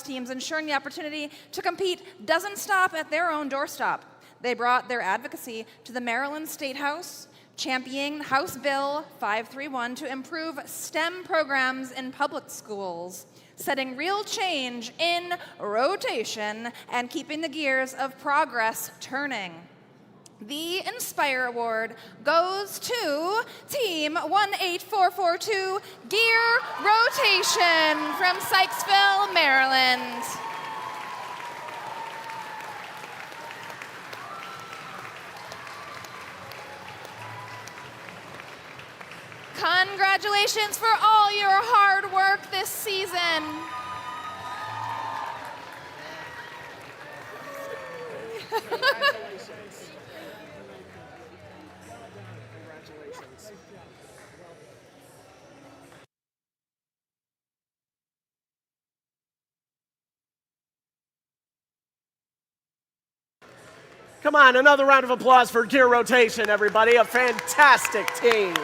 teams, ensuring the opportunity to compete doesn't stop at their own doorstep. They brought their advocacy to the Maryland State House, championing House Bill 531 to improve STEM programs in public schools, setting real change in rotation and keeping the gears of progress turning. The Inspire Award goes to Team 18442 Gear Rotation from Sykesville, Maryland. Congratulations for all your hard work this season. Congratulations. Come on, another round of applause for Gear Rotation, everybody. A fantastic team.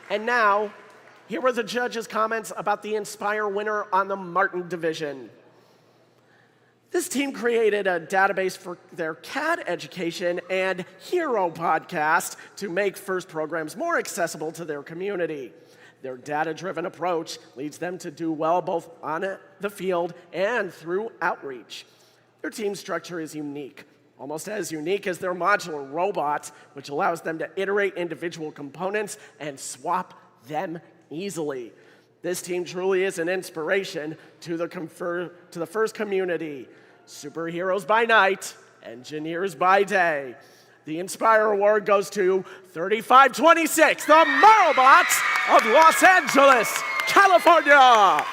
And now, here were the judges' comments about the Inspire winner on the Martin Division. This team created a database for their CAD education and Hero podcast to make FIRST programs more accessible to their community. Their data-driven approach leads them to do well both on the field and through outreach. Their team structure is unique, almost as unique as their modular robot, which allows them to iterate individual components and swap them easily. This team truly is an inspiration to the first community. Superheroes by night, engineers by day. The Inspire Award goes to 3526, the Marlbots of Los Angeles, California.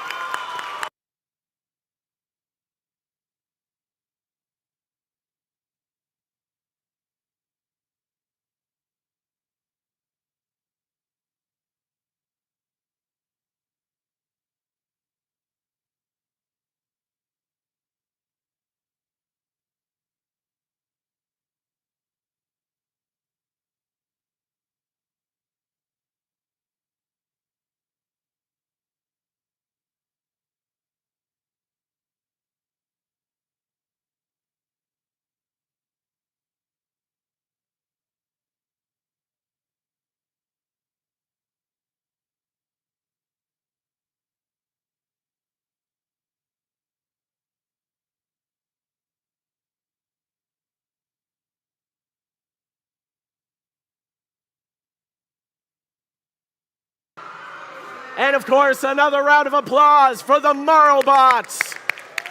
And of course, another round of applause for the Marlbots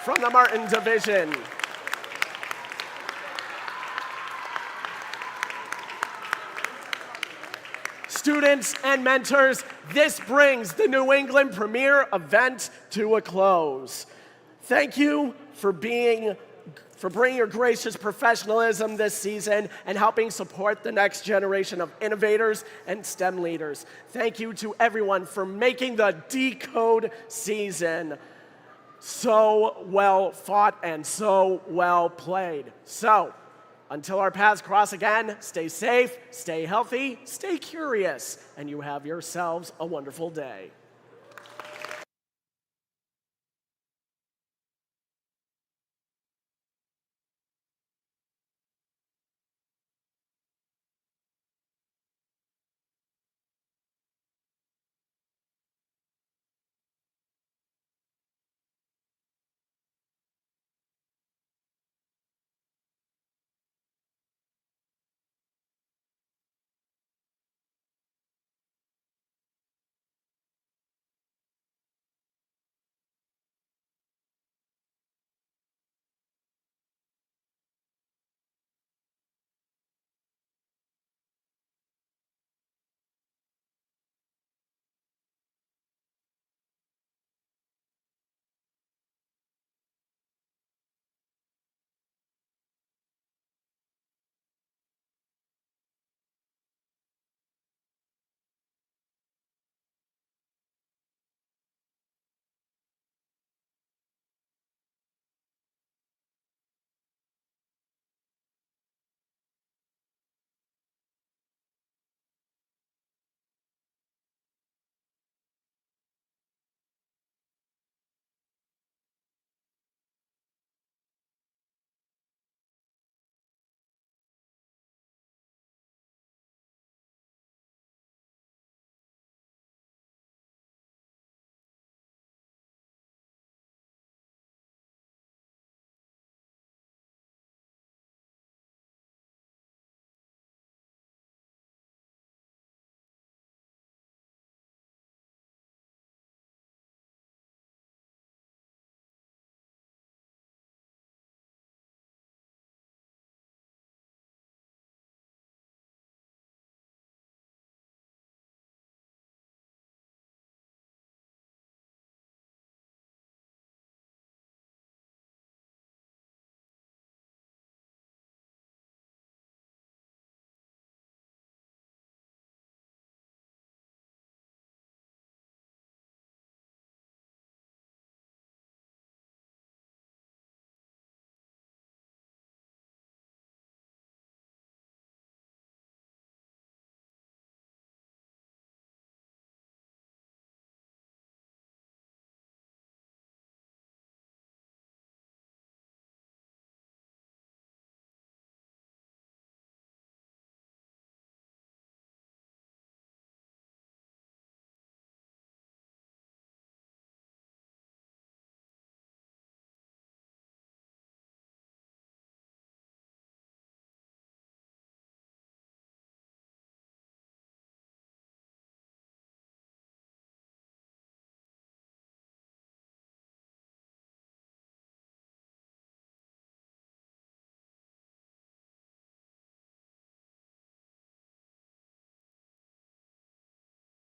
from the Martin Division. Students and mentors, this brings the New England Premier event to a close. Thank you for bringing your gracious professionalism this season and helping support the next generation of innovators and STEM leaders. Thank you to everyone for making the DECODE season so well fought and so well played. So, until our paths cross again, stay safe, stay healthy, stay curious, and you have yourselves a wonderful day.